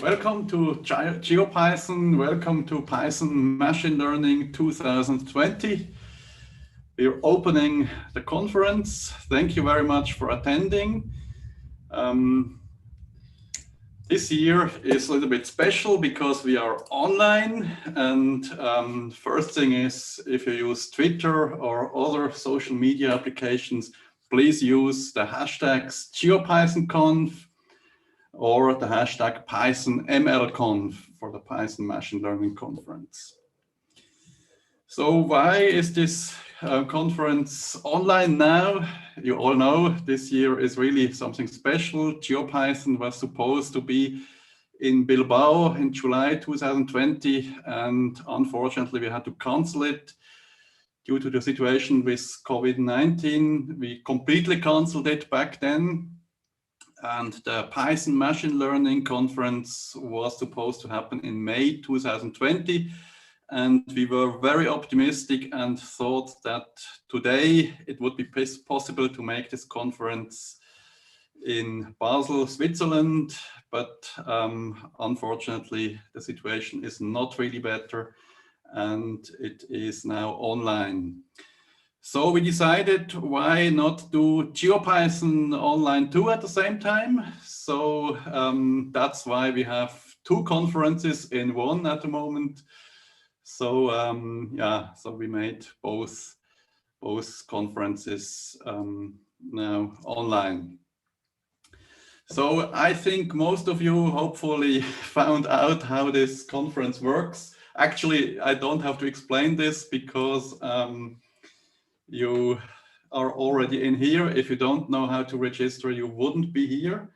Welcome to GeoPython. Welcome to Python Machine Learning 2020. We're opening the conference. Thank you very much for attending. This year is a little bit special because we are online. And first thing is, if you use Twitter or other social media applications, please use the hashtags GeoPythonConf or the hashtag PythonMLConf for the Python Machine Learning Conference. So why is this conference online now? You all know this year is really something special. GeoPython was supposed to be in Bilbao in July 2020, and unfortunately we had to cancel it due to the situation with COVID-19. We completely canceled it back then. And the Python Machine Learning Conference was supposed to happen in May 2020. And we were very optimistic and thought that today it would be possible to make this conference in Basel, Switzerland. But unfortunately, the situation is not really better and it is now online. So we decided, why not do GeoPython online too at the same time? So that's why we have two conferences in one at the moment. So yeah, so we made both conferences now online. So I think most of you hopefully found out how this conference works. Actually, I don't have to explain this because you are already in here. If you don't know how to register, you wouldn't be here.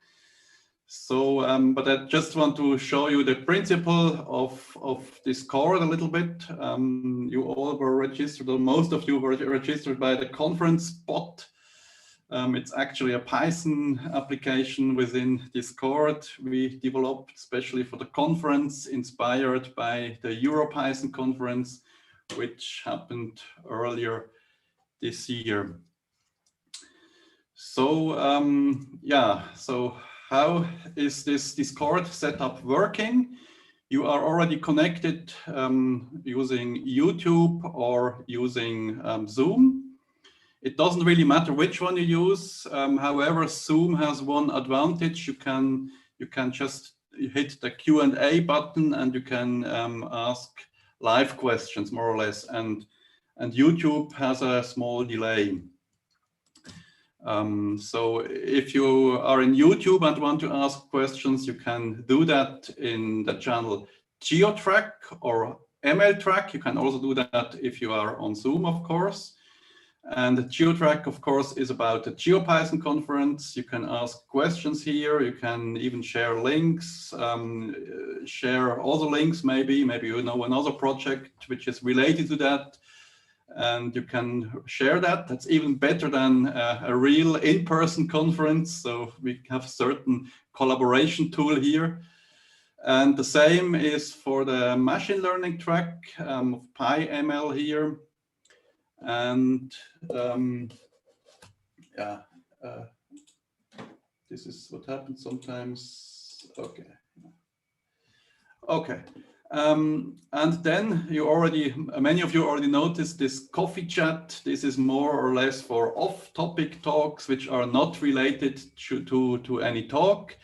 So, but I just want to show you the principle of Discord a little bit. You all were registered, or most of you were registered by the conference bot. It's actually a Python application within Discord we developed especially for the conference, inspired by the EuroPython conference, which happened earlier this year. So yeah, so how is this Discord setup working? You are already connected using YouTube or using Zoom. It doesn't really matter which one you use. However, Zoom has one advantage. You can just hit the Q&A button and you can ask live questions, more or less. And YouTube has a small delay. So if you are in YouTube and want to ask questions, you can do that in the channel GeoTrack or MLTrack. You can also do that if you are on Zoom, of course. And GeoTrack, of course, is about the GeoPython conference. You can ask questions here. You can even share links, share other links, maybe you know another project which is related to that. And you can share that. That's even better than a real in-person conference. So we have a certain collaboration tool here. And the same is for the machine learning track of PyML here. And yeah, this is what happens sometimes. Okay. Okay. And then many of you already noticed this coffee chat. This is more or less for off-topic talks, which are not related to any talk.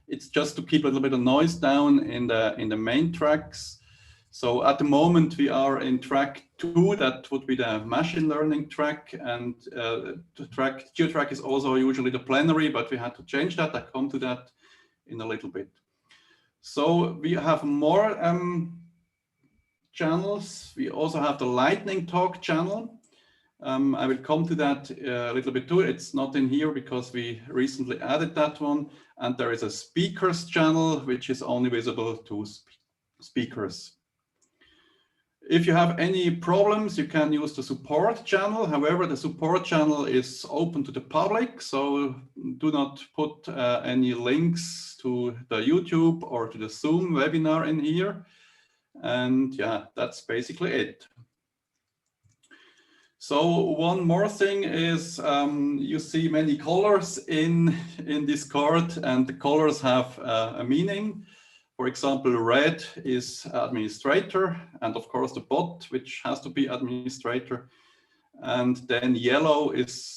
It's just to keep a little bit of noise down in the main tracks. So at the moment we are in track 2, that would be the machine learning track, and GeoTrack is also usually the plenary, but we had to change that. I come to that in a little bit. So we have more channels. We also have the Lightning Talk channel. I will come to that a little bit too. It's not in here because we recently added that one. And there is a speakers channel, which is only visible to speakers. If you have any problems, you can use the support channel. However, the support channel is open to the public, so do not put any links to the YouTube or to the Zoom webinar in here. And yeah, that's basically it. So one more thing is you see many colors in Discord, and the colors have a meaning. For example, red is administrator, and of course the bot, which has to be administrator. And then yellow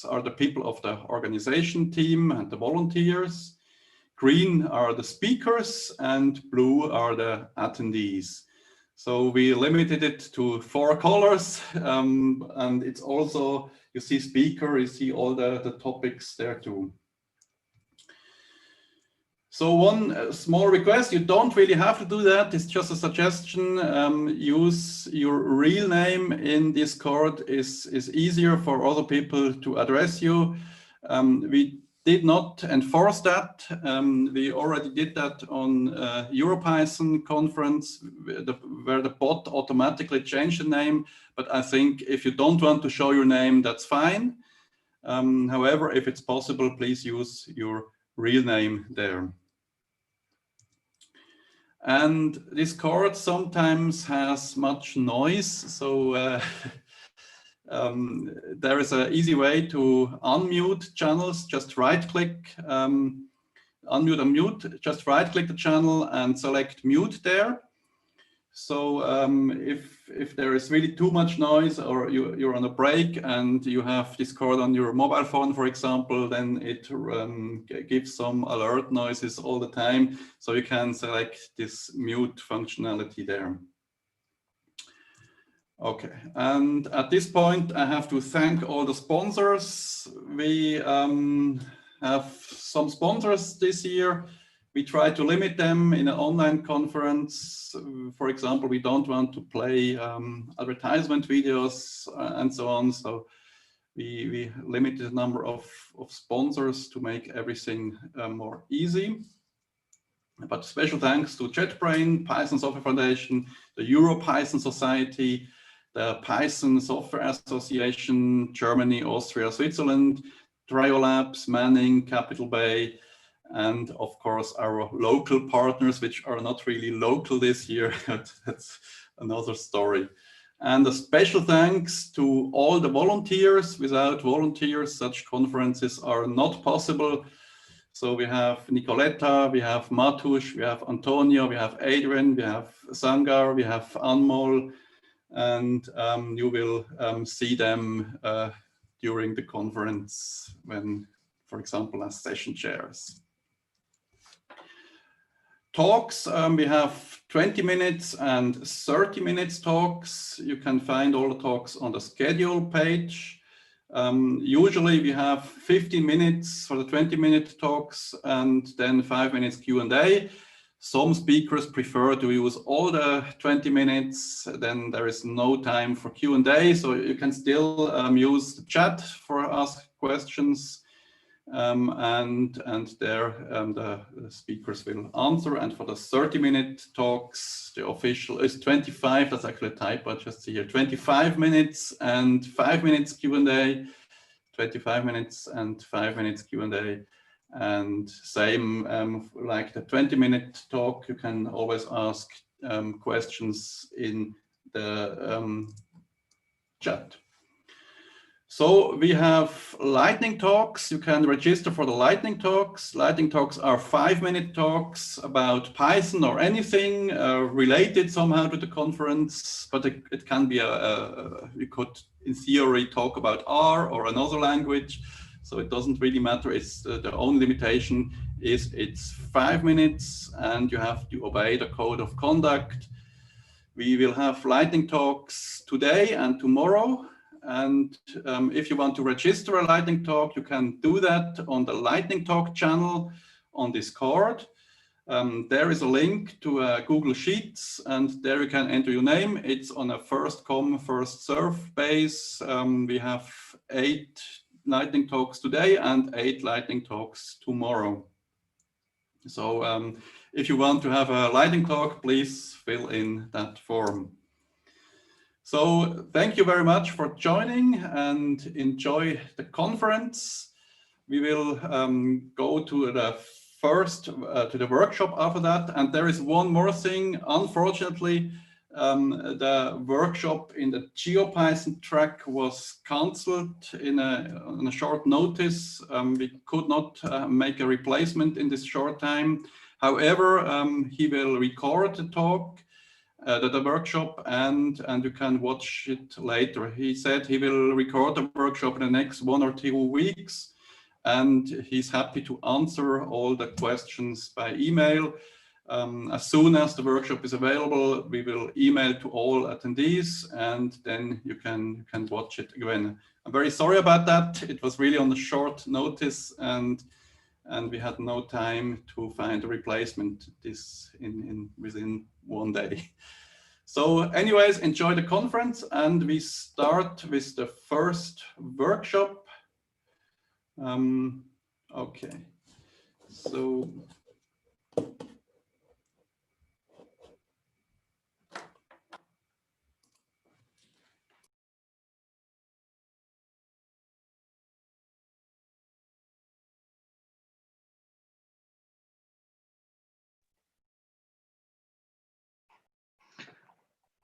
are the people of the organization team and the volunteers. Green are the speakers, and blue are the attendees. So we limited it to 4 colors, and it's also, you see speaker, you see all the topics there too. So one small request, you don't really have to do that, it's just a suggestion. Use your real name in Discord, is easier for other people to address you. We did not enforce that. We already did that on EuroPython conference, where the bot automatically changed the name. But I think if you don't want to show your name, that's fine. However, if it's possible, please use your real name there. And Discord sometimes has much noise, so there is an easy way to unmute channels. Just right-click, unmute and mute. Just right-click the channel and select mute there. So if there is really too much noise, or you're on a break and you have Discord on your mobile phone, for example, then it gives some alert noises all the time. So you can select this mute functionality there. Okay, and at this point, I have to thank all the sponsors. We have some sponsors this year. We try to limit them in an online conference. For example, we don't want to play advertisement videos and so on. So we limited the number of sponsors to make everything more easy. But special thanks to JetBrains, Python Software Foundation, the EuroPython Society, the Python Software Association, Germany, Austria, Switzerland, Triolabs, Manning, Capital Bay, and of course our local partners, which are not really local this year. That's another story. And a special thanks to all the volunteers. Without volunteers, such conferences are not possible. So we have Nicoletta, we have Matush, we have Antonio, we have Adrian, we have Sangar, we have Anmol, and you will see them during the conference when, for example, as session chairs. Talks, we have 20 minutes and 30 minutes talks. You can find all the talks on the schedule page. Usually we have 15 minutes for the 20-minute talks and then 5 minutes Q&A. Some speakers prefer to use all the 20 minutes, then there is no time for Q&A, so you can still use the chat for ask questions. And there the speakers will answer. And for the 30-minute talks, the official is 25. That's actually a typo, just see here. 25 minutes and 5 minutes Q&A. 25 minutes and 5 minutes Q&A. And same like the 20-minute talk, you can always ask questions in the chat. So we have lightning talks. You can register for the lightning talks. Lightning talks are 5-minute talks about Python or anything related somehow to the conference, but it can be you could in theory talk about R or another language. So it doesn't really matter. It's the only limitation is it's 5 minutes and you have to obey the code of conduct. We will have lightning talks today and tomorrow. And if you want to register a lightning talk, you can do that on the lightning talk channel on Discord. There is a link to Google Sheets, and there you can enter your name. It's on a first come, first serve base. We have 8 lightning talks today and 8 lightning talks tomorrow. So if you want to have a lightning talk, please fill in that form. So thank you very much for joining and enjoy the conference. We will go to the to the workshop after that. And there is one more thing. Unfortunately, the workshop in the GeoPython track was cancelled on a short notice. We could not make a replacement in this short time. However, he will record the talk, the workshop, and you can watch it later. He said he will record the workshop in the next 1 or 2 weeks, and he's happy to answer all the questions by email. As soon as the workshop is available, we will email to all attendees, and then you can watch it again. I'm very sorry about that. It was really on a short notice, and we had no time to find a replacement within 1 day. So anyways, enjoy the conference, and we start with the first workshop. Okay, so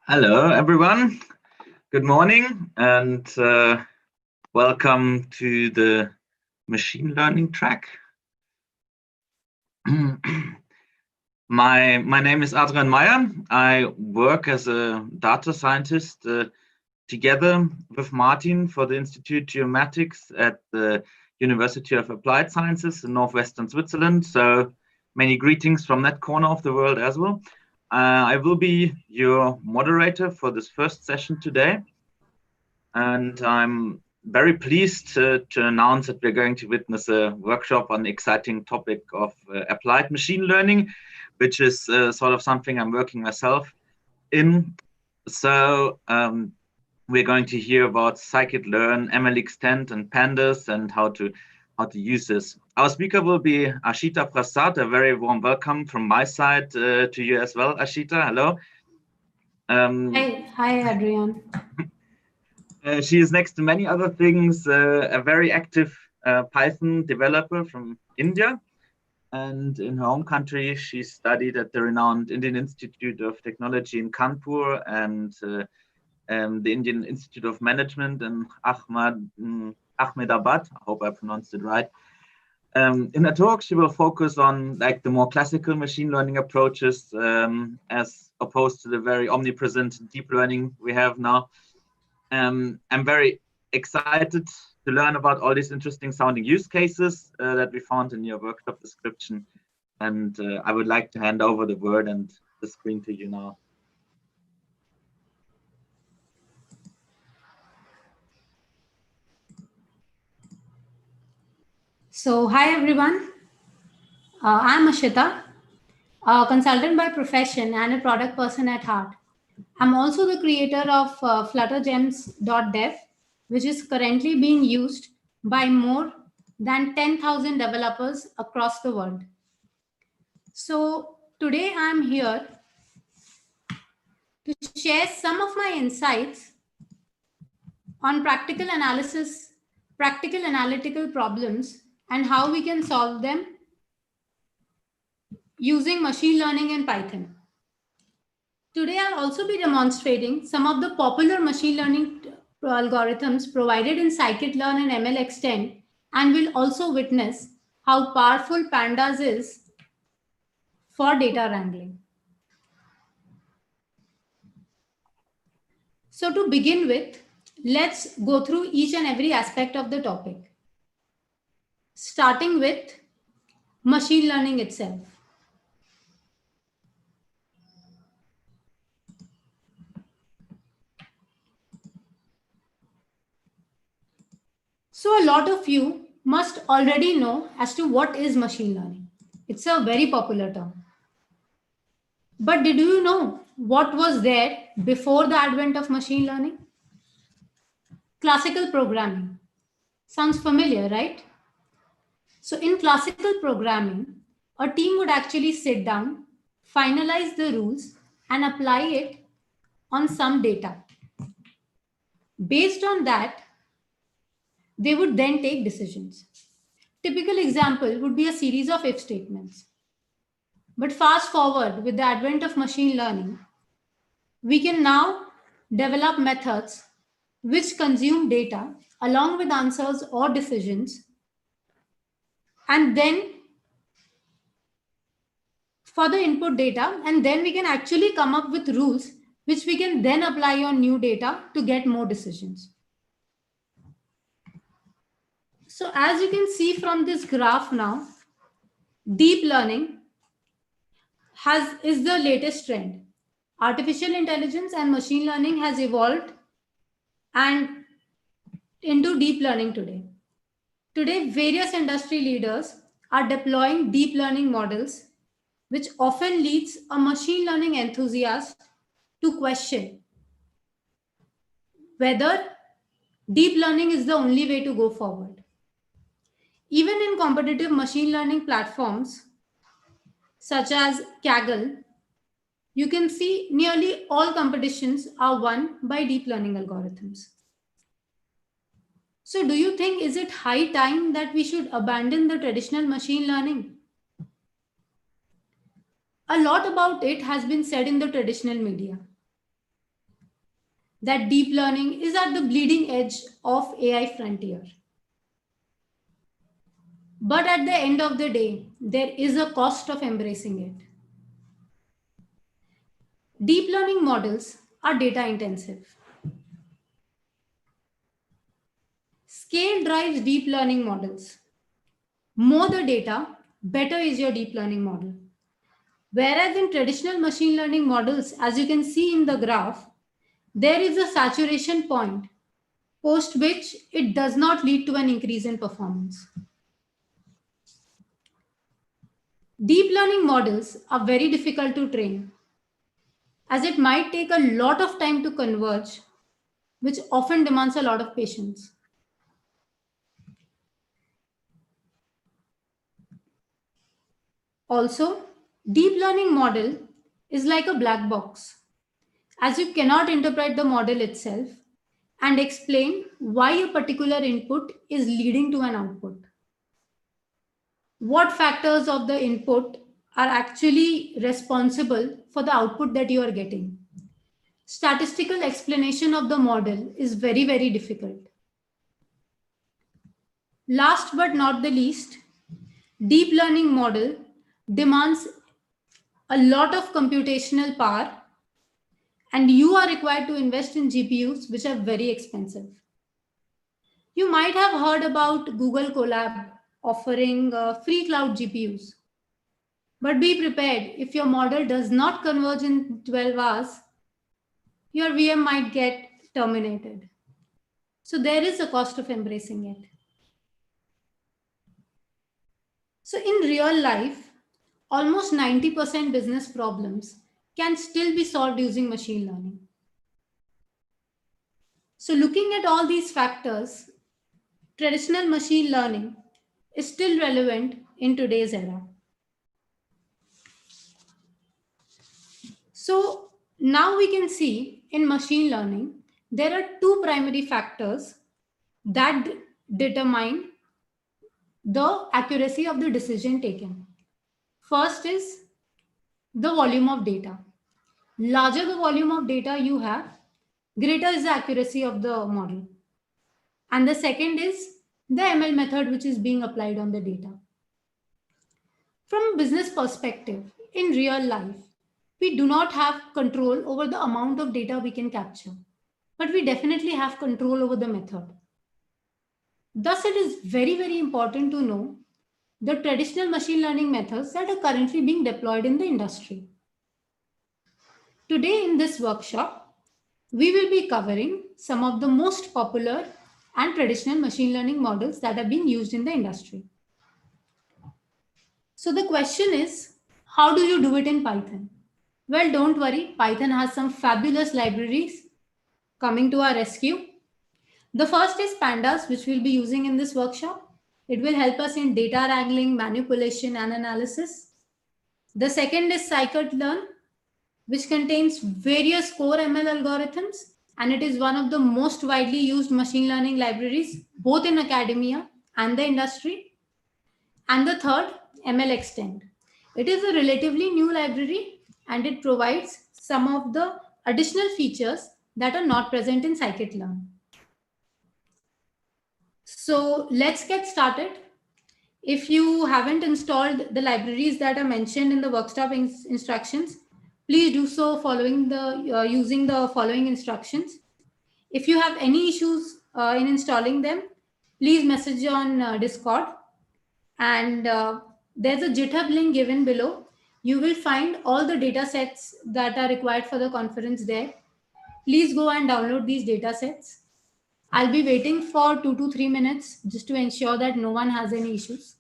hello, everyone. Good morning, and welcome to the machine learning track. My name is Adrian Meyer. I work as a data scientist together with Martin for the Institute Geomatics at the University of Applied Sciences in northwestern Switzerland. So many greetings from that corner of the world as well. I will be your moderator for this first session today. And I'm very pleased to announce that we're going to witness a workshop on the exciting topic of applied machine learning, which is sort of something I'm working myself in. So we're going to hear about scikit-learn, MLextend, and pandas, and how to use this. Our speaker will be Ashita Prasad. A very warm welcome from my side to you as well, Ashita. Hello. Hi, Adrian. She is, next to many other things, a very active Python developer from India. And in her home country, she studied at the renowned Indian Institute of Technology in Kanpur and the Indian Institute of Management in Ahmedabad. I hope I pronounced it right. In her talk, she will focus on like the more classical machine learning approaches as opposed to the very omnipresent deep learning we have now. I'm very excited to learn about all these interesting sounding use cases that we found in your workshop description. And I would like to hand over the word and the screen to you now. So, hi everyone. I'm Ashita, a consultant by profession and a product person at heart. I'm also the creator of fluttergems.dev, which is currently being used by more than 10,000 developers across the world. So today I'm here to share some of my insights on practical analytical problems and how we can solve them using machine learning in Python. Today, I'll also be demonstrating some of the popular machine learning algorithms provided in scikit-learn and MLextend, and we'll also witness how powerful pandas is for data wrangling. So to begin with, let's go through each and every aspect of the topic, starting with machine learning itself. So a lot of you must already know as to what is machine learning. It's a very popular term. But did you know what was there before the advent of machine learning? Classical programming. Sounds familiar, right? So in classical programming, a team would actually sit down, finalize the rules, and apply it on some data. Based on that, they would then take decisions. Typical example would be a series of if statements. But fast forward with the advent of machine learning, we can now develop methods which consume data along with answers or decisions, and then for the input data, and then we can actually come up with rules which we can then apply on new data to get more decisions. So as you can see from this graph now, deep learning is the latest trend. Artificial intelligence and machine learning has evolved and into deep learning today. Today, various industry leaders are deploying deep learning models, which often leads a machine learning enthusiast to question whether deep learning is the only way to go forward. Even in competitive machine learning platforms such as Kaggle, you can see nearly all competitions are won by deep learning algorithms. So do you think, is it high time that we should abandon the traditional machine learning? A lot about it has been said in the traditional media, that deep learning is at the bleeding edge of AI frontier. But at the end of the day, there is a cost of embracing it. Deep learning models are data intensive. Scale drives deep learning models. More the data, better is your deep learning model. Whereas in traditional machine learning models, as you can see in the graph, there is a saturation point, post which it does not lead to an increase in performance. Deep learning models are very difficult to train, as it might take a lot of time to converge, which often demands a lot of patience. Also, deep learning model is like a black box, as you cannot interpret the model itself and explain why a particular input is leading to an output. What factors of the input are actually responsible for the output that you are getting. Statistical explanation of the model is very, very difficult. Last but not the least, deep learning model demands a lot of computational power, and you are required to invest in GPUs, which are very expensive. You might have heard about Google Colab offering free cloud GPUs. But be prepared, if your model does not converge in 12 hours, your VM might get terminated. So there is a cost of embracing it. So in real life, almost 90% business problems can still be solved using machine learning. So looking at all these factors, traditional machine learning is still relevant in today's era. So now we can see in machine learning, there are two primary factors that determine the accuracy of the decision taken. First is the volume of data. Larger the volume of data you have, greater is the accuracy of the model. And the second is the ML method which is being applied on the data. From a business perspective, in real life, we do not have control over the amount of data we can capture, but we definitely have control over the method. Thus, it is very, very important to know the traditional machine learning methods that are currently being deployed in the industry. Today in this workshop, we will be covering some of the most popular and traditional machine learning models that are being used in the industry. So the question is, how do you do it in Python? Well, don't worry, Python has some fabulous libraries coming to our rescue. The first is Pandas, which we'll be using in this workshop. It will help us in data wrangling, manipulation, and analysis. The second is scikit-learn, which contains various core ML algorithms, and it is one of the most widely used machine learning libraries, both in academia and the industry. And the third, MLXtend. It is a relatively new library, and it provides some of the additional features that are not present in scikit-learn. So let's get started. If you haven't installed the libraries that are mentioned in the workshop instructions, please do so following the using the following instructions. If you have any issues in installing them, please message on Discord. And there's a GitHub link given below. You will find all the data sets that are required for the conference there. Please go and download these data sets. I'll be waiting for 2 to 3 minutes just to ensure that no one has any issues.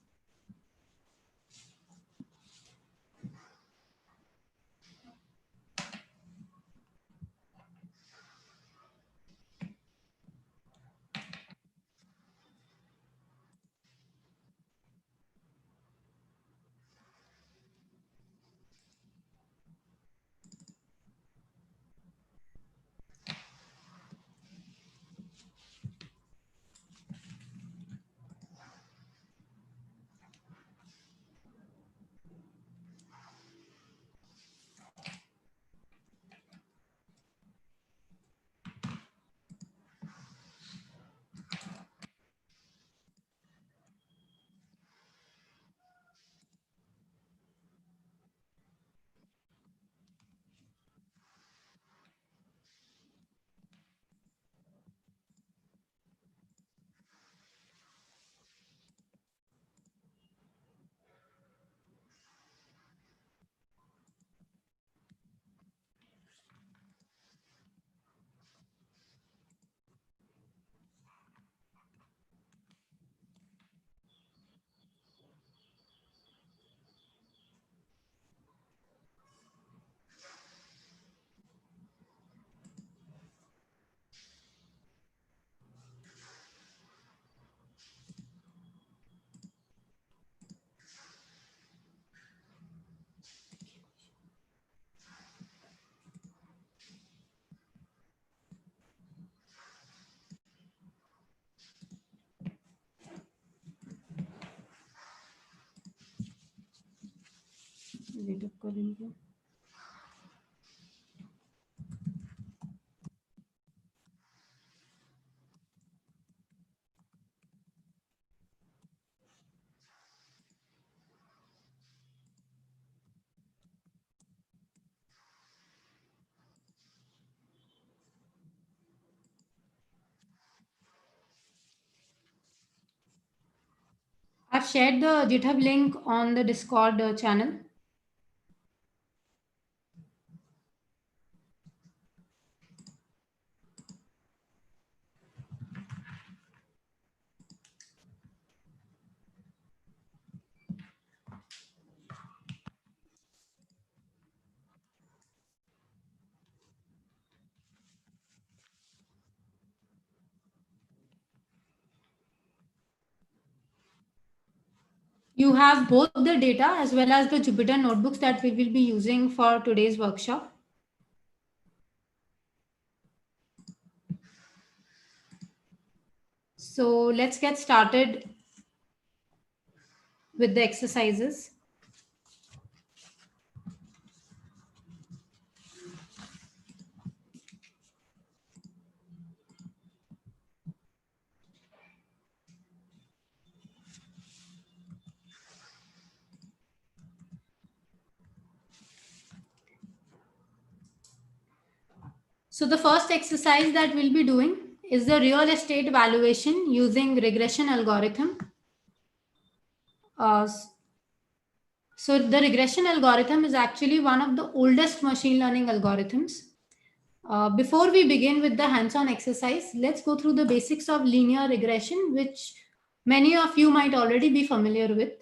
I've shared the GitHub link on the Discord channel. You have both the data as well as the Jupyter notebooks that we will be using for today's workshop. So let's get started with the exercises. So the first exercise that we'll be doing is the real estate valuation using regression algorithm. So the regression algorithm is actually one of the oldest machine learning algorithms. Before we begin with the hands-on exercise, let's go through the basics of linear regression, which many of you might already be familiar with.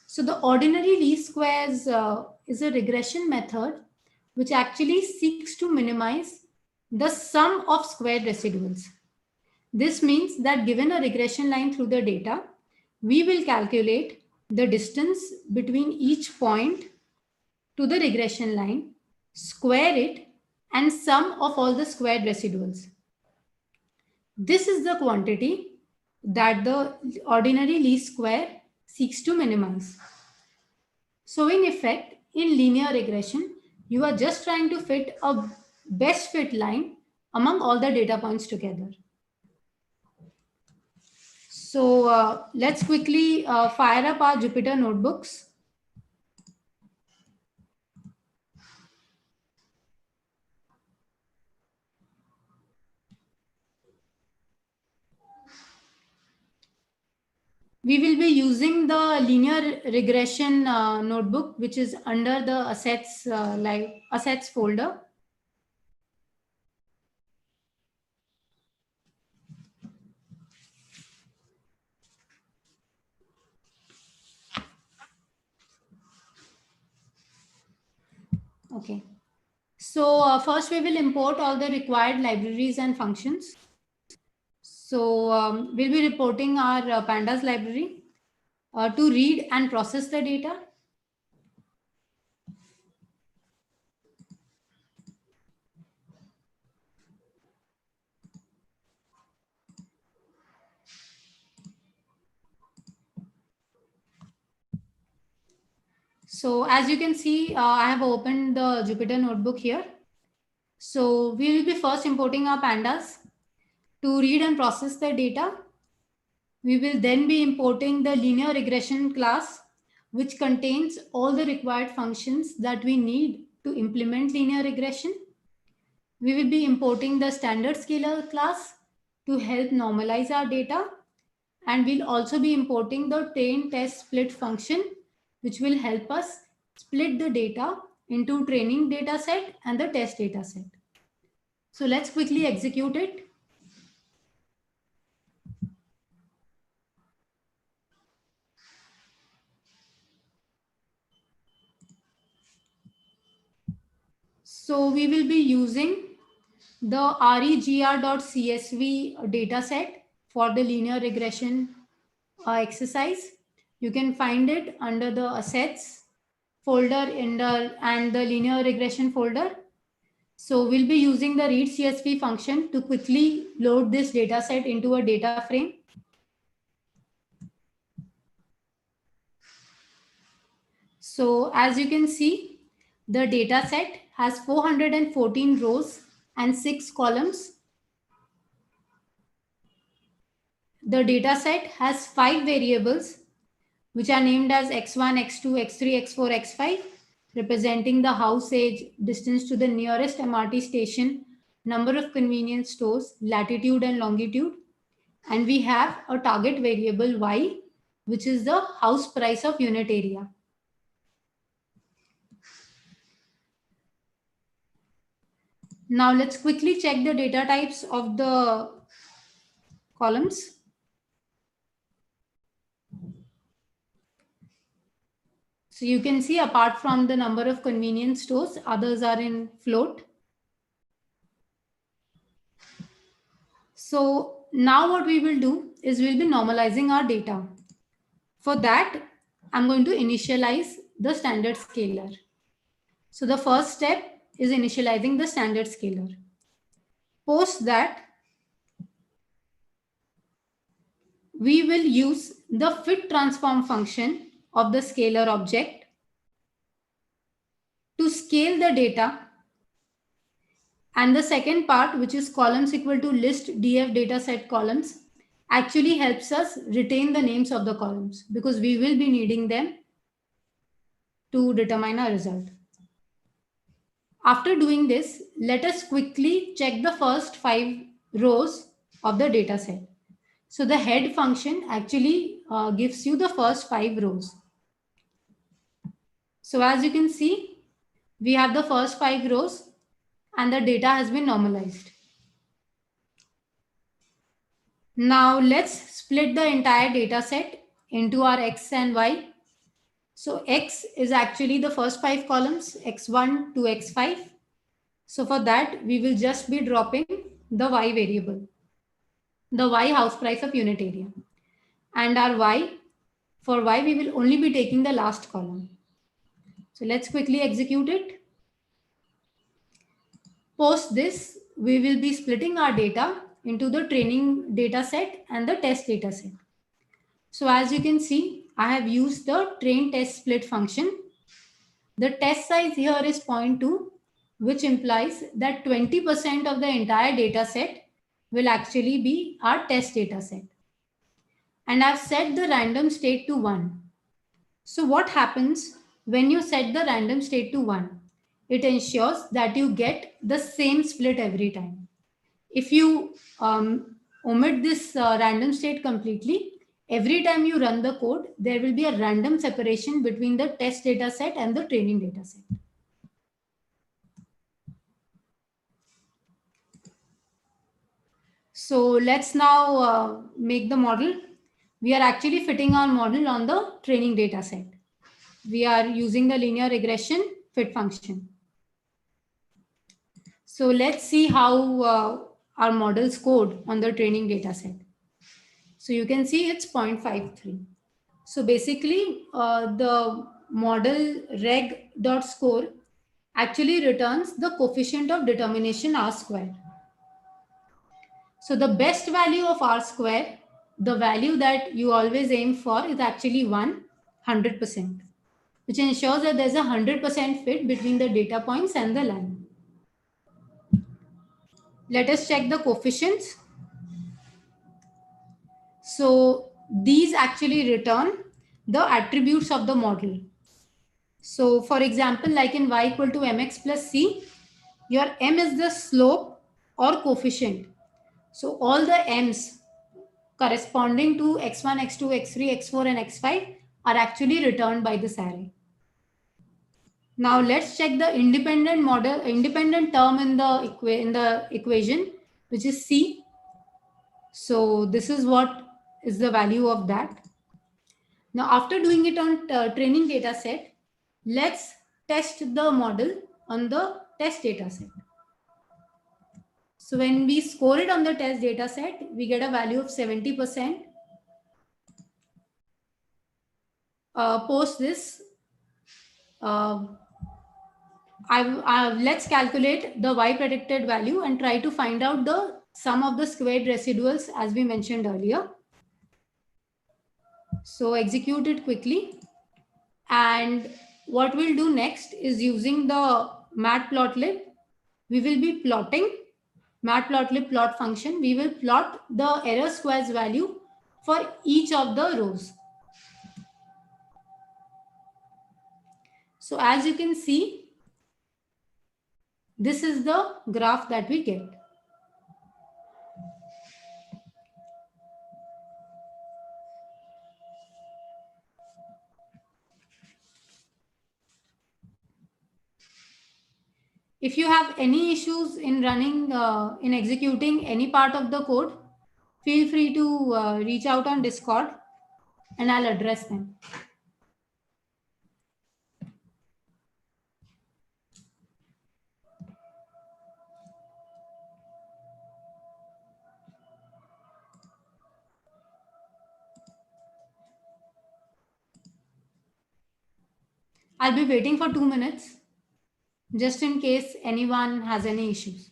So the ordinary least squares is a regression method which actually seeks to minimize the sum of squared residuals. This means that given a regression line through the data, we will calculate the distance between each point to the regression line, square it, and sum of all the squared residuals. This is the quantity that the ordinary least square seeks to minimize. So in effect, in linear regression, you are just trying to fit a best fit line among all the data points together. So let's quickly fire up our Jupyter notebooks. We will be using the linear regression notebook, which is under the assets folder. Okay. So first we will import all the required libraries and functions. So we'll be reporting our pandas library to read and process the data. So as you can see, I have opened the Jupyter notebook here. So we will be first importing our pandas to read and process the data. We will then be importing the linear regression class, which contains all the required functions that we need to implement linear regression. We will be importing the standard scalar class to help normalize our data. And we'll also be importing the train test split function, which will help us split the data into training data set and the test data set. So let's quickly execute it. So we will be using the regr.csv dataset for the linear regression exercise. You can find it under the assets folder and the linear regression folder. So we'll be using the read CSV function to quickly load this dataset into a data frame. So as you can see, the dataset has 414 rows and 6 columns. The dataset has 5 variables, which are named as x1, x2, x3, x4, x5, representing the house age, distance to the nearest MRT station, number of convenience stores, latitude and longitude. And we have a target variable y, which is the house price of unit area. Now let's quickly check the data types of the columns. So you can see, apart from the number of convenience stores, others are in float. So now what we will do is we'll be normalizing our data. For that, I'm going to initialize the standard scalar. So the first step is initializing the standard scalar. Post that, we will use the fit transform function of the scalar object to scale the data. And the second part, which is columns equal to list df dataset columns, actually helps us retain the names of the columns because we will be needing them to determine our result. After doing this, let us quickly check the first 5 rows of the dataset. So the head function actually gives you the first 5 rows. So as you can see, we have the first 5 rows and the data has been normalized. Now let's split the entire data set into our x and y. So x is actually the first 5 columns, x1 to x5. So for that, we will just be dropping the y variable, the y house price of unit area. And our y, for y, we will only be taking the last column. So let's quickly execute it. Post this, we will be splitting our data into the training data set and the test data set. So as you can see, I have used the train test split function. The test size here is 0.2, which implies that 20% of the entire data set will actually be our test data set. and I've set the random state to 1. So what happens when you set the random state to 1? It ensures that you get the same split every time. If you omit this random state completely, every time you run the code, there will be a random separation between the test data set and the training data set. So let's now make the model. We are actually fitting our model on the training data set. We are using the linear regression fit function. So let's see how our models code on the training data set. So you can see it's 0.53. So basically the model reg.score actually returns the coefficient of determination R square. So the best value of R square, the value that you always aim for, is actually 100%, which ensures that there's a 100% fit between the data points and the line. Let us check the coefficients. So these actually return the attributes of the model. So for example, like in y equal to mx plus c, your m is the slope or coefficient. So all the m's corresponding to x1, x2, x3, x4, and x5 are actually returned by this array. Now let's check the independent term in the equation, which is c. So this is what is the value of that. Now after doing it on training data set, let's test the model on the test data set. So when we score it on the test data set, we get a value of 70%. Post this, let's calculate the y predicted value and try to find out the sum of the squared residuals as we mentioned earlier. So execute it quickly. And what we'll do next is using the matplotlib, we will be plotting matplotlib plot function. We will plot the error squares value for each of the rows. So as you can see, this is the graph that we get. If you have any issues in running, in executing any part of the code, feel free to reach out on Discord and I'll address them. I'll be waiting for 2 minutes, just in case anyone has any issues.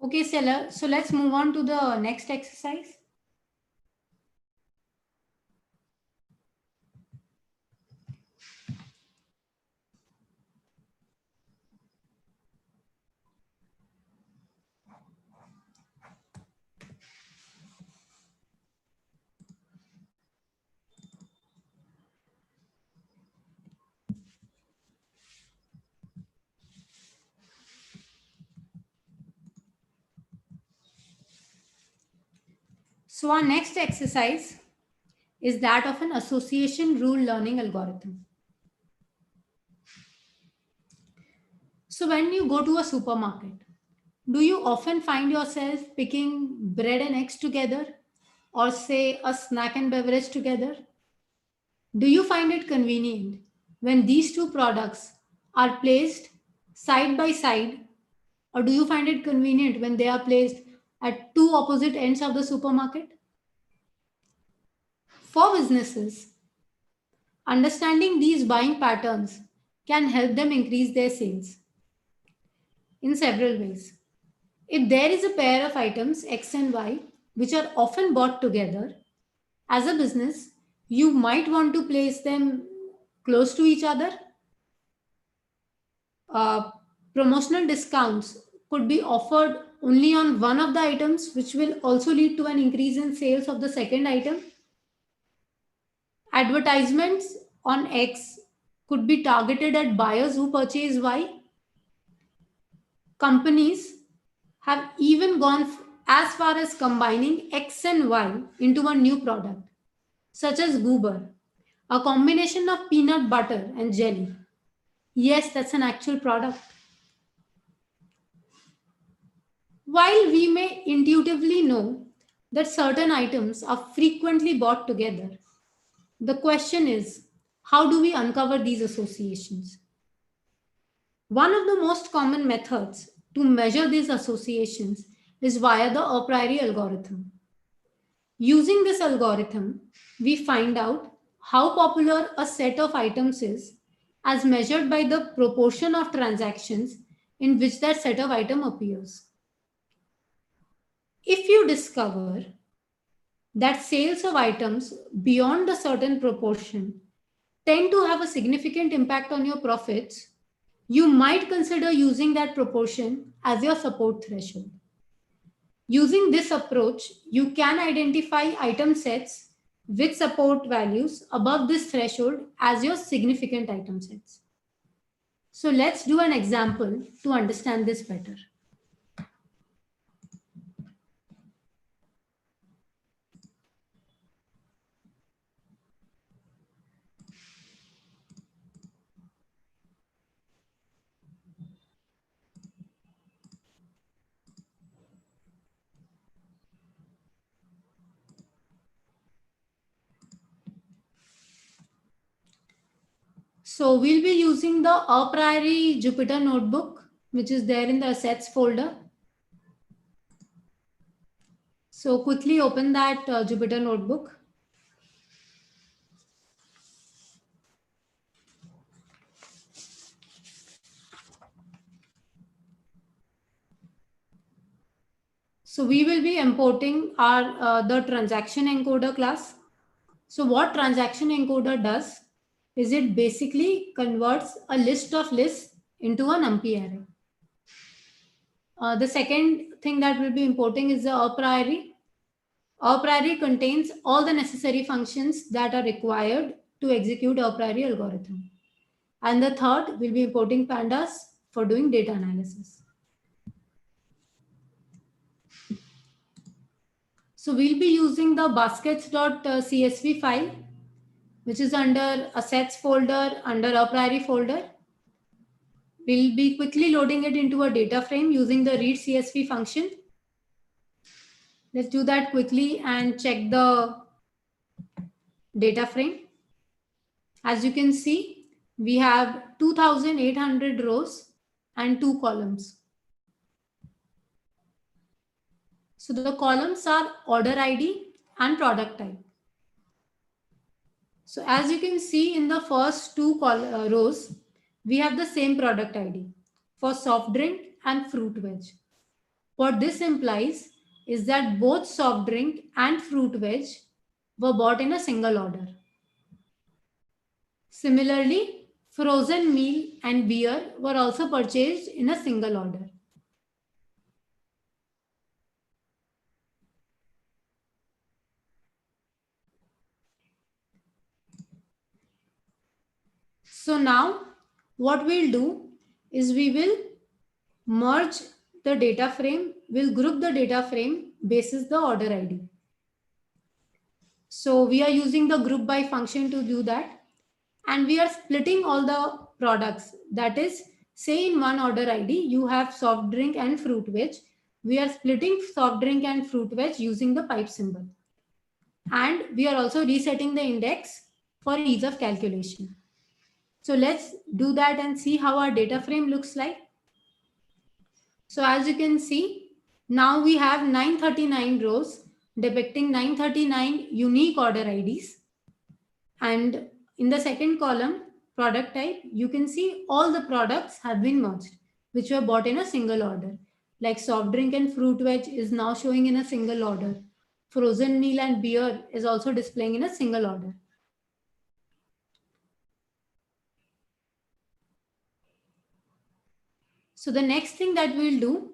Okay, Stella, so let's move on to the next exercise. So our next exercise is that of an association rule learning algorithm. So when you go to a supermarket, do you often find yourself picking bread and eggs together, or say a snack and beverage together? Do you find it convenient when these two products are placed side by side, or do you find it convenient when they are placed at two opposite ends of the supermarket? For businesses, understanding these buying patterns can help them increase their sales in several ways. If there is a pair of items X and Y which are often bought together, as a business, you might want to place them close to each other. Uh, Promotional discounts could be offered only on one of the items, which will also lead to an increase in sales of the second item. Advertisements on X could be targeted at buyers who purchase Y. Companies have even gone as far as combining X and Y into a new product, such as Goober, a combination of peanut butter and jelly. Yes, that's an actual product. While we may intuitively know that certain items are frequently bought together, the question is, how do we uncover these associations? One of the most common methods to measure these associations is via the a priori algorithm. Using this algorithm, we find out how popular a set of items is as measured by the proportion of transactions in which that set of item appears. If you discover that sales of items beyond a certain proportion tend to have a significant impact on your profits, you might consider using that proportion as your support threshold. Using this approach, you can identify item sets with support values above this threshold as your significant item sets. So let's do an example to understand this better. So we'll be using the a priori Jupyter notebook, which is there in the assets folder. So quickly open that Jupyter notebook. So we will be importing our the transaction encoder class. So what transaction encoder does is it basically converts a list of lists into a NumPy array. The second thing that we'll be importing is the a priori. A priori contains all the necessary functions that are required to execute a priori algorithm. And the third, we'll be importing pandas for doing data analysis. So we'll be using the baskets.csv file, which is under assets folder, under a priori folder. We'll be quickly loading it into a data frame using the read CSV function. Let's do that quickly and check the data frame. As you can see, we have 2,800 rows and 2 columns. So the columns are order ID and product type. So as you can see in the first 2 rows, we have the same product ID for soft drink and fruit veg. What this implies is that both soft drink and fruit veg were bought in a single order. Similarly, frozen meal and beer were also purchased in a single order. So now what we'll do is we will merge the data frame, we'll group the data frame basis the order ID. So we are using the group by function to do that. And we are splitting all the products. That is, say in one order ID, you have soft drink and fruit veg. We are splitting soft drink and fruit veg using the pipe symbol. And we are also resetting the index for ease of calculation. So let's do that and see how our data frame looks like. So as you can see, now we have 939 rows depicting 939 unique order IDs. And in the second column, product type, you can see all the products have been merged, which were bought in a single order. Like soft drink and fruit veg is now showing in a single order. Frozen meal and beer is also displaying in a single order. So the next thing that we'll do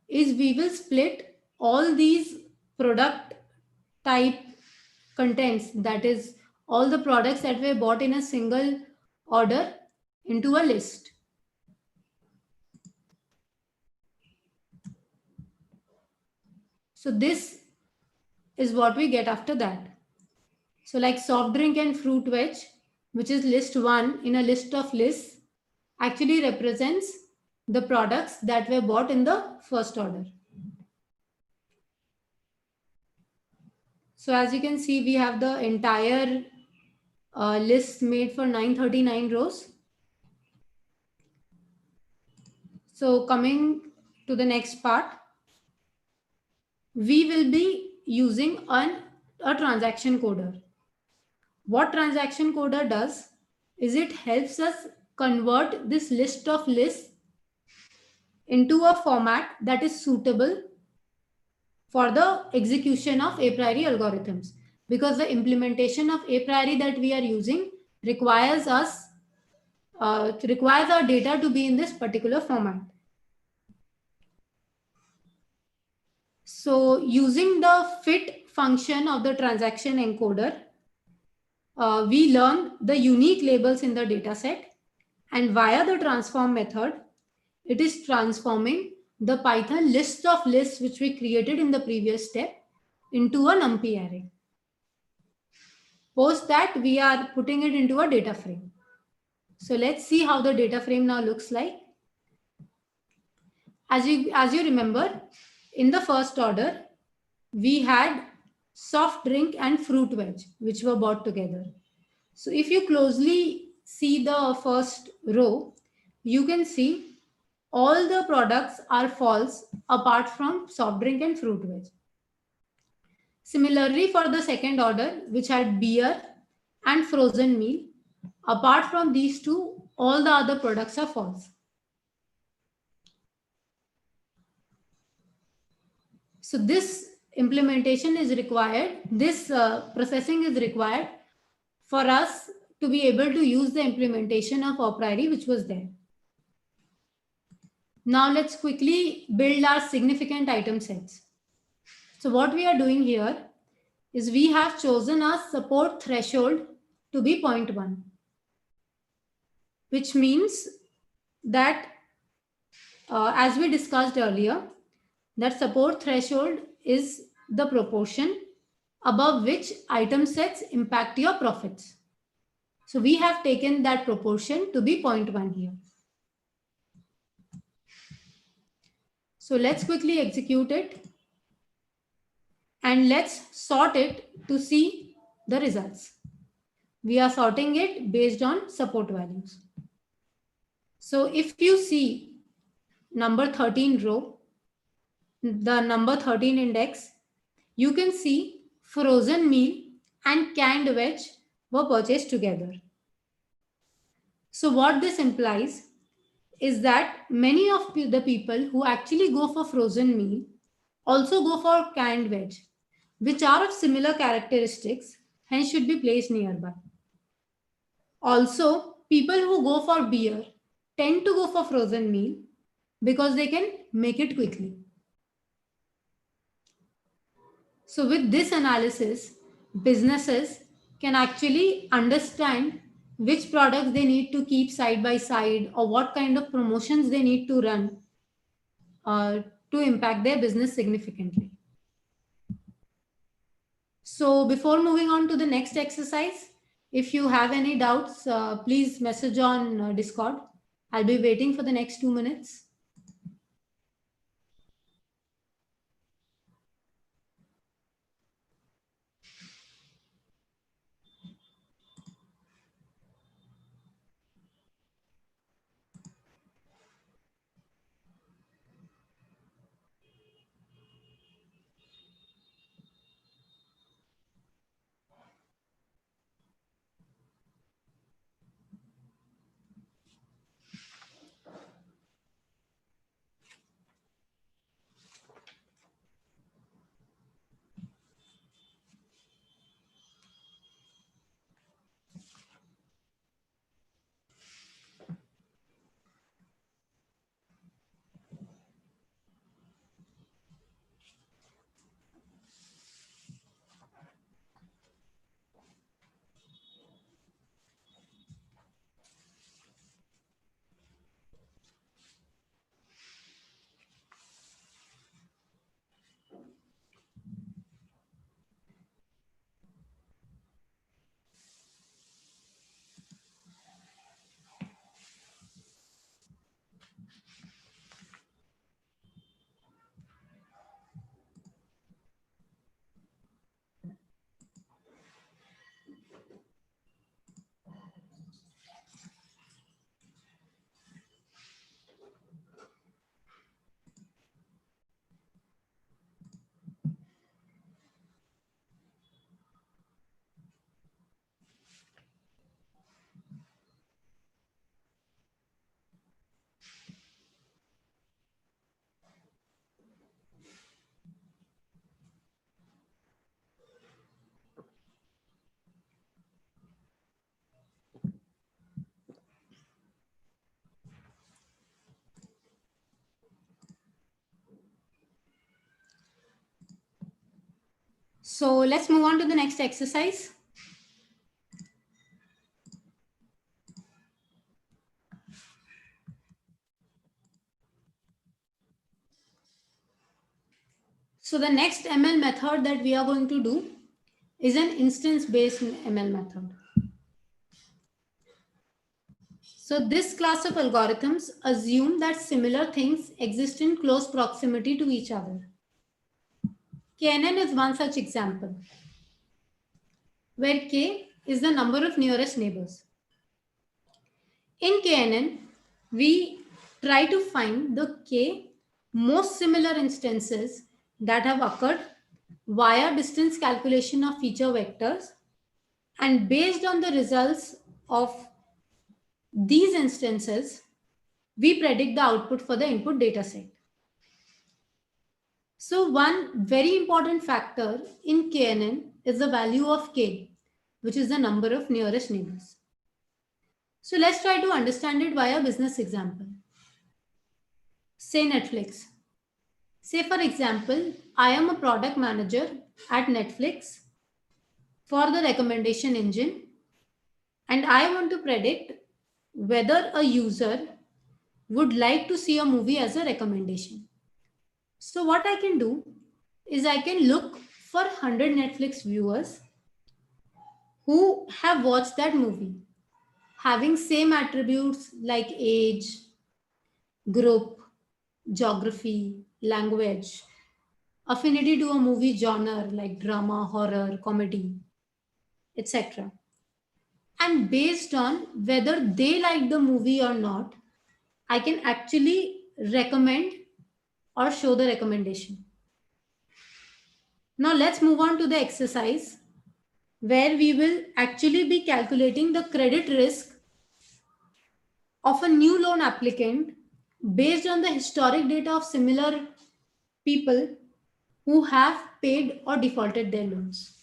is we will split all these product type contents, that is all the products that were bought in a single order, into a list. So this is what we get after that. So like soft drink and fruit veg, which is list 1 in a list of lists, actually represents the products that were bought in the first order. So as you can see, we have the entire list made for 939 rows. So coming to the next part, we will be using a transaction coder. What transaction coder does is it helps us convert this list of lists into a format that is suitable for the execution of a priori algorithms, because the implementation of a priori that we are using requires our data to be in this particular format. So using the fit function of the transaction encoder, we learn the unique labels in the data set, and via the transform method, it is transforming the Python list of lists which we created in the previous step into a NumPy array. Post that, we are putting it into a data frame. So let's see how the data frame now looks like. As you remember, in the first order, we had soft drink and fruit veg, which were bought together. So if you closely see the first row, you can see all the products are false apart from soft drink and fruit veg. Similarly, for the second order, which had beer and frozen meal, apart from these two, all the other products are false. So this implementation is required, this processing is required for us to be able to use the implementation of a priori which was there. Now let's quickly build our significant item sets. So what we are doing here is we have chosen our support threshold to be 0.1, which means that as we discussed earlier, that support threshold is the proportion above which item sets impact your profits. So we have taken that proportion to be 0.1 here. So let's quickly execute it and let's sort it to see the results. We are sorting it based on support values. So if you see number 13 row, the number 13 index, you can see frozen meal and canned veg were purchased together. So what this implies is that many of the people who actually go for frozen meal also go for canned veg, which are of similar characteristics, hence should be placed nearby. Also, people who go for beer tend to go for frozen meal because they can make it quickly. So with this analysis, businesses can actually understand which products they need to keep side by side or what kind of promotions they need to run to impact their business significantly. So before moving on to the next exercise, if you have any doubts, please message on Discord. I'll be waiting for the next 2 minutes. So let's move on to the next exercise. So the next ML method that we are going to do is an instance-based ML method. So this class of algorithms assume that similar things exist in close proximity to each other. KNN is one such example, where K is the number of nearest neighbors. In KNN, we try to find the K most similar instances that have occurred via distance calculation of feature vectors, and based on the results of these instances, we predict the output for the input dataset. So one very important factor in KNN is the value of K, which is the number of nearest neighbors. So let's try to understand it via a business example. Say Netflix. Say for example, I am a product manager at Netflix for the recommendation engine, and I want to predict whether a user would like to see a movie as a recommendation. So what I can do is I can look for 100 Netflix viewers who have watched that movie, having same attributes like age, group, geography, language, affinity to a movie genre like drama, horror, comedy, etc. And based on whether they like the movie or not, I can actually recommend or show the recommendation. Now let's move on to the exercise where we will actually be calculating the credit risk of a new loan applicant based on the historic data of similar people who have paid or defaulted their loans.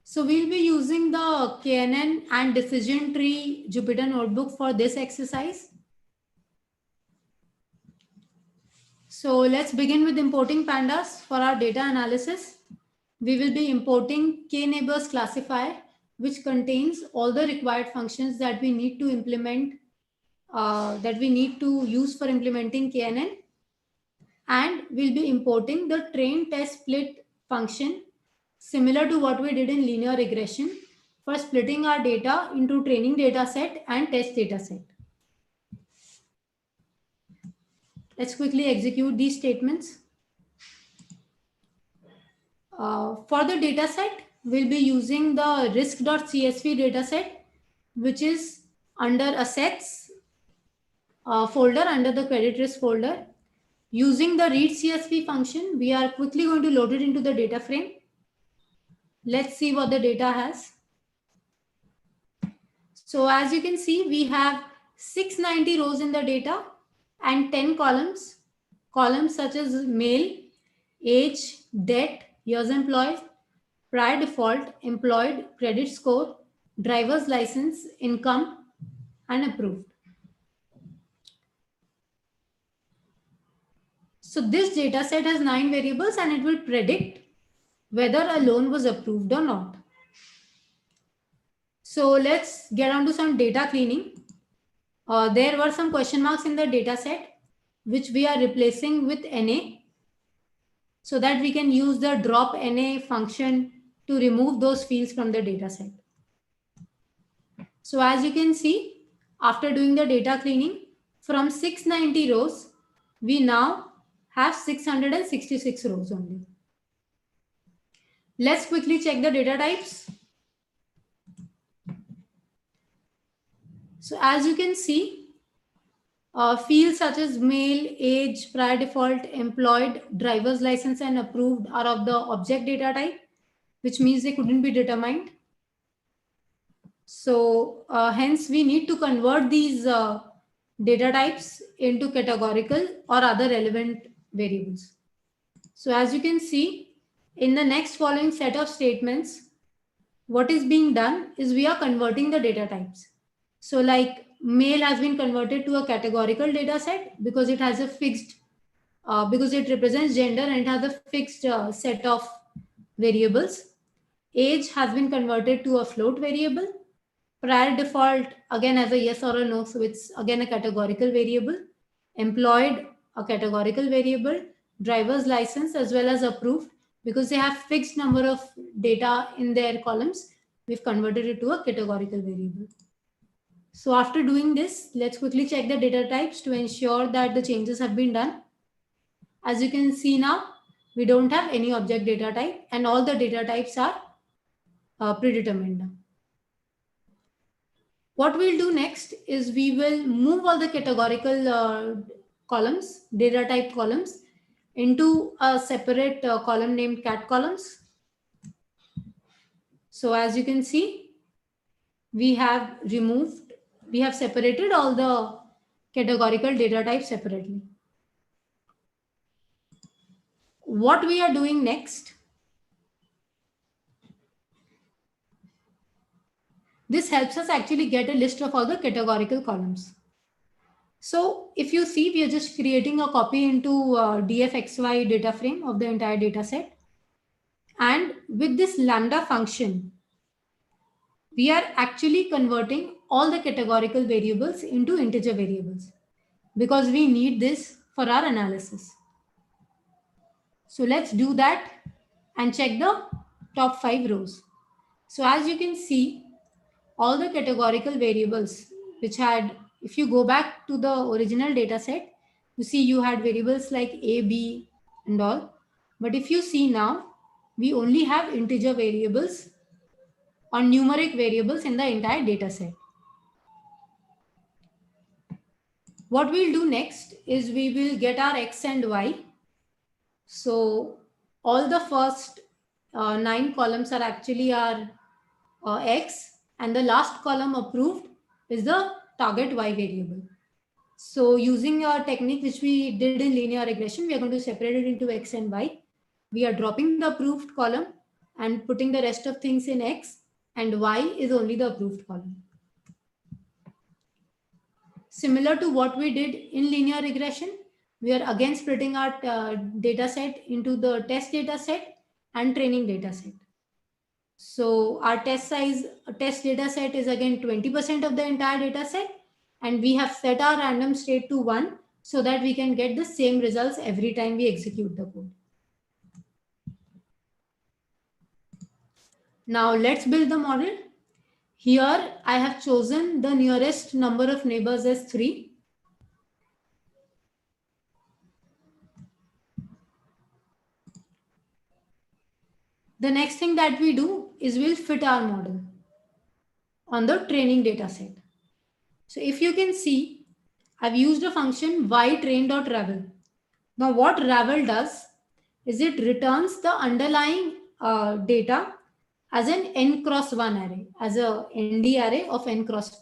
So we'll be using the KNN and decision tree Jupyter notebook for this exercise. So let's begin with importing pandas for our data analysis. We will be importing K-neighbors classifier, which contains all the required functions that we need to implement, that we need to use for implementing KNN. And we'll be importing the train test split function, similar to what we did in linear regression, for splitting our data into training data set and test data set. Let's quickly execute these statements. For the data set, we'll be using the risk.csv data set, which is under assets folder under the credit risk folder. Using the read CSV function, we are quickly going to load it into the data frame. Let's see what the data has. So as you can see, we have 690 rows in the data and 10 columns. Columns such as male, age, debt, years employed, prior default, employed, credit score, driver's license, income, and approved. So this data set has 9 variables and it will predict whether a loan was approved or not. So let's get on to some data cleaning. There were some question marks in the data set, which we are replacing with NA, so that we can use the drop NA function to remove those fields from the data set. So as you can see, after doing the data cleaning, from 690 rows, we now have 666 rows only. Let's quickly check the data types. So as you can see, fields such as male, age, prior default, employed, driver's license, and approved are of the object data type, which means they couldn't be determined. So hence we need to convert these data types into categorical or other relevant variables. So as you can see, in the next following set of statements, what is being done is we are converting the data types. So like male has been converted to a categorical data set because it has a fixed, because it represents gender and it has a fixed set of variables. Age has been converted to a float variable. Prior default again has a yes or a no, so it's again a categorical variable. Employed, a categorical variable. Driver's license as well as approved, because they have fixed number of data in their columns, we've converted it to a categorical variable. So after doing this, let's quickly check the data types to ensure that the changes have been done. As you can see now, we don't have any object data type and all the data types are predetermined. What we'll do next is we will move all the categorical columns, data type columns, into a separate column named cat columns. So as you can see, we have separated all the categorical data types separately. What we are doing next, this helps us actually get a list of all the categorical columns. So if you see, we are just creating a copy into dfxy data frame of the entire data set. And with this lambda function, we are actually converting all the categorical variables into integer variables because we need this for our analysis. So let's do that and check the top 5 rows. So as you can see, all the categorical variables which had, if you go back to the original data set, you see you had variables like A, B and all. But if you see now, we only have integer variables or numeric variables in the entire data set. What we'll do next is we will get our X and Y. So all the first 9 columns are actually our X, and the last column approved is the target Y variable. So using our technique which we did in linear regression, we are going to separate it into X and Y. We are dropping the approved column and putting the rest of things in X, and Y is only the approved column. Similar to what we did in linear regression, we are again splitting our data set into the test data set and training data set. So our test data set is again 20% of the entire data set, and we have set our random state to 1 so that we can get the same results every time we execute the code. Now let's build the model. Here I have chosen the nearest number of neighbors as 3. The next thing that we do is we'll fit our model on the training data set. So if you can see, I've used a function ytrain.ravel. Now what Ravel does is it returns the underlying data as an n cross 1 array, as a ND array of n cross 1.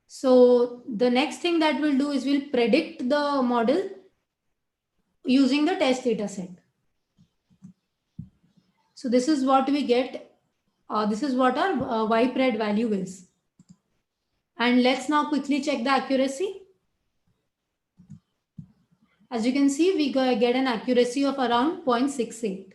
So the next thing that we'll do is we'll predict the model using the test data set. So this is what we get. This is what our ypred value is. And let's now quickly check the accuracy. As you can see, we get an accuracy of around 0.68.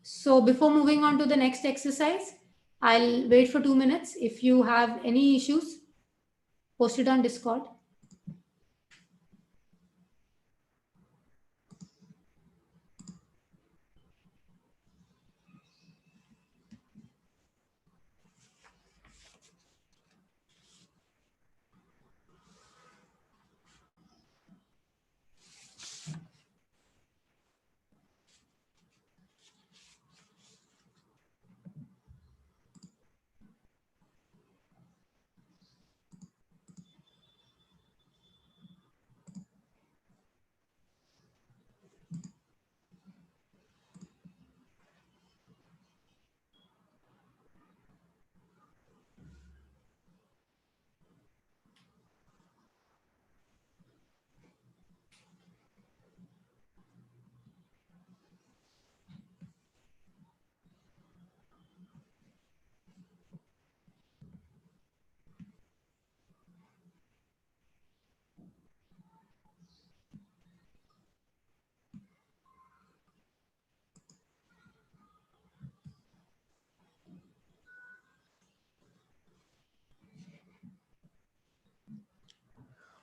So before moving on to the next exercise, I'll wait for 2 minutes. If you have any issues, post it on Discord.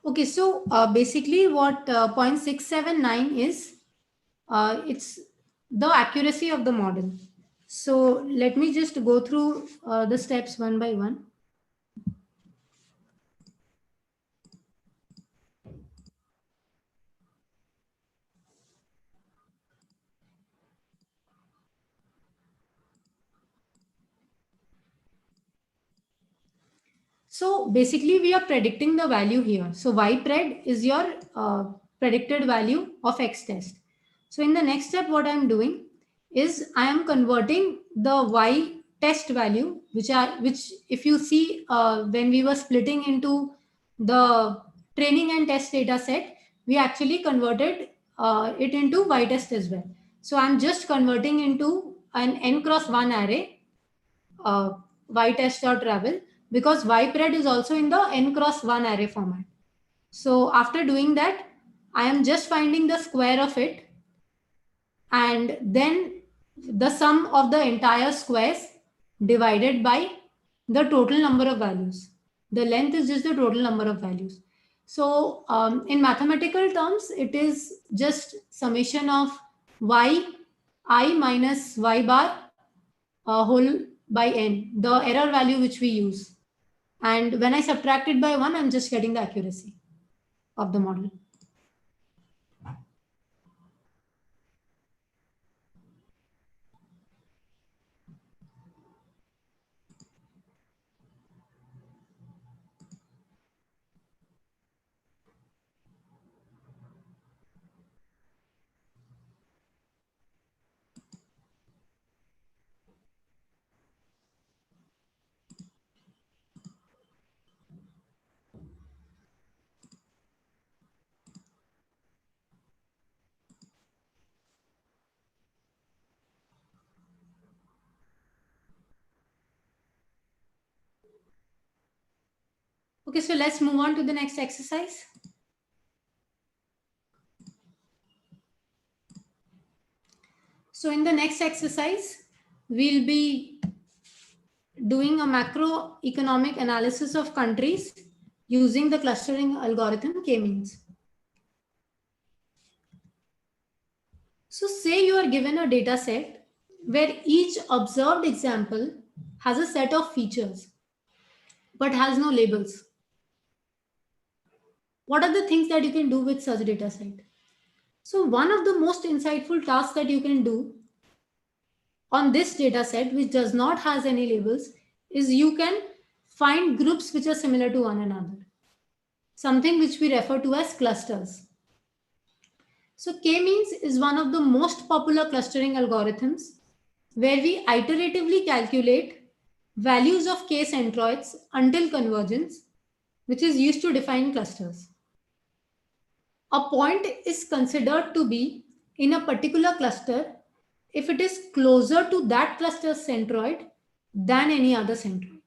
Okay, so basically what 0.679 is, it's the accuracy of the model. So let me just go through the steps one by one. So basically we are predicting the value here. So ypred is your predicted value of x test. So in the next step, what I'm doing is I am converting the y test value, which if you see when we were splitting into the training and test data set, we actually converted it into y test as well. So I'm just converting into an n cross 1 array, ytest.ravel, because ypred is also in the n cross 1 array format. So after doing that, I am just finding the square of it, and then the sum of the entire squares divided by the total number of values. The length is just the total number of values. So in mathematical terms, it is just summation of y I minus y bar whole by n, the error value which we use. And when I subtract it by 1, I'm just getting the accuracy of the model. Okay, so let's move on to the next exercise. So in the next exercise, we'll be doing a macroeconomic analysis of countries using the clustering algorithm K-means. So say you are given a data set where each observed example has a set of features but has no labels. What are the things that you can do with such data set? So one of the most insightful tasks that you can do on this data set, which does not has any labels, is you can find groups which are similar to one another, something which we refer to as clusters. So K-means is one of the most popular clustering algorithms where we iteratively calculate values of K centroids until convergence, which is used to define clusters. A point is considered to be in a particular cluster if it is closer to that cluster's centroid than any other centroid.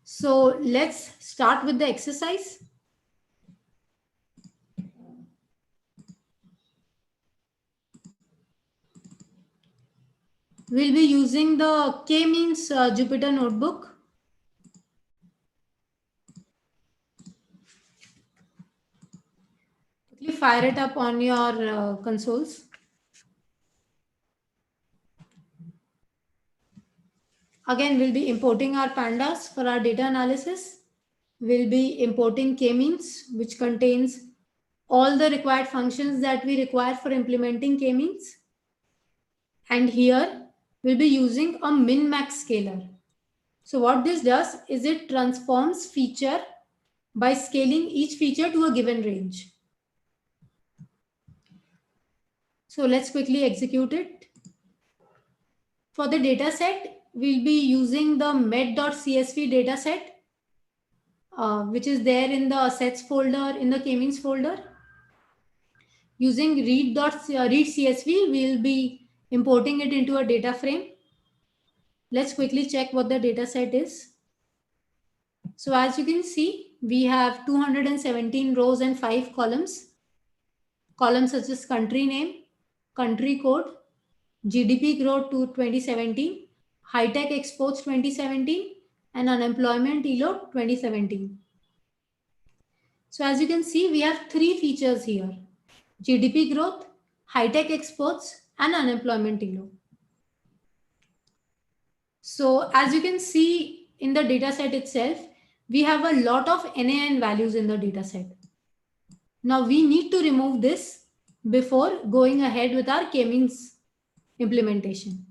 So let's start with the exercise. We'll be using the K-means Jupyter notebook. Quickly fire it up on your consoles. Again, we'll be importing our pandas for our data analysis. We'll be importing K-means, which contains all the required functions that we require for implementing K-means. And here we'll be using a min-max scaler. So what this does is it transforms feature by scaling each feature to a given range. So let's quickly execute it. For the data set, we'll be using the med.csv data set, which is there in the sets folder in the K-means folder. Using read.csv, we'll be importing it into a data frame. Let's quickly check what the data set is. So as you can see, we have 217 rows and 5 columns. Columns such as country name, country code, GDP growth to 2017, high-tech exports 2017, and unemployment ELO 2017. So as you can see, we have 3 features here: GDP growth, high-tech exports, and unemployment ELO. So as you can see in the data set itself, we have a lot of NaN values in the data set. Now we need to remove this before going ahead with our K-means implementation.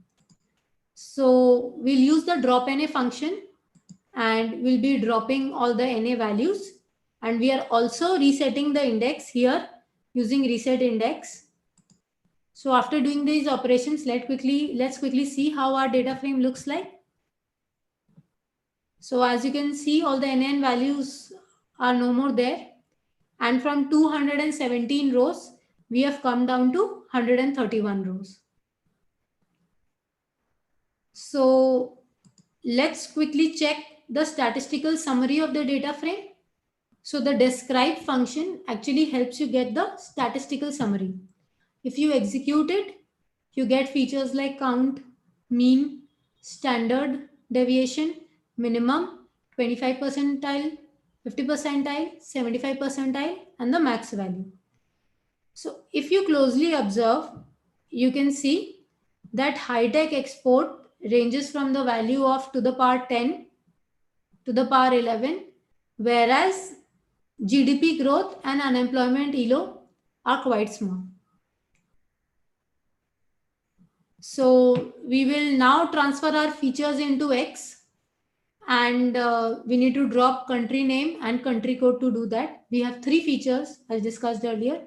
So we'll use the drop NA function and we'll be dropping all the NA values. And we are also resetting the index here using reset index. So after doing these operations, let's quickly see how our data frame looks like. So as you can see, all the NaN values are no more there. And from 217 rows, we have come down to 131 rows. So let's quickly check the statistical summary of the data frame. So the describe function actually helps you get the statistical summary. If you execute it, you get features like count, mean, standard deviation, minimum, 25 percentile, 50 percentile, 75 percentile, and the max value. So if you closely observe, you can see that high-tech export ranges from the value of to the power 10 to the power 11, whereas GDP growth and unemployment ELO are quite small. So we will now transfer our features into X, and we need to drop country name and country code to do that. We have 3 features as discussed earlier: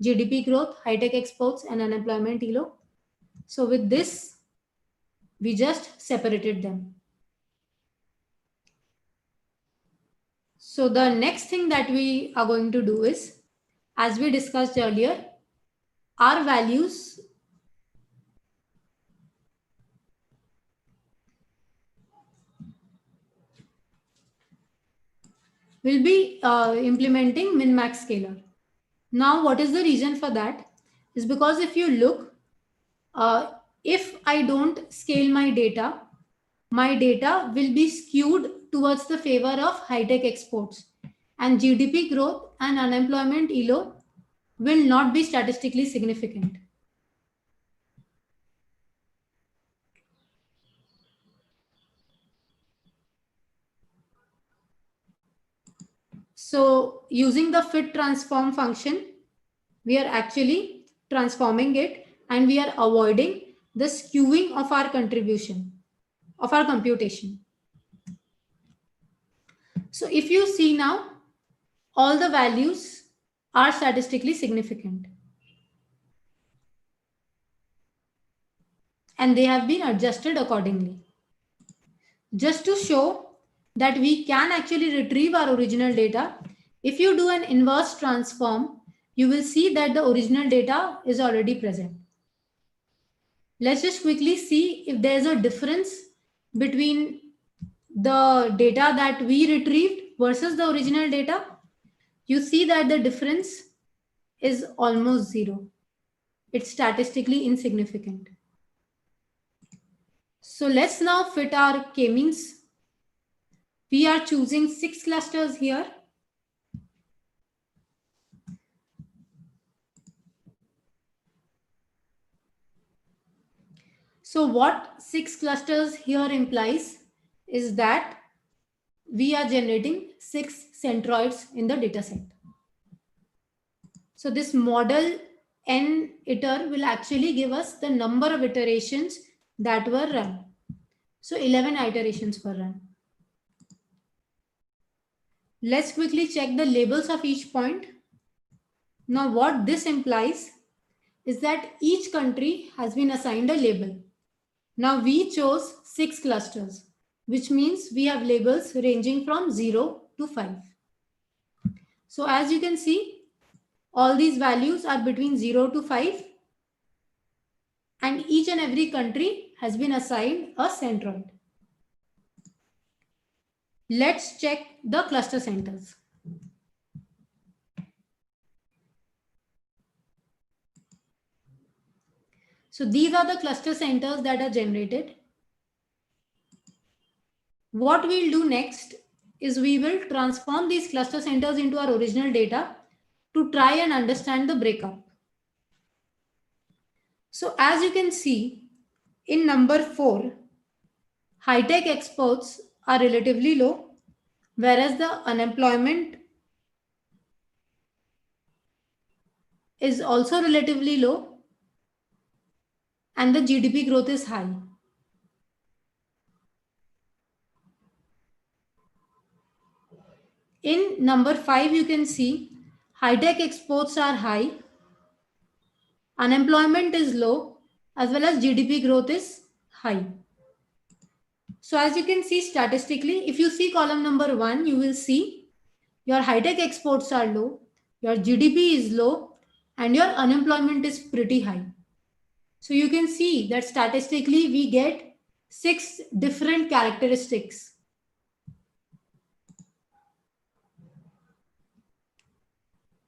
GDP growth, high-tech exports, and unemployment ELO. So with this, we just separated them. So the next thing that we are going to do is, as we discussed earlier, our values will be implementing min-max scaler. Now, what is the reason for that? Is because if you look, if I don't scale my data will be skewed towards the favor of high-tech exports, and GDP growth and unemployment ELO will not be statistically significant. So using the fit transform function, we are actually transforming it and we are avoiding the skewing of our contribution, of our computation. So if you see now, all the values are statistically significant. And they have been adjusted accordingly. Just to show that we can actually retrieve our original data, if you do an inverse transform, you will see that the original data is already present. Let's just quickly see if there's a difference between the data that we retrieved versus the original data. You see that the difference is almost zero. It's statistically insignificant. So let's now fit our k-means. We are choosing 6 clusters here. So what 6 clusters here implies is that we are generating 6 centroids in the dataset. So this model n iter will actually give us the number of iterations that were run. So 11 iterations were run. Let's quickly check the labels of each point. Now what this implies is that each country has been assigned a label. Now we chose 6 clusters, which means we have labels ranging from 0 to 5. So as you can see, all these values are between 0 to 5, and each and every country has been assigned a centroid. Let's check the cluster centers. So these are the cluster centers that are generated. What we'll do next is we will transform these cluster centers into our original data to try and understand the breakup. So as you can see, in number 4, high-tech exports are relatively low, whereas the unemployment is also relatively low and the GDP growth is high. In number 5, you can see high-tech exports are high, unemployment is low, as well as GDP growth is high. So as you can see statistically, if you see column number 1, you will see your high-tech exports are low, your GDP is low, and your unemployment is pretty high. So you can see that statistically we get 6 different characteristics.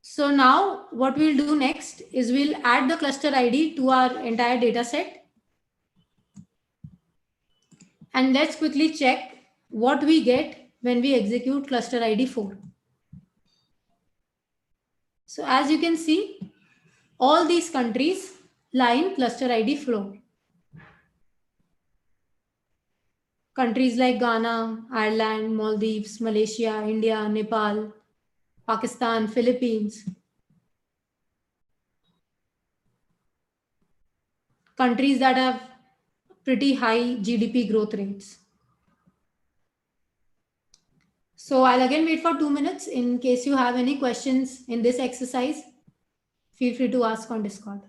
So now what we'll do next is we'll add the cluster ID to our entire data set. And let's quickly check what we get when we execute cluster ID 4. So as you can see, all these countries lie in cluster ID 4. Countries like Ghana, Ireland, Maldives, Malaysia, India, Nepal, Pakistan, Philippines. Countries that have pretty high GDP growth rates. So I'll again wait for 2 minutes in case you have any questions in this exercise. Feel free to ask on Discord.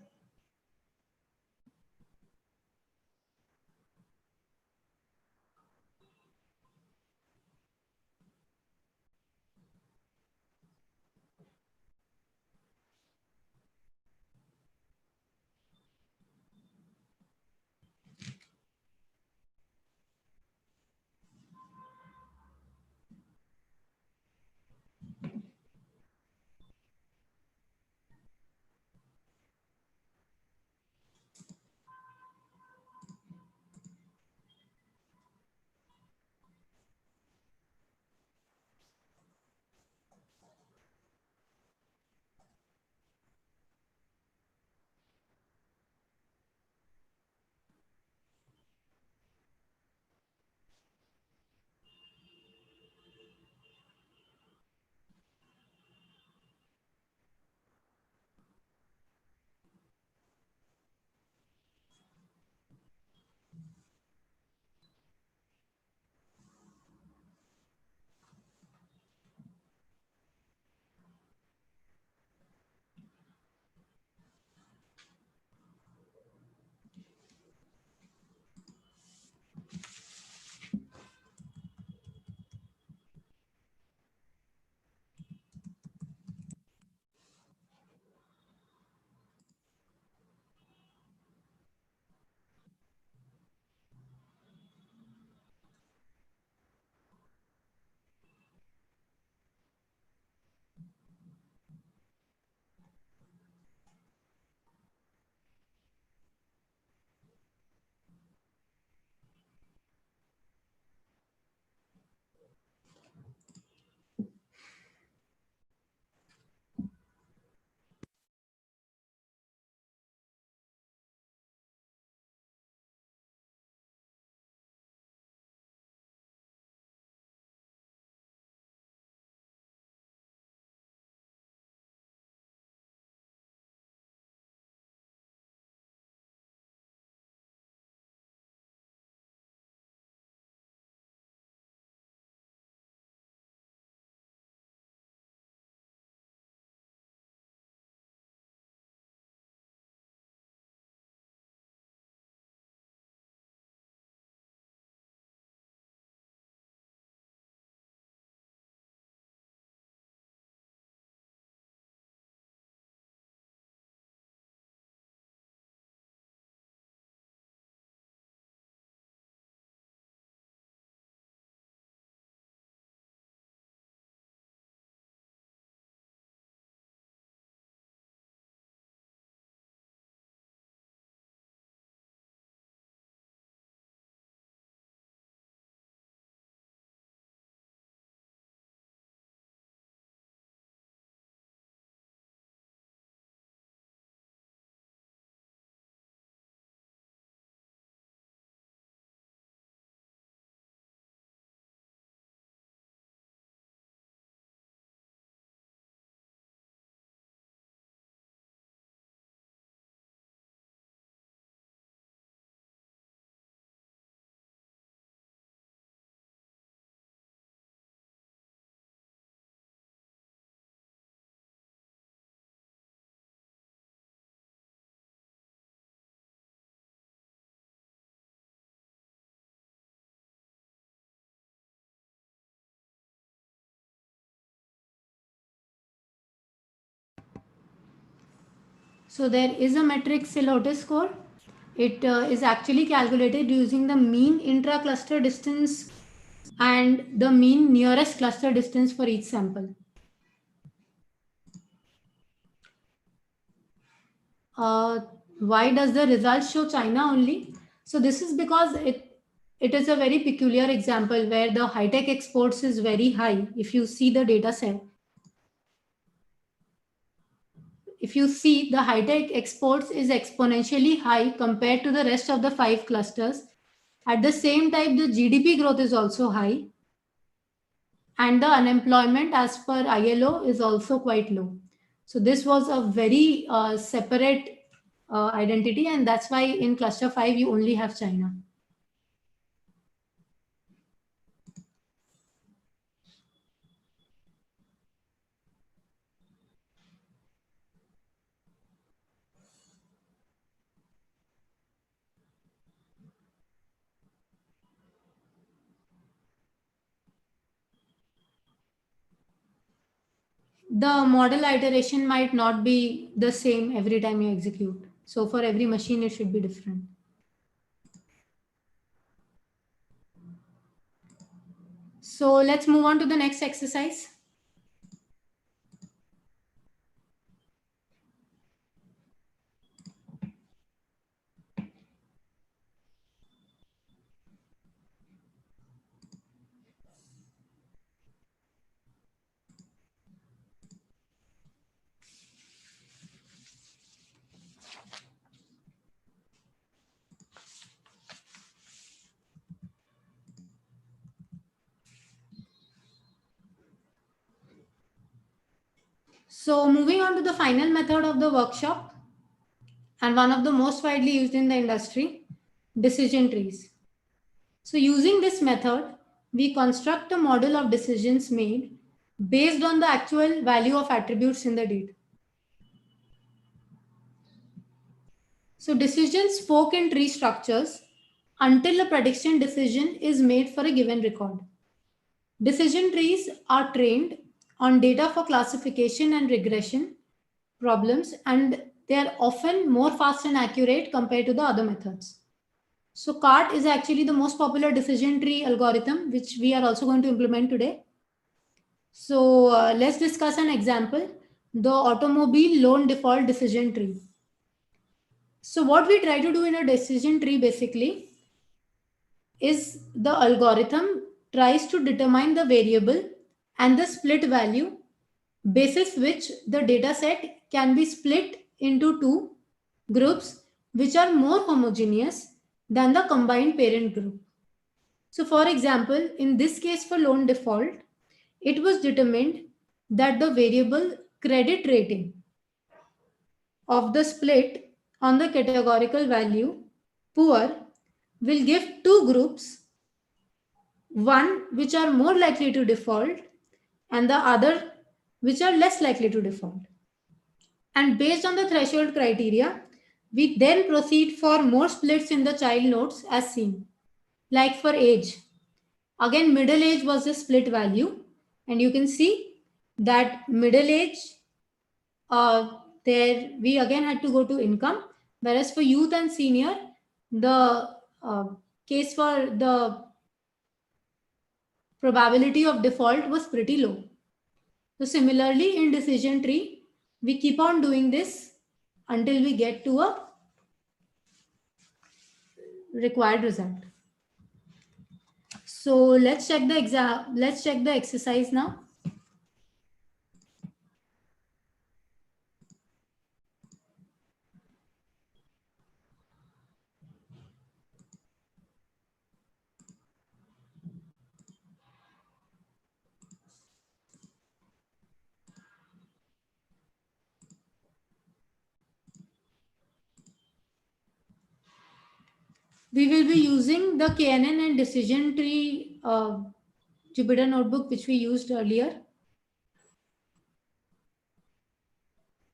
So there is a metric Lotus score. It is actually calculated using the mean intra-cluster distance and the mean nearest cluster distance for each sample. Why does the result show China only? So this is because it is a very peculiar example where the high-tech exports is very high. If you see the data set, if you see the high-tech exports is exponentially high compared to the rest of the 5 clusters. At the same time, the GDP growth is also high. And the unemployment as per ILO is also quite low. So this was a very separate identity, and that's why in cluster 5 you only have China. The model iteration might not be the same every time you execute. So for every machine, it should be different. So let's move on to the next exercise. So moving on to the final method of the workshop, and one of the most widely used in the industry, decision trees. So using this method, we construct a model of decisions made based on the actual value of attributes in the data. So decisions fork in tree structures until a prediction decision is made for a given record. Decision trees are trained on data for classification and regression problems, and they are often more fast and accurate compared to the other methods. So CART is actually the most popular decision tree algorithm, which we are also going to implement today. So let's discuss an example, the automobile loan default decision tree. So what we try to do in a decision tree basically is the algorithm tries to determine the variable and the split value basis which the data set can be split into two groups which are more homogeneous than the combined parent group. So for example, in this case for loan default, it was determined that the variable credit rating of the split on the categorical value poor will give two groups, one which are more likely to default and the other which are less likely to default. And based on the threshold criteria, we then proceed for more splits in the child nodes as seen. Like for age, again middle age was the split value, and you can see that middle age, there we again had to go to income, whereas for youth and senior, the case for the probability of default was pretty low. So similarly in decision tree, we keep on doing this until we get to a required result. So let's check the exercise now. We will be using the KNN and decision tree Jupyter notebook which we used earlier.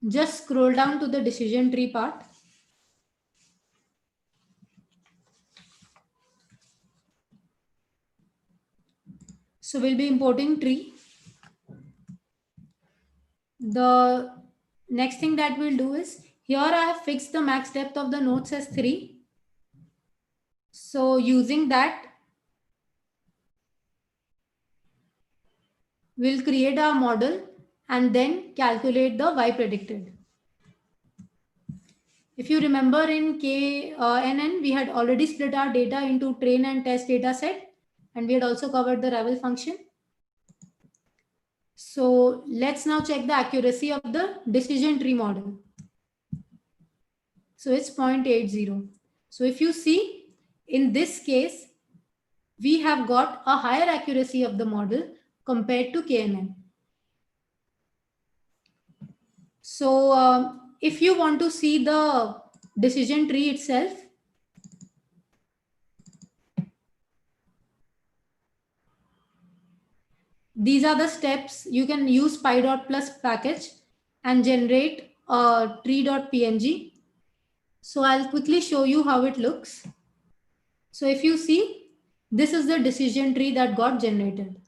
Just scroll down to the decision tree part. So we'll be importing tree. The next thing that we'll do is, Here I have fixed the max depth of the nodes as 3. So using that, we'll create our model and then calculate the Y predicted. If you remember in KNN, we had already split our data into train and test data set, and we had also covered the Ravel function. So let's now check the accuracy of the decision tree model. So it's 0.80. So if you see, in this case, we have got a higher accuracy of the model compared to KNN. So if you want to see the decision tree itself, these are the steps. You can use py.plus package and generate a tree.png. So I'll quickly show you how it looks. So if you see, this is the decision tree that got generated.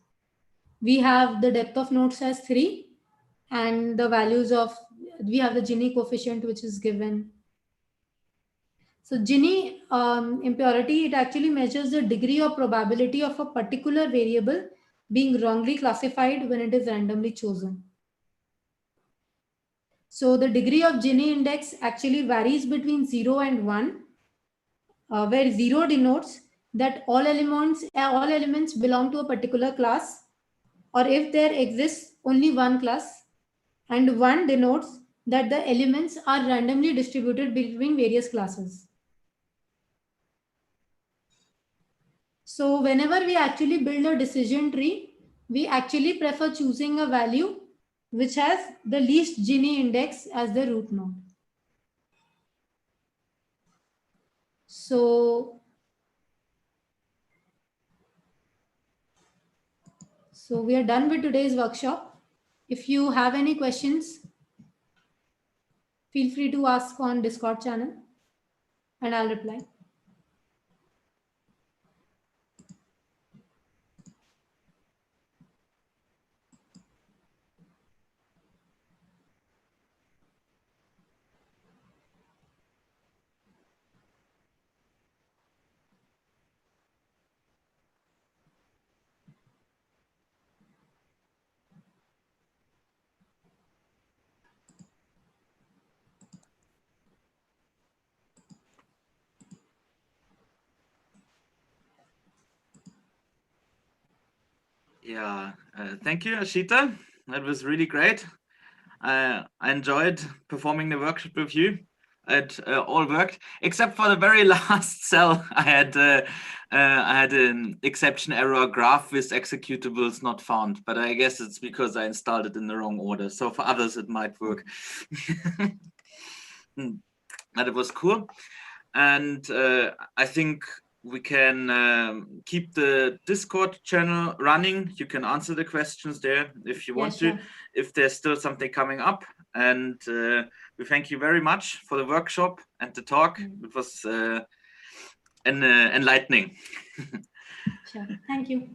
We have the depth of nodes as 3 and the values of, we have the Gini coefficient which is given. So Gini impurity, it actually measures the degree of probability of a particular variable being wrongly classified when it is randomly chosen. So the degree of Gini index actually varies between 0 and 1, where 0 denotes that all elements belong to a particular class, or if there exists only one class, and 1 denotes that the elements are randomly distributed between various classes. So whenever we actually build a decision tree, we actually prefer choosing a value which has the least Gini index as the root node. So we are done with today's workshop. If you have any questions, feel free to ask on Discord channel and I'll reply. Yeah, thank you, Ashita. That was really great. I enjoyed performing the workshop with you. It all worked except for the very last cell. I had an exception error, graph with executables not found, but I guess it's because I installed it in the wrong order. So for others it might work. But it was cool, and I think we can keep the Discord channel running. You can answer the questions there if you want to, if there's still something coming up. And we thank you very much for the workshop and the talk. It was enlightening. Sure, thank you.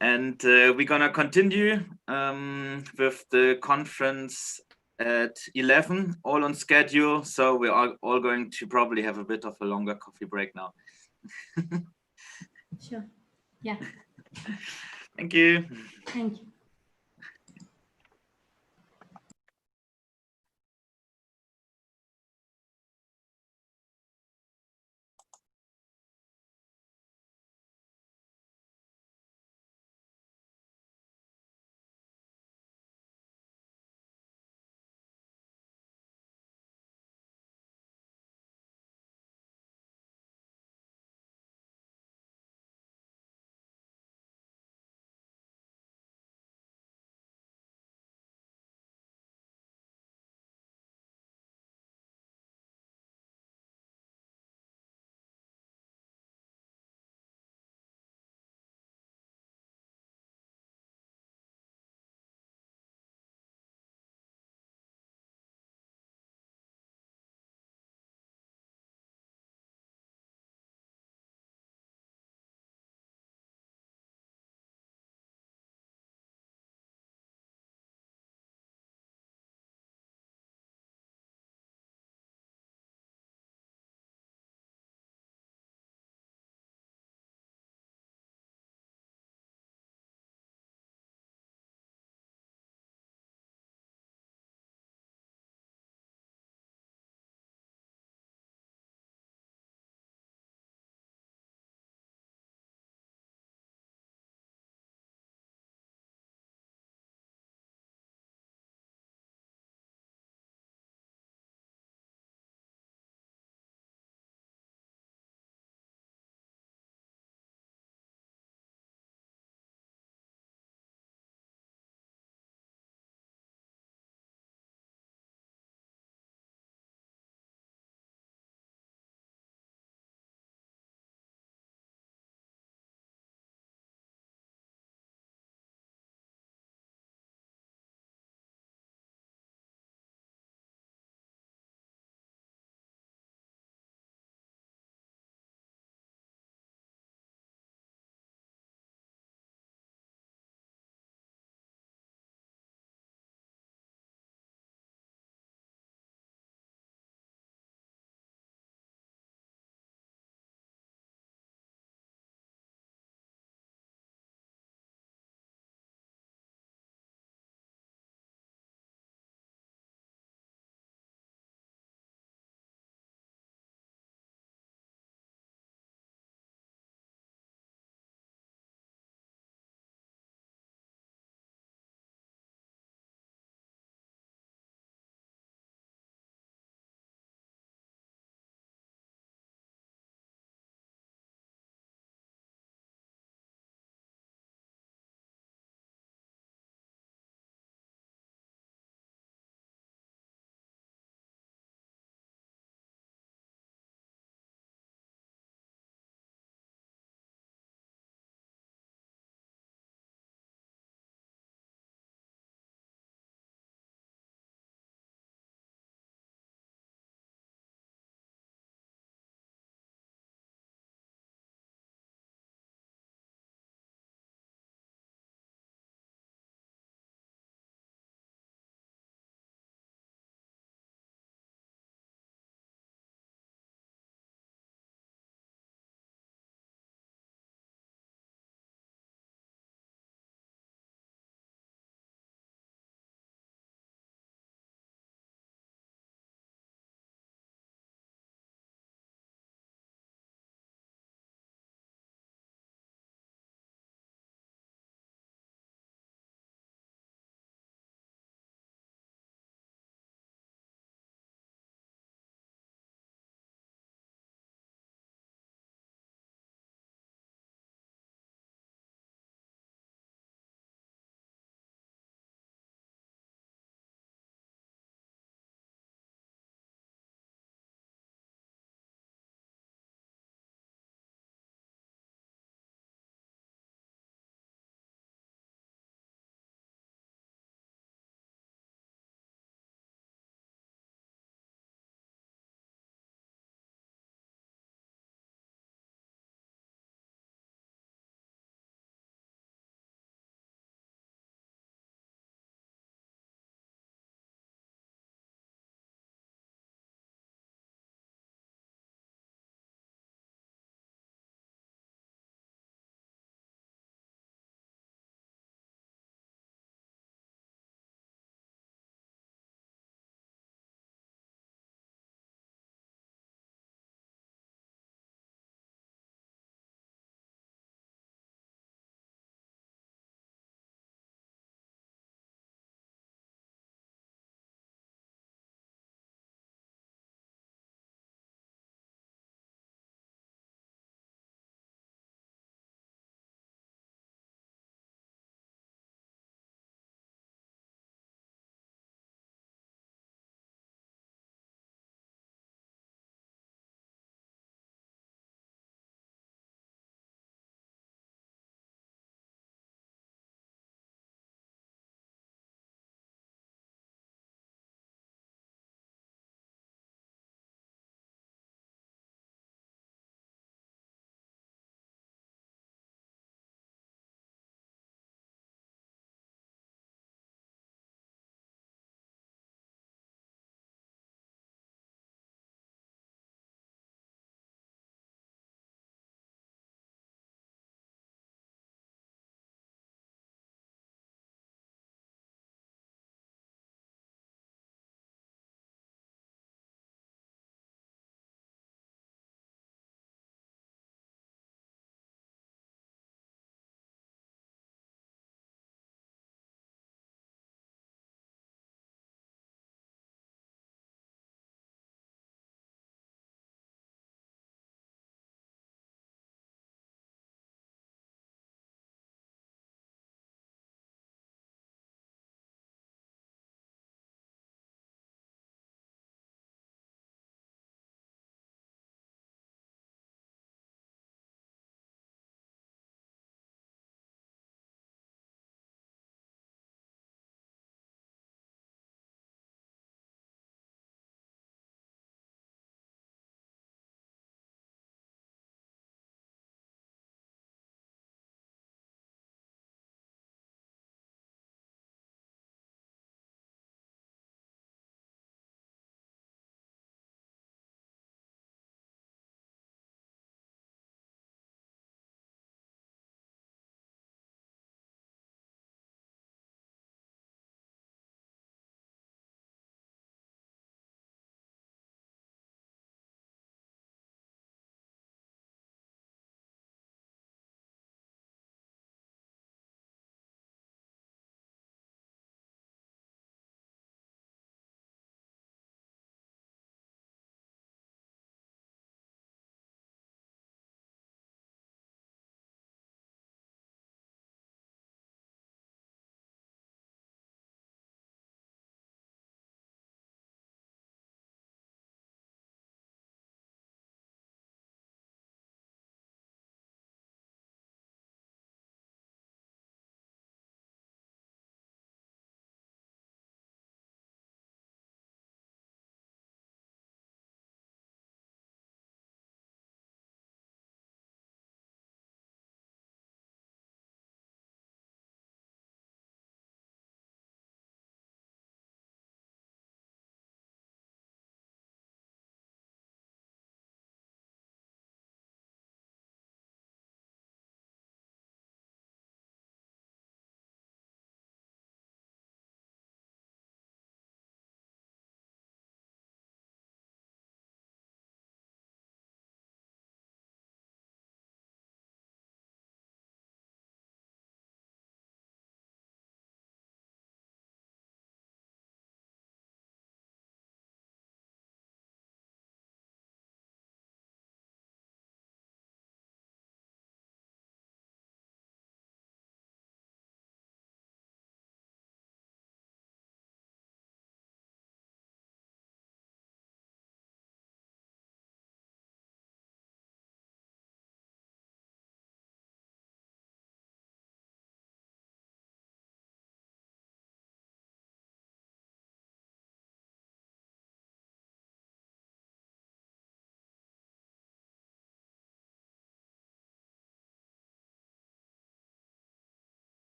And we're gonna continue with the conference at 11, all on schedule. So we are all going to probably have a bit of a longer coffee break now. Sure. Yeah. Thank you. Thank you.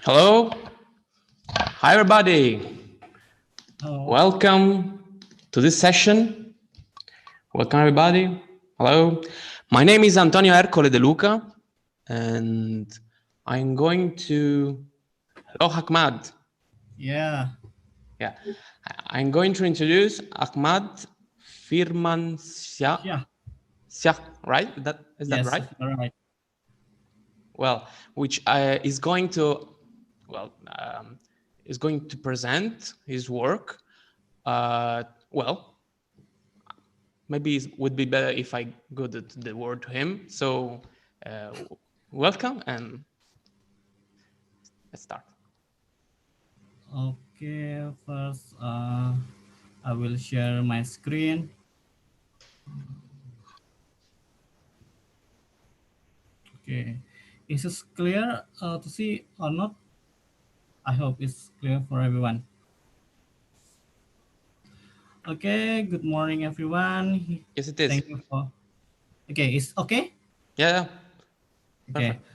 Hello. Hi, everybody. Welcome to this session. Welcome, everybody. Hello. My name is Antonio Ercole De Luca, and I'm going to... Hello, Ahmad. Yeah. Yeah. I'm going to introduce Ahmad Firmansyah. Yeah. Syah, right? Is that Yes. right? All right. Well, which is going to, is going to present his work. Well, maybe it would be better if I go the word to him. So welcome, and let's start. Okay. First, I will share my screen. Okay. Is this clear to see or not? I hope it's clear for everyone. Okay. Good morning, everyone. Yes, it is. Thank you for. Okay. It's okay. Yeah. Okay. Perfect.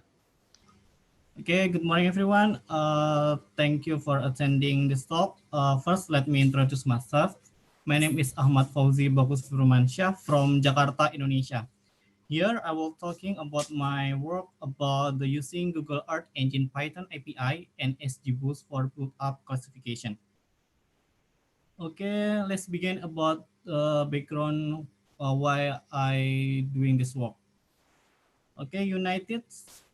Okay, good morning, everyone. Thank you for attending this talk. First, let me introduce myself. My name is Ahmad Fauzi Bagus Firmansyah from Jakarta, Indonesia. Here, I will talking about my work about the using Google Earth Engine Python API and XGBoost for build-up classification. Okay, let's begin about the background why I doing this work. Okay, United Nation.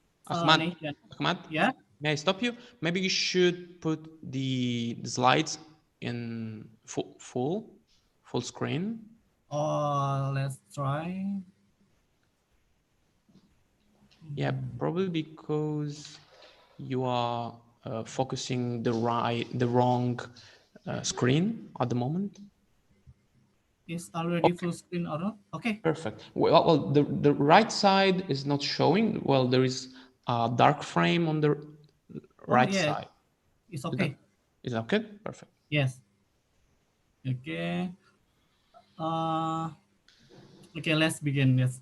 Ahmad, Yeah. may I stop you? Maybe you should put the slides in full screen. Let's try. Yeah, probably because you are focusing the wrong screen at the moment. Is already full screen or not? Okay. Perfect. Well, the right side is not showing. Well, there is a dark frame on the right side. It's okay. Is that okay? Perfect. Yes. Okay. Okay, let's begin. Let's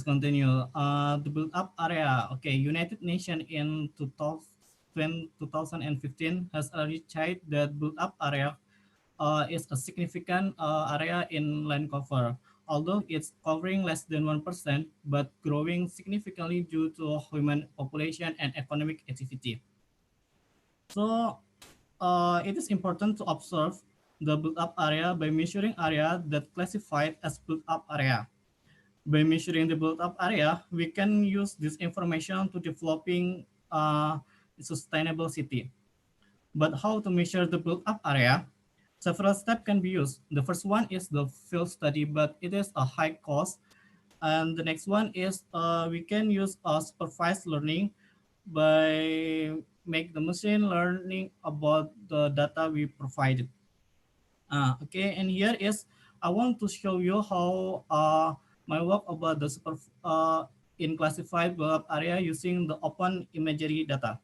continue. The build up area. Okay, United Nations in 2015 has already checked that build up area is a significant area in land cover, although it's covering less than 1%, but growing significantly due to human population and economic activity. So it is important to observe the built-up area by measuring area that classified as built-up area. By measuring the built-up area, we can use this information to developing a sustainable city. But how to measure the built-up area? Several steps can be used. The first one is the field study, but it is a high cost. And the next one is we can use supervised learning by make the machine learning about the data we provided. Okay, and here is I want to show you how my work about the in classified web area using the open imagery data.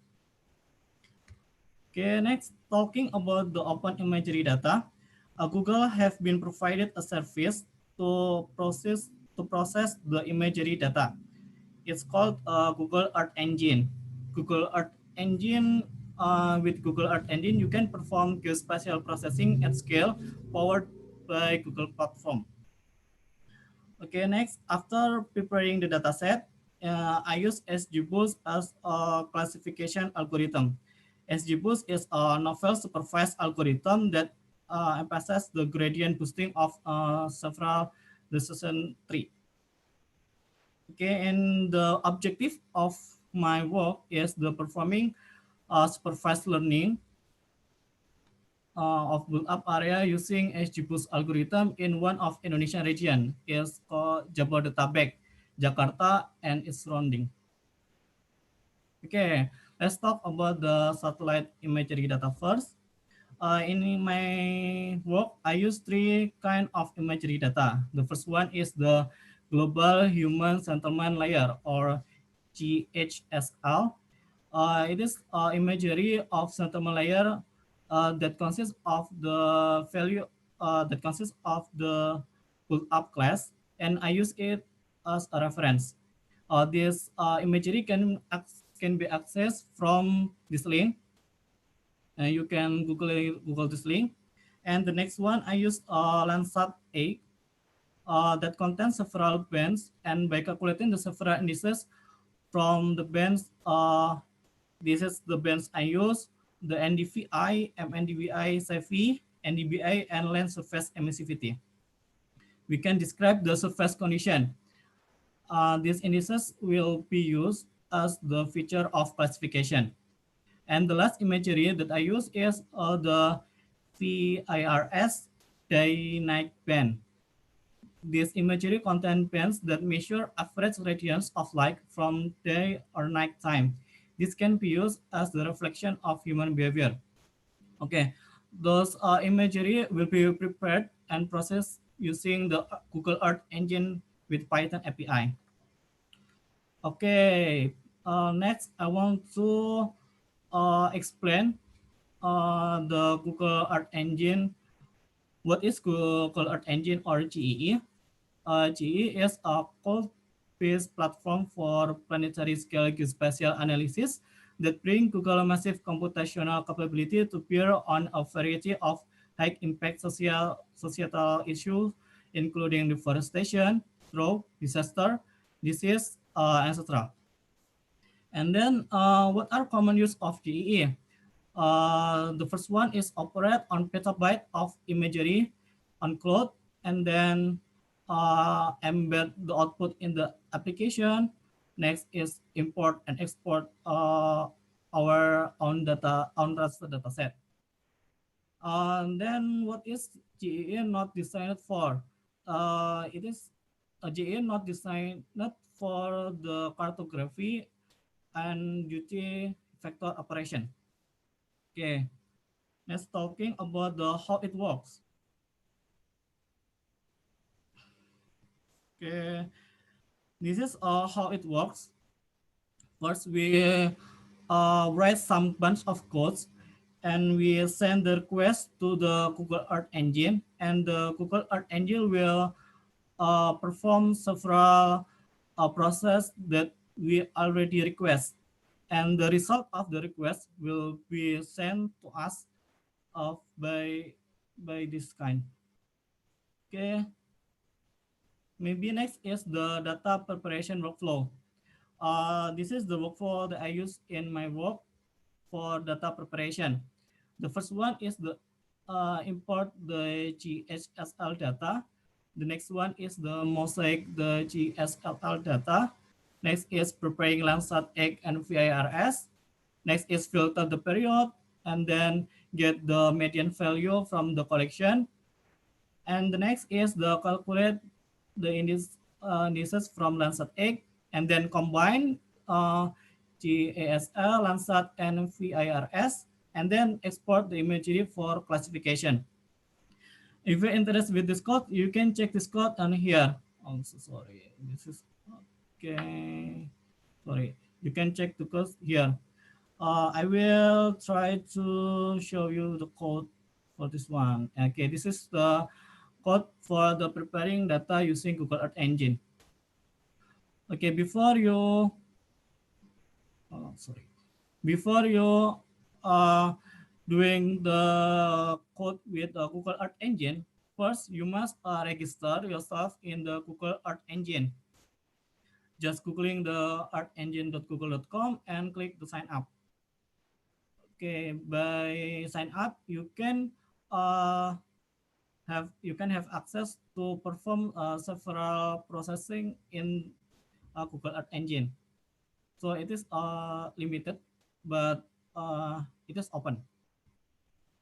Okay, next talking about the open imagery data, Google have been provided a service to process the imagery data. It's called Google Earth Engine. Google Earth Engine, with Google Earth Engine, you can perform geospatial processing at scale powered by Google Platform. Okay, next, after preparing the dataset, I use XGBoost as a classification algorithm. XGBoost is a novel supervised algorithm that emphasizes the gradient boosting of several decision tree. Okay, and the objective of my work is the performing supervised learning of build-up area using XGBoost algorithm in one of Indonesian region is called Jabodetabek, Jakarta, and its surrounding. Okay, let's talk about the satellite imagery data first. In my work, I use three kind of imagery data. The first one is the Global Human Settlement Layer, or GHSL. It is imagery of settlement layer that consists of the value that consists of the pull-up class, and I use it as a reference. This imagery can can be accessed from this link. You can Google this link. And the next one, I used Landsat 8 that contains several bands, and by calculating the several indices from the bands, this is the bands I use, the NDVI, MNDVI, SEVI, NDVI, and land surface emissivity. We can describe the surface condition. These indices will be used as the feature of classification. And the last imagery that I use is the VIRS day-night band. This imagery contains bands that measure average radiance of light from day or night time. This can be used as the reflection of human behavior. Okay, those imagery will be prepared and processed using the Google Earth Engine with Python API. Okay, next I want to explain the Google Earth Engine. What is Google Earth Engine or GEE? GEE is a code-based platform for planetary scale geospatial analysis that brings Google massive computational capability to bear on a variety of high-impact societal issues, including deforestation, drought, disaster, disease, etc. And then, what are common use of GEE? The first one is operate on petabyte of imagery on cloud, and then embed the output in the application. Next is import and export our own data, own raster data set. And then what is GEE not designed for? It is a GEE not designed not for the cartography and duty vector operation. Okay, let's talking about the how it works. Okay, this is how it works. First, we write some bunch of codes, and we send the request to the Google Earth Engine, and the Google Earth Engine will perform several process that we already request, and the result of the request will be sent to us by this kind. Okay. Maybe next is the data preparation workflow. This is the workflow that I use in my work for data preparation. The first one is the import the GHSL data. The next one is the mosaic the GSLL data. Next is preparing Landsat 8 and VIRS. Next is filter the period, and then get the median value from the collection. And the next is the calculate the indices from Landsat 8, and then combine GASL, Landsat, and VIRS, and then export the imagery for classification. If you're interested with this code, you can check this code on here. Oh, so sorry. This is okay. Sorry. You can check the code here. I will try to show you the code for this one. Okay, this is the code for the preparing data using Google Earth Engine. Okay, before you doing the code with the Google Earth Engine, first you must register yourself in the Google Earth Engine. Just googling the earthengine.google.com and click the sign up. Okay, by sign up you can have access to perform several processing in Google Earth Engine. So it is limited, but it is open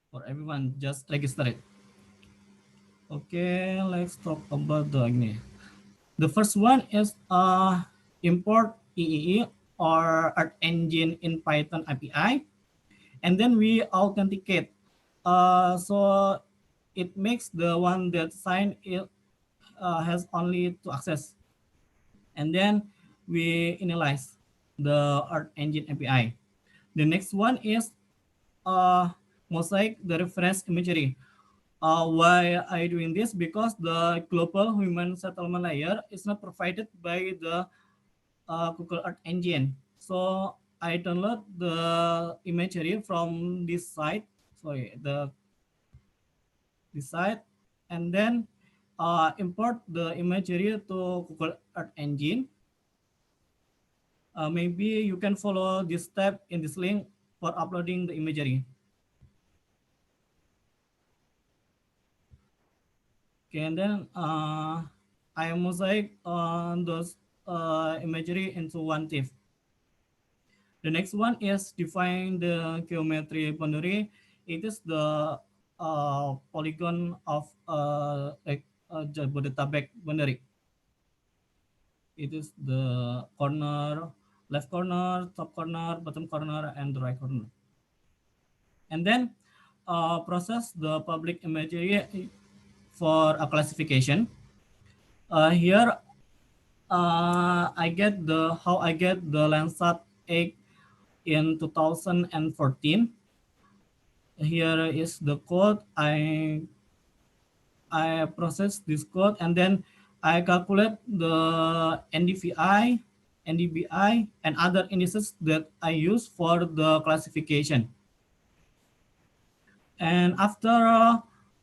for everyone. Just register it. Okay, let's talk about the first one is import EEE or Earth Engine in Python API, and then we authenticate. So it makes the one that signed it has only to access, and then we initialize the Earth Engine API. The next one is mosaic the reference imagery. Why are you doing this? Because the global human settlement layer is not provided by the Google Earth Engine. So I download the imagery from this site, this site, and then import the imagery to Google Earth Engine. Maybe you can follow this step in this link for uploading the imagery. Okay, and then I mosaic those imagery into one TIFF. The next one is define the geometry boundary. It is the polygon of Jabodetabek boundary. It is the corner, left corner, top corner, bottom corner, and the right corner. And then process the public imagery for a classification. Here, I get the how I get the Landsat 8 in 2014. Here is the code. I process this code and then I calculate the NDVI, NDBI, and other indices that I use for the classification. And after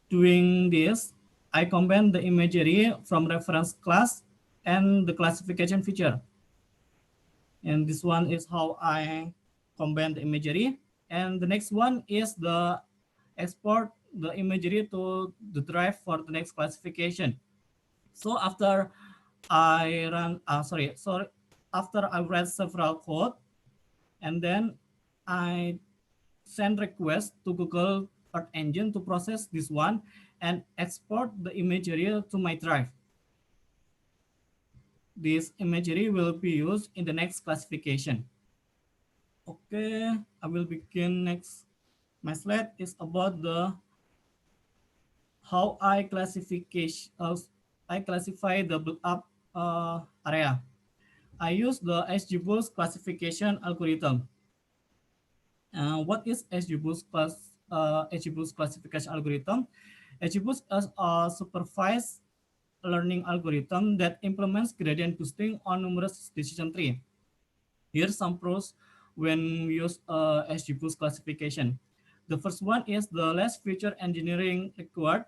doing this, I combine the imagery from reference class and the classification feature. And this one is how I combine the imagery. And the next one is the export the imagery to the drive for the next classification. So after I run, after I read several code, and then I send request to Google Earth Engine to process this one and export the imagery to my drive. This imagery will be used in the next classification. Okay, I will begin next. My slide is about the how I classify the build-up area. I use the XGBoost classification algorithm. What is XGBoost classification algorithm? XGBoost is a supervised learning algorithm that implements gradient boosting on numerous decision tree. Here's some pros when we use XGBoost classification. The first one is the less feature engineering required,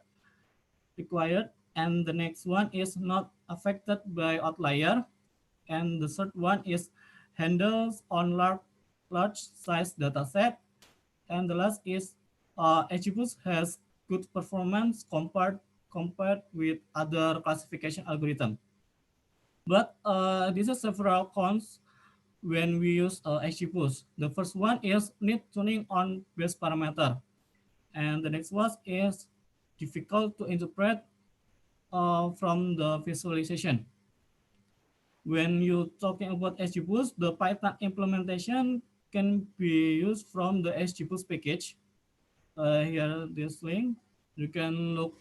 and the next one is not affected by outlier, and the third one is handles on large size data set, and the last is XGBoost has good performance compared with other classification algorithm. But these are several cons when we use XGBoost. The first one is need tuning on base parameter, and the next one is difficult to interpret from the visualization. When you're talking about XGBoost, the Python implementation can be used from the XGBoost package. Here, this link, you can look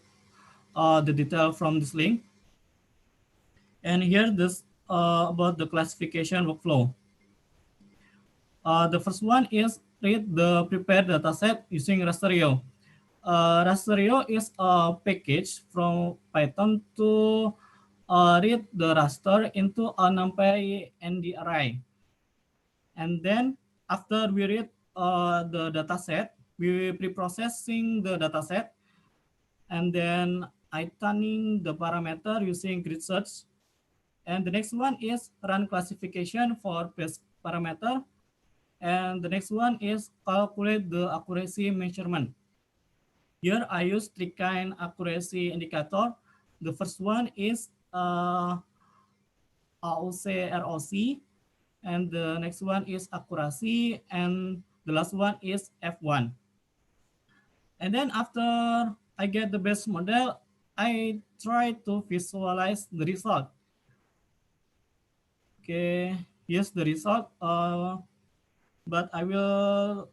the detail from this link. And here, this about the classification workflow. The first one is read the prepared dataset using Rasterio. Rasterio is a package from Python to read the raster into a NumPy ND array. And then after we read the dataset, we pre-processing the dataset, and then itening the parameter using grid search. And the next one is run classification for base parameter. And the next one is calculate the accuracy measurement. Here I use three kind accuracy indicator. The first one is AOC ROC, and the next one is accuracy, and the last one is F1. And then after I get the base model, I try to visualize the result. Okay, here's the result. But I will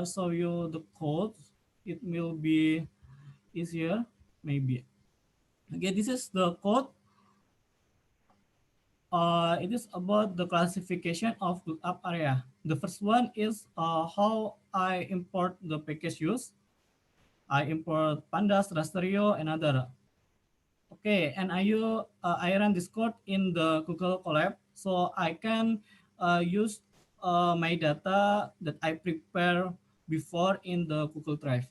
show you the code. It will be easier, maybe. Okay, this is the code. It is about the classification of build-up area. The first one is how I import the package use. I import Pandas, Rasterio, and other. Okay, and I run this code in the Google Colab, so I can use my data that I prepare before in the Google Drive.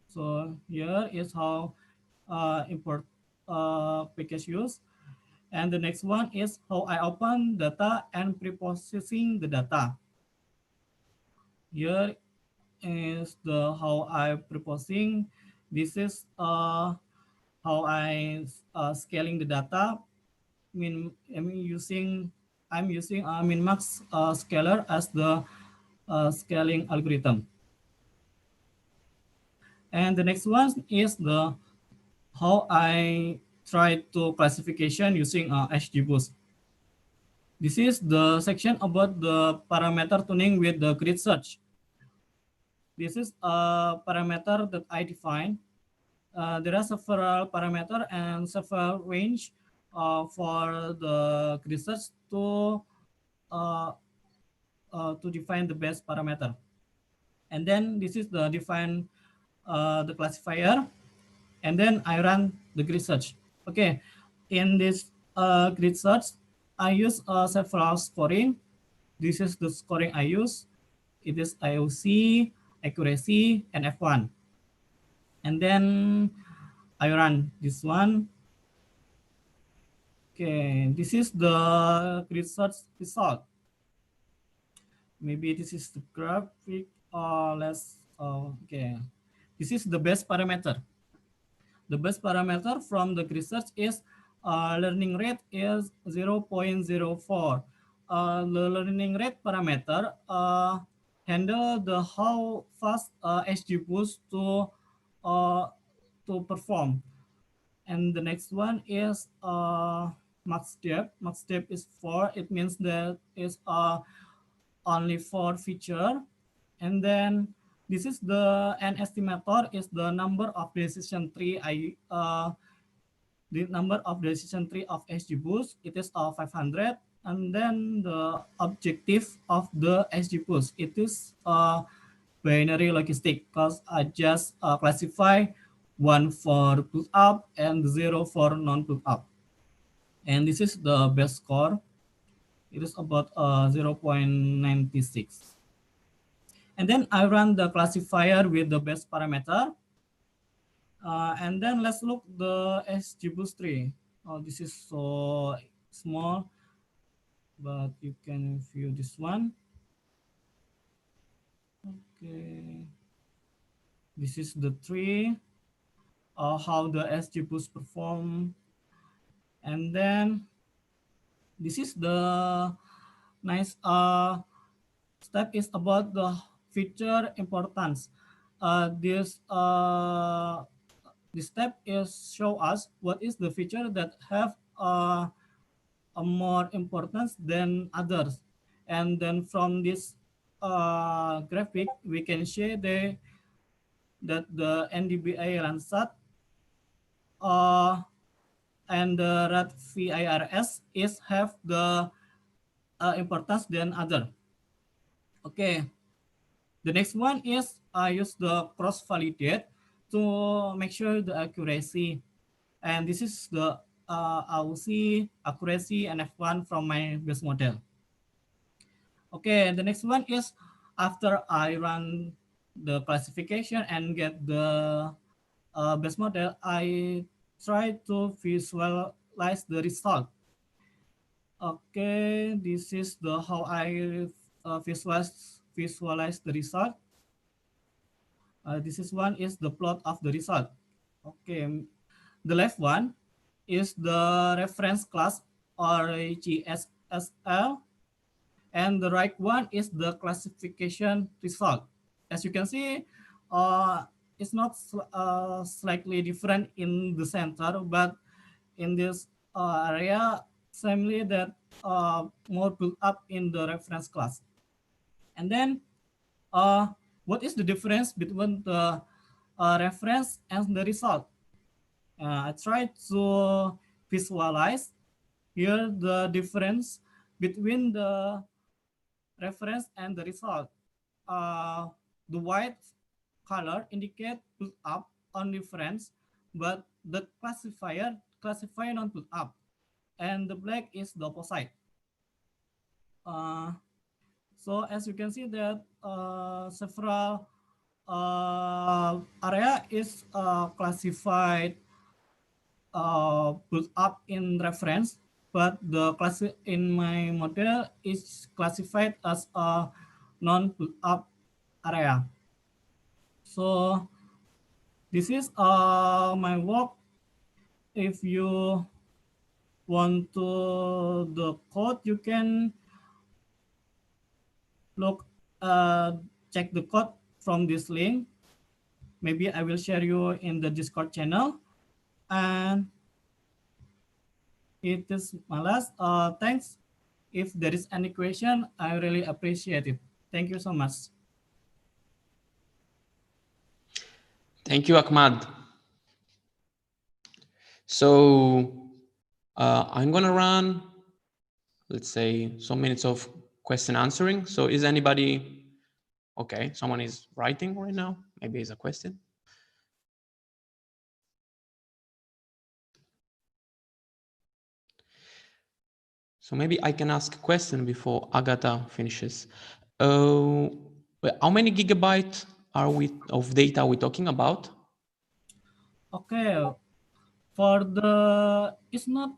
So here is how import package use. And the next one is how I open data and pre-processing the data. Here is the how I pre-processing. This is how I scaling the data. I'm using Minmax scaler as the scaling algorithm. And the next one is the how I try to classification using XGBoost. This is the section about the parameter tuning with the grid search. This is a parameter that I define. There are several parameter and several range for the grid search to define the best parameter. And then this is the define the classifier, and then I run the grid search. Okay, in this grid search, I use several scoring. This is the scoring I use. It is IOC, accuracy, and F1. And then I run this one. Okay, this is the grid search result. Maybe this is the graphic or less. Okay, this is the best parameter. The best parameter from the research is learning rate is 0.04. The learning rate parameter handle the how fast XGBoost to perform. And the next one is max depth. Max depth is 4. It means that is only 4 feature. And then this is the n estimator is the number of decision tree. The number of decision tree of XGBoost, it is 500. And then the objective of the XGBoost, it is binary logistic, because I just classify 1 for boot up and 0 for non-boot up. And this is the best score. It is about 0.96. And then I run the classifier with the best parameter. And then let's look the XGBoost tree. Oh, this is so small, but you can view this one. Okay. This is the tree, how the XGBoost perform. And then this is the nice step is about the feature importance. This step is show us what is the feature that have a more importance than others. And then from this graphic, we can share that the NDVI Landsat and the RAD VIRS is have the importance than other. Okay. The next one is I use the cross-validate to make sure the accuracy. And this is the AUC, accuracy, and F1 from my base model. Okay, the next one is after I run the classification and get the base model, I try to visualize the result. Okay, this is the how I visualize the result. This is one is the plot of the result. Okay, the left one is the reference class or GSSL, and the right one is the classification result. As you can see, it's not slightly different in the center, but in this area, similarly that more built up in the reference class. And then what is the difference between the reference and the result? I try to visualize here the difference between the reference and the result. The white color indicate put up on reference, but the classify non put up, and the black is the opposite. So as you can see that several area is classified built up in reference, but the class in my model is classified as a non-built up area. So this is my work. If you want to the code, you can look check the code from this link. Maybe I will share you in the Discord channel. And it is my last. Thanks. If there is any question, I really appreciate it. Thank you so much. Thank you, Ahmad. So I'm gonna run, let's say, some minutes of question answering. So is anybody, okay, someone is writing right now. Maybe it's a question. So maybe I can ask a question before Agatha finishes. How many gigabytes are we of data we talking about? Okay, for the it's not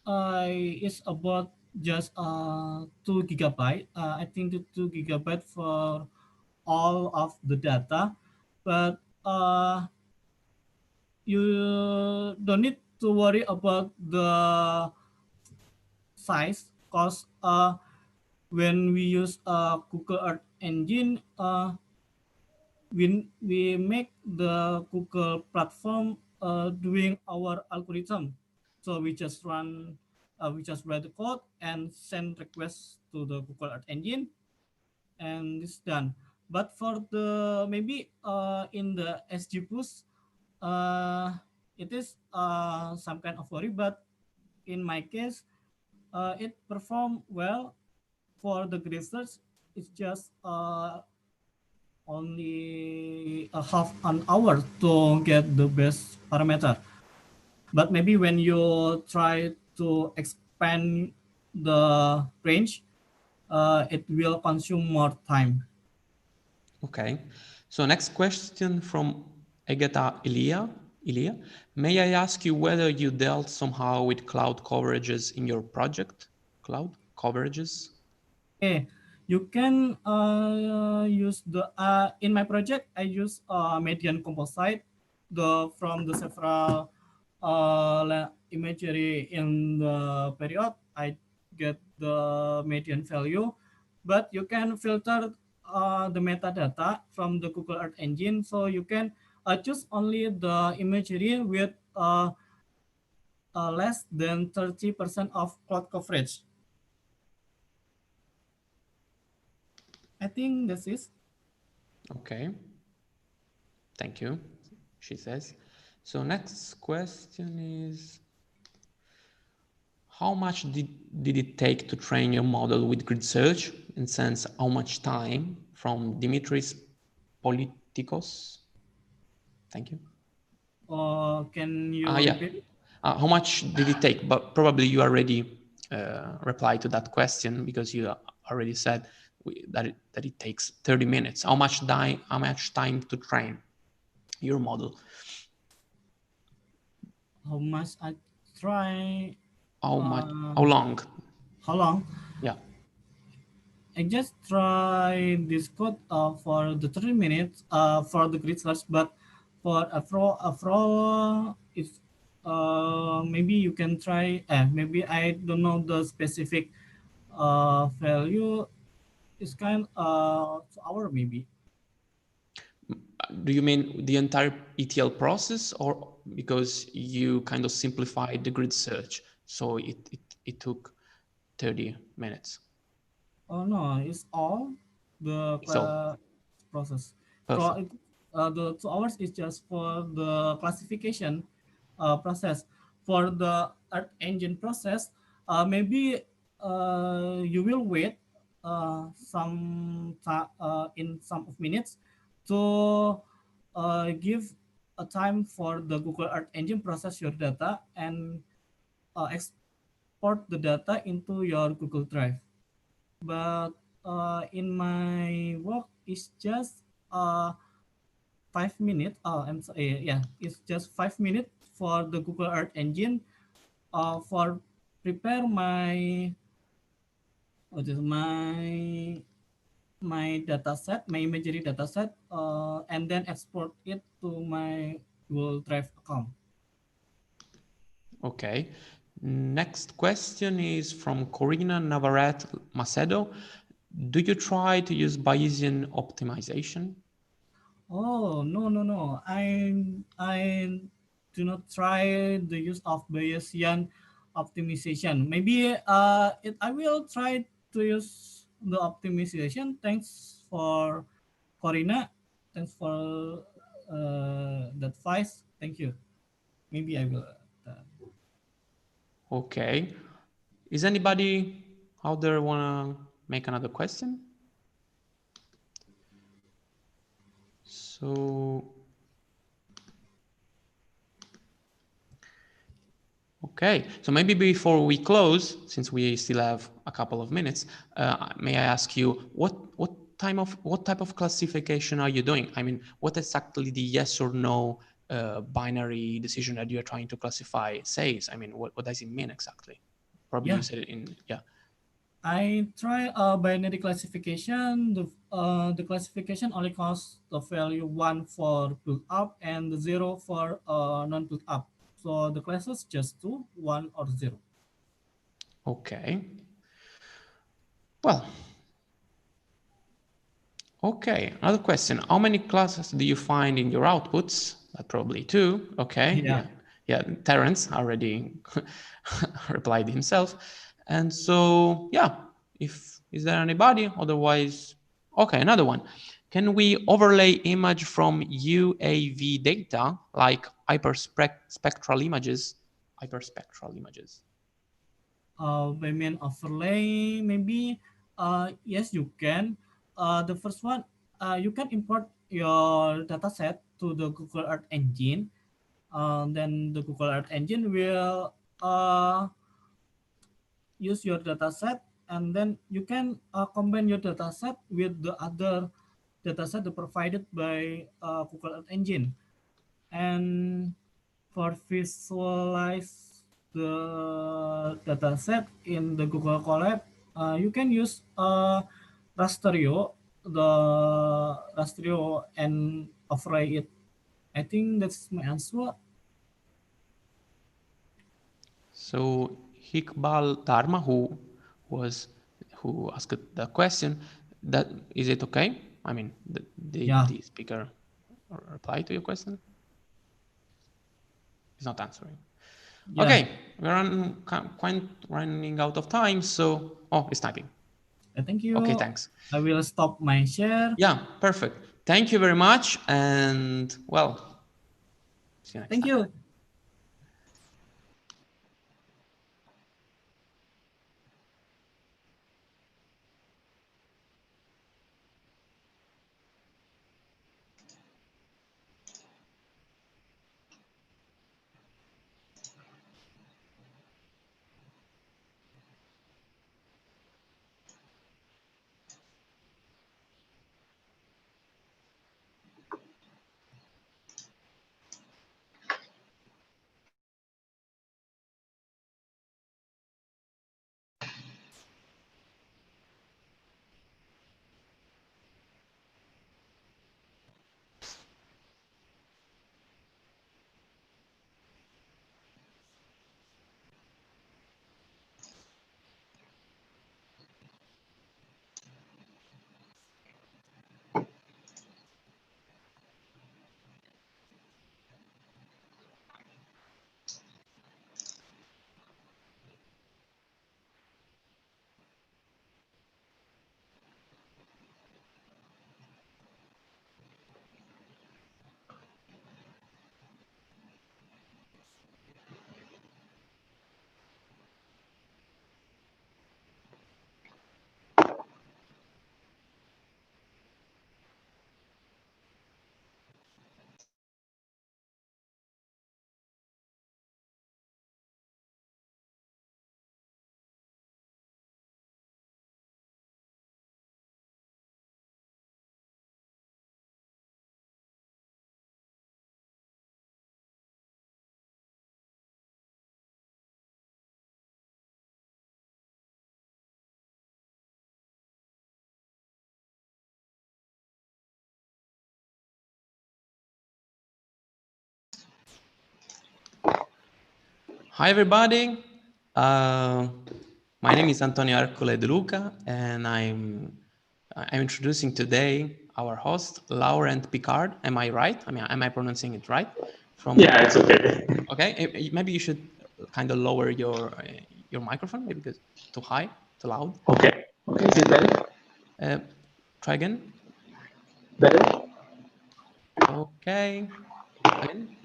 it's about just 2 gigabyte. I think the 2 gigabyte for all of the data, but you don't need to worry about the size because when we use Google Earth Engine, we make the Google platform doing our algorithm. So we just write the code and send requests to the Google Earth Engine, and it's done. But for the maybe in the SGBoost, it is some kind of worry. But in my case, it performed well. For the grid search, it's just only a half an hour to get the best parameter. But maybe when you try to expand the range, it will consume more time. Okay. So next question from Agatha Ilya. May I ask you whether you dealt somehow with cloud coverages in your project? Cloud coverages? Okay, you can use the in my project I use median composite from the several imagery in the period. I get the median value, but you can filter the metadata from the Google Earth Engine, so you can choose only the imagery with less than 30% of cloud coverage. I think this is. Okay. Thank you, she says. So next question is, how much did it take to train your model with grid search? In sense, how much time? From Dimitris Politikos. Thank you. Can you Yeah. repeat? How much did it take? But probably you already replied to that question because you already said that it takes 30 minutes. How much time to train your model? How much I try? How long? How long? Yeah. I just try this code for the 30 minutes for the grid search, but for a flow it's maybe you can try. Maybe I don't know the specific value. It's kind of hour maybe. Do you mean the entire ETL process, or because you kind of simplified the grid search, so it took 30 minutes? Oh no, it's all the process. Perfect. The 2 hours is just for the classification process. For the Earth Engine process, maybe you will wait in some of minutes to give a time for the Google Earth Engine process your data and export the data into your Google Drive. but in my work it's just 5 minutes. Oh, I'm sorry. Yeah, it's just 5 minutes for the Google Earth Engine. For prepare my what is my data set, my imagery data set, and then export it to my Google Drive account. Okay. Next question is from Corina Navarrete Macedo. Do you try to use Bayesian optimization? Oh, no. I do not try the use of Bayesian optimization. Maybe I will try to use the optimization. Thanks for Corina. Thanks for the advice. Thank you. Maybe I will. Okay. Is anybody out there want to make another question? So, okay. So maybe before we close, since we still have a couple of minutes, may I ask you what type of classification are you doing? I mean, what exactly the yes or no binary decision that you are trying to classify says? I mean, what does it mean exactly? Probably Yeah. you said it in, yeah. I try a binary classification. The classification only costs the value 1 for build up and the 0 for non build up. So the classes just 2, 1 or 0. Okay. Well, okay. Another question. How many classes do you find in your outputs? Probably 2. Okay. Yeah. Terence already replied himself. And so, yeah, is there anybody? Otherwise, okay, another one. Can we overlay image from UAV data like hyperspectral images? Bayesian overlay, maybe yes, you can. The first one, you can import your dataset to the Google Earth Engine. Then the Google Earth Engine will use your dataset, and then you can combine your dataset with the other dataset provided by Google Earth Engine. And for visualize the dataset in the Google Colab, you can use Rastreio, and overlay it. I think that's my answer. So Hikbal Dharma, who asked the question, that is it okay? I mean, Yeah. the speaker reply to your question? He's not answering. Yeah. Okay, we're quite running out of time, so it's typing. Thank you. Okay, thanks. I will stop my share. Yeah, perfect. Thank you very much, and well, see you next time. Thank you. Hi, everybody. My name is Antonio Arcole de Luca, and I'm introducing today our host, Laurent Picard. Am I right? I mean, am I pronouncing it right? Yeah, it's okay. Okay, maybe you should kind of lower your microphone, maybe because too high, too loud. Okay. Okay, is it better? Try again. Better? Okay. Again.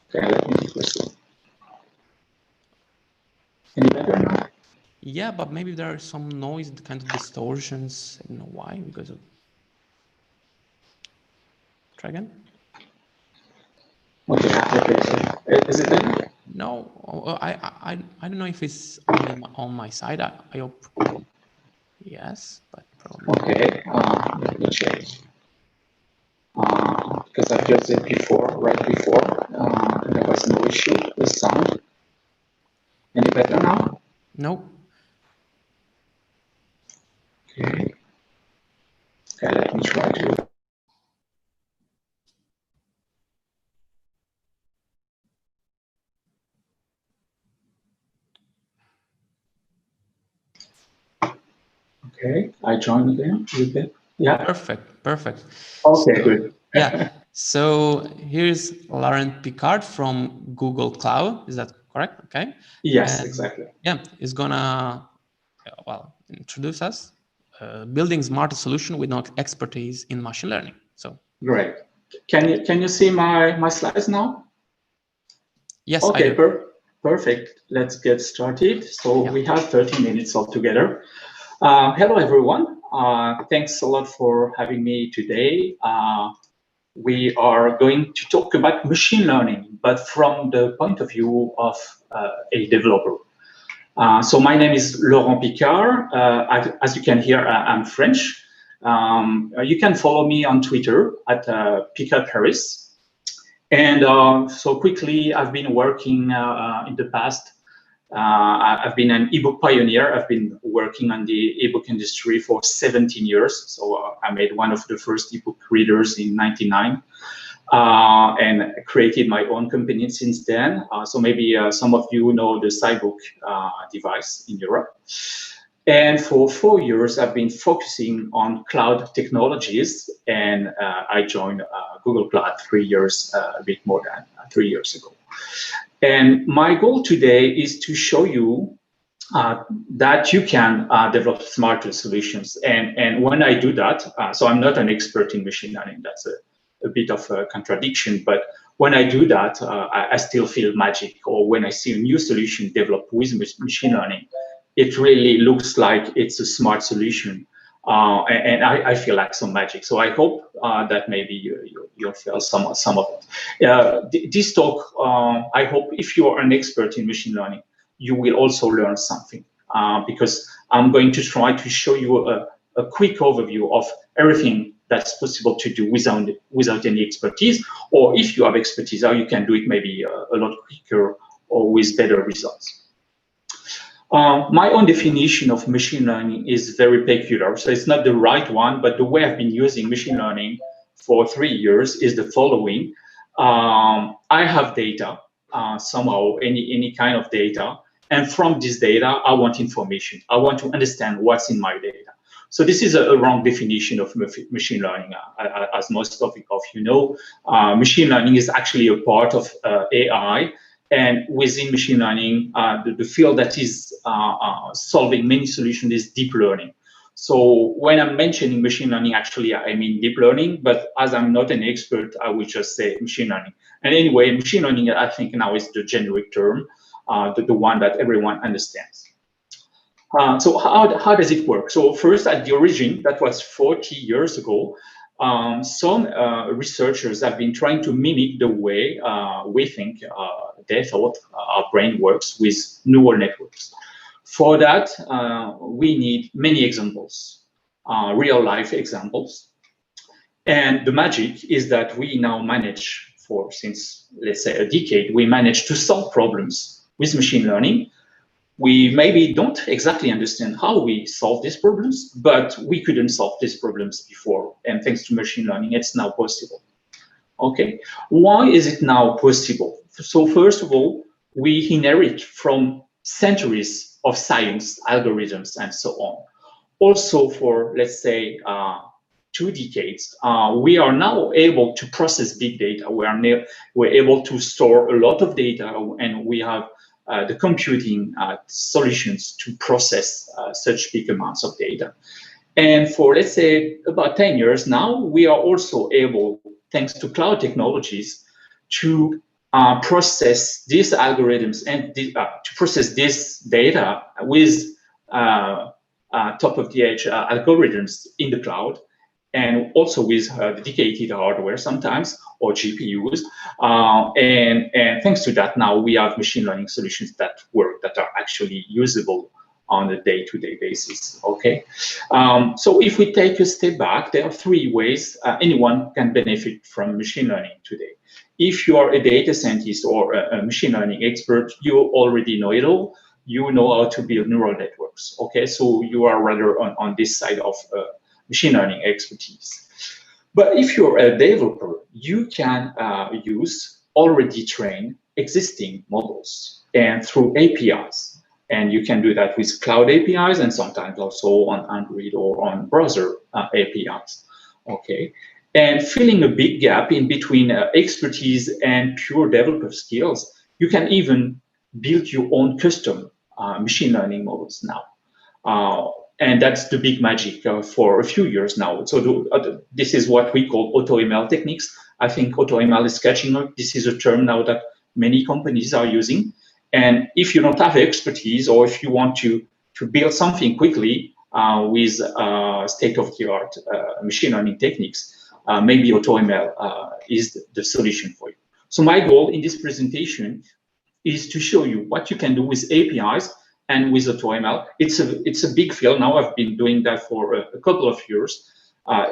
Okay, let me proceed. Any better now? Yeah, but maybe there are some noise, kind of distortions. I don't know why, because of... Try again. Okay, so is it better? No, I don't know if it's on my side. I hope yes, but probably. Okay, let me check. Because I've just said before, right before, there was no issue with sound. Any better now? No. Okay. Okay, let me try to. Okay, I join again. Is it? Yeah. Perfect. Okay, so, good. Yeah. So here's Laurent Picard from Google Cloud. Is that correct? Okay. Yes, exactly. Yeah, is gonna introduce us building smarter solution with no expertise in machine learning. So great. Can you see my slides now? Yes. Okay, perfect. Let's get started. So we have 30 minutes altogether. Hello, everyone. Thanks a lot for having me today. We are going to talk about machine learning, but from the point of view of a developer. So my name is Laurent Picard. As you can hear, I'm French. You can follow me on Twitter at Picard Paris. And so quickly, I've been working in the past. I've been an ebook pioneer. I've been working on the ebook industry for 17 years. So I made one of the first ebook readers in '99 and created my own company since then. So maybe some of you know the SciBook device in Europe. And for 4 years, I've been focusing on cloud technologies, and I joined Google Cloud 3 years, a bit more than 3 years ago. And my goal today is to show you that you can develop smarter solutions. And when I do that, so I'm not an expert in machine learning, that's a bit of a contradiction, but when I do that, I still feel magic. Or when I see a new solution developed with machine learning, it really looks like it's a smart solution. And I feel like some magic. So I hope that maybe you'll feel some of it. This talk, I hope if you are an expert in machine learning, you will also learn something because I'm going to try to show you a quick overview of everything that's possible to do without any expertise, or if you have expertise, how you can do it maybe a lot quicker or with better results. My own definition of machine learning is very peculiar. So it's not the right one, but the way I've been using machine learning for 3 years is the following. I have data, somehow any kind of data. And from this data, I want information. I want to understand what's in my data. So this is a wrong definition of machine learning. As most of you know, machine learning is actually a part of AI. And within machine learning, the field that is solving many solutions is deep learning. So when I'm mentioning machine learning, actually, I mean deep learning. But as I'm not an expert, I will just say machine learning. And anyway, machine learning, I think now is the generic term, the one that everyone understands. So how does it work? So first, at the origin, that was 40 years ago, some researchers have been trying to mimic the way we think they thought our brain works with neural networks. For that, we need many examples, real life examples. And the magic is that we now manage since, let's say, a decade, we manage to solve problems with machine learning. We maybe don't exactly understand how we solve these problems, but we couldn't solve these problems before. And thanks to machine learning, it's now possible. Okay, why is it now possible? So first of all, we inherit from centuries of science, algorithms, and so on. Also for, let's say, 2 decades, we are now able to process big data. We're able to store a lot of data, and we have the computing solutions to process such big amounts of data. And for, let's say, about 10 years now, we are also able, thanks to cloud technologies, to process these algorithms and to process this data with top-of-the-edge algorithms in the cloud, and also with dedicated hardware sometimes, or GPUs. And thanks to that, now we have machine learning solutions that work, that are actually usable on a day-to-day basis, okay? So if we take a step back, there are 3 ways anyone can benefit from machine learning today. If you are a data scientist or a machine learning expert, you already know it all. You know how to build neural networks, okay? So you are rather on this side of machine learning expertise. But if you're a developer, you can use already trained existing models and through APIs. And you can do that with cloud APIs and sometimes also on Android or on browser APIs, okay? And filling a big gap in between expertise and pure developer skills, you can even build your own custom machine learning models now. And that's the big magic for a few years now. So this is what we call AutoML techniques. I think AutoML is catching up. This is a term now that many companies are using. And if you don't have expertise, or if you want to build something quickly with state-of-the-art machine learning techniques, maybe AutoML is the solution for you. So my goal in this presentation is to show you what you can do with APIs and with AutoML. It's a big field now. I've been doing that for a couple of years.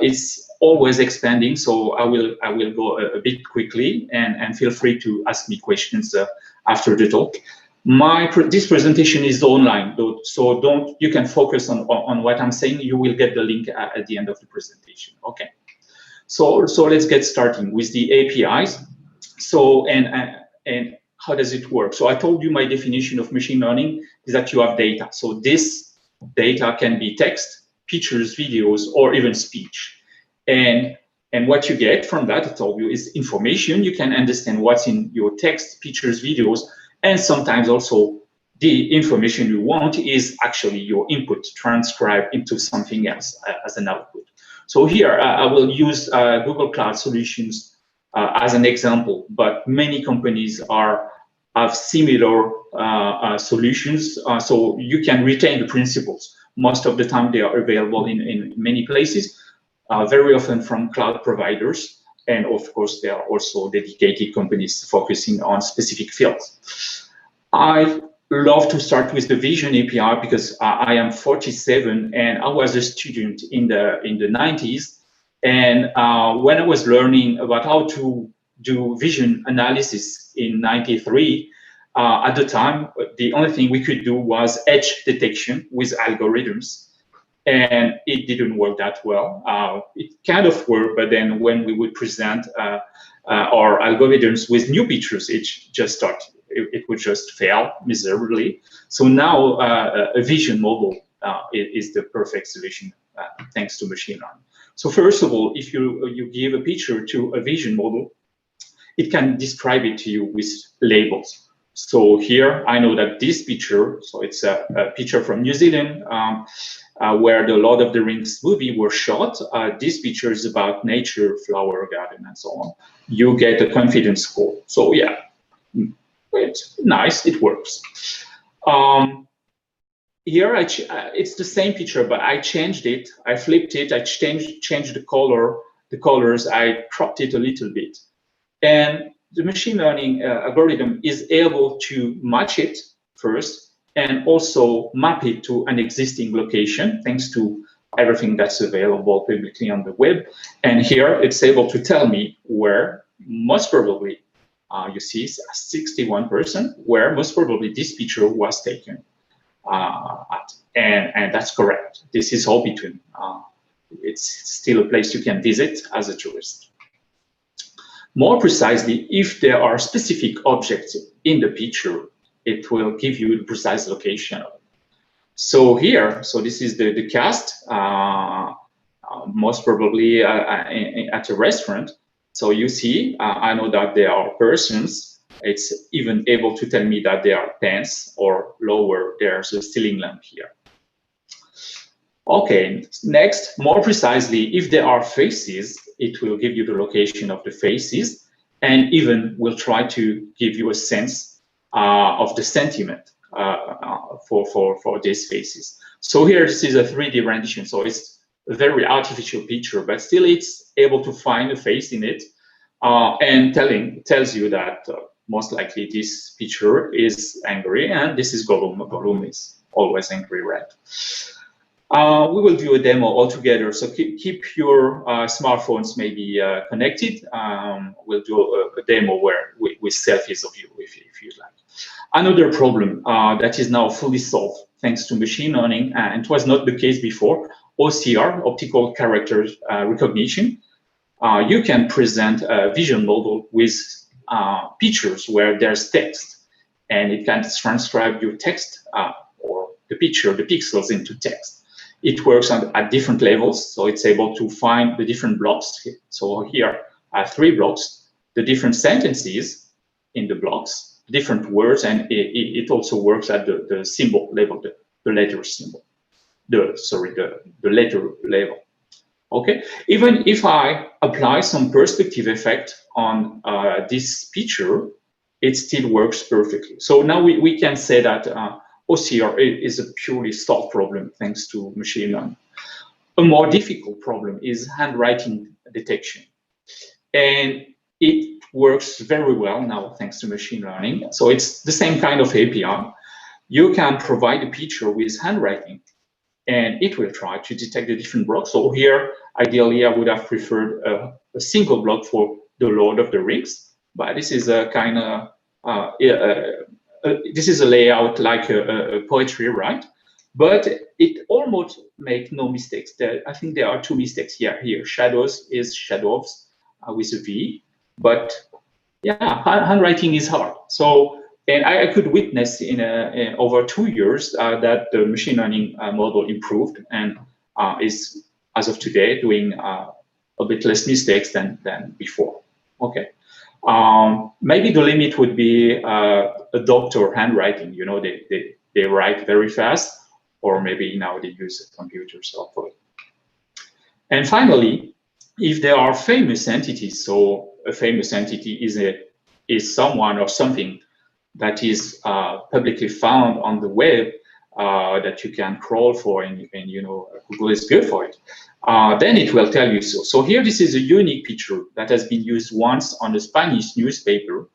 It's always expanding, so I will go a bit quickly, and feel free to ask me questions after the talk. This presentation is online, so you can focus on what I'm saying. You will get the link at the end of the presentation. Okay. So let's get started with the APIs. So and how does it work? So I told you my definition of machine learning is that you have data. So this data can be text, pictures, videos, or even speech. And what you get from that, I told you, is information. You can understand what's in your text, pictures, videos, and sometimes also the information you want is actually your input transcribed into something else as an output. So here I will use Google Cloud Solutions as an example, but many companies have similar solutions, so you can retain the principles. Most of the time they are available in many places, very often from cloud providers, and of course there are also dedicated companies focusing on specific fields. I love to start with the Vision API because I am 47 and I was a student in the 90s. And when I was learning about how to do vision analysis in 93, at the time, the only thing we could do was edge detection with algorithms. And it didn't work that well. It kind of worked, but then when we would present our algorithms with new features, it would just fail miserably. So now a vision model is the perfect solution thanks to machine learning. So first of all, if you give a picture to a vision model, it can describe it to you with labels. So here I know that this picture, so it's a picture from New Zealand, where the Lord of the Rings movie were shot. This picture is about nature, flower garden, and so on. You get a confidence score. So yeah, it's nice, it works. Here it's the same picture, but I changed it. I flipped it. I changed the colors. I cropped it a little bit, and the machine learning algorithm is able to match it first and also map it to an existing location thanks to everything that's available publicly on the web. And here it's able to tell me where most probably, you see 61%, where most probably this picture was taken at. And that's correct. This is Hobbiton. It's still a place you can visit as a tourist. More precisely, if there are specific objects in the picture, it will give you the precise location. So here, so this is the cast, most probably at a restaurant. So you see, I know that there are persons. It's even able to tell me that they are tense or lower. There's a ceiling lamp here. Okay, next, more precisely, if there are faces, it will give you the location of the faces, and even will try to give you a sense of the sentiment for these faces. So here, this is a 3D rendition, so it's a very artificial picture, but still it's able to find a face in it, and tells you that most likely this picture is angry, and this is Gollum. Gollum is always angry, right? We will do a demo all together, so keep your smartphones maybe connected. We'll do a demo where with selfies of you if you'd like. Another problem that is now fully solved thanks to machine learning, and it was not the case before, OCR, optical character recognition. You can present a vision model with pictures where there's text, and it can transcribe your text or the picture, the pixels into text. It works at different levels, so it's able to find the different blocks. So here I have 3 blocks, the different sentences in the blocks, different words, and it also works at the symbol level, the letter symbol, the letter level. Okay, even if I apply some perspective effect on this picture, it still works perfectly. So now we can say that OCR is a purely solved problem thanks to machine learning. A more difficult problem is handwriting detection. And it works very well now thanks to machine learning. So it's the same kind of API. You can provide a picture with handwriting, and it will try to detect the different blocks. So here, ideally, I would have preferred a single block for the Lord of the Rings, but this is a kind of this is a layout like a poetry, right? But it almost makes no mistakes. I think there are 2 mistakes here. Shadows is shadows with a V, but yeah, handwriting is hard. So, and I could witness in over 2 years that the machine learning model improved and is, as of today, doing a bit less mistakes than before. Okay. Maybe the limit would be a doctor handwriting. You know, they write very fast, or maybe now they use computers for it. And finally, if there are famous entities, so a famous entity is someone or something that is publicly found on the web that you can crawl for, and you know Google is good for it. Then it will tell you so. So here, this is a unique picture that has been used once on a Spanish newspaper.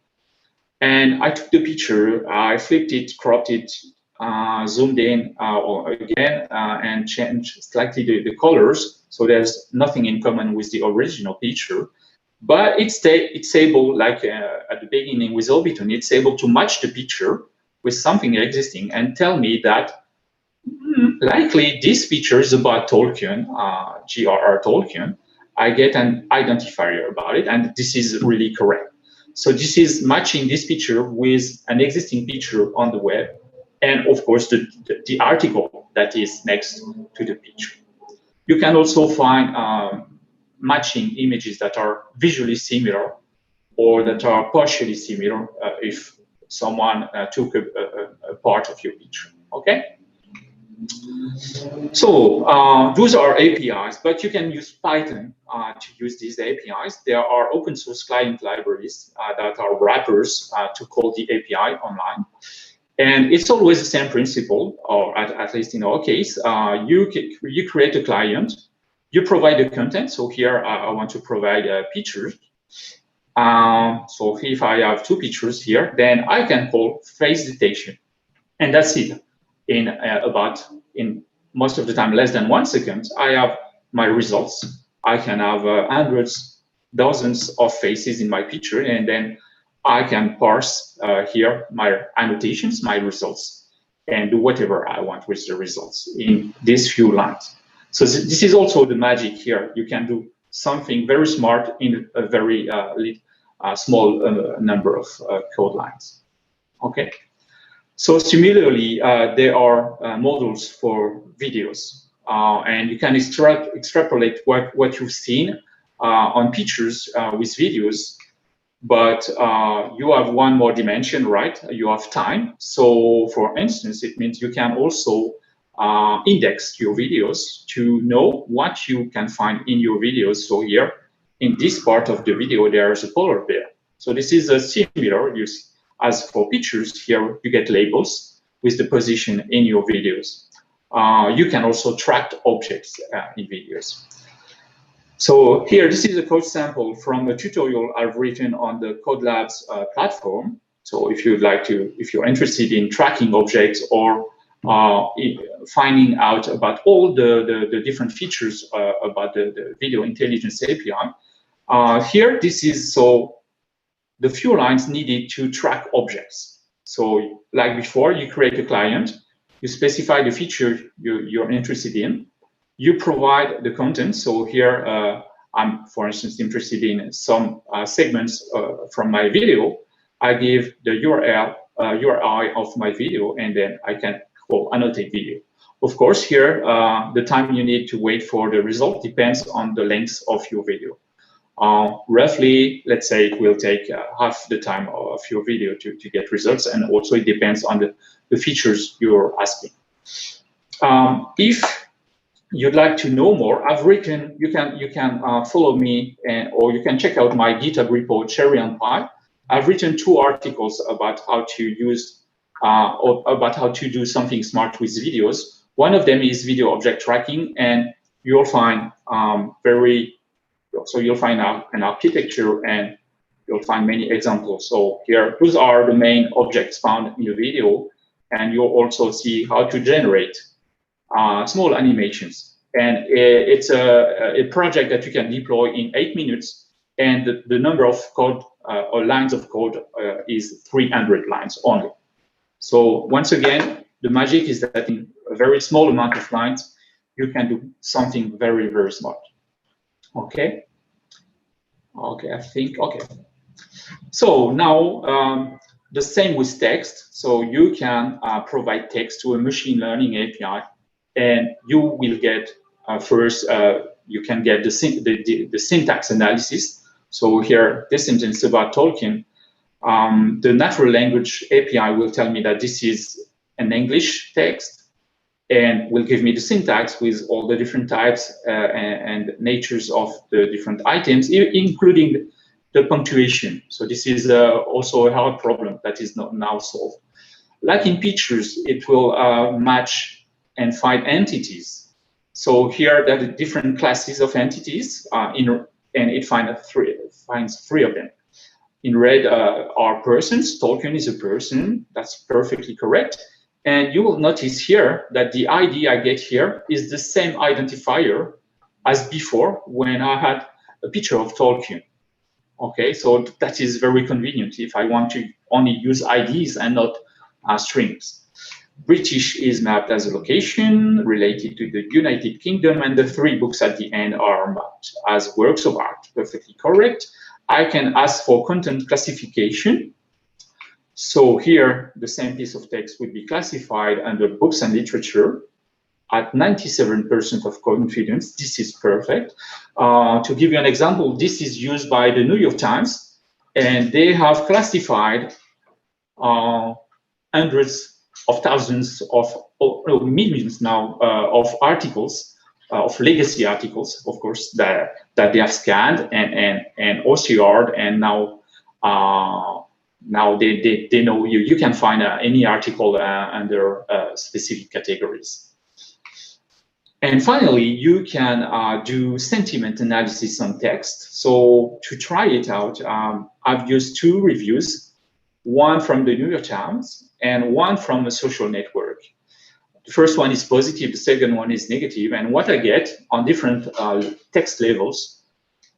And I took the picture, I flipped it, cropped it, zoomed in again, and changed slightly the colors. So there's nothing in common with the original picture. But it's able, like at the beginning with Orbiton, it's able to match the picture with something existing and tell me that likely this picture is about Tolkien, J.R.R. Tolkien. I get an identifier about it, and this is really correct. So this is matching this picture with an existing picture on the web, and of course the article that is next to the picture. You can also find matching images that are visually similar or that are partially similar if someone took a part of your picture. Okay. So those are APIs, but you can use Python to use these APIs. There are open source client libraries that are wrappers to call the API online. And it's always the same principle, or at least in our case, you create a client, you provide the content. So here I want to provide pictures. So if I have 2 pictures here, then I can call face detection, and that's it. In most of the time, less than 1 second, I have my results. I can have hundreds, dozens of faces in my picture, and then I can parse here my annotations, my results, and do whatever I want with the results in these few lines. So this is also the magic here. You can do something very smart in a very small number of code lines. Okay. So similarly, there are models for videos, and you can extrapolate what you've seen on pictures with videos. But you have one more dimension, right? You have time. So for instance, it means you can also index your videos to know what you can find in your videos. So here, in this part of the video, there is a polar bear. So this is a similar use as for pictures. Here, you get labels with the position in your videos. You can also track objects in videos. So here, this is a code sample from a tutorial I've written on the CodeLabs platform. So if you'd like to, if you're interested in tracking objects or finding out about all the different features about the Video Intelligence API, here, this is so the few lines needed to track objects. So like before, you create a client, you specify the feature you're interested in, you provide the content. So here, I'm, for instance, interested in some segments from my video. I give the URI of my video, and then I can annotate video. Of course, here, the time you need to wait for the result depends on the length of your video. Roughly, let's say it will take half the time of your video to get results, and also it depends on the features you're asking. If you'd like to know more, I've written, you can follow me, or you can check out my GitHub repo, Cherry on Pie. I've written 2 articles about how to use, or about how to do something smart with videos. One of them is video object tracking, and you'll find you'll find an architecture, and you'll find many examples. So here, those are the main objects found in the video, and you'll also see how to generate small animations. And it's a project that you can deploy in 8 minutes, and the number of code or lines of code is 300 lines only. So once again, the magic is that in a very small amount of lines, you can do something very, very smart. Okay. Okay, I think, okay. So now the same with text. So you can provide text to a machine learning API, and you will get first, you can get the syntax analysis. So here, this sentence about Tolkien, the natural language API will tell me that this is an English text, and will give me the syntax with all the different types and natures of the different items, including the punctuation. So this is also a hard problem that is not now solved. Like in pictures, it will match and find entities. So here there are different classes of entities, and it finds 3 of them. In red are persons. Tolkien is a person. That's perfectly correct. And you will notice here that the ID I get here is the same identifier as before when I had a picture of Tolkien. Okay, so that is very convenient if I want to only use IDs and not strings. British is mapped as a location related to the United Kingdom, and the 3 books at the end are mapped as works of art. Perfectly correct. I can ask for content classification. So here, the same piece of text would be classified under books and literature at 97% of confidence. This is perfect. To give you an example, this is used by the New York Times, and they have classified hundreds of thousands of, millions now, of articles, of legacy articles, of course, that they have scanned and OCR'd, and now they know you can find any article under specific categories. And finally, you can do sentiment analysis on text. So to try it out, I've used 2 reviews, one from the New York Times and one from a social network. The first one is positive, the second one is negative. And what I get on different text levels,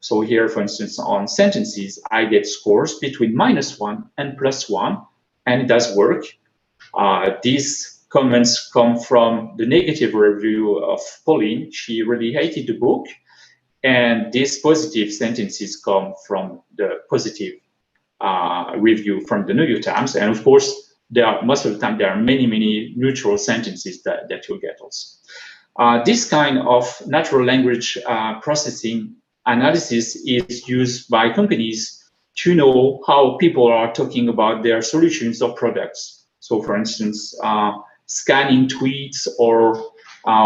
so here, for instance, on sentences, I get scores between -1 and +1, and it does work. These comments come from the negative review of Pauline. She really hated the book. And these positive sentences come from the positive review from the New York Times. And of course, most of the time there are many neutral sentences that you'll get also. This kind of natural language processing analysis is used by companies to know how people are talking about their solutions or products. So for instance, scanning tweets or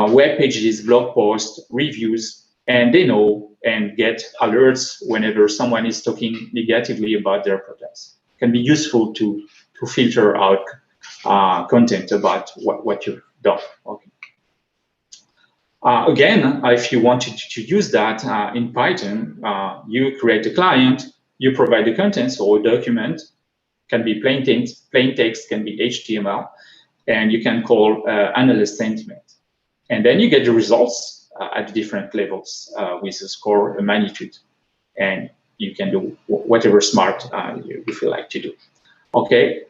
web pages, blog posts, reviews, and they know and get alerts whenever someone is talking negatively about their products. It can be useful to filter out content about what you've done. Okay. Again, if you wanted to use that in Python, you create a client, you provide the contents or document, can be plain text, can be HTML, and you can call analyst sentiment. And then you get the results at different levels with a score, a magnitude, and you can do whatever smart you feel like to do. Okay.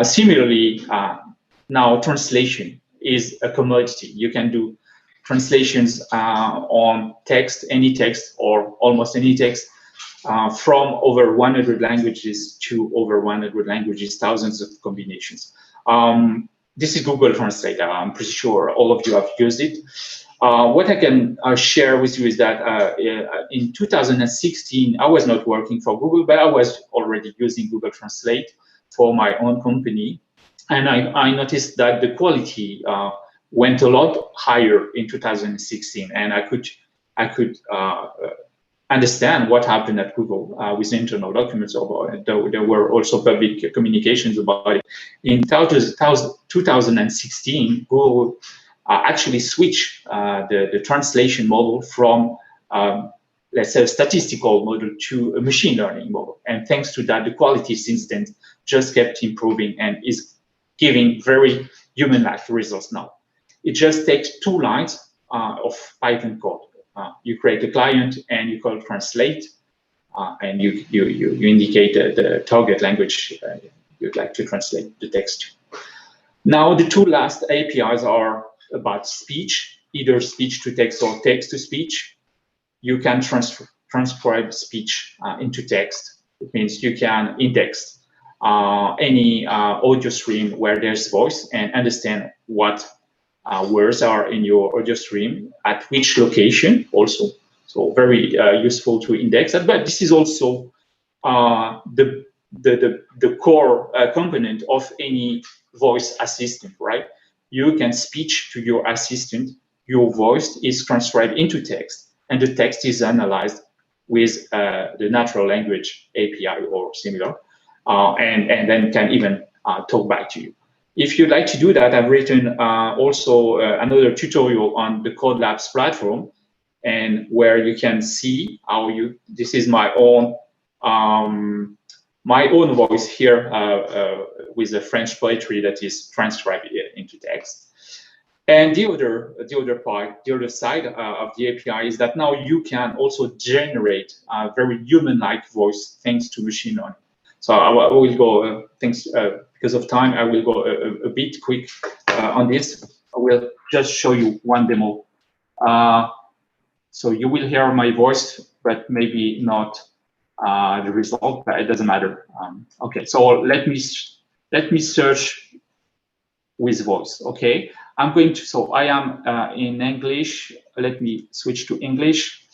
Similarly, now translation is a commodity. You can do translations on text, any text or almost any text from over 100 languages to over 100 languages, thousands of combinations. This is Google Translate. I'm pretty sure all of you have used it. What I can share with you is that in 2016, I was not working for Google, but I was already using Google Translate for my own company. And I noticed that the quality went a lot higher in 2016, and I could understand what happened at Google with internal documents about it. There were also public communications about it. In 2016, Google actually switched the translation model from, let's say, a statistical model to a machine learning model. And thanks to that, the quality since then just kept improving and is giving very human-like results now. It just takes 2 lines of Python code. You create a client and you call translate, and you indicate the target language you'd like to translate the text to. Now, the 2 last APIs are about speech, either speech to text or text to speech. You can transcribe speech into text. It means you can index any audio stream where there's voice and understand what words are in your audio stream, at which location also. So very useful to index that. But this is also the core component of any voice assistant, right? You can speak to your assistant, your voice is transcribed into text, and the text is analyzed with the natural language API or similar, and then can even talk back to you. If you'd like to do that, I've written also another tutorial on the CodeLabs platform, and where you can see how this is my own voice here with the French poetry that is transcribed into text. And the other part, the other side of the API is that now you can also generate a very human-like voice thanks to machine learning. So I will go, because of time, I will go a bit quick on this. I will just show you one demo. So you will hear my voice, but maybe not the result, but it doesn't matter. Okay, so let me search with voice. Okay, I'm going to, so I am in English. Let me switch to English,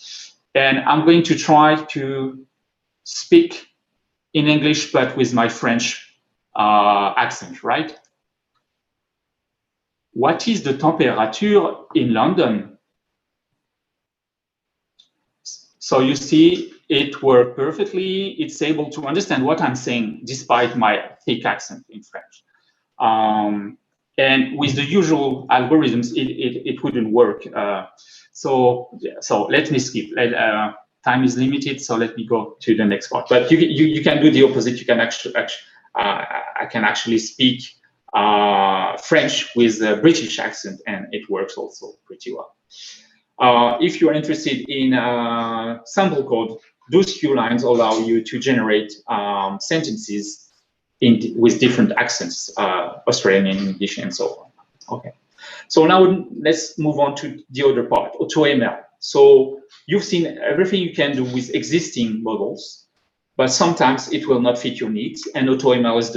and I'm going to try to speak in English, but with my French accent, right? What is the temperature in London? So you see, it worked perfectly. It's able to understand what I'm saying despite my thick accent in French. And with the usual algorithms, it wouldn't work. So let me skip. Time is limited, so let me go to the next part. But you can do the opposite. You can I can actually speak French with a British accent, and it works also pretty well. If you're interested in sample code, those few lines allow you to generate sentences with different accents, Australian, English, and so on. Okay. So now let's move on to the other part, AutoML. So you've seen everything you can do with existing models, but sometimes it will not fit your needs, and AutoML is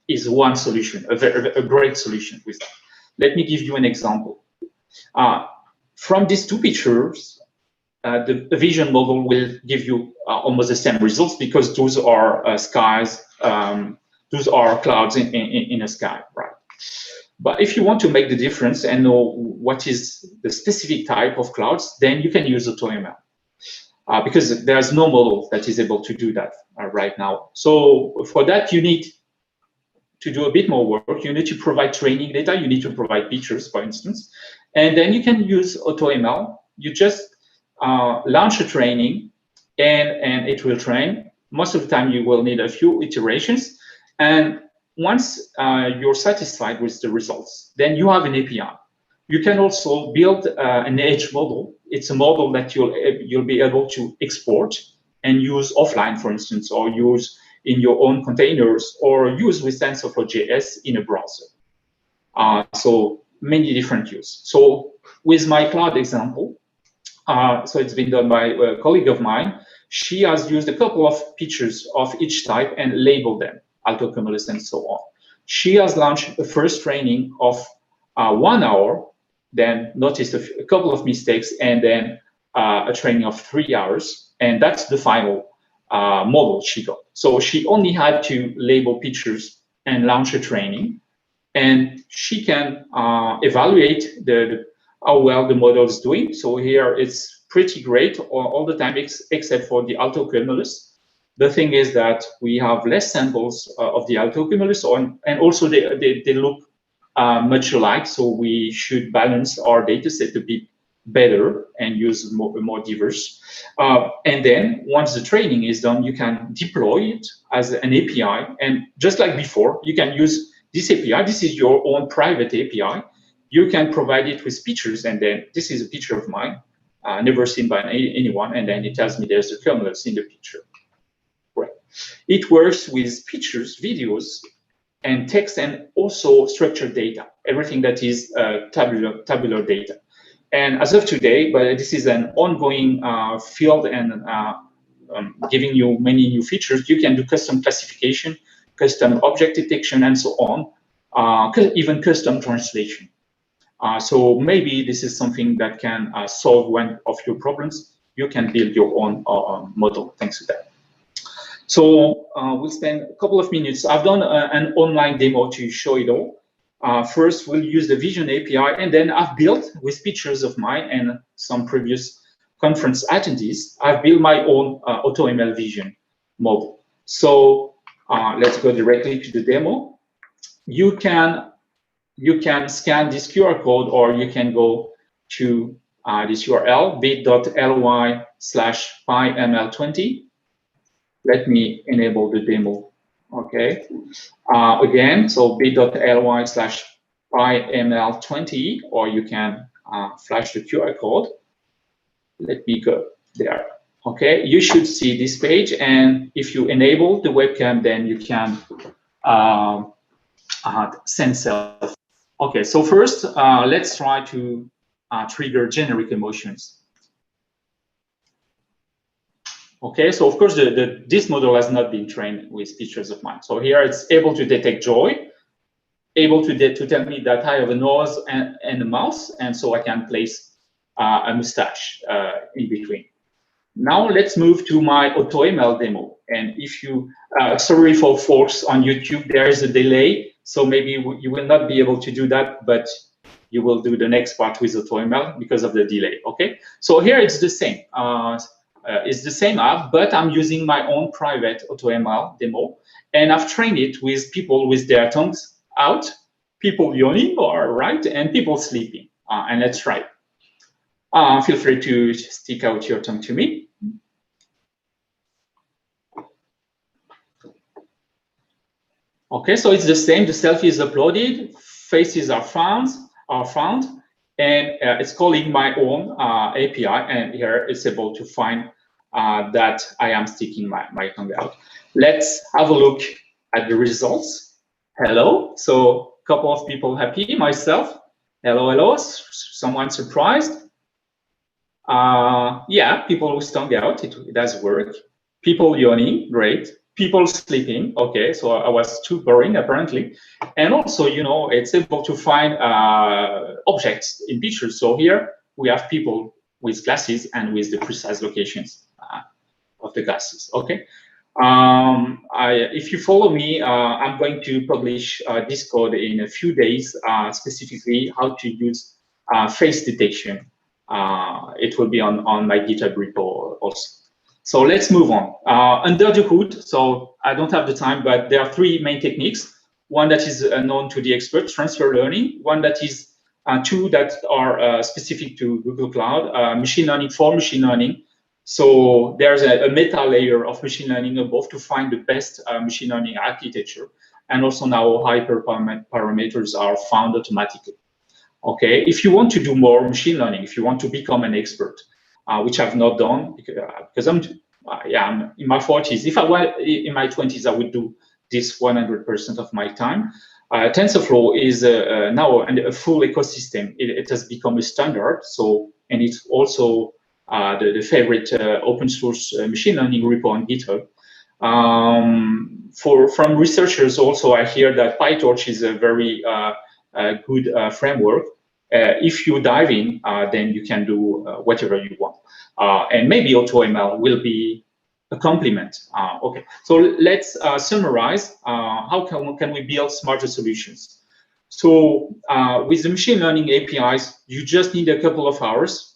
is one solution, a great solution with that. Let me give you an example. From these two pictures, the vision model will give you almost the same results, because those are skies, those are clouds in a sky, right? But if you want to make the difference and know what is the specific type of clouds, then you can use AutoML, because there's no model that is able to do that right now. So for that, you need to do a bit more work. You need to provide training data. You need to provide pictures, for instance, and then you can use AutoML. You just launch a training, and it will train. Most of the time, you will need a few iterations, and once you're satisfied with the results, then you have an API. You can also build an edge model. It's a model that you'll be able to export and use offline, for instance, or use in your own containers, or use with TensorFlow.js in a browser. So many different use. So with my cloud example, so it's been done by a colleague of mine. She has used a couple of pictures of each type and labeled them, altocumulus and so on. She has launched a first training of 1 hour, then noticed a couple of mistakes, and then a training of 3 hours. And that's the final model she got. So she only had to label pictures and launch a training, and she can evaluate how well the model is doing. So here it's pretty great all the time, except for the altocumulus. The thing is that we have less samples of the altocumulus, and also they look much alike. So we should balance our data set a bit better and use more diverse. And then once the training is done, you can deploy it as an API. And just like before, you can use this API. This is your own private API. You can provide it with pictures. And then this is a picture of mine, never seen by anyone. And then it tells me there's a cumulus in the picture. Right. It works with pictures, videos, and text, and also structured data, everything that is tabular data. And as of today, but this is an ongoing field, and giving you many new features. You can do custom classification, custom object detection, and so on, even custom translation. So maybe this is something that can solve one of your problems. You can build your own model thanks to that. So we'll spend a couple of minutes. I've done an online demo to show it all. First, we'll use the Vision API, and then I've built, with pictures of mine and some previous conference attendees, I've built my own AutoML Vision model. So let's go directly to the demo. You can scan this QR code, or you can go to this URL, bit.ly/pyml20. Let me enable the demo. Okay. Again, so bit.ly/pyml20, or you can flash the QR code. Let me go there. Okay, you should see this page, and if you enable the webcam, then you can send self. Okay, so first, let's try to trigger generic emotions. Okay, so of course, this model has not been trained with pictures of mine. So here it's able to detect joy, able to tell me that I have a nose and a mouth, and so I can place a mustache in between. Now let's move to my AutoML demo. And if you, sorry for folks on YouTube, there is a delay, so maybe you will not be able to do that, but you will do the next part with AutoML because of the delay. Okay, so here it's the same. It's the same app, but I'm using my own private AutoML demo, and I've trained it with people with their tongues out, people yawning, or right, and people sleeping. And let's try it. Feel free to stick out your tongue to me. Okay, so it's the same. The selfie is uploaded, faces are found, and it's calling my own API, and here it's able to find that I am sticking my tongue out. Let's have a look at the results. Hello, so a couple of people happy, myself. Hello, hello, someone surprised? Yeah, people with tongue out, it does work. People yawning, great. people sleeping. Okay, so I was too boring apparently. And also, you know, it's able to find objects in pictures. So here we have people with glasses and with the precise locations of the glasses. Okay. If you follow me, I'm going to publish this code in a few days, specifically how to use face detection. It will be on my GitHub repo also. So let's move on. Under the hood, so I don't have the time, but there are three main techniques. One that is known to the expert, transfer learning. One that is two that are specific to Google Cloud, machine learning for machine learning. So there's a meta layer of machine learning above to find the best machine learning architecture. And also now hyperparameters are found automatically. Okay, if you want to do more machine learning, if you want to become an expert, which I've not done because I'm in my 40s. If I were in my 20s, I would do this 100% of my time. TensorFlow is now a full ecosystem. It has become a standard. So, and it's also the favorite open source machine learning repo on GitHub. From researchers also, I hear that PyTorch is a very good framework. If you dive in, then you can do whatever you want. And maybe AutoML will be a complement. Okay, so let's summarize how can we build smarter solutions. So with the machine learning APIs, you just need a couple of hours.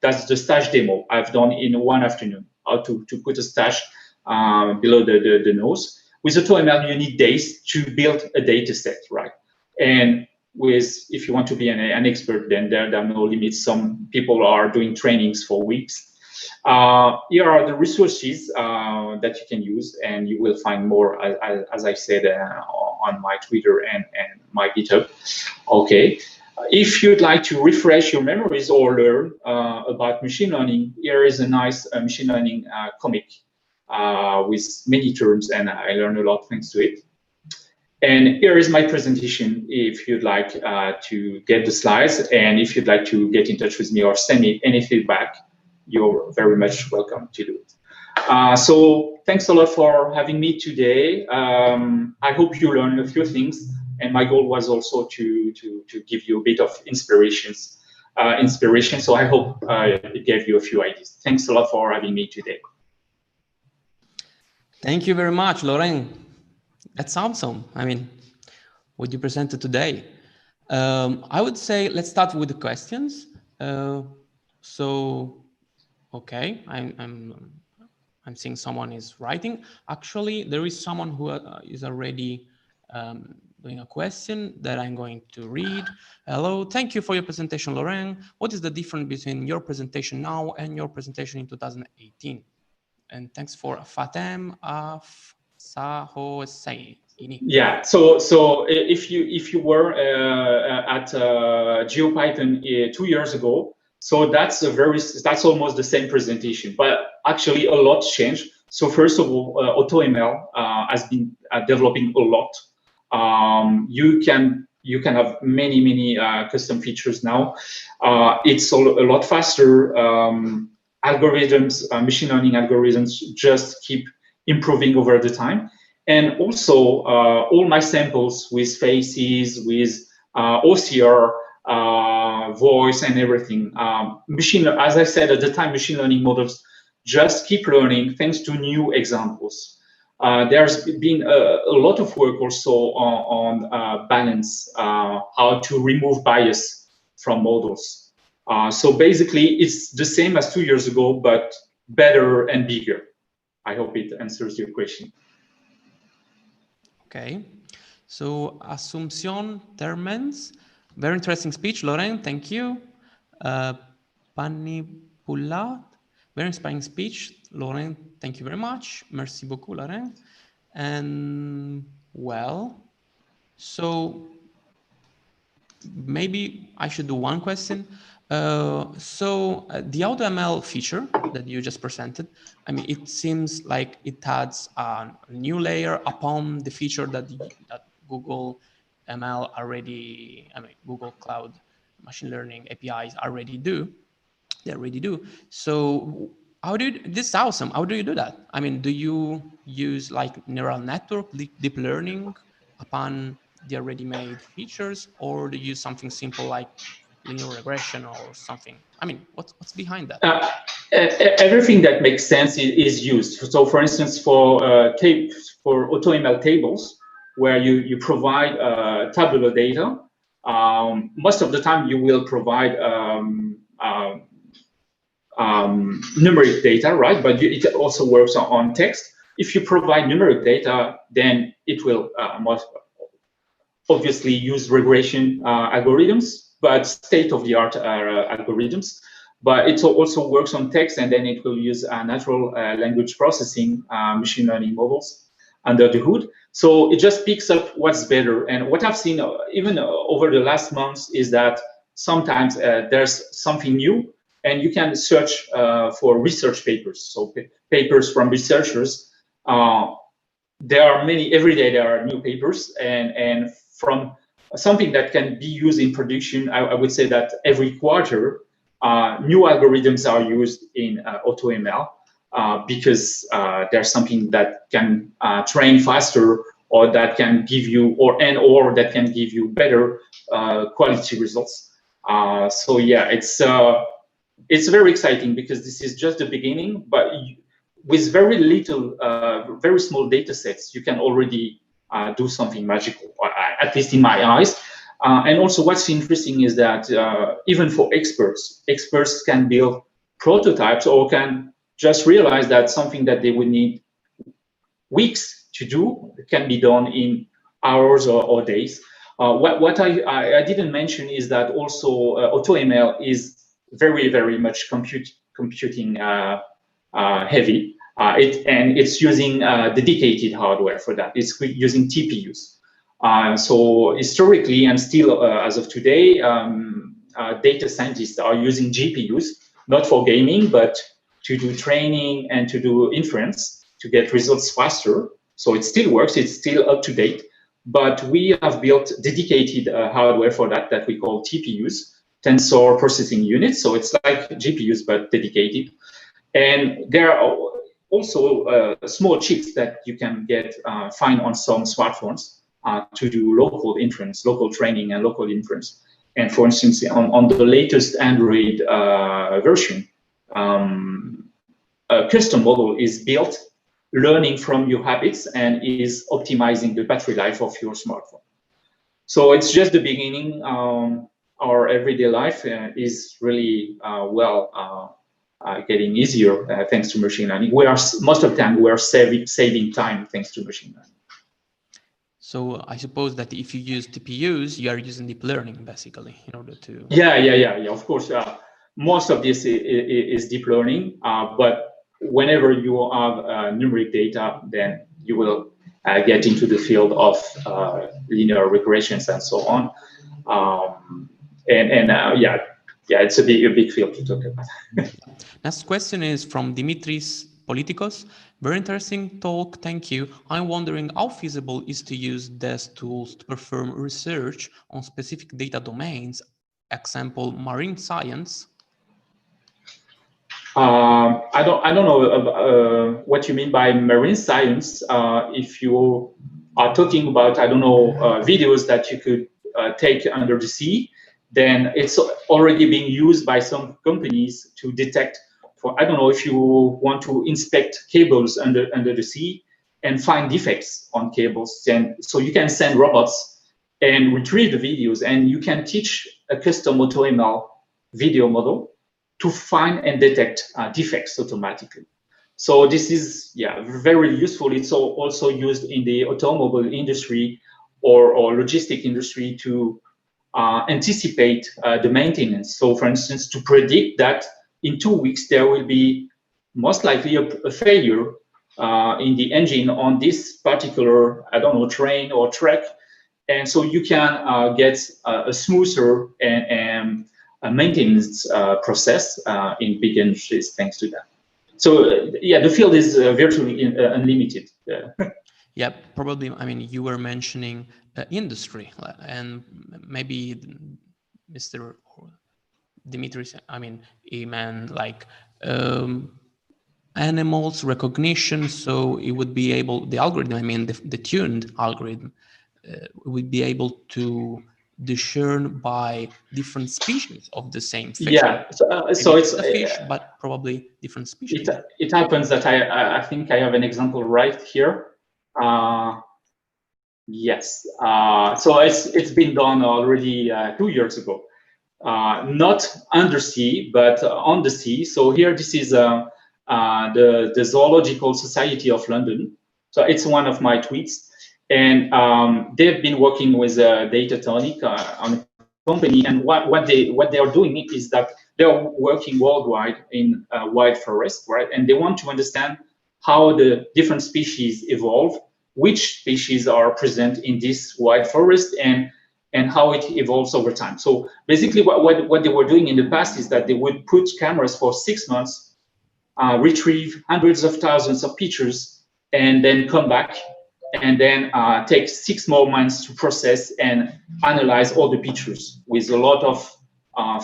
That's the stash demo I've done in one afternoon, how to put a stash below the nose. With AutoML, you need days to build a data set, right? And if you want to be an expert, then there are no limits. Some people are doing trainings for weeks. Here are the resources that you can use, and you will find more, as I said, on my Twitter and my GitHub. Okay. If you'd like to refresh your memories or learn about machine learning, here is a nice machine learning comic with many terms, and I learned a lot thanks to it. And here is my presentation if you'd like to get the slides, and if you'd like to get in touch with me or send me any feedback, you're very much welcome to do it. So thanks a lot for having me today. I hope you learned a few things, and my goal was also to give you a bit of inspiration. So I hope it gave you a few ideas. Thanks a lot for having me today. Thank you very much, Laurent. That's awesome. I mean, what you presented today. I would say let's start with the questions. Okay, I'm seeing someone is writing. Actually, there is someone who is already doing a question that I'm going to read. Hello, thank you for your presentation, Laurent. What is the difference between your presentation now and your presentation in 2018? And thanks for Fatem Sahosei. Yeah. So if you were at GeoPython 2 years ago, so that's almost the same presentation, but actually a lot changed. So first of all, AutoML has been developing a lot. You can have many custom features now. It's a lot faster. Algorithms, machine learning algorithms, just keep improving over the time. And also, all my samples with faces, with OCR, voice, and everything. As I said at the time, machine learning models just keep learning thanks to new examples. There's been a lot of work also on balance, how to remove bias from models. So basically, it's the same as 2 years ago, but better and bigger. I hope it answers your question. Okay, so Assumpción Termens, very interesting speech, Laurent, thank you. Panipulat, very inspiring speech, Laurent, thank you very much. Merci beaucoup, Laurent. And well, so maybe I should do one question. The AutoML feature that you just presented, I mean, it seems like it adds a new layer upon the feature that Google ML already, I mean, Google Cloud Machine Learning APIs already do. They already do. So This is awesome. How do you do that? I mean, do you use like neural network, deep learning upon the already made features, or do you use something simple like linear regression or something? I mean, what's behind that? Everything that makes sense is used. So, for instance, for AutoML tables, where you provide tabular data, most of the time you will provide numeric data, right? But it also works on text. If you provide numeric data, then it will most obviously use regression algorithms, but state-of-the-art algorithms. But it also works on text, and then it will use natural language processing, machine learning models under the hood. So it just picks up what's better. And what I've seen even over the last months is that sometimes there's something new, and you can search for research papers. So papers from researchers. There are many, every day there are new papers, and from something that can be used in production, I would say that every quarter, new algorithms are used in AutoML because there's something that can train faster, or that can give you, or that can give you better quality results. So yeah, it's very exciting because this is just the beginning, but with very little, very small data sets, you can already do something magical, at least in my eyes. And also what's interesting is that even for experts can build prototypes, or can just realize that something that they would need weeks to do can be done in hours or days. What I didn't mention is that also AutoML is very, very much computing heavy. It's using dedicated hardware for that. It's using TPUs. So historically, and still as of today, data scientists are using GPUs, not for gaming, but to do training and to do inference, to get results faster. So it still works, it's still up to date. But we have built dedicated hardware for that we call TPUs, Tensor Processing Units. So it's like GPUs, but dedicated. And there are also small chips that you can find on some smartphones to do local inference, local training, and local inference. And for instance, on the latest Android version, a custom model is built, learning from your habits, and is optimizing the battery life of your smartphone. So it's just the beginning. Our everyday life is really getting easier thanks to machine learning. Most of the time we are saving time thanks to machine learning. So I suppose that if you use TPUs, you are using deep learning basically in order to. Yeah. Of course, most of this is deep learning, but whenever you have numeric data, then you will get into the field of linear regressions and so on. It's a big field to talk about. Next question is from Dimitris Politikos. Very interesting talk, thank you. I'm wondering how feasible is to use these tools to perform research on specific data domains, example, marine science? I don't know what you mean by marine science. If you are talking about, I don't know, videos that you could take under the sea, then it's already being used by some companies to detect, I don't know, if you want to inspect cables under the sea and find defects on cables, then so you can send robots and retrieve the videos, and you can teach a custom AutoML video model to find and detect defects automatically. So this is very useful. It's also used in the automobile industry or logistic industry to anticipate the maintenance. So for instance, to predict that in 2 weeks there will be most likely a failure in the engine on this particular, I don't know, train or truck. And so you can get a smoother and a maintenance process in big industries thanks to that. So the field is virtually unlimited. Yeah, probably. I mean, you were mentioning industry, and maybe Mr. Dimitris, I mean, he meant like animals recognition, so it would be able, the algorithm, I mean the tuned algorithm, would be able to discern by different species of the same fish. Yeah, so Maybe it's the fish, but probably different species. it happens that I think I have an example right here. Yes, so it's been done already 2 years ago. Not undersea, but on the sea. So here, this is the Zoological Society of London. So it's one of my tweets, and they've been working with Datatonic on a company, and what they are doing is that they are working worldwide in wild forest, right? And they want to understand how the different species evolve, which species are present in this wild forest, and how it evolves over time. So basically what they were doing in the past is that they would put cameras for 6 months, retrieve hundreds of thousands of pictures, and then come back and then take 6 more months to process and analyze all the pictures with a lot of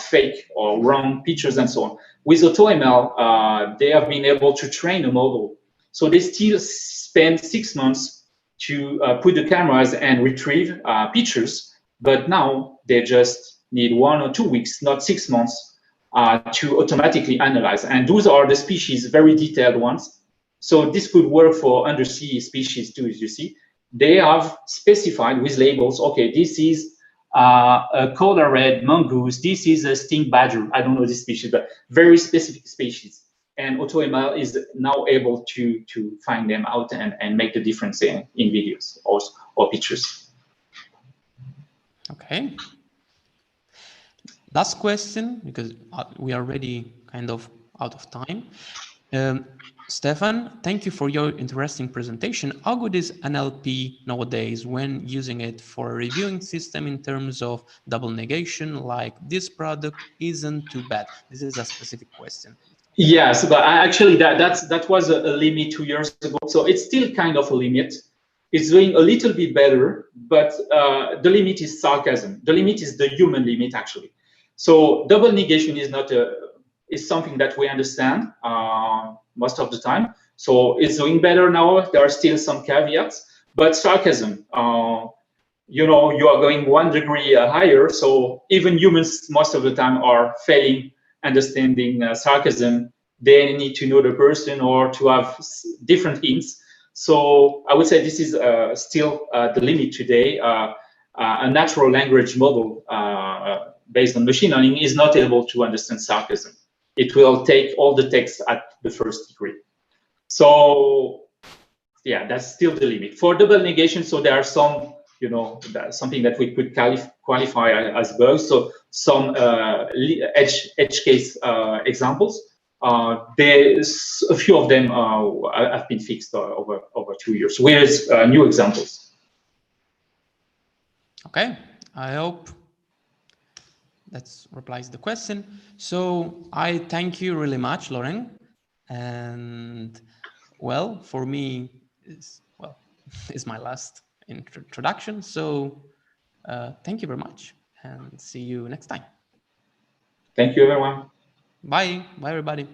fake or wrong pictures and so on. With AutoML, they have been able to train a model. So they still spend 6 months to put the cameras and retrieve pictures, but now they just need 1 or 2 weeks, not 6 months, to automatically analyze. And those are the species, very detailed ones. So this could work for undersea species too, as you see. They have specified with labels, okay, this is a color red mongoose, this is a stink badger, I don't know this species, but very specific species. And AutoML is now able to find them out and make the difference in videos or pictures. Okay. Last question, because we are already kind of out of time. Stefan, thank you for your interesting presentation. How good is NLP nowadays when using it for a reviewing system in terms of double negation, like this product isn't too bad? This is a specific question. Yes, but actually that was a limit 2 years ago. So it's still kind of a limit. It's doing a little bit better, but the limit is sarcasm. The limit is the human limit, actually. So double negation is something that we understand most of the time. So it's doing better now. There are still some caveats, but sarcasm, you know, you are going 1 degree higher. So even humans most of the time are failing understanding sarcasm. They need to know the person or to have different hints. So I would say this is still the limit today. A natural language model based on machine learning is not able to understand sarcasm. It will take all the text at the first degree. So yeah, that's still the limit. For double negation, so there are some, you know, something that we could qualify as bugs. So some edge case examples. There's a few of them have been fixed over 2 years. Where's new examples? Okay, I hope that replies the question. So I thank you really much, Lauren. And well, for me, is my last introduction. So thank you very much and see you next time. Thank you, everyone. Bye. Bye, everybody.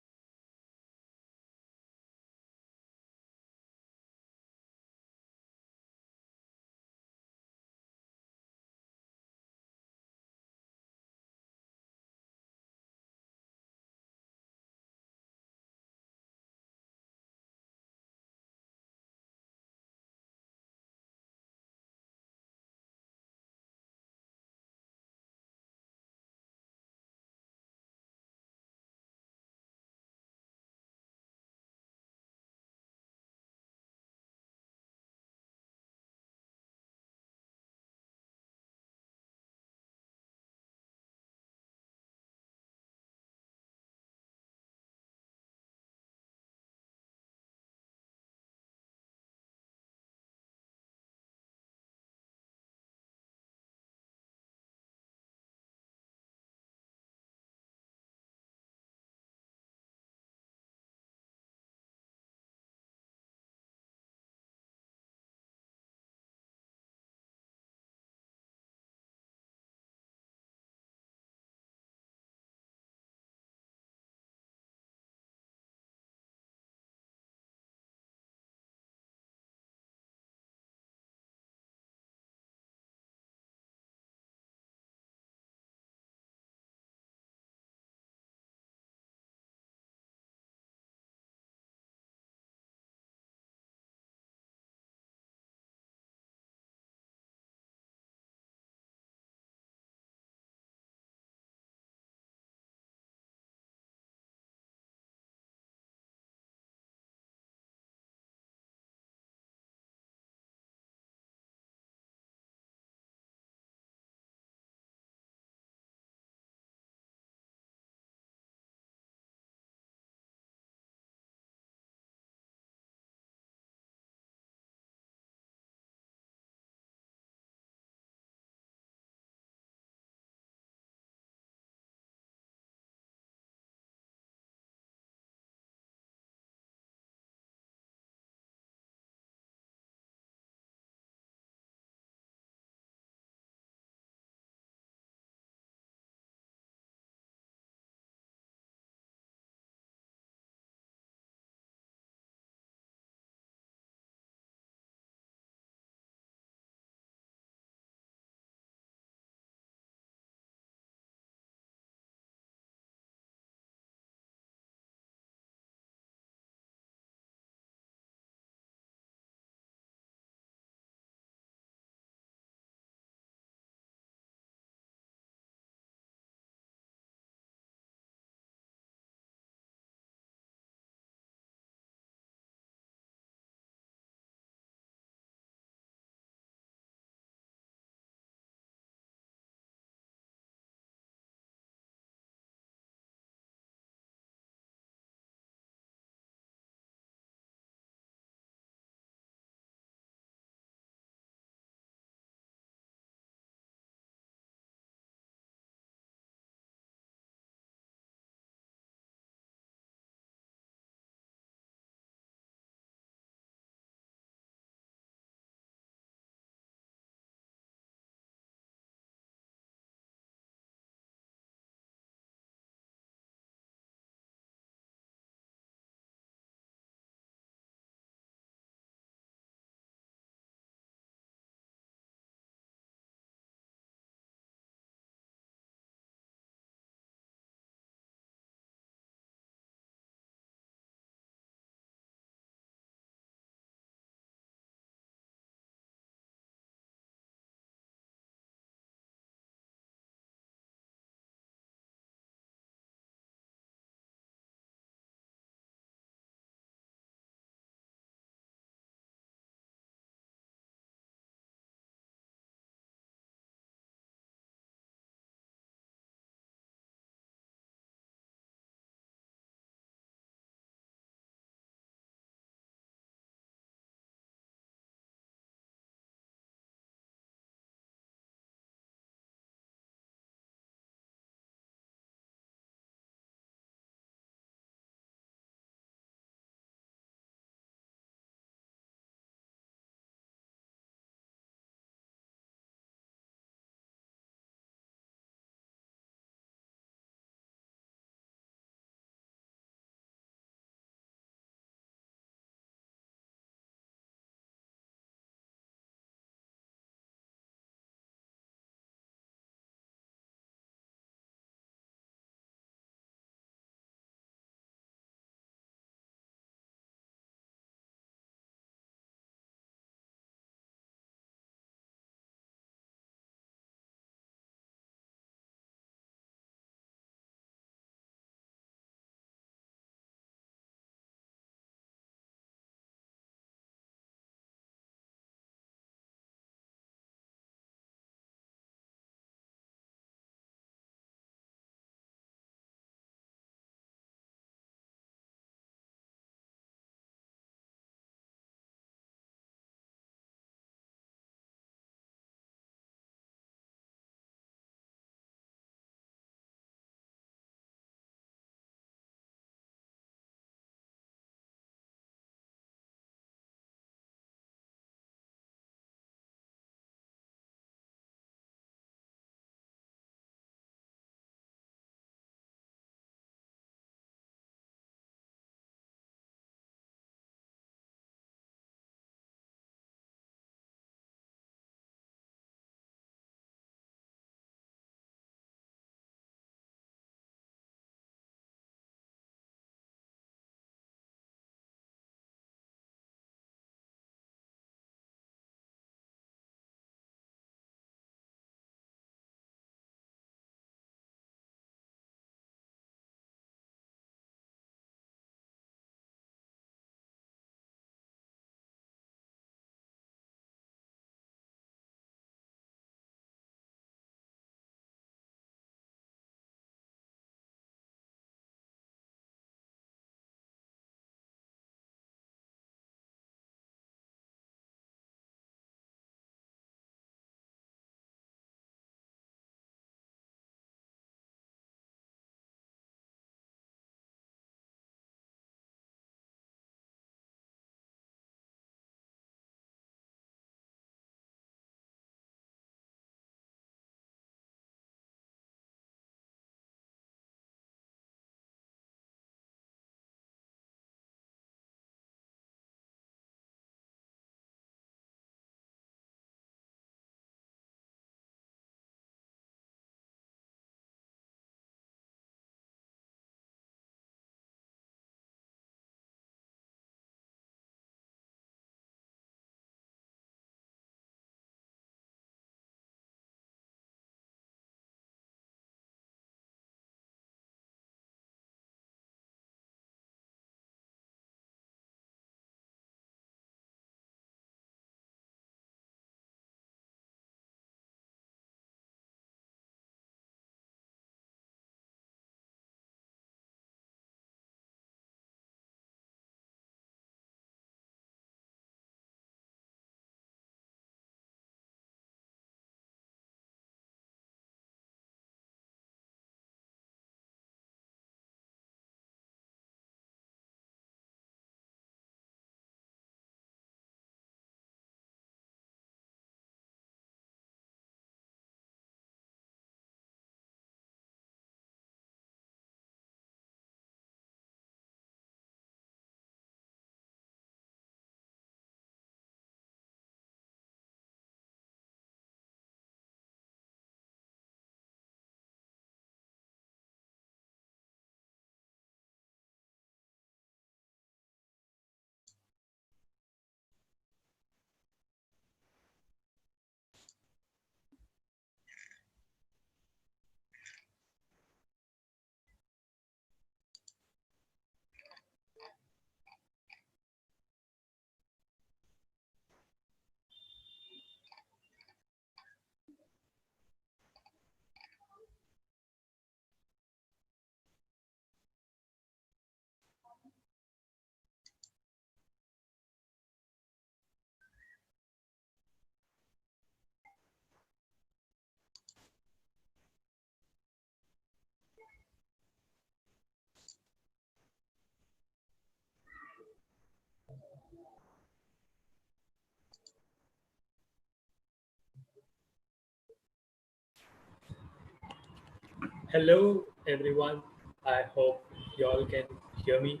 Hello, everyone. I hope you all can hear me.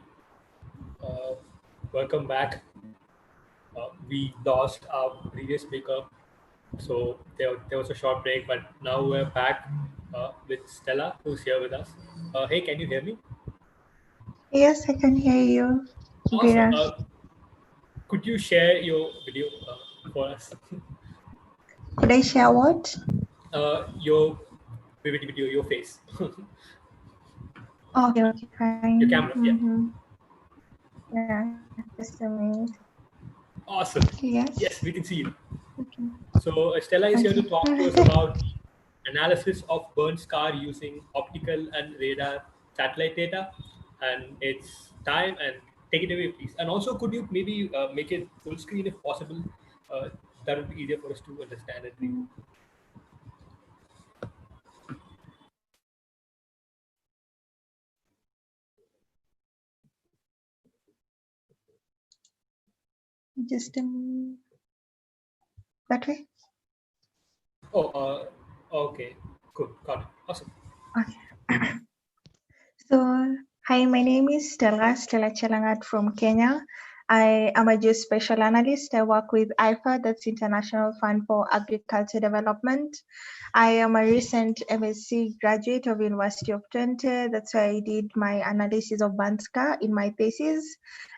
Uh, Welcome back. We lost our previous speaker, so there was a short break, but now we're back with Stella, who's here with us. Hey, can you hear me? Yes, I can hear you, Awesome. Viraj. Could you share your video for us? Could I share what? Your video, your face, Okay, okay, your fine. camera. Yeah. Yeah, just a minute. Awesome. Yes. Yes, we can see you. Okay. So Stella is here to Okay. talk to us about analysis of burn scar using optical and radar satellite data, and it's time. And take it away, please. And also, could you maybe make it full screen if possible? Uh, that would be easier for us to understand and read. Just a minute. That way? Oh, okay, cool, got it, awesome. Okay. So, hi, my name is Stella Chelangat from Kenya. I am a geospatial analyst. I work with IFA, that's International Fund for Agriculture Development. I am a recent MSc graduate of University of Twente. That's why I did my analysis of burn scar in my thesis.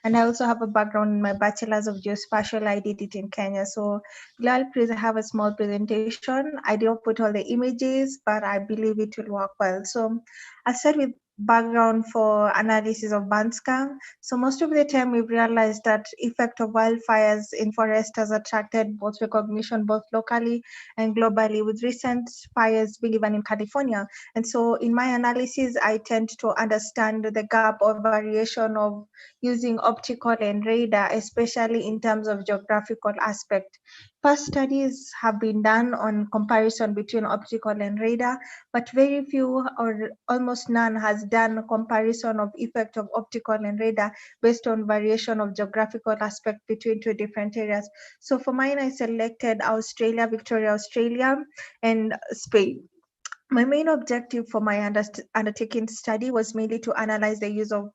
And I also have a background in my Bachelor's of Geospatial. I did it in Kenya. So glad please have a small presentation. I didn't put all the images, but I believe it will work well. So I'll start with background for analysis of burn scar. So most of the time we've realized that effect of wildfires in forest has attracted both recognition both locally and globally, with recent fires being even in California. And so in my analysis, I tend to understand the gap or variation of using optical and radar, especially in terms of geographical aspect. Past studies have been done on comparison between optical and radar, but very few or almost none has done a comparison of effect of optical and radar based on variation of geographical aspect between two different areas. So for mine, I selected Australia, Victoria, Australia, and Spain. My main objective for my undertaking study was mainly to analyze the use of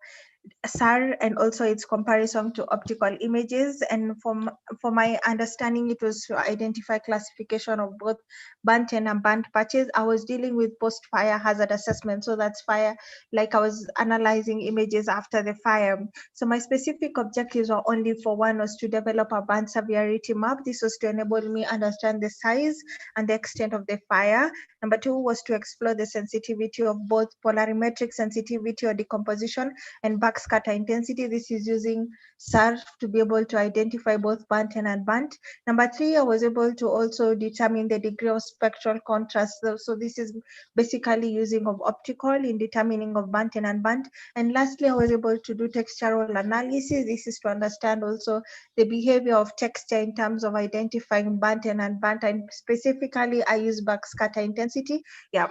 SAR and also its comparison to optical images. And for my understanding, it was to identify classification of both burnt and burnt patches. I was dealing with post-fire hazard assessment. So that's fire, like I was analyzing images after the fire. So my specific objectives were only for one was to develop a burn severity map. This was to enable me understand the size and the extent of the fire. Number two was to explore the sensitivity of both polarimetric sensitivity or decomposition and backscatter intensity. This is using SAR to be able to identify both burnt and unburnt. Number three, I was able to also determine the degree of spectral contrast. So this is basically using of optical in determining of burnt and unburnt. And lastly, I was able to do textural analysis. This is to understand also the behavior of texture in terms of identifying burnt and unburnt. And specifically, I use backscatter intensity. Yeah.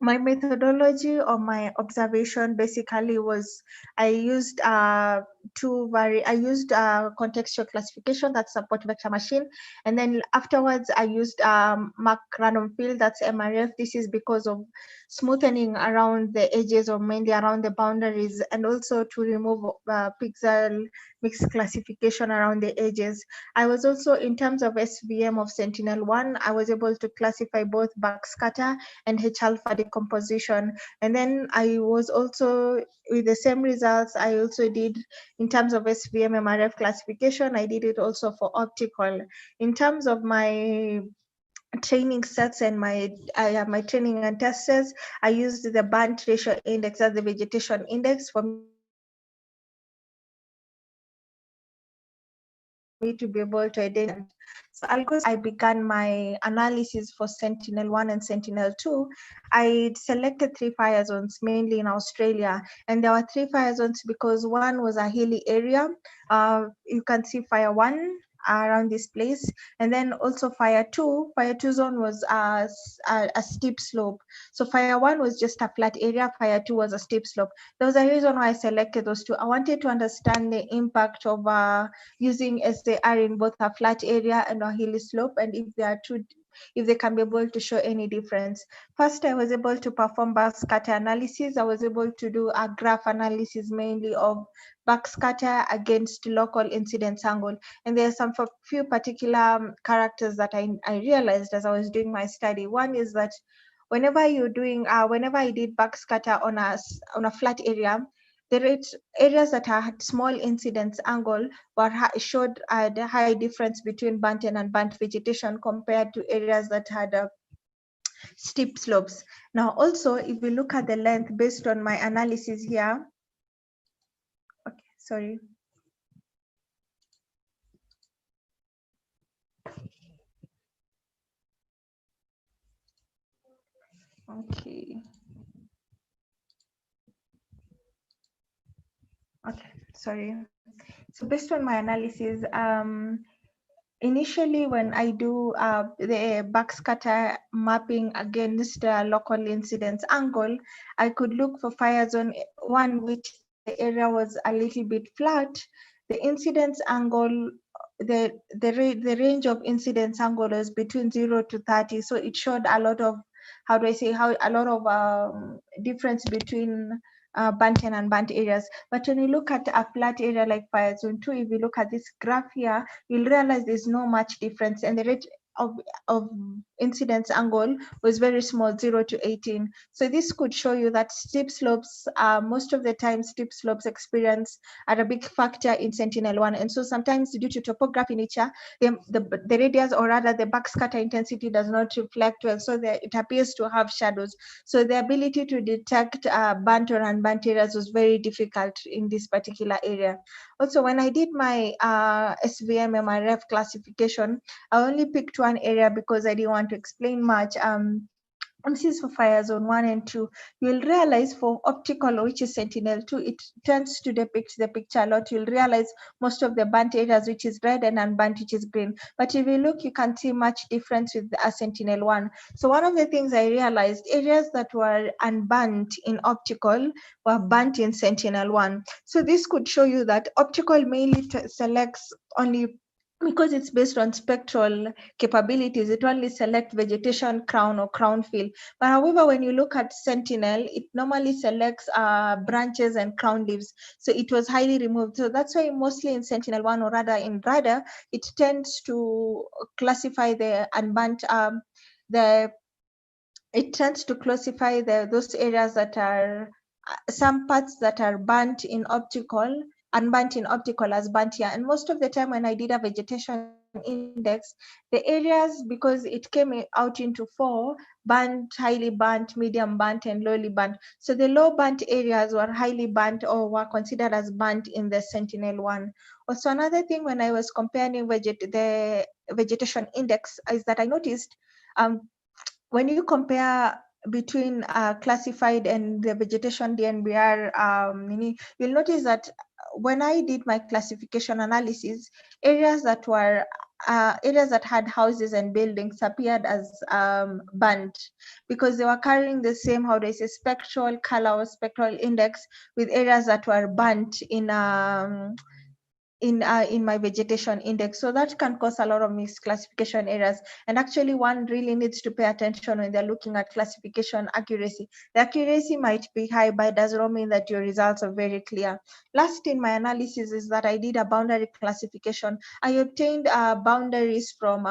My methodology or my observation basically was I used contextual classification, that's support vector machine, and then afterwards I used Mark random field, that's MRF. This is because of smoothing around the edges or mainly around the boundaries, and also to remove pixel mix classification around the edges. I was also, in terms of SVM of Sentinel-1, I was able to classify both backscatter and H alpha decomposition. And then I was also, with the same results, I also did, in terms of SVM MRF classification, I did it also for optical. In terms of my training sets and my training and test sets, I used the burnt ratio index as the vegetation index for me to be able to identify. So I began my analysis for Sentinel-1 and Sentinel-2. I selected 3 fire zones, mainly in Australia. And there were 3 fire zones because one was a hilly area. You can see fire 1 around this place. And then also fire 2 zone was a steep slope. So fire 1 was just a flat area, fire 2 was a steep slope. There was a reason why I selected those 2. I wanted to understand the impact of using SAR in both a flat area and a hilly slope, and if there are two if they can be able to show any difference. First, I was able to perform backscatter analysis. I was able to do a graph analysis mainly of backscatter against local incidence angle. And there are some few particular characters that I realized as I was doing my study. One is that whenever you're doing, whenever I did backscatter on a flat area, the areas that had small incidence angle showed the high difference between burnt and unburnt vegetation compared to areas that had steep slopes. Now, also, if we look at the length based on my analysis here, okay, sorry. Okay. Okay, sorry. So based on my analysis, initially when I do the backscatter mapping against the local incidence angle, I could look for fire zone 1, which the area was a little bit flat. The incidence angle, the range of incidence angle is between 0 to 30. So it showed a lot of, how do I say, a lot of difference between burnt and unburnt areas. But when you look at a flat area like fire zone 2, if you look at this graph here, you'll realize there's no much difference, and the rate of incidence angle was very small, 0 to 18. So this could show you that steep slopes, most of the time steep slopes experience are a big factor in Sentinel-1. And so sometimes due to topography nature, the radius, or rather the backscatter intensity, does not reflect well. So it appears to have shadows. So the ability to detect burnt or unburnt areas was very difficult in this particular area. Also, when I did my SVM MRF classification, I only picked one area because I didn't want to explain much. This is for fire zone 1 and 2. You'll realize for optical, which is Sentinel-2, it tends to depict the picture a lot. You'll realize most of the burnt areas, which is red, and unburnt, which is green. But if you look, you can't see much difference with Sentinel-1. So one of the things I realized, areas that were unburnt in optical were burnt in Sentinel-1. So this could show you that optical mainly selects only, because it's based on spectral capabilities, it only selects vegetation, crown, or crown field. But however, when you look at Sentinel, it normally selects branches and crown leaves. So it was highly removed. So that's why mostly in Sentinel-1, or rather in radar, it tends to classify the unburnt, it tends to classify those areas that are, some parts that are burnt in optical, unburnt in optical, as burnt here. And most of the time when I did a vegetation index, the areas, because it came out into 4: burnt, highly burnt, medium burnt, and lowly burnt. So the low burnt areas were highly burnt, or were considered as burnt in the Sentinel-1. Also, another thing when I was comparing the vegetation index is that I noticed when you compare between classified and the vegetation DNBR, you'll notice that when I did my classification analysis, areas that had houses and buildings appeared as burnt, because they were carrying the same, how do I say, spectral color or spectral index with areas that were burnt in my vegetation index. So that can cause a lot of misclassification errors. And actually, one really needs to pay attention when they're looking at classification accuracy. The accuracy might be high, but it does not mean that your results are very clear. Last in my analysis is that I did a boundary classification. I obtained boundaries from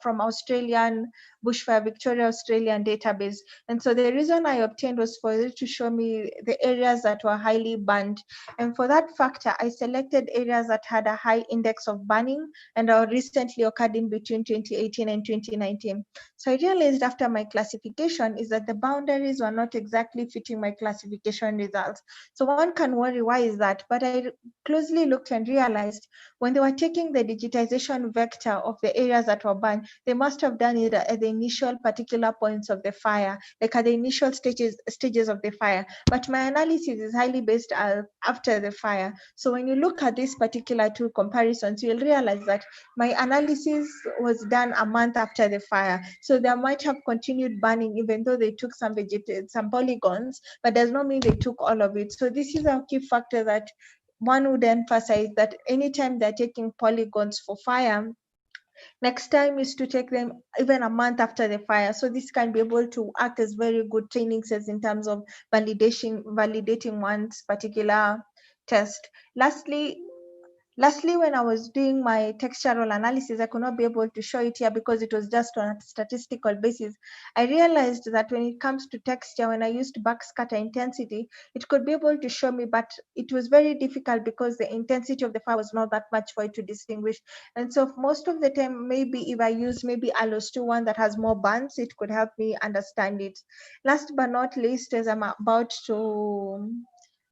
from Australian Bushfire Victoria Australian database. And so the reason I obtained was for it to show me the areas that were highly burned. And for that factor, I selected areas that had a high index of burning and recently occurred in between 2018 and 2019. So I realized after my classification is that the boundaries were not exactly fitting my classification results. So one can worry, why is that? But I closely looked and realized when they were taking the digitization vector of the areas that were burned, they must have done it at the initial particular points of the fire, like at the initial stages of the fire. But my analysis is highly based after the fire. So when you look at these particular two comparisons, you'll realize that my analysis was done a month after the fire. So they might have continued burning even though they took some polygons, but does not mean they took all of it. So this is a key factor that one would emphasize, that anytime they're taking polygons for fire, Next time is to take them even a month after the fire. So this can be able to act as very good training sets in terms of validating one's particular test. Lastly, when I was doing my textural analysis, I could not be able to show it here because it was just on a statistical basis. I realized that when it comes to texture, when I used backscatter intensity, it could be able to show me, but it was very difficult because the intensity of the fire was not that much for it to distinguish. And so most of the time, maybe if I use maybe ALOS2 one that has more bands, it could help me understand it. Last but not least, as I'm about to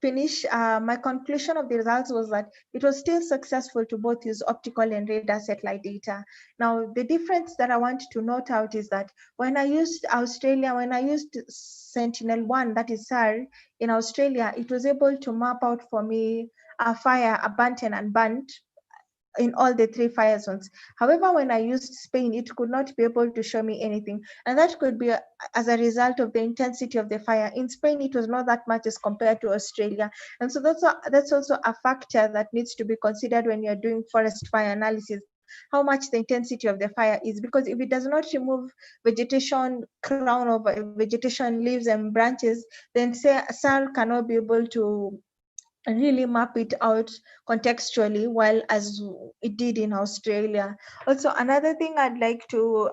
finish, my conclusion of the results was that it was still successful to both use optical and radar satellite data. Now, the difference that I want to note out is that when I used Sentinel-1, that is SAR, in Australia, it was able to map out for me a fire, a burnt and unburnt in all the 3 fire zones. However, when I used Spain, it could not be able to show me anything. And that could be as a result of the intensity of the fire. In Spain, it was not that much as compared to Australia. And so that's also a factor that needs to be considered when you're doing forest fire analysis, how much the intensity of the fire is, because if it does not remove vegetation, crown of vegetation, leaves and branches, then SAR cannot be able to really map it out contextually, while as it did in Australia. Also, another thing I'd like to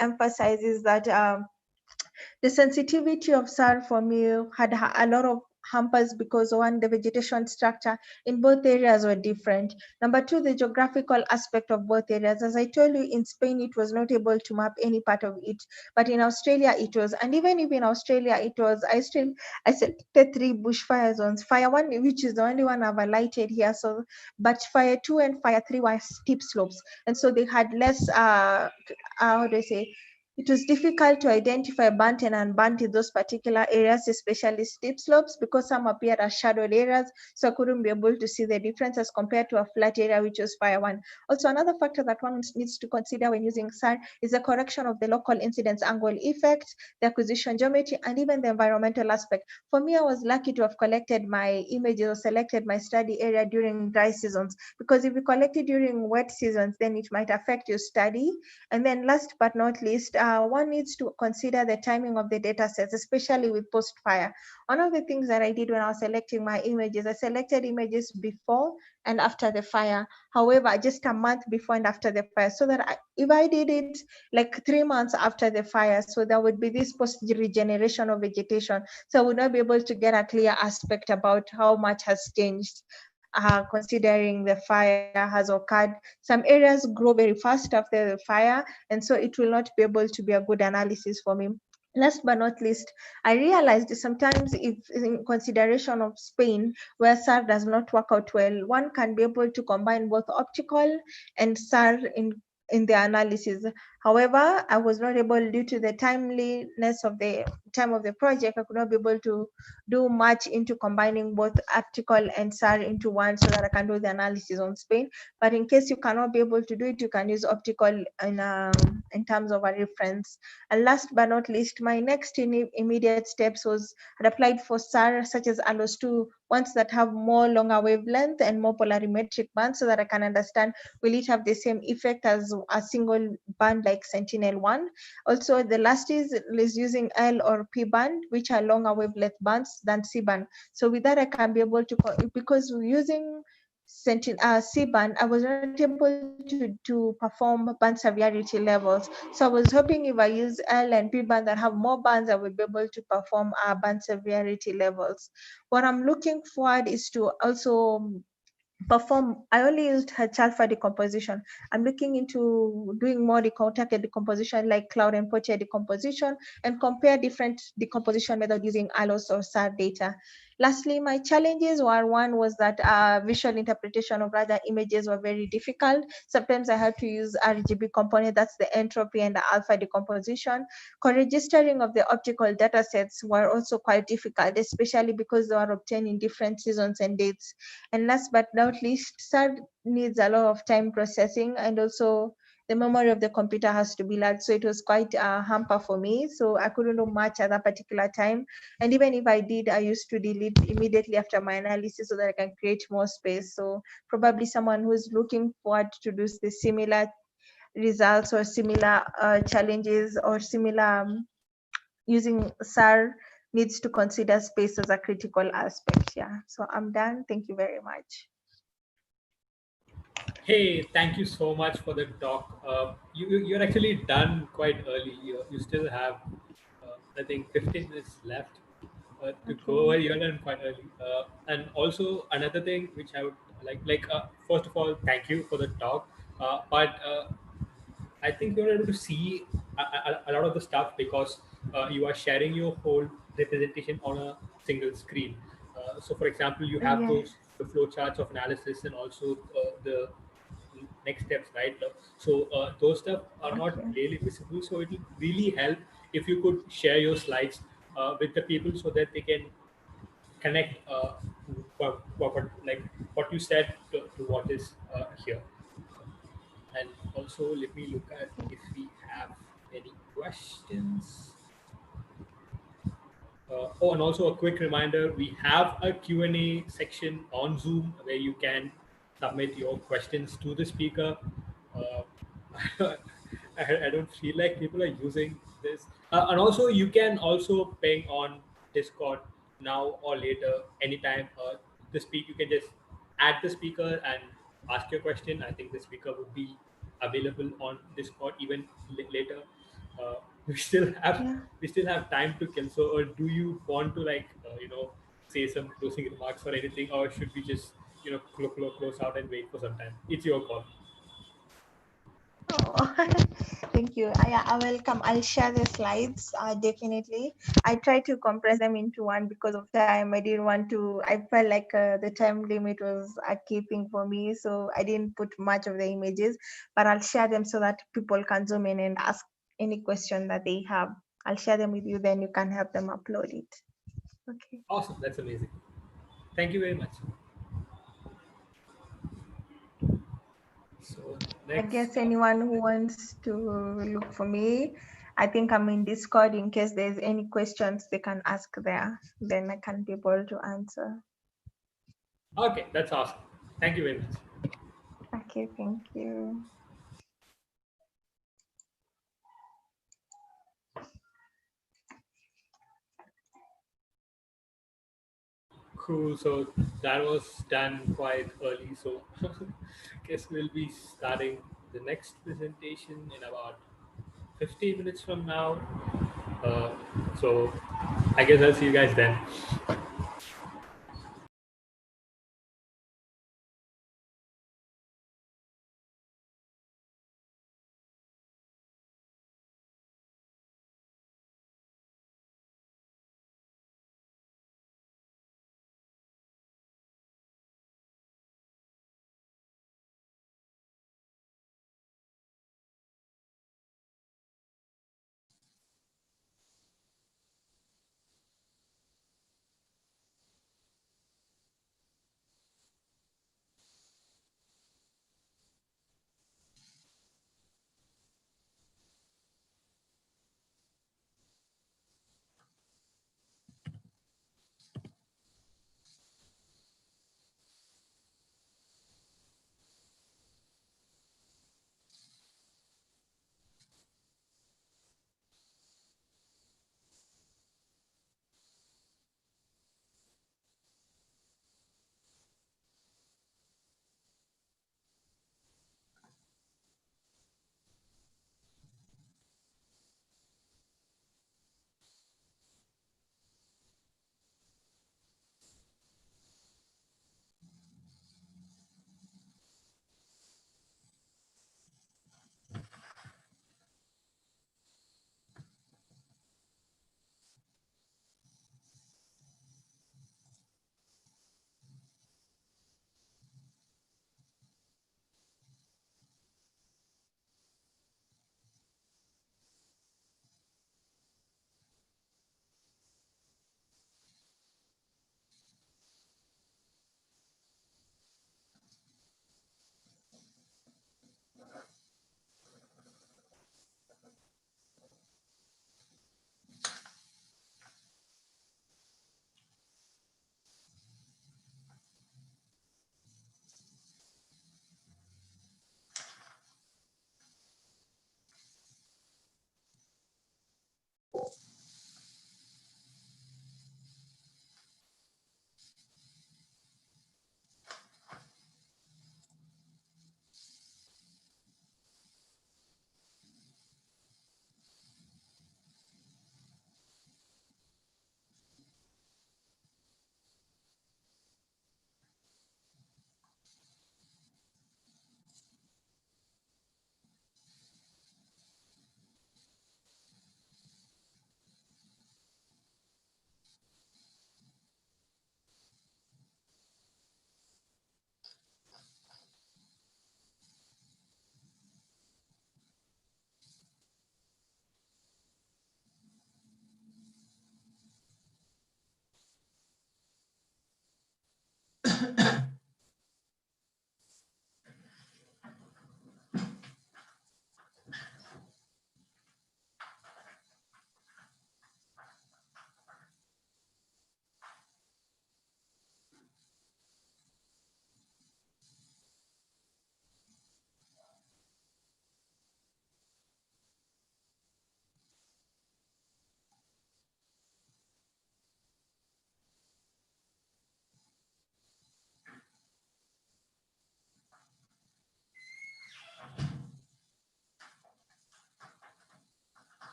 emphasize is that the sensitivity of SAR for me had a lot of hampers because one, the vegetation structure in both areas were different. Number two, the geographical aspect of both areas. As I told you, in Spain, it was not able to map any part of it, but in Australia, it was. And even if in Australia, it was, I selected 3 bushfire zones. Fire 1, which is the only one I've highlighted here. So, but fire 2 and fire 3 were steep slopes. And so they had less, how do I say, it was difficult to identify burnt and unburnt in those particular areas, especially steep slopes, because some appeared as shadowed areas, so I couldn't be able to see the difference as compared to a flat area, which was fire 1. Also, another factor that one needs to consider when using SAR is the correction of the local incidence angle effect, the acquisition geometry, and even the environmental aspect. For me, I was lucky to have collected my images or selected my study area during dry seasons, because if you collect it during wet seasons, then it might affect your study. And then last but not least, one needs to consider the timing of the data sets, especially with post-fire. One of the things that I did when I was selecting my images, I selected images before and after the fire. However, just a month before and after the fire, so that if I did it like 3 months after the fire, so there would be this post-regeneration of vegetation. So I would not be able to get a clear aspect about how much has changed. Considering the fire has occurred. Some areas grow very fast after the fire, and so it will not be able to be a good analysis for me. Last but not least, I realized sometimes if in consideration of Spain, where SAR does not work out well, one can be able to combine both optical and SAR in the analysis. However, I was not able, due to the timeliness of the time of the project, I could not be able to do much into combining both optical and SAR into one so that I can do the analysis on Spain. But in case you cannot be able to do it, you can use optical in terms of a reference. And last but not least, my next immediate steps was I applied for SAR such as ALOS2, ones that have more longer wavelength and more polarimetric bands, so that I can understand, will it have the same effect as a single band like Sentinel-1? Also, the last is using L or P band, which are longer wavelength bands than C band. So with that, I can be able to, because using C band, I was not able to perform band severity levels. So I was hoping if I use L and P band that have more bands, I would be able to perform band severity levels. What I'm looking forward is to also perform. I only used H alpha decomposition. I'm looking into doing more target decomposition like cloud and Poitier decomposition, and compare different decomposition methods using ALOS or SAR data. Lastly, my challenges were, one was that visual interpretation of radar images were very difficult. Sometimes I had to use RGB component, that's the entropy and the alpha decomposition. Co-registering of the optical data sets were also quite difficult, especially because they were obtained in different seasons and dates. And last but not least, SAR needs a lot of time processing, and also the memory of the computer has to be large. So it was quite a hamper for me. So I couldn't do much at that particular time. And even if I did, I used to delete immediately after my analysis so that I can create more space. So probably someone who's looking forward to do the similar results or similar challenges or similar using SAR needs to consider space as a critical aspect. Yeah, so I'm done. Thank you very much. Hey, thank you so much for the talk. You're actually done quite early. You still have, I think, 15 minutes left to go over. You're done quite early. And also another thing which I would first of all, thank you for the talk. But I think you're able to see a lot of the stuff because you are sharing your whole representation on a single screen. So, for example, you have Yeah. those the flow charts of analysis and also the next steps, right? So those stuff are not Okay. really visible. So it will really help if you could share your slides with the people so that they can connect like what you said to what is here. And also, let me look at if we have any questions. Oh, and also a quick reminder, we have a Q&A section on Zoom where you can submit your questions to the speaker. Uh, I don't feel like people are using this. And also, you can also ping on Discord now or later, anytime. You can just add the speaker and ask your question. I think the speaker would be available on Discord even later. Uh, we still have Yeah. we still have time to kill. So, or do you want to say some closing remarks or anything, or should we just close out and wait for some time? It's your call. Oh, thank you. I welcome. I'll share the slides. Definitely. I try to compress them into one because of time. I didn't want to. I felt like the time limit was a key thing for me, so I didn't put much of the images. But I'll share them so that people can zoom in and ask any question that they have. I'll share them with you. Then you can help them upload it. Okay. Awesome, that's amazing. Thank you very much. So I next, guess anyone who wants to look for me, I think I'm in Discord. In case there's any questions, they can ask there. Then I can be able to answer. okay, that's awesome. Thank you very much. Okay, thank you. Cool. So that was done quite early. So guess we'll be starting the next presentation in about 15 minutes from now. So I guess I'll see you guys then.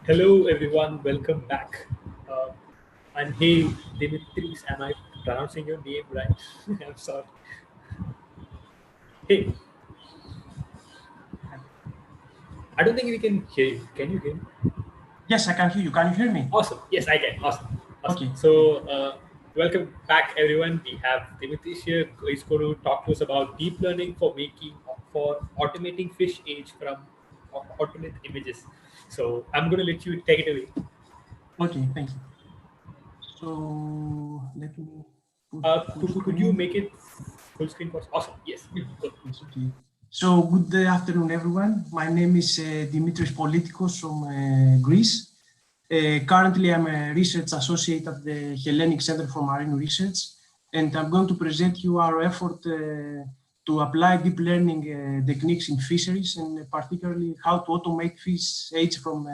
Hello, everyone. Welcome back. And hey, Dimitris, am I pronouncing your name right? I'm sorry. Hey, I don't think we can hear you. Can you hear me? Yes, I can hear you. Can you hear me? Awesome. Yes, I can. Awesome. Okay. So, welcome back, everyone. We have Dimitris here. He's going to talk to us about deep learning for automating fish age from alternate images. So, I'm going to let you take it away. Okay, thank you. So let me. Could you make it full screen for us? Awesome. Yes. Good. Yes, okay. So good afternoon, everyone. My name is Dimitris Politicos from Greece. Currently, I'm a research associate at the Hellenic Center for Marine Research, and I'm going to present you our effort to apply deep learning techniques in fisheries, and particularly how to automate fish age from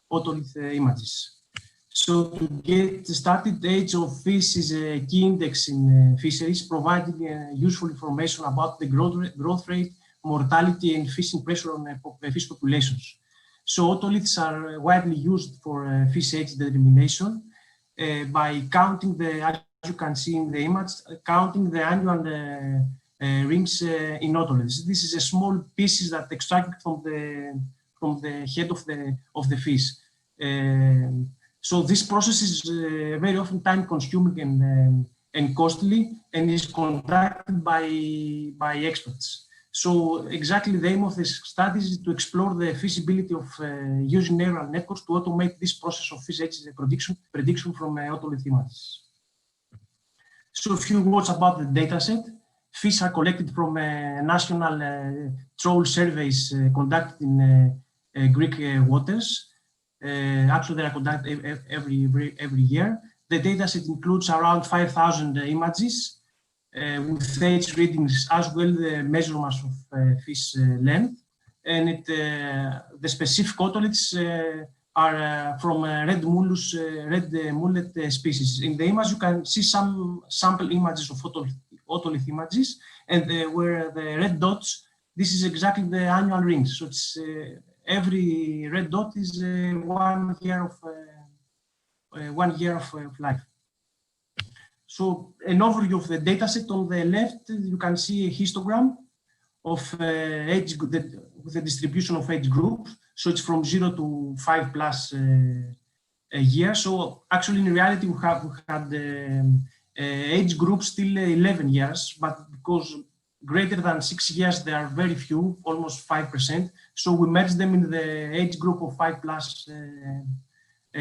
otolith images. So to get started, the age of fish is a key index in fisheries, providing useful information about the growth rate, mortality, and fishing pressure on fish populations. So otoliths are widely used for fish age determination by counting as you can see in the image, counting the annual rings in otoliths. This is a small pieces that extracted from the head of the fish. So this process is very often time-consuming and costly, and is conducted by experts. So exactly the aim of this study is to explore the feasibility of using neural networks to automate this process of fish age prediction from otolith images. So a few words about the dataset. Fish are collected from national troll surveys conducted in Greek waters. Actually, they are conducted every year. The dataset includes around 5,000 images with age readings as well the measurements of fish length. And the specific otoliths are from red mullet species. In the image, you can see some sample images of otolith images, and where the red dots, this is exactly the annual rings. So it's every red dot is 1 year of life. So an overview of the dataset on the left, you can see a histogram of age with the distribution of age group. So it's from 0 to 5 plus a year. So actually, in reality, we had age group still 11 years, but because greater than 6 years, there are very few, almost 5%. So we merged them in the age group of 5 plus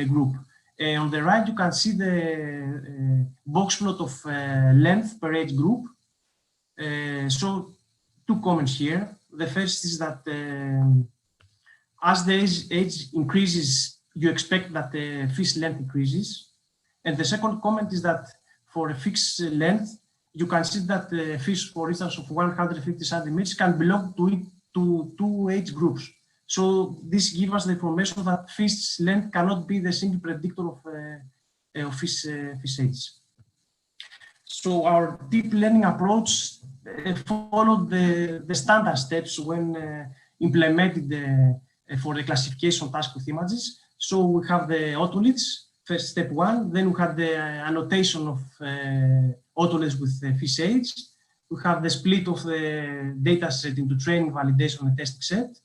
group. On the right, you can see the box plot of length per age group. So two comments here. The first is that as the age increases, you expect that the fish length increases. And the second comment is that for a fixed length, you can see that the fish, for instance, of 150 centimeters can belong to two age groups. So this gives us the information that fish length cannot be the single predictor of fish age. So our deep learning approach followed the standard steps when implemented for the classification task with images. So we have the otoliths, first step one, then we have the annotation of otoliths with fish age. We have the split of the data set into training, validation, and testing set.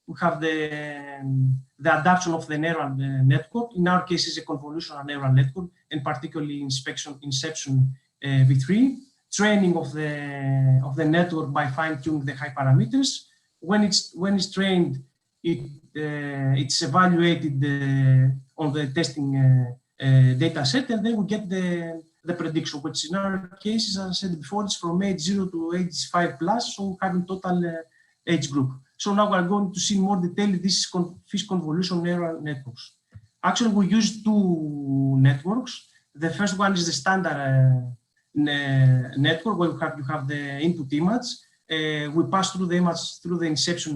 we have the adaptation of the neural network. In our case, it's a convolutional neural network, and particularly inception V3, training of the network by fine-tuning the high parameters. When it's trained, it's evaluated on the testing data set, and then we get the prediction, which in our case, as I said before, it's from age 0 to age 5+, so having total age group. So now we're going to see more detail this fish convolution neural networks. Actually, we use two networks. The first one is the standard network where you have the input image. We pass through the image through the inception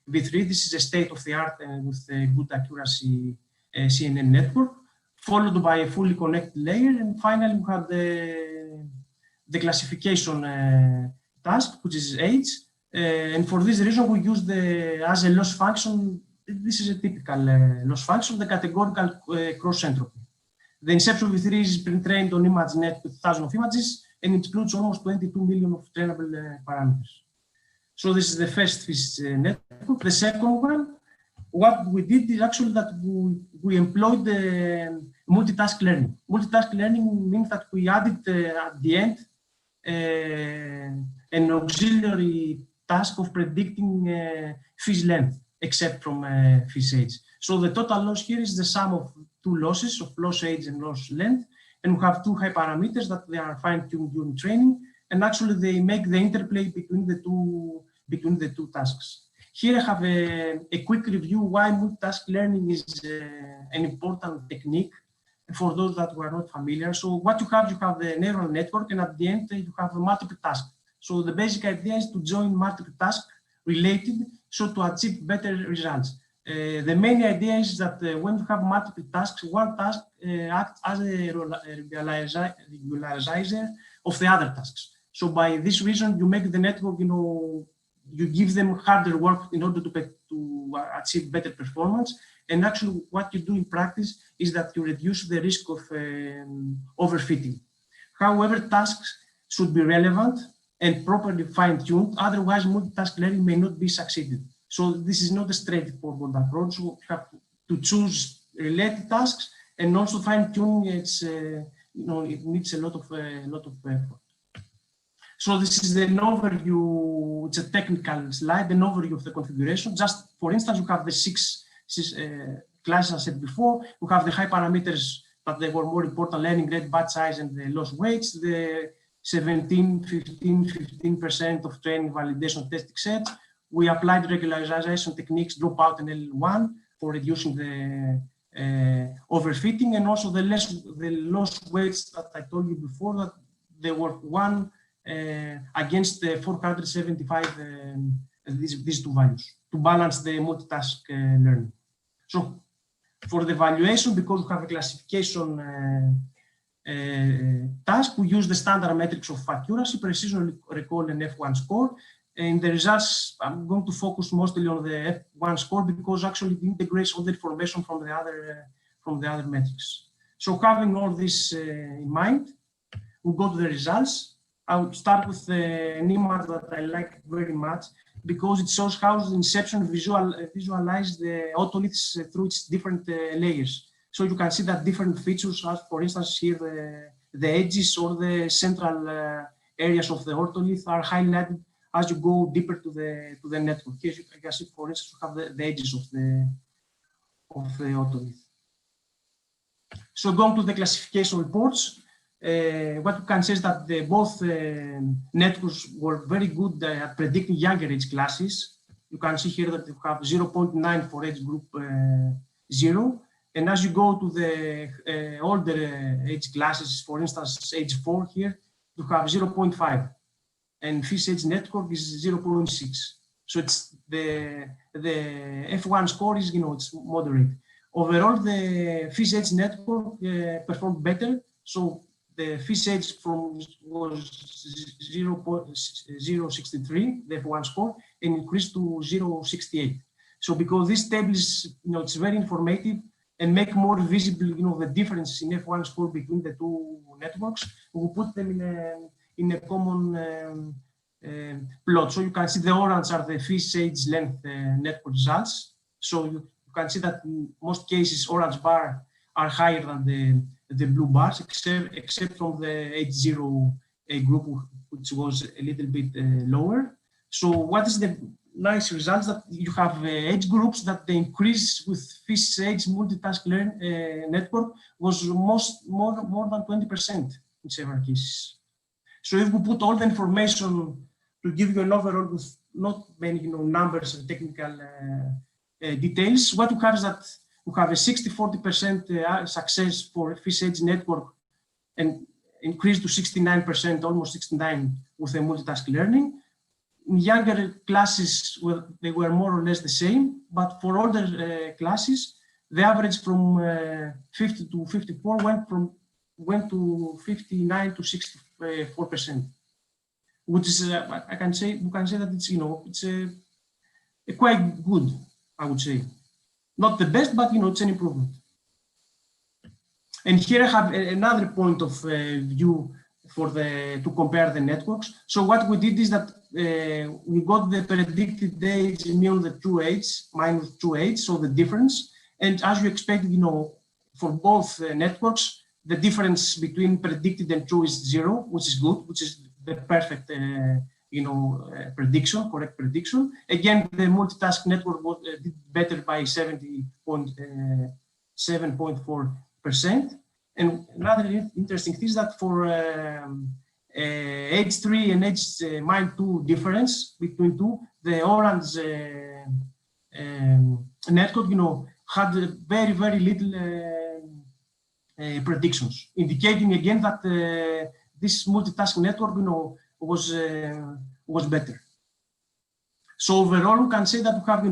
V3. This is a state-of-the-art with good accuracy CNN network, followed by a fully connected layer, and finally we have the classification task, which is age. And for this reason, we use as a loss function. This is a typical loss function, the categorical cross entropy. The inception V3 is pre-trained on ImageNet with thousands of images, and it includes almost 22 million of trainable parameters. So this is the first fish network. The second one, what we did is actually that we employed the multitask learning. Multitask learning means that we added at the end an auxiliary task of predicting fish length, except from fish age. So the total loss here is the sum of two losses, of loss age and loss length, and we have two high parameters that they are fine-tuned during training, and actually they make the interplay between the two tasks. Here I have a quick review why multitask learning is an important technique for those that were not familiar. So what you have the neural network, and at the end you have a multiple task. So the basic idea is to join multiple tasks related, so to achieve better results. The main idea is that when you have multiple tasks, one task acts as a regularizer of the other tasks. So by this reason, you make the network, you give them harder work in order to achieve better performance. And actually what you do in practice is that you reduce the risk of overfitting. However, tasks should be relevant and properly fine-tuned, otherwise multitask learning may not be succeeded. So this is not a straightforward approach. You have to choose related tasks, and also fine-tuning. It needs a lot of effort. So this is an overview. It's a technical slide, an overview of the configuration. Just for instance, you have the six classes I said before. You have the high parameters, but they were more important: learning rate, batch size, and the loss weights. The 17, 15, 15% of training validation testing sets. We applied regularization techniques, dropout and L1 for reducing the overfitting, and also the loss weights that I told you before, that they were one against the 475, these two values, to balance the multitask learning. So for the evaluation, because we have a classification task, we use the standard metrics of accuracy, precision, recall, and F1 score. In the results, I'm going to focus mostly on the F1 score because actually it integrates all the information from the other metrics. So having all this in mind, we'll go to the results. I would start with an image that I like very much because it shows how the inception visualize the otoliths through its different layers. So you can see that different features, as for instance here, the edges or the central areas of the otolith are highlighted as you go deeper to the network. Here you can see, for instance, you have the edges of the otolith. So going to the classification reports, what you can say is that both networks were very good at predicting younger age classes. You can see here that you have 0.9 for age group 0. And as you go to the older age classes, for instance, age 4 here, you have 0.5. And fish age network is 0.6. So it's the F1 score is, it's moderate. Overall, the fish age network performed better. So the fish age was 0.063, the F1 score, and increased to 0.68. So because this table is, it's very informative and make more visible, the difference in F1 score between the two networks, we put them in a common plot. So you can see the orange are the fish age length network results. So you can see that in most cases orange bar are higher than the blue bars, except from the H0 group, which was a little bit lower. So what is the nice results that you have age groups that the increase with fish age multitask network was more than 20% in several cases. So if we put all the information to give you an overall with not many numbers and technical details, what you have is that we have a 60-40% success for fish age network and increased to 69%, almost 69 with the multitask learning. In younger classes, they were more or less the same, but for older classes, the average from 50 to 54 went to 59 to 64%, which is we can say that it's it's a quite good, I would say, not the best, but it's an improvement. And here I have another point of view to compare the networks. So what we did is that we got the predicted age mean the true age minus true age, so the difference. And as you expect, for both networks, the difference between predicted and true is 0, which is good, which is the perfect prediction, correct prediction. Again, the multitask network did better by 7.4%. And another interesting thing is that for H3 and H-2 difference between two, the orange network, had very, very little predictions, indicating again that this multitask network, was better. So overall, we can say that we have,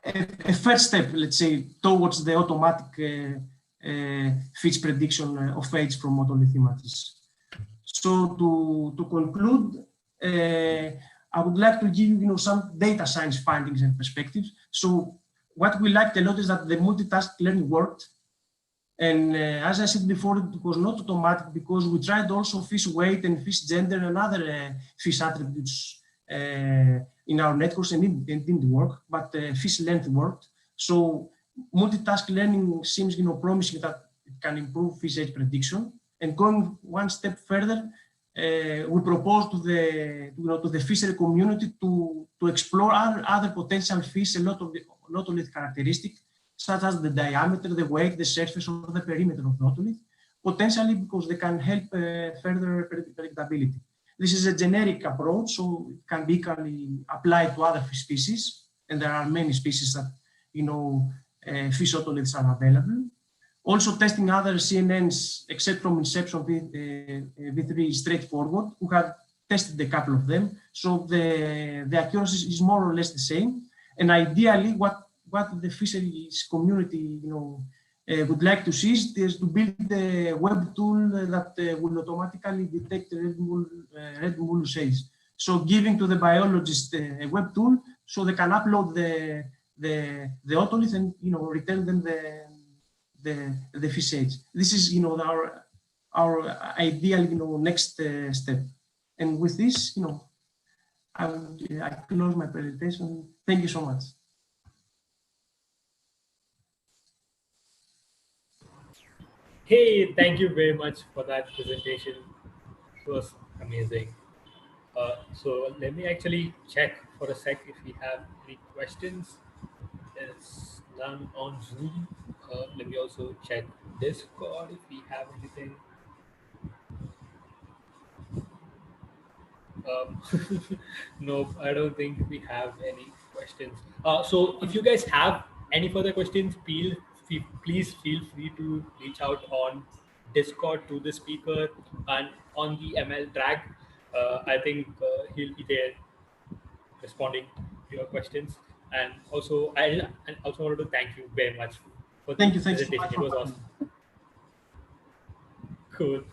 a first step, let's say, towards the automatic fixed prediction of age from otolith images. So to conclude, I would like to give some data science findings and perspectives. So what we liked a lot is that the multitask learning worked. And as I said before, it was not automatic because we tried also fish weight and fish gender and other fish attributes in our networks, and it didn't work, but fish length worked. So multitask learning seems promising that it can improve fish age prediction. And going one step further, we propose to the fishery community to explore other potential fish, a lot of otolith characteristics, such as the diameter, the weight, the surface, or the perimeter of the otolith, potentially because they can help further predictability. This is a generic approach, so it can be equally applied to other fish species, and there are many species that fish otoliths are available. Also, testing other CNNs, except from Inception v3, is straightforward. We have tested a couple of them, so the accuracy is more or less the same. And ideally, what the fisheries community would like to see is to build a web tool that will automatically detect red mullus age. So giving to the biologist a web tool so they can upload the otolith and return them the fish age. This is our ideal next step. And with this, I close my presentation. Thank you so much. Hey, thank you very much for that presentation. It was amazing. So let me actually check for a sec if we have any questions. There's none on Zoom. Let me also check Discord if we have anything. Nope, I don't think we have any questions. So if you guys have any further questions, please feel free to reach out on Discord to the speaker and on the ML track. I think he'll be there responding to your questions. And also, I also wanted to thank you very much for the presentation. It was awesome. Cool.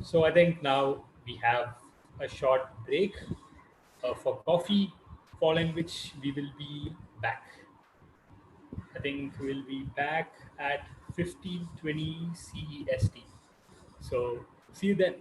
So I think now we have a short break for coffee, following which we will be back. I think we'll be back at 15:20 CEST. So see you then.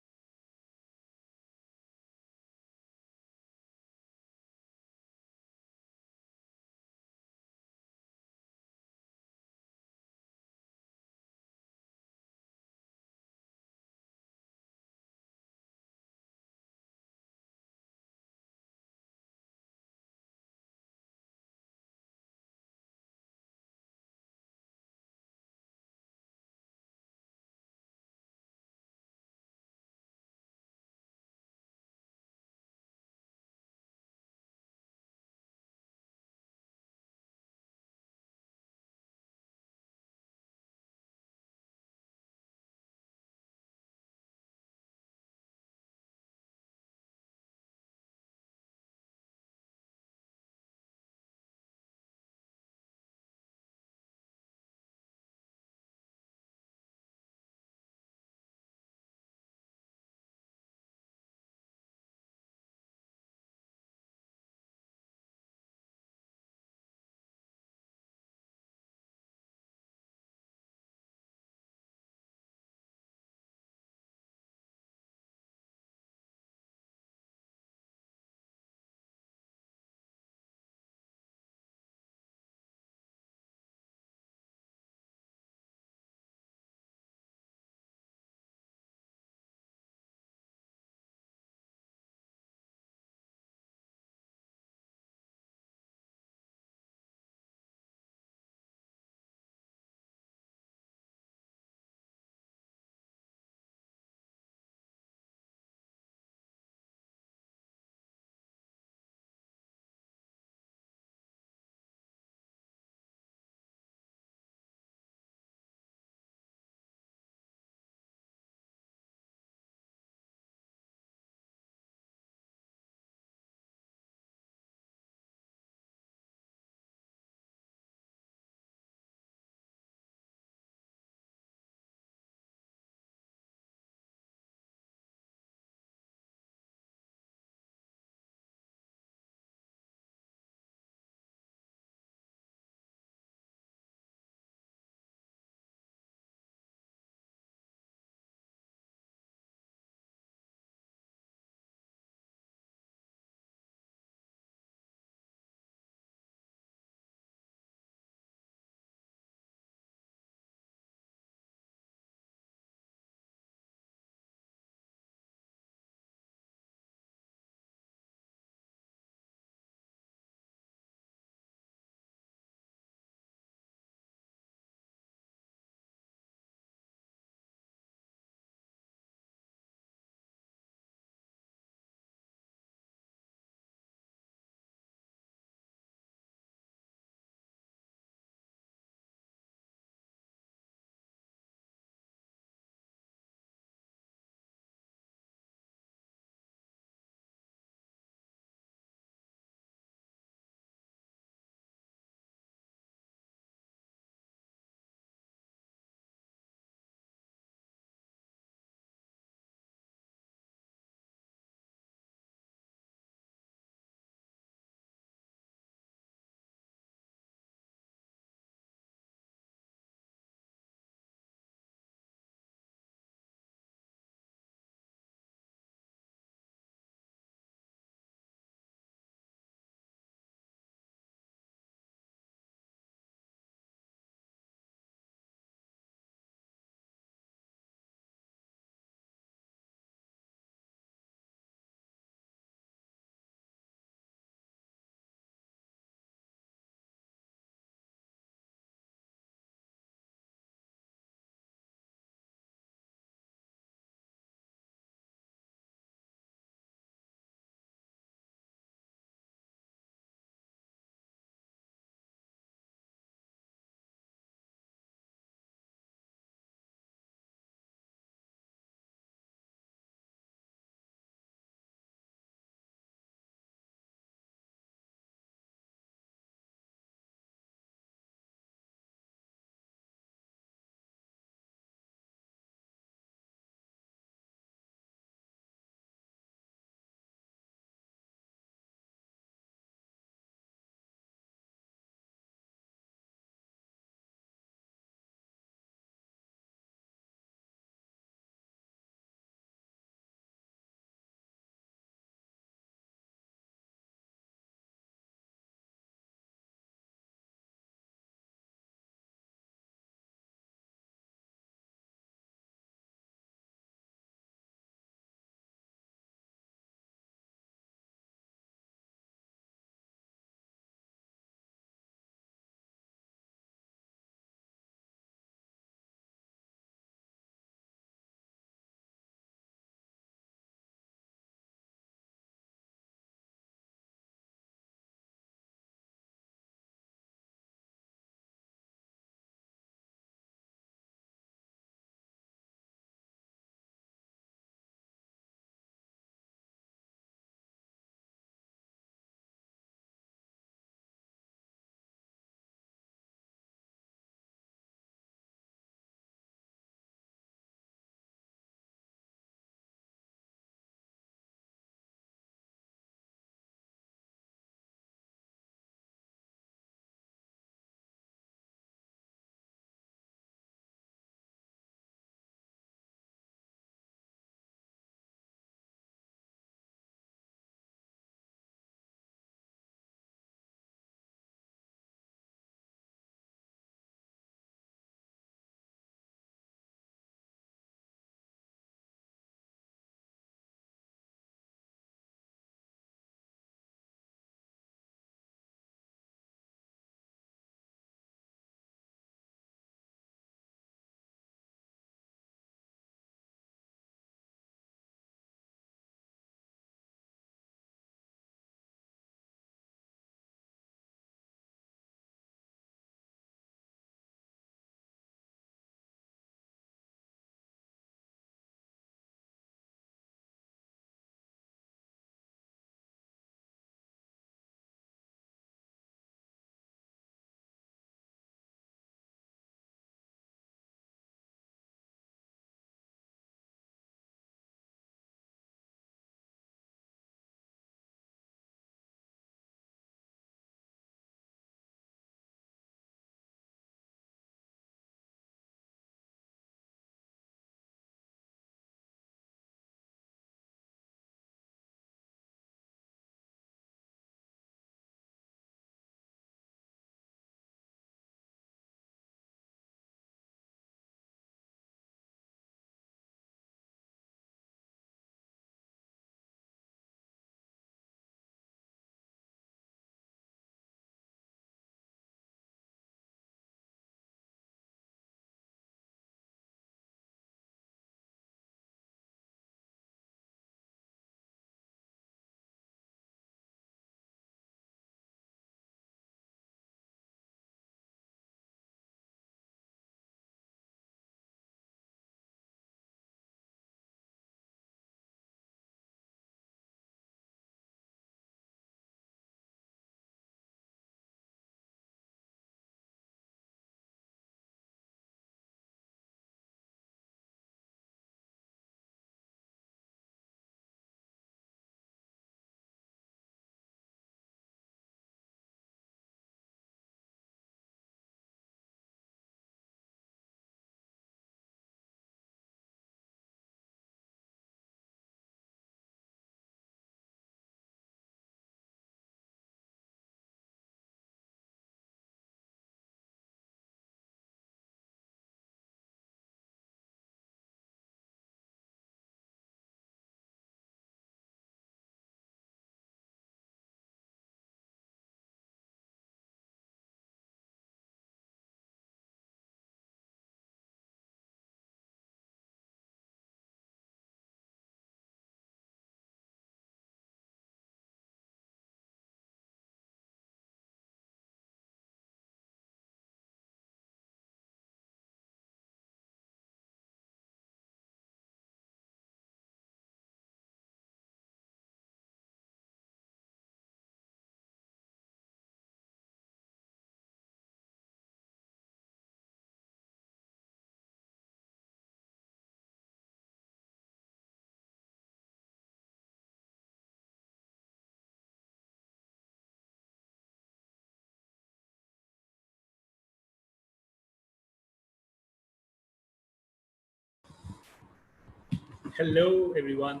Hello, everyone.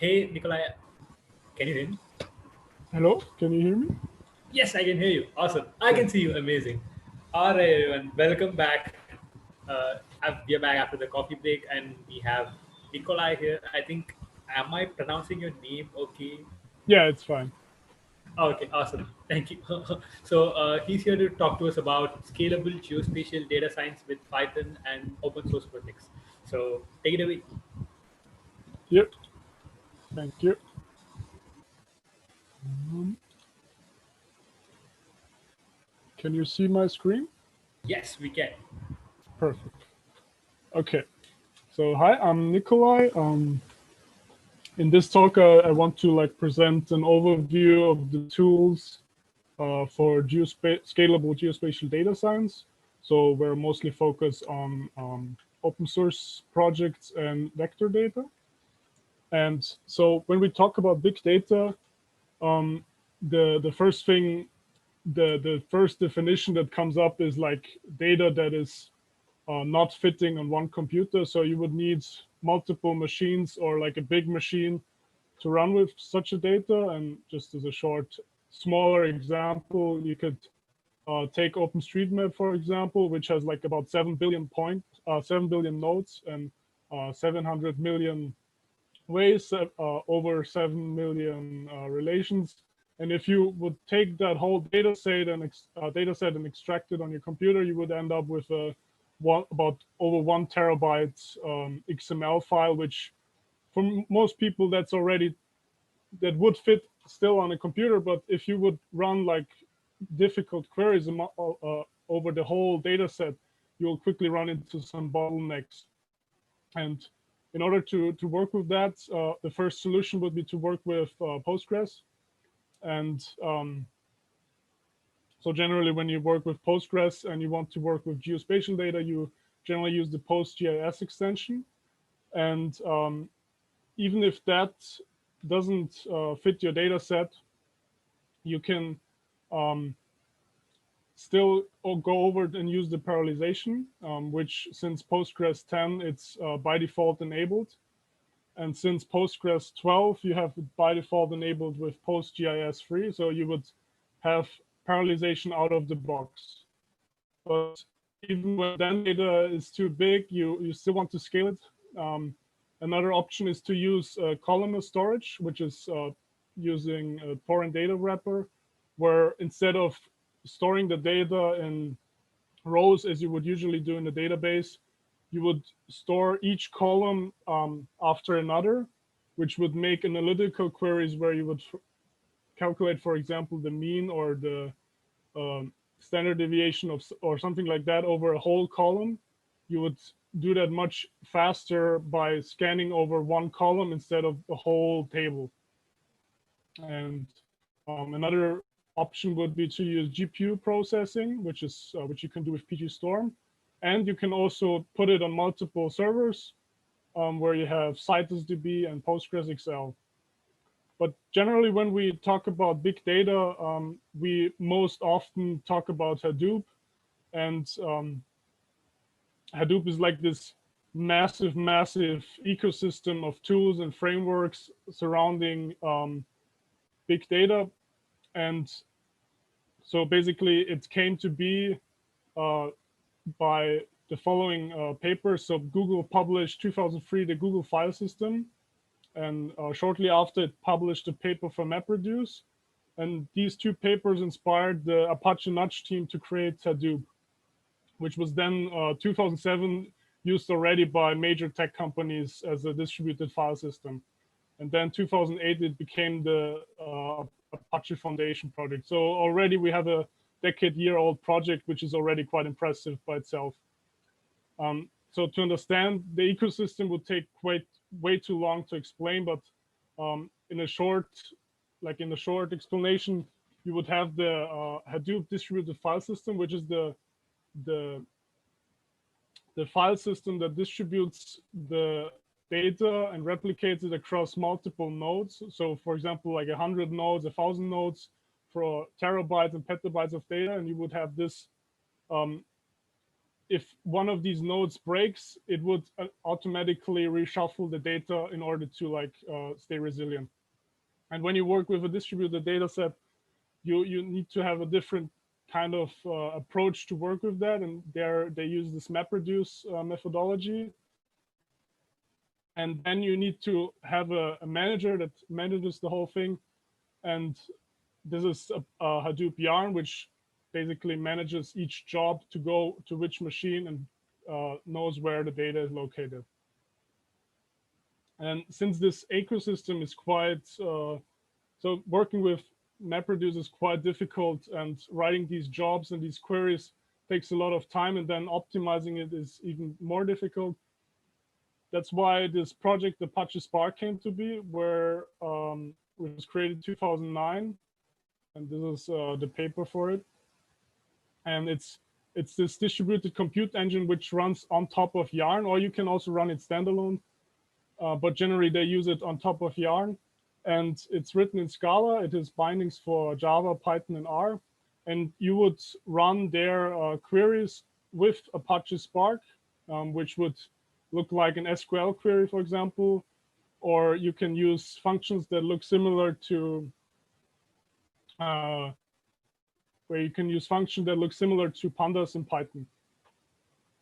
Hey, Nikolai, can you hear me? Hello, can you hear me? Yes, I can hear you. Awesome. I can see you. Amazing. All right, everyone. Welcome back. We are back after the coffee break, and we have Nikolai here. I think, am I pronouncing your name okay? Yeah, it's fine. Okay, awesome. Thank you. So he's here to talk to us about scalable geospatial data science with Python and open source projects. So take it away. Yep, thank you. Um, Can you see my screen? Yes, we can. Perfect. Okay, so hi, I'm Nikolai. In this talk, I want to present an overview of the tools for scalable geospatial data science. So we're mostly focused on open source projects and vector data. And so when we talk about big data, the first thing, the first definition that comes up is like data that is not fitting on one computer. So you would need multiple machines or like a big machine to run with such a data. And just as a short, smaller example, you could take OpenStreetMap, for example, which has like about 7 billion nodes and 700 million ways, over 7 million relations. And if you would take that whole data set and extract it on your computer, you would end up with about over 1 terabyte XML file, which for most people that would fit still on a computer. But if you would run like difficult queries over the whole data set, you'll quickly run into some bottlenecks. And in order to work with that, the first solution would be to work with Postgres. And so generally, when you work with Postgres and you want to work with geospatial data, you generally use the PostGIS extension. And even if that doesn't fit your data set, you can still go over and use the parallelization, which since Postgres 10, it's by default enabled. And since Postgres 12, you have it by default enabled with PostGIS 3. So you would have parallelization out of the box. But even when that data is too big, you still want to scale it. Another option is to use columnar storage, which is using a torrent data wrapper, where instead of storing the data in rows as you would usually do in a database, you would store each column after another, which would make analytical queries where you would calculate, for example, the mean or the standard deviation or something like that over a whole column. You would do that much faster by scanning over one column instead of the whole table. And another option would be to use GPU processing, which you can do with pgstorm. And you can also put it on multiple servers where you have CitusDB and PostgreSQL. But generally, when we talk about big data, we most often talk about Hadoop. And Hadoop is like this massive ecosystem of tools and frameworks surrounding big data. And so basically, it came to be by the following paper. So Google published 2003 the Google file system, and shortly after it published a paper for MapReduce. And these two papers inspired the Apache Nudge team to create Hadoop, which was then 2007 used already by major tech companies as a distributed file system. And then 2008, it became the Apache Foundation project. So already we have a decade-year-old project, which is already quite impressive by itself. So to understand the ecosystem would take way too long to explain, but in a short explanation, you would have the Hadoop distributed file system, which is the file system that distributes the data and replicates it across multiple nodes. So for example, like 100 nodes, 1,000 nodes for terabytes and petabytes of data, and you would have this if one of these nodes breaks, it would automatically reshuffle the data in order to like stay resilient. And when you work with a distributed data set, you need to have a different kind of approach to work with that. And they use this MapReduce methodology. And then you need to have a manager that manages the whole thing. And this is a Hadoop yarn, which basically manages each job to go to which machine and knows where the data is located. And since this ecosystem is quite, so working with MapReduce is quite difficult, and writing these jobs and these queries takes a lot of time, and then optimizing it is even more difficult. That's why this project, Apache Spark, came to be, where which was created in 2009. And this is the paper for it. And it's this distributed compute engine which runs on top of Yarn, or you can also run it standalone. But generally they use it on top of Yarn. And it's written in Scala. It has bindings for Java, Python, and R. And you would run their queries with Apache Spark, which would look like an SQL query, for example. Or you can use functions that look similar to where you can use functions that look similar to pandas in Python.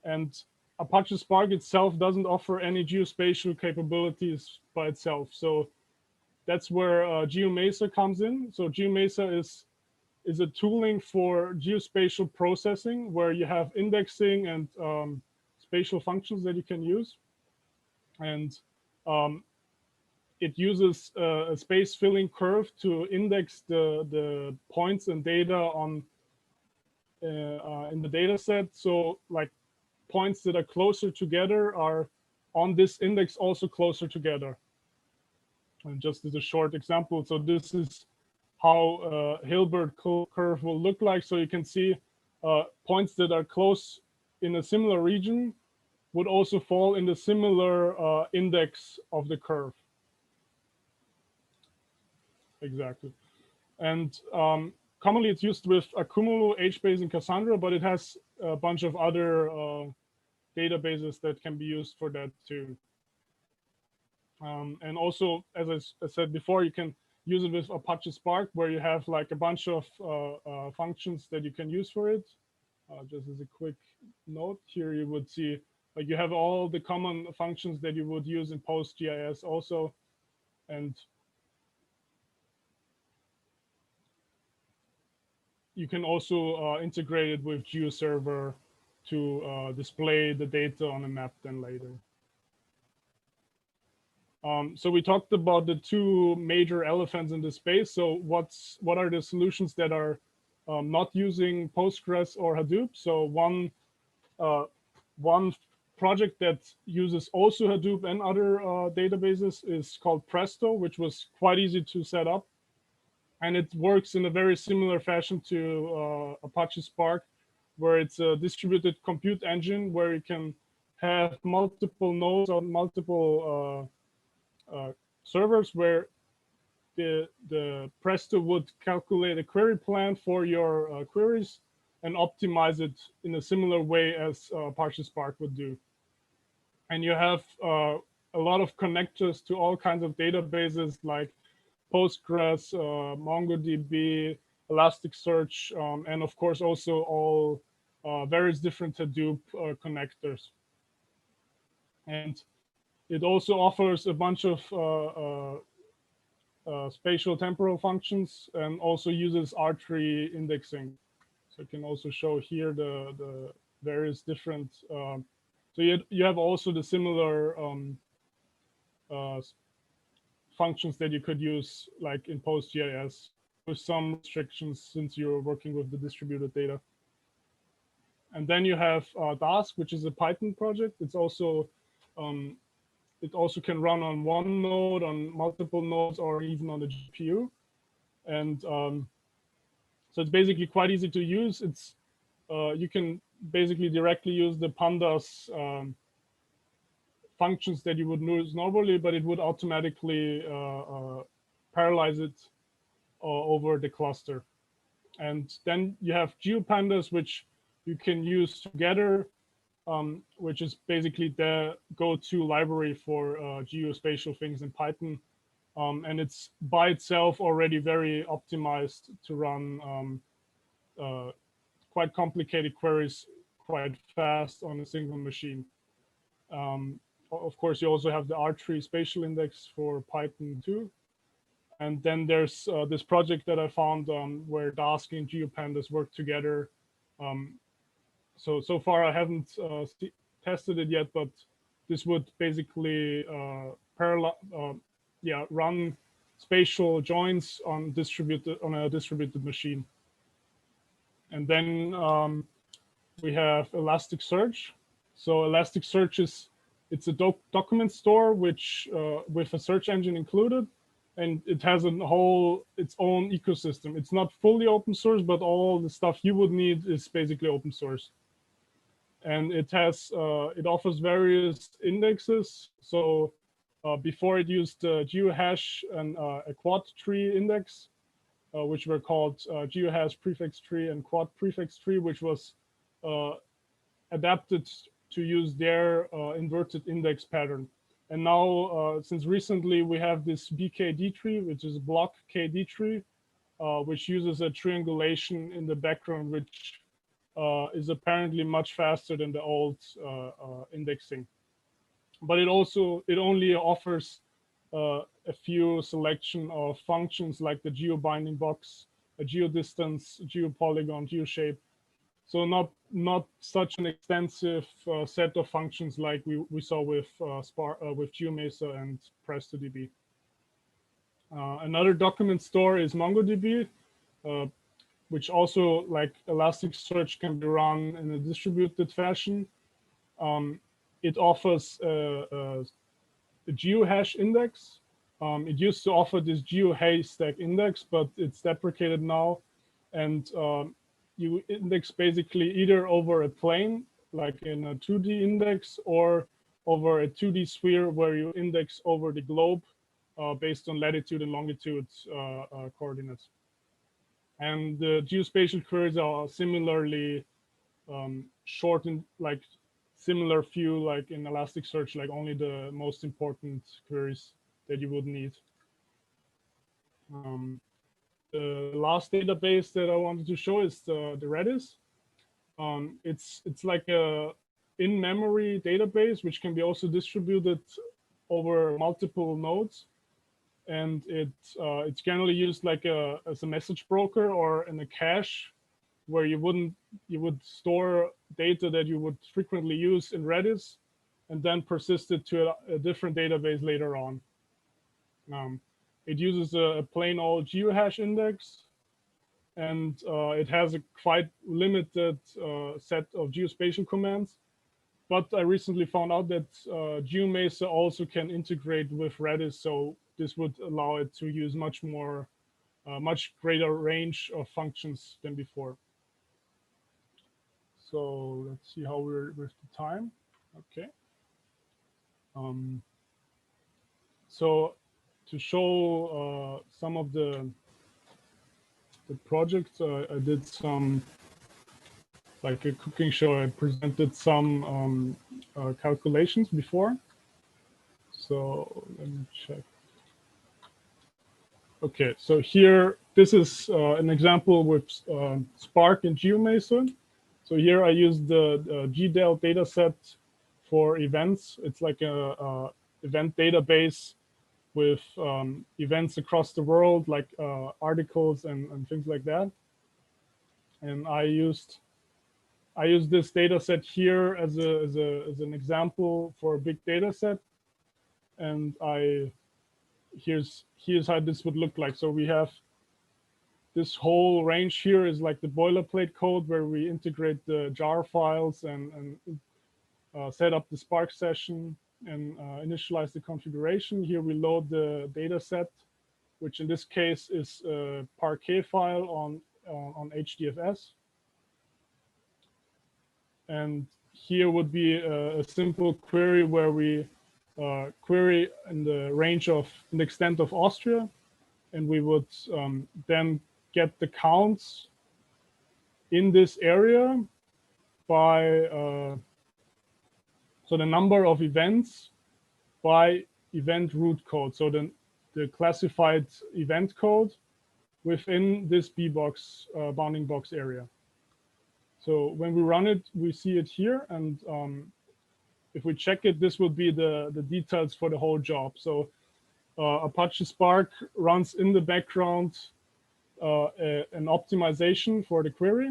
And Apache Spark itself doesn't offer any geospatial capabilities by itself. So that's where GeoMesa comes in. So GeoMesa is a tooling for geospatial processing, where you have indexing and spatial functions that you can use. And it uses a space filling curve to index the points and data on in the data set. So like points that are closer together are on this index also closer together. And just as a short example, so this is how Hilbert curve will look like. So you can see points that are close in a similar region would also fall in the similar index of the curve. Exactly. And commonly it's used with Accumulo, HBase, and Cassandra, but it has a bunch of other databases that can be used for that too. And also, as I said before, you can use it with Apache Spark, where you have like a bunch of functions that you can use for it. Just as a quick note, here you would see like you have all the common functions that you would use in PostGIS also. And you can also integrate it with GeoServer to display the data on a map then later. So we talked about the two major elephants in the space. So what are the solutions that are not using Postgres or Hadoop? So one project that uses also Hadoop and other databases is called Presto, which was quite easy to set up. And it works in a very similar fashion to Apache Spark, where it's a distributed compute engine where you can have multiple nodes on multiple servers, where the Presto would calculate a query plan for your queries and optimize it in a similar way as Apache Spark would do. And you have a lot of connectors to all kinds of databases like Postgres, MongoDB, Elasticsearch, and of course also all various different Hadoop connectors. And it also offers a bunch of spatial temporal functions, and also uses R-tree indexing. So I can also show here the various different. So you have also the similar functions that you could use like in PostGIS, with some restrictions since you're working with the distributed data. And then you have Dask, which is a Python project. It's also it also can run on one node, on multiple nodes, or even on the GPU. And so it's basically quite easy to use. It's you can basically directly use the pandas functions that you would use normally, but it would automatically parallelize it over the cluster. And then you have GeoPandas, which you can use together which is basically the go-to library for geospatial things in Python. And it's by itself already very optimized to run quite complicated queries quite fast on a single machine. Of course, you also have the R-tree spatial index for Python too. And then there's this project that I found where Dask and GeoPandas work together. So far I haven't tested it yet, but this would basically run spatial joins on a distributed machine. And then we have Elasticsearch. So Elasticsearch it's a document store which with a search engine included, and it has its own ecosystem. It's not fully open source, but all the stuff you would need is basically open source. And it offers various indexes. So before it used GeoHash and a quad tree index, which were called GeoHash prefix tree and quad prefix tree, which was adapted to use their inverted index pattern. And now, since recently, we have this BKD tree, which is block KD tree, which uses a triangulation in the background, which is apparently much faster than the old indexing. But it only offers a few selection of functions like the geobinding box, a geodistance, geopolygon, geoshape. So not such an extensive set of functions like we saw with GeoMesa and PrestoDB. Another document store is MongoDB, which also, like Elasticsearch, can be run in a distributed fashion. It offers a GeoHash index. It used to offer this GeoHaystack index, but it's deprecated now. And you index basically either over a plane, like in a 2D index, or over a 2D sphere where you index over the globe based on latitude and longitude coordinates. And the geospatial queries are similarly short and like similar few, like in Elasticsearch, like only the most important queries that you would need. The last database that I wanted to show is the Redis. It's like a in-memory database, which can be also distributed over multiple nodes. And it's generally used like as a message broker or in a cache, where you would store data that you would frequently use in Redis, and then persist it to a different database later on. It uses a plain old GeoHash index, and it has a quite limited set of geospatial commands. But I recently found out that GeoMesa also can integrate with Redis, so this would allow it to use much greater range of functions than before. So let's see how we're with the time. Okay. So to show some of the projects, I did some, like a cooking show. I presented some calculations before. So let me check. Okay, so here, this is an example with Spark and GeoMesa. So here I used the GDAL dataset for events. It's like a event database with events across the world, like articles and things like that. And I used this dataset here as an example for a big dataset. And here's how this would look like. So we have this whole range here is like the boilerplate code where we integrate the jar files and set up the Spark session and initialize the configuration. Here we load the data set, which in this case is a Parquet file on HDFS. And here would be a simple query where we query in the extent of Austria, and we would then get the counts in this area by So the number of events by event root code. So the classified event code within this bbox bounding box area. So when we run it, we see it here. And if we check it, this will be the details for the whole job. So Apache Spark runs in the background an optimization for the query.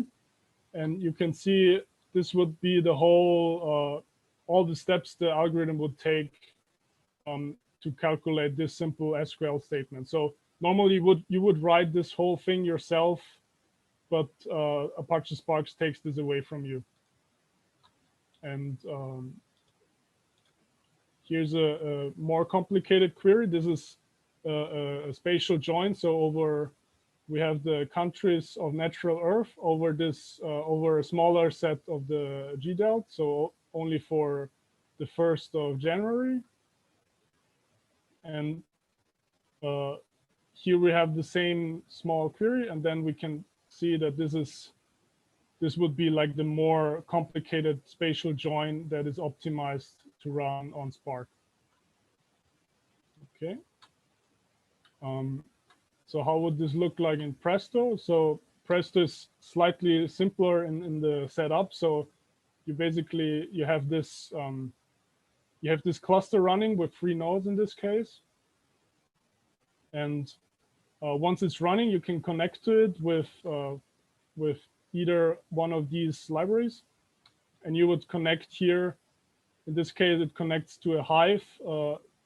And you can see this would be the whole, all the steps the algorithm would take to calculate this simple SQL statement. So normally you would write this whole thing yourself, but Apache Spark takes this away from you. And here's a more complicated query. This is a spatial join. So we have the countries of natural Earth over over a smaller set of the GDELT. So only for the 1st of January. And here we have the same small query, and then we can see that this would be like the more complicated spatial join that is optimized to run on Spark. Okay. So how would this look like in Presto? So Presto is slightly simpler in the setup. So you basically you have this cluster running with 3 nodes in this case. And once it's running, you can connect to it with either one of these libraries. And you would connect here. In this case, it connects to a Hive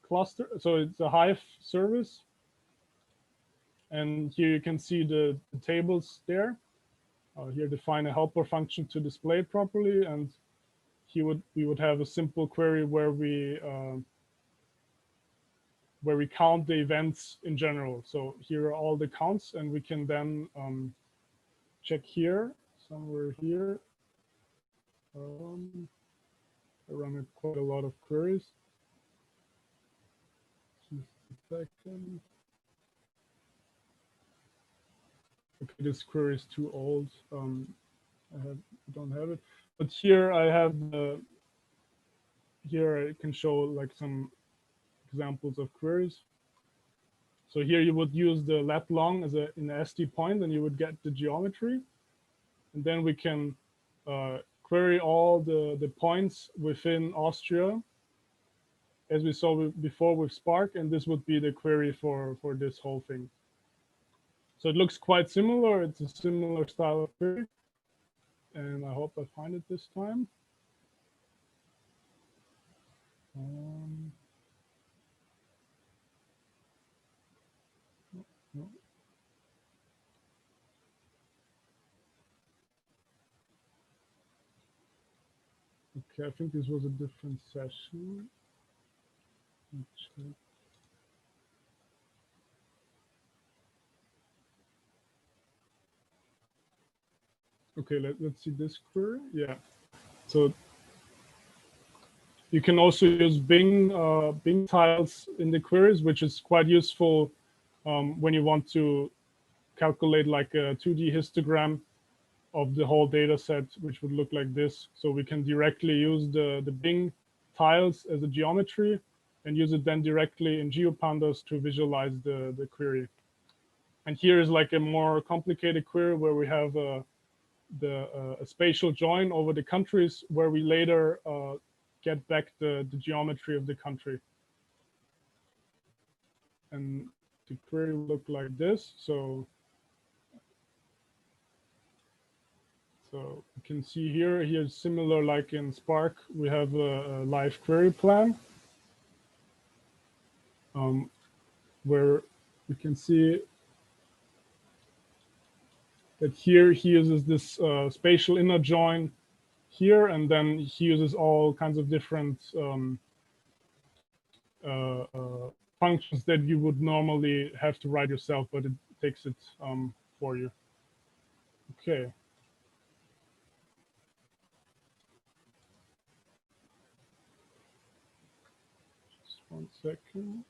cluster. So it's a Hive service. And here you can see the tables there. Here define a helper function to display it properly. And we would have a simple query where we count the events in general. So here are all the counts, and we can then check here, somewhere here. I run quite a lot of queries. Just a second. Okay, this query is too old. I don't have it. But here I have here I can show like some examples of queries. So here you would use the lat long as in the SD point, and you would get the geometry. And then we can query all the points within Austria, as we saw before with Spark, and this would be the query for this whole thing. So it looks quite similar. It's a similar style of query, and I hope I find it this time. No. Okay, I think this was a different session. Okay, let's see this query. Yeah, so you can also use Bing tiles in the queries, which is quite useful when you want to calculate like a 2D histogram of the whole data set, which would look like this. So we can directly use the Bing tiles as a geometry and use it then directly in GeoPandas to visualize the query. And here is like a more complicated query where we have a spatial join over the countries where we later get back the geometry of the country. And the query will look like this. So you can see here's similar like in Spark, we have a live query plan where we can see that here he uses this spatial inner join here, and then he uses all kinds of different functions that you would normally have to write yourself, but it takes it for you. Okay. Just 1 second.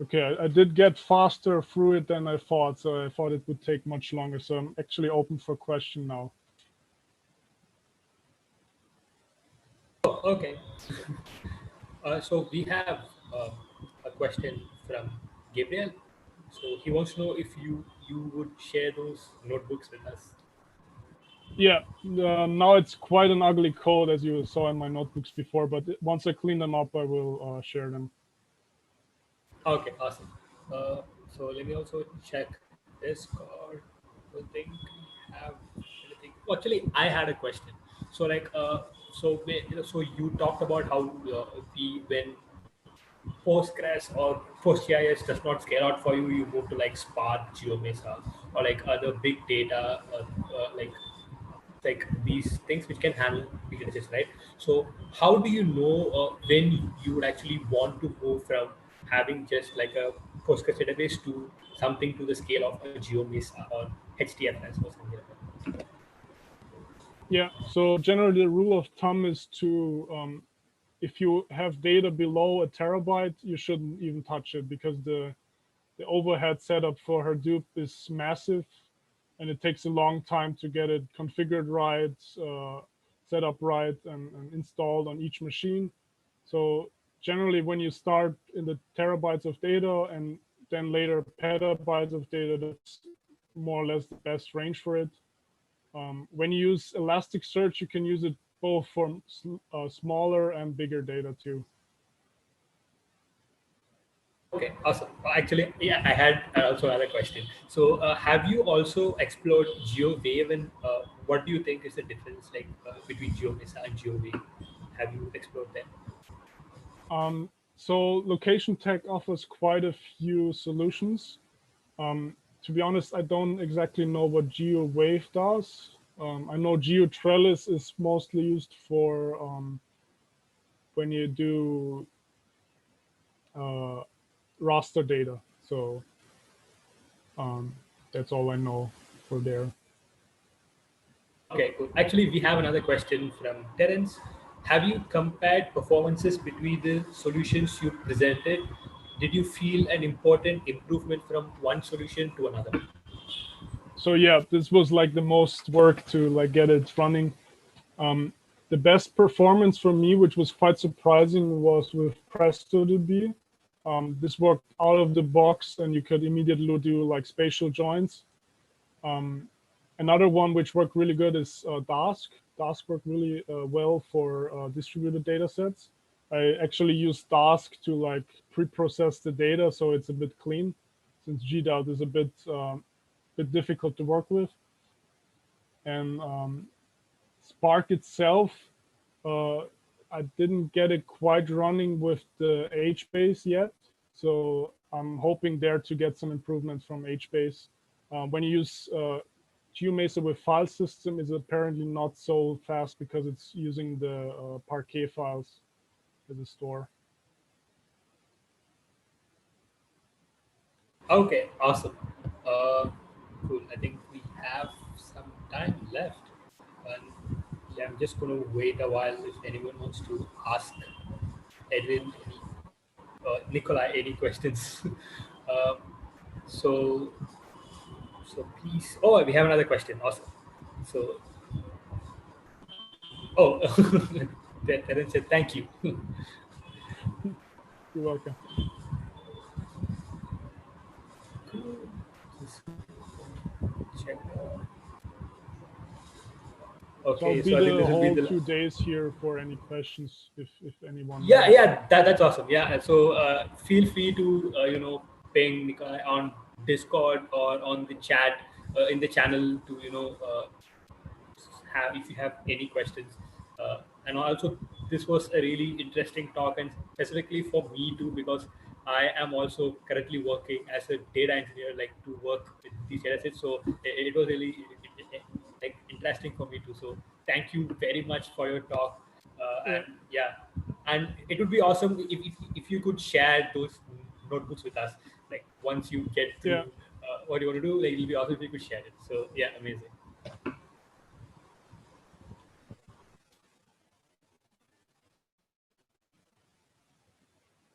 Okay, I did get faster through it than I thought, so I thought it would take much longer. So I'm actually open for question now. So we have a question from Gabriel. So he wants to know if you would share those notebooks with us. Yeah, now it's quite an ugly code, as you saw in my notebooks before, but once I clean them up, I will share them. Okay, awesome. So let me also check Discord. I think we have anything. Oh, actually, I had a question. So like, so you talked about how when Postgres or PostGIS does not scale out for you, you move to like Spark, GeoMesa, or like other big data, like these things which can handle big databases, right? So how do you know when you would actually want to move from having just like a Postgres database to something to the scale of a GeoMesa or HDFS or something like that? Yeah, so generally the rule of thumb is to, if you have data below a terabyte, you shouldn't even touch it because the overhead setup for Hadoop is massive and it takes a long time to get it configured right, set up right, and installed on each machine. So generally when you start in the terabytes of data and then later petabytes of data, that's more or less the best range for it. When you use Elasticsearch, you can use it both for smaller and bigger data too. Okay, awesome. Actually, yeah, I had also another question. So, have you also explored GeoWave, and what do you think is the difference like between GeoMesa and GeoWave? Have you explored that? So Location Tech offers quite a few solutions. To be honest, I don't exactly know what GeoWave does. I know GeoTrellis is mostly used for when you do raster data. So that's all I know for there. Okay, cool. Actually, we have another question from Terence. Have you compared performances between the solutions you presented? Did you feel an important improvement from one solution to another? So yeah, this was like the most work to like get it running. The best performance for me, which was quite surprising, was with PrestoDB. This worked out of the box and you could immediately do like spatial joins. Another one which worked really good is Dask. Dask worked really well for distributed data sets. I actually use Dask to like pre-process the data so it's a bit clean, since GDAL is a bit difficult to work with. And Spark itself, I didn't get it quite running with the HBase yet. So I'm hoping there to get some improvements from HBase. When you use GeoMesa with file system, is apparently not so fast because it's using the Parquet files as a store. Okay, awesome. Cool. I think we have some time left. And yeah, I'm just going to wait a while if anyone wants to ask Edwin, Nikolai, any questions. uh, so, so please. Oh, we have another question. Awesome. So, oh, Terence said thank you. You're welcome. Just check. So Okay, I'll be so I think the this will whole be the 2 days here for any questions if anyone. yeah, yeah, that's awesome. Yeah, so feel free to ping Nikolai on Discord or on the chat in the channel to have if you have any questions. And also, this was a really interesting talk, and specifically for me too, because I am also currently working as a data engineer, like to work with these data sets. So it was really like interesting for me too. So thank you very much for your talk. And yeah, and it would be awesome if you could share those notebooks with us. Like once you get through what you want to do, like it'll be awesome if you could share it. So yeah, amazing.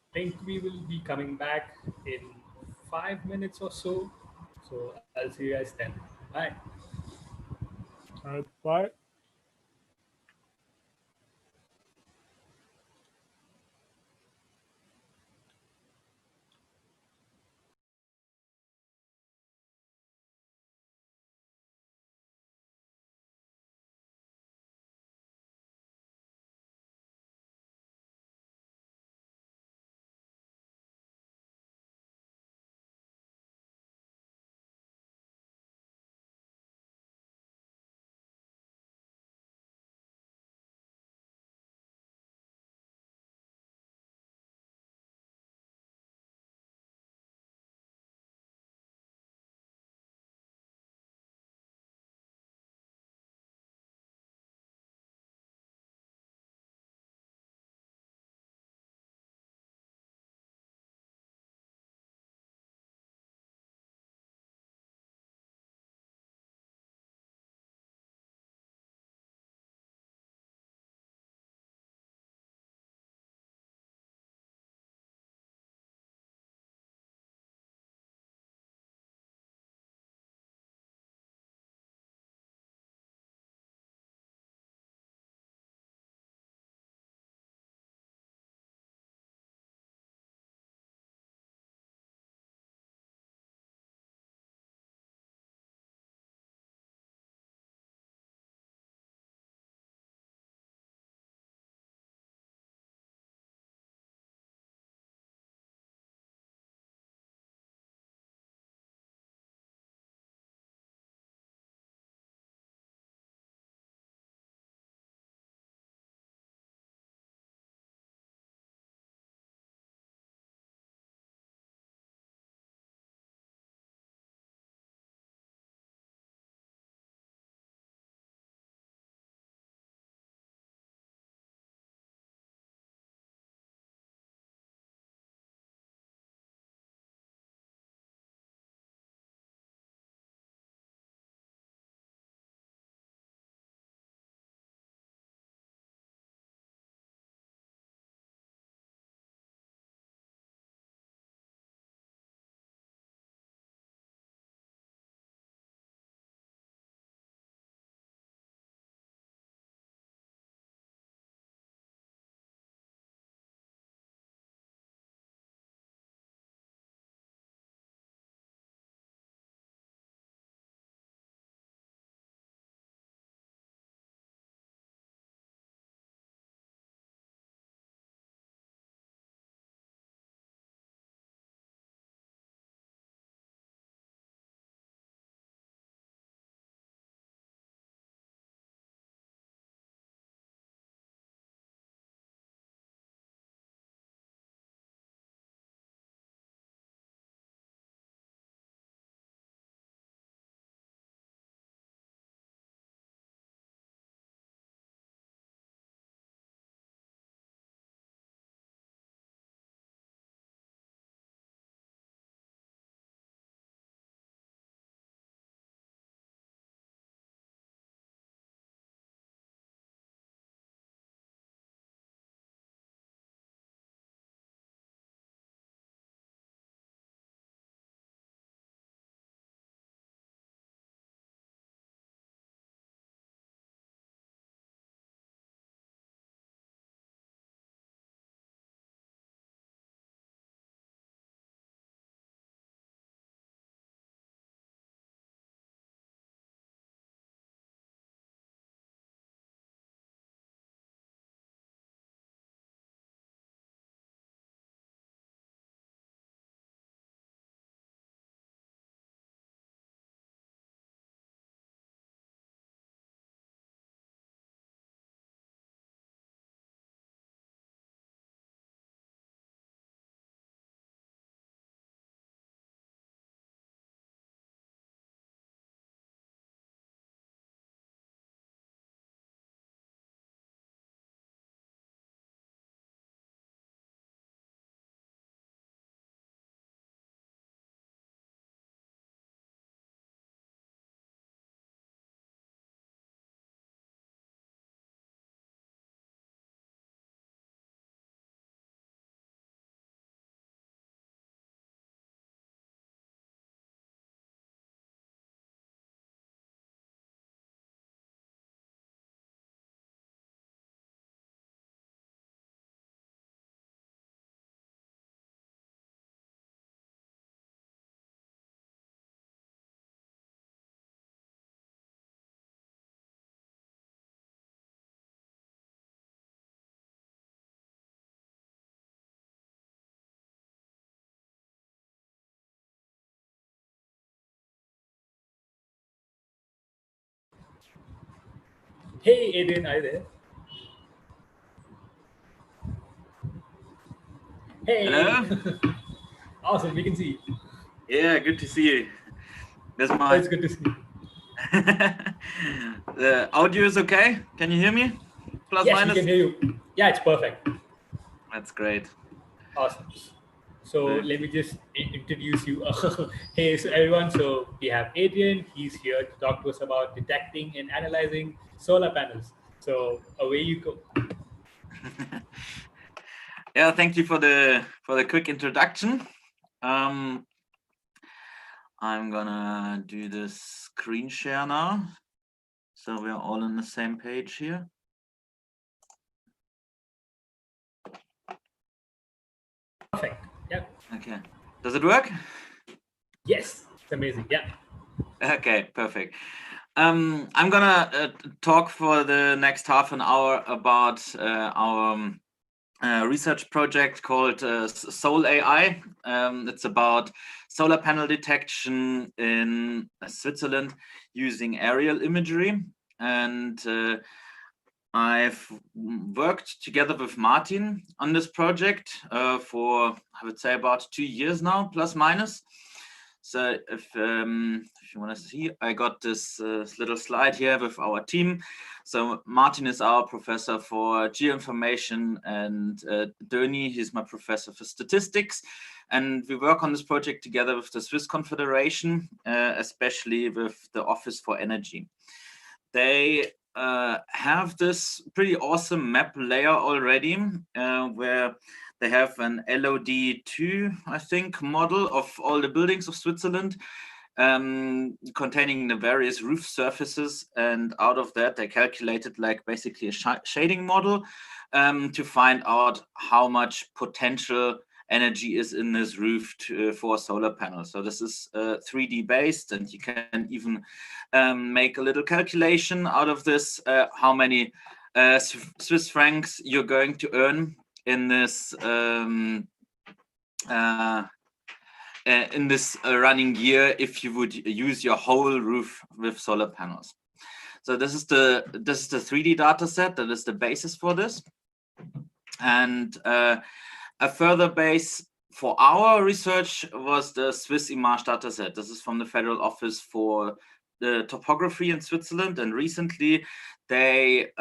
I think we will be coming back in 5 minutes or so. So I'll see you guys then. Bye. All right, bye. Hey, Adrian, are you there? Hey. Hello? Awesome, we can see you. Yeah, good to see you. That's Oh, my... it's good to see you. The audio is okay? Can you hear me? Plus, Yes, minus? we can hear you. Yeah, it's perfect. That's great. Awesome. So let me just introduce you. Hey, so everyone. So we have Adrian. He's here to talk to us about detecting and analyzing solar panels. So away you go. Yeah, thank you for the quick introduction. I'm gonna do this screen share now, so we're all on the same page here. Perfect. Yeah. Okay. Does it work? Yes. It's amazing. Yeah. Okay, perfect. I'm gonna talk for the next half an hour about our research project called Soul AI. It's about solar panel detection in Switzerland using aerial imagery. And I've worked together with Martin on this project for, I would say, about 2 years now, plus minus. So if you want to see, I got this little slide here with our team. So Martin is our professor for geoinformation, and Döni, he's my professor for statistics. And we work on this project together with the Swiss Confederation, especially with the Office for Energy. They have this pretty awesome map layer already, where they have an LOD2, I think, model of all the buildings of Switzerland, containing the various roof surfaces. And out of that, they calculated like basically a shading model to find out how much potential energy is in this roof for solar panels. So this is 3D based, and you can even make a little calculation out of this, how many Swiss francs you're going to earn in this running year if you would use your whole roof with solar panels. So this is the 3D data set that is the basis for this. And a further base for our research was the Swiss Image dataset. This is from the Federal Office for the Topography in Switzerland, and recently they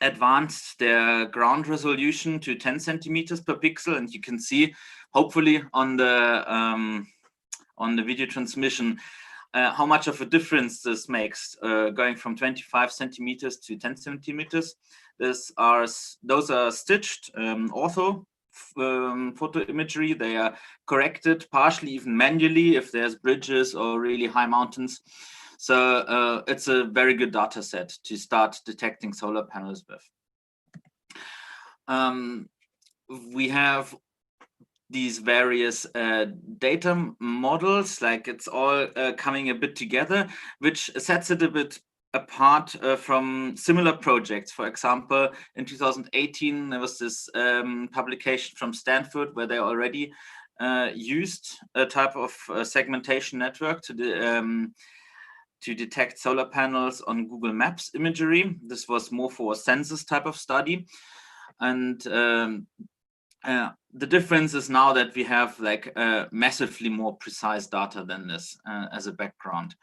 advanced their ground resolution to 10 centimeters per pixel, and you can see, hopefully, on the video transmission, how much of a difference this makes, going from 25 centimeters to 10 centimeters. Those are stitched ortho photo imagery. They are corrected partially, even manually, if there's bridges or really high mountains. So it's a very good data set to start detecting solar panels with. We have these various data models, like it's all coming a bit together, which sets it a bit apart from similar projects. For example, in 2018, there was this publication from Stanford where they already used a type of segmentation network to detect solar panels on Google Maps imagery. This was more for a census type of study. And the difference is now that we have like massively more precise data than this as a background.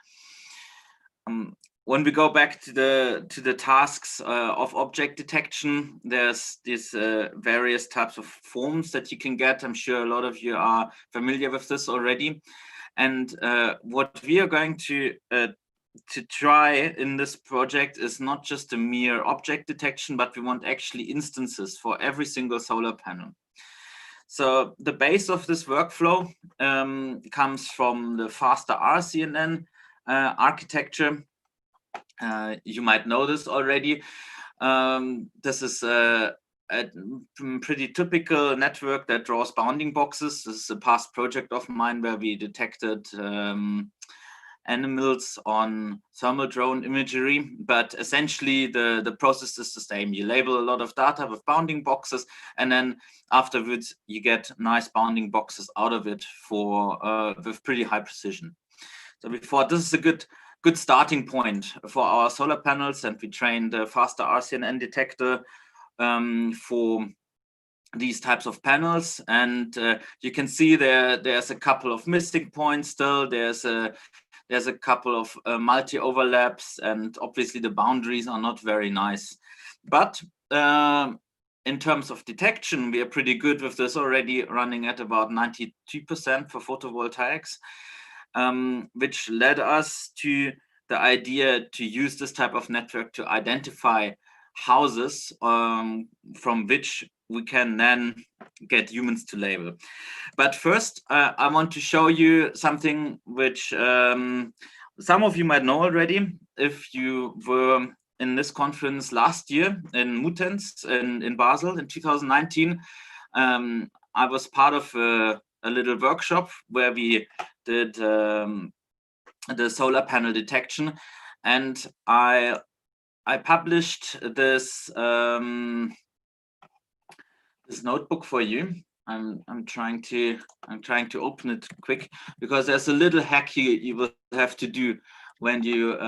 When we go back to the tasks of object detection, there's these various types of forms that you can get. I'm sure a lot of you are familiar with this already. And what we are going to try in this project is not just a mere object detection, but we want actually instances for every single solar panel. So the base of this workflow comes from the faster RCNN architecture. You might know this already. This is a pretty typical network that draws bounding boxes. This is a past project of mine where we detected animals on thermal drone imagery, but essentially the process is the same. You label a lot of data with bounding boxes, and then afterwards you get nice bounding boxes out of it for with pretty high precision. So we thought this is a good good starting point for our solar panels, and we trained a faster RCNN detector for these types of panels. And you can see there's a couple of missing points still. There's a couple of multi overlaps, and obviously the boundaries are not very nice. But in terms of detection, we are pretty good with this already, running at about 92% for photovoltaics, which led us to the idea to use this type of network to identify houses from which we can then get humans to label. But first, I want to show you something which some of you might know already if you were in this conference last year in Mutens in Basel in 2019. I was part of a little workshop where we did the solar panel detection, and I published this this notebook for you. I'm trying to open it quick, because there's a little hack you will have to do when you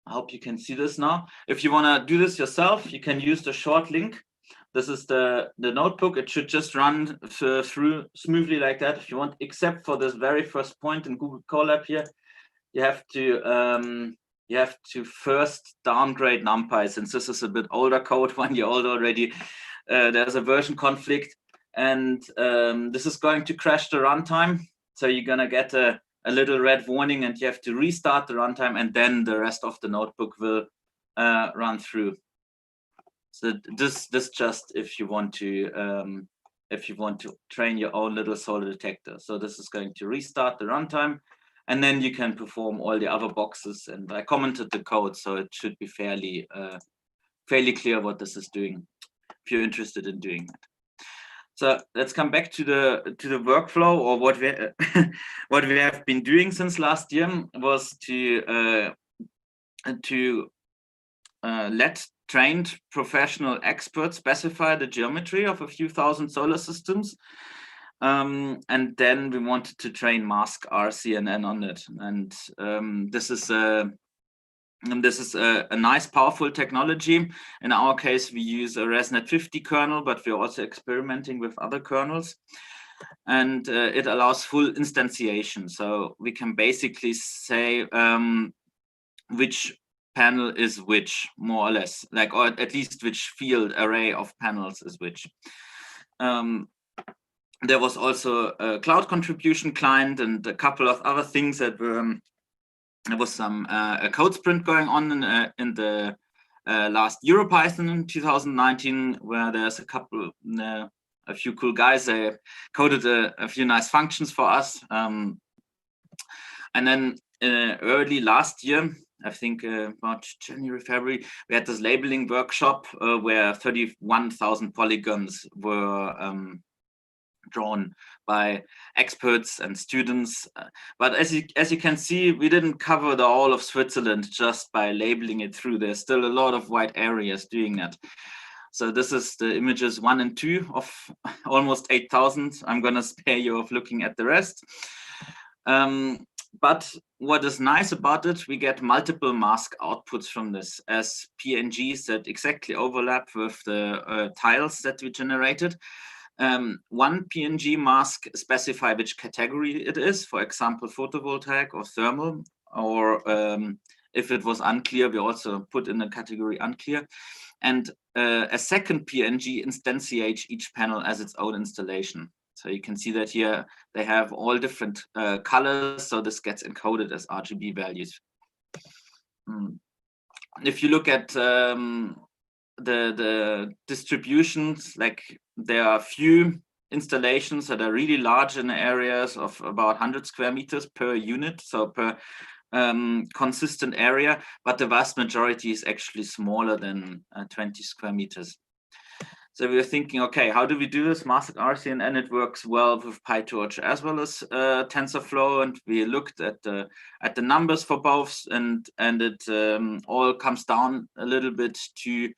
I hope you can see this now. If you want to do this yourself, you can use the short link. This is the notebook. It should just run through smoothly like that if you want, except for this very first point in Google Colab here. You have to first downgrade NumPy, since this is a bit older code, 1 year old already. There's a version conflict, and this is going to crash the runtime. So you're gonna get a little red warning, and you have to restart the runtime, and then the rest of the notebook will run through. So this just if you want to train your own little solar detector. So this is going to restart the runtime, and then you can perform all the other boxes. And I commented the code, so it should be fairly clear what this is doing if you're interested in doing that. So let's come back to the workflow, or what we have been doing since last year was to let trained professional experts specify the geometry of a few thousand solar systems. And then we wanted to train mask RCNN on it. And this is a nice, powerful technology. In our case, we use a ResNet 50 kernel, but we're also experimenting with other kernels. And it allows full instantiation. So we can basically say which panel is which, more or less, like, or at least which field array of panels is which. There was also a cloud contribution client and a couple of other things that were. There was some a code sprint going on in the last EuroPython in 2019, where there's a few cool guys. They coded a few nice functions for us. And then early last year, I think about January, February, we had this labeling workshop where 31,000 polygons were drawn by experts and students. But as you can see, we didn't cover the whole of Switzerland just by labeling it through. There's still a lot of white areas doing that. So this is the images 1 and 2 of almost 8,000. I'm gonna spare you of looking at the rest. But what is nice about it, we get multiple mask outputs from this as PNGs that exactly overlap with the tiles that we generated. One PNG mask specify which category it is, for example, photovoltaic or thermal, or if it was unclear, we also put in a category unclear. And a second PNG instantiates each panel as its own installation. So you can see that here they have all different colors, so this gets encoded as RGB values. If you look at the distributions, like there are few installations that are really large in areas of about 100 square meters per unit, so per consistent area, but the vast majority is actually smaller than 20 square meters. So we were thinking, okay, how do we do this? Masked RCNN, it works well with PyTorch as well as TensorFlow, and we looked at the numbers for both, and it all comes down a little bit to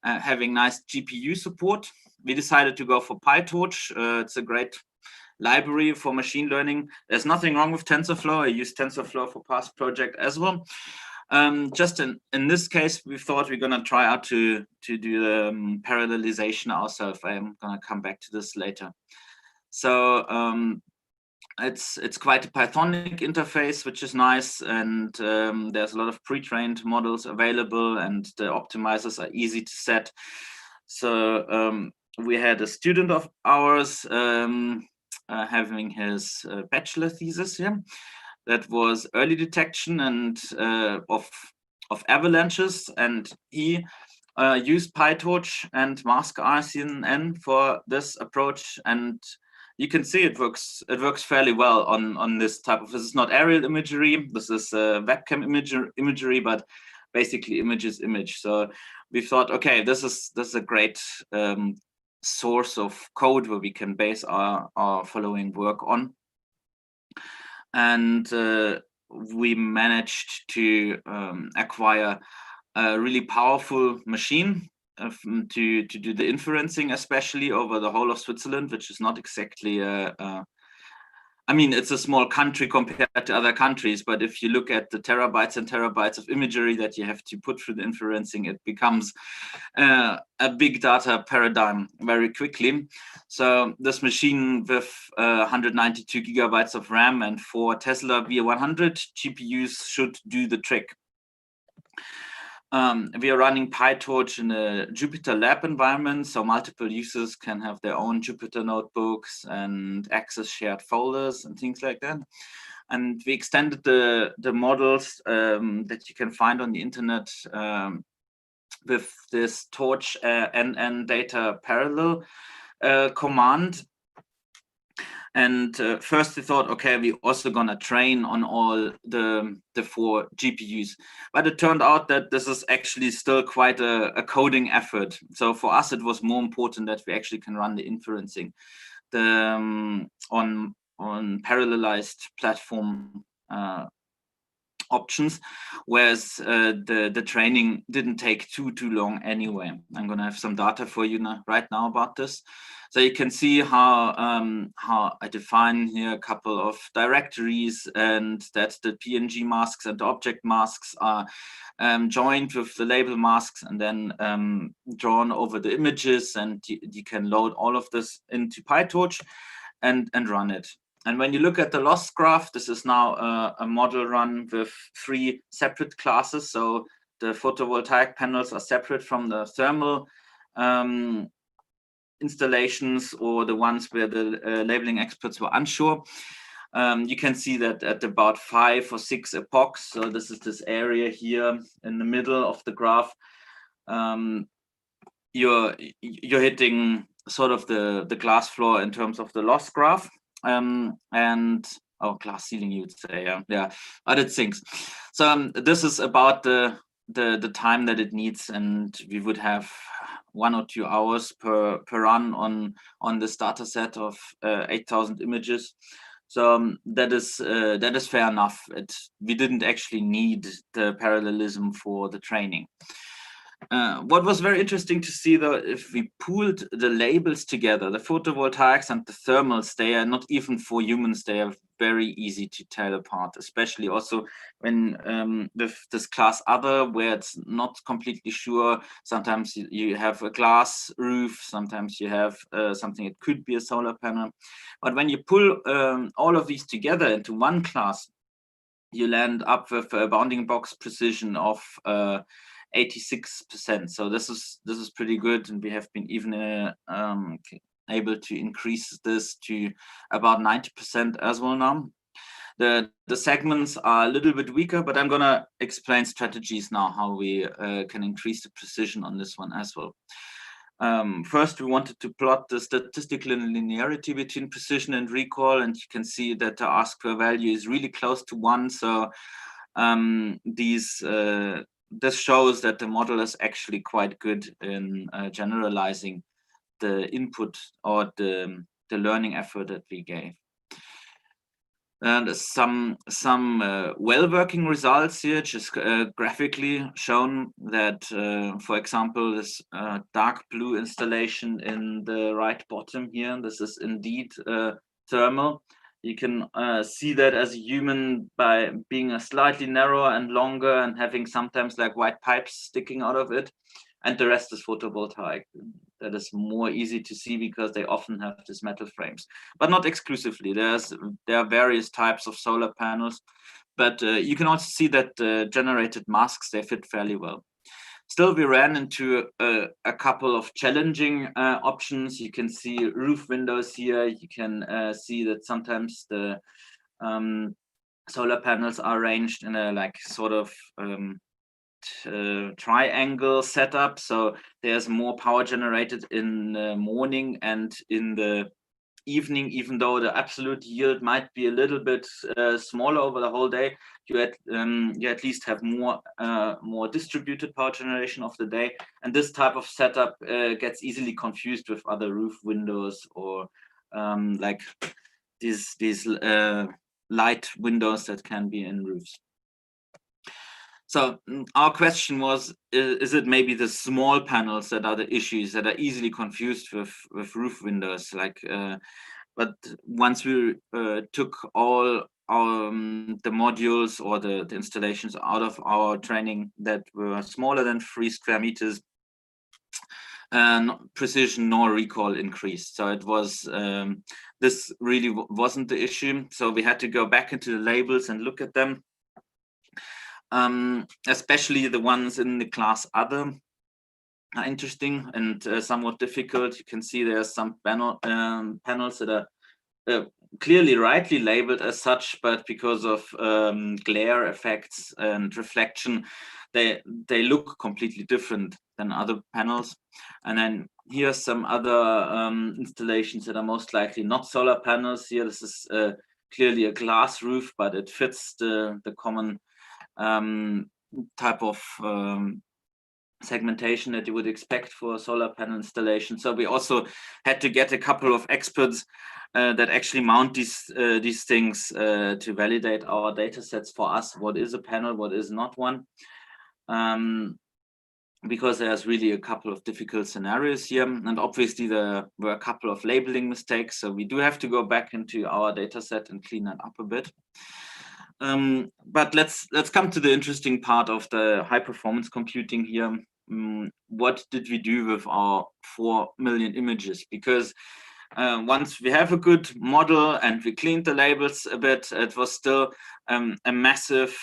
having nice GPU support. We decided to go for PyTorch. It's a great library for machine learning. There's nothing wrong with TensorFlow. I use TensorFlow for past project as well. Just in this case, we thought we're gonna try out to do the parallelization ourselves. I'm gonna come back to this later. So it's quite a Pythonic interface, which is nice, and there's a lot of pre-trained models available, and the optimizers are easy to set. So we had a student of ours having his bachelor thesis here. That was early detection and of avalanches, and he used PyTorch and mask-RCNN for this approach, and you can see it works fairly well on this type of. This is not aerial imagery. This is webcam imagery, but basically image is image. So we thought, okay, this is a great source of code where we can base our following work on. And we managed to acquire a really powerful machine to do the inferencing, especially over the whole of Switzerland, which is not exactly I mean, it's a small country compared to other countries, but if you look at the terabytes and terabytes of imagery that you have to put through the inferencing, it becomes a big data paradigm very quickly. So this machine with 192 gigabytes of RAM and 4 Tesla V100 GPUs should do the trick. We are running PyTorch in a Jupyter Lab environment, so multiple users can have their own Jupyter notebooks and access shared folders and things like that. And we extended the models that you can find on the internet with this torch NN data parallel command. And first we thought, okay, we're also gonna train on all the 4 GPUs. But it turned out that this is actually still quite a coding effort. So for us, it was more important that we actually can run the inferencing on parallelized platform options, whereas the training didn't take too long anyway. I'm gonna have some data for you right now about this. So you can see how I define here a couple of directories, and that the PNG masks and the object masks are joined with the label masks and then drawn over the images, and you can load all of this into PyTorch and run it. And when you look at the loss graph, this is now a model run with 3 separate classes. So the photovoltaic panels are separate from the thermal installations, or the ones where the labeling experts were unsure. You can see that at about 5 or 6 epochs, so this is this area here in the middle of the graph, you're hitting sort of the glass floor in terms of the loss graph. And glass ceiling, you would say, yeah, but it sinks. So this is about the time that it needs, and we would have 1 or 2 hours per run on this data set of 8,000 images. So that is fair enough. We didn't actually need the parallelism for the training. What was very interesting to see, though, if we pooled the labels together, the photovoltaics and the thermals, they are not even for humans, they are very easy to tell apart, especially also when with this class other, where it's not completely sure. Sometimes you have a glass roof, sometimes you have something that could be a solar panel. But when you pull all of these together into one class, you land up with a bounding box precision of 86%. So this is pretty good, and we have been even able to increase this to about 90% as well now. The segments are a little bit weaker, but I'm gonna explain strategies now how we can increase the precision on this one as well. First, we wanted to plot the statistical linearity between precision and recall, and you can see that the R-square value is really close to 1. So this shows that the model is actually quite good in generalizing the input or the learning effort that we gave. And some well-working results here, just graphically shown that, for example, this dark blue installation in the right bottom here, this is indeed thermal. You can see that as a human by being a slightly narrower and longer and having sometimes like white pipes sticking out of it. And the rest is photovoltaic. That is more easy to see because they often have these metal frames, but not exclusively. There are various types of solar panels, but you can also see that generated masks, they fit fairly well. Still, we ran into a couple of challenging options. You can see roof windows here. You can see that sometimes the solar panels are arranged in a like sort of triangle setup. So there's more power generated in the morning and in the evening, even though the absolute yield might be a little bit smaller over the whole day. You at least have more distributed power generation of the day, and this type of setup gets easily confused with other roof windows or like these light windows that can be in roofs. So our question was, is it maybe the small panels that are the issues that are easily confused with roof windows? Like, but once we took all our the modules or the installations out of our training that were smaller than 3 square meters, precision nor recall increased. So it was this really wasn't the issue. So we had to go back into the labels and look at them. Especially the ones in the class other are interesting and somewhat difficult. You can see there's some panels that are clearly rightly labeled as such, but because of glare effects and reflection, they look completely different than other panels. And then here's some other installations that are most likely not solar panels. Here, this is clearly a glass roof, but it fits the common type of segmentation that you would expect for a solar panel installation. So we also had to get a couple of experts that actually mount these things to validate our data sets for us. What is a panel, what is not one? Because there's really a couple of difficult scenarios here. And obviously there were a couple of labeling mistakes. So we do have to go back into our data set and clean that up a bit. But let's come to the interesting part of the high performance computing here. What did we do with our 4 million images? Because once we have a good model and we cleaned the labels a bit, it was still a massive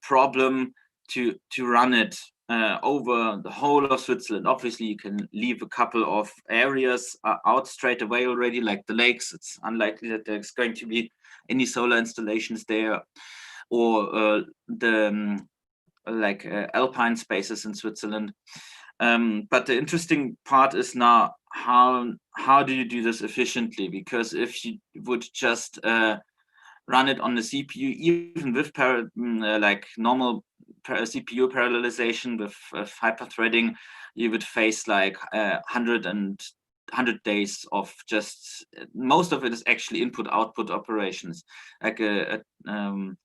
problem to run it over the whole of Switzerland. Obviously, you can leave a couple of areas out straight away already, like the lakes. It's unlikely that there's going to be any solar installations there, or the alpine spaces in Switzerland. But the interesting part is now how do you do this efficiently? Because if you would just run it on the CPU, even with normal CPU parallelization with hyperthreading, you would face like 100 days of just, most of it is actually input-output operations, like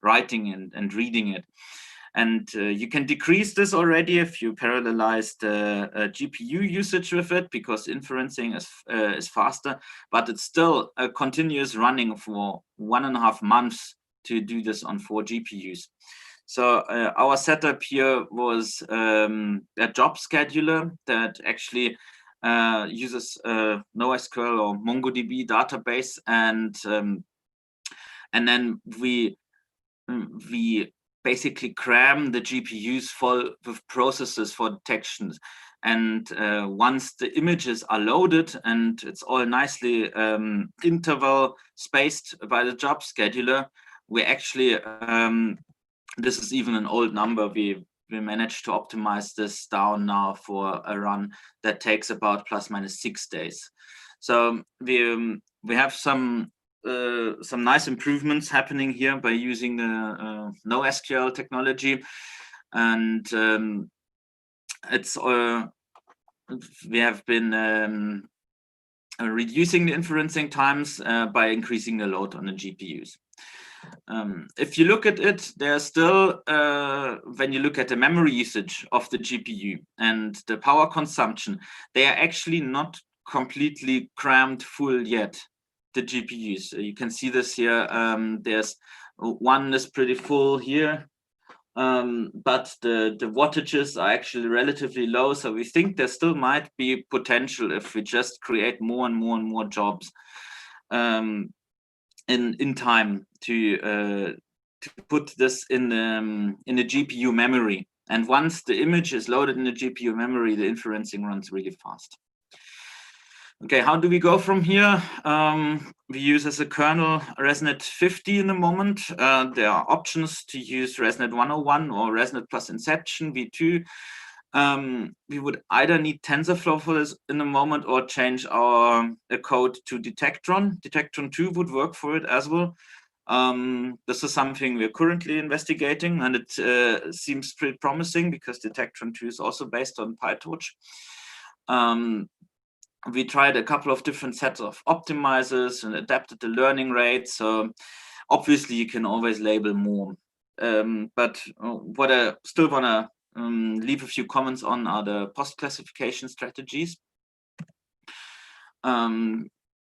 writing and reading it. And you can decrease this already if you parallelize the GPU usage with it, because inferencing is faster, but it's still a continuous running for 1.5 months to do this on 4 GPUs. So our setup here was a job scheduler that actually uses NoSQL or MongoDB database, and then we basically cram the GPUs full with processes for detections. And once the images are loaded and it's all nicely interval spaced by the job scheduler, we actually, this is even an old number, we managed to optimize this down now for a run that takes about ±6 days. So we have some nice improvements happening here by using the NoSQL technology, and it's we have been reducing the inferencing times by increasing the load on the GPUs. If you look at it, there's still, when you look at the memory usage of the GPU and the power consumption, they are actually not completely crammed full yet. GPUs. You can see this here. There's one is pretty full here, but the wattages are actually relatively low. So we think there still might be potential if we just create more and more and more jobs in time to put this in the GPU memory. And once the image is loaded in the GPU memory, the inferencing runs really fast. Okay, how do we go from here? We use as a kernel ResNet 50 in the moment. There are options to use ResNet 101 or ResNet plus Inception v2. We would either need TensorFlow for this in the moment or change our code to Detectron. Detectron 2 would work for it as well. This is something we're currently investigating, and it seems pretty promising because Detectron 2 is also based on PyTorch. We tried a couple of different sets of optimizers and adapted the learning rate. So obviously you can always label more. But what I still want to leave a few comments on are the post-classification strategies.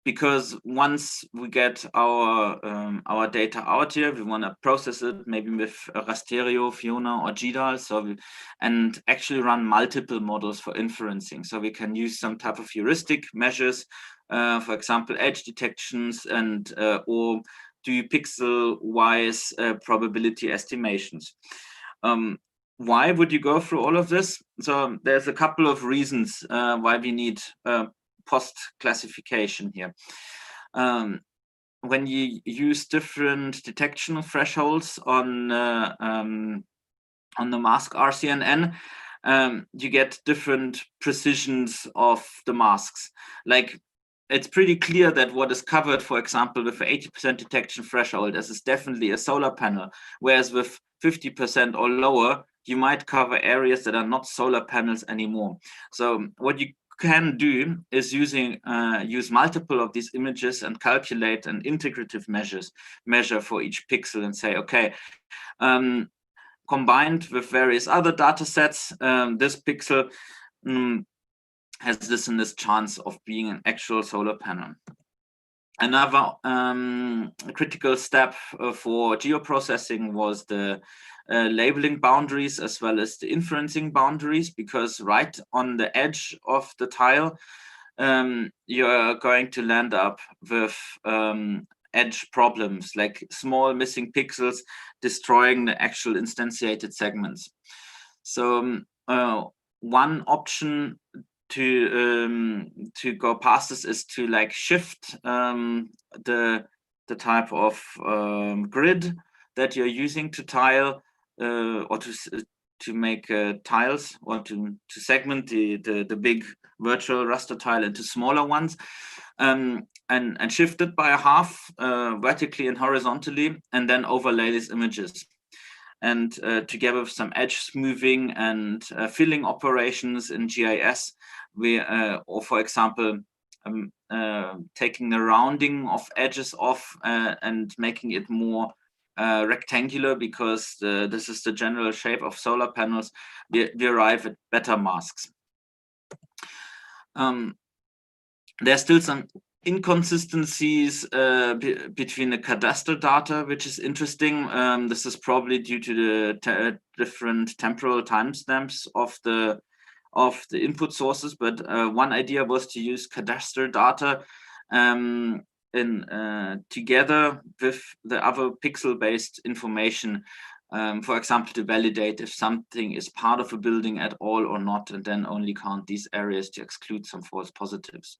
Because once we get our data out here, we want to process it maybe with Rasterio, Fiona, or GDAL, and actually run multiple models for inferencing. So we can use some type of heuristic measures, for example, edge detections, and or do pixel-wise probability estimations. Why would you go through all of this? So there's a couple of reasons why we need post-classification here. When you use different detection thresholds on the mask RCNN, you get different precisions of the masks. Like, it's pretty clear that what is covered, for example, with an 80% detection threshold, this is definitely a solar panel, whereas with 50% or lower, you might cover areas that are not solar panels anymore. So what you can do is use multiple of these images and calculate an integrative measure for each pixel and say, okay, combined with various other data sets, this pixel has this and this chance of being an actual solar panel. Another critical step for geoprocessing was the labeling boundaries as well as the inferencing boundaries, because right on the edge of the tile, you're going to land up with edge problems like small missing pixels destroying the actual instantiated segments. So one option to go past this is to like shift the type of grid that you're using to tile or to make tiles, or to segment the big virtual raster tile into smaller ones, and shift it by a half vertically and horizontally, and then overlay these images. And together with some edge smoothing and filling operations in GIS, we, or for example, taking the rounding of edges off and making it more rectangular, because this is the general shape of solar panels, we arrive at better masks. There's still some inconsistencies between the cadastral data, which is interesting. This is probably due to the different temporal timestamps of the input sources, but one idea was to use cadastral data together with the other pixel-based information, for example, to validate if something is part of a building at all or not, and then only count these areas to exclude some false positives.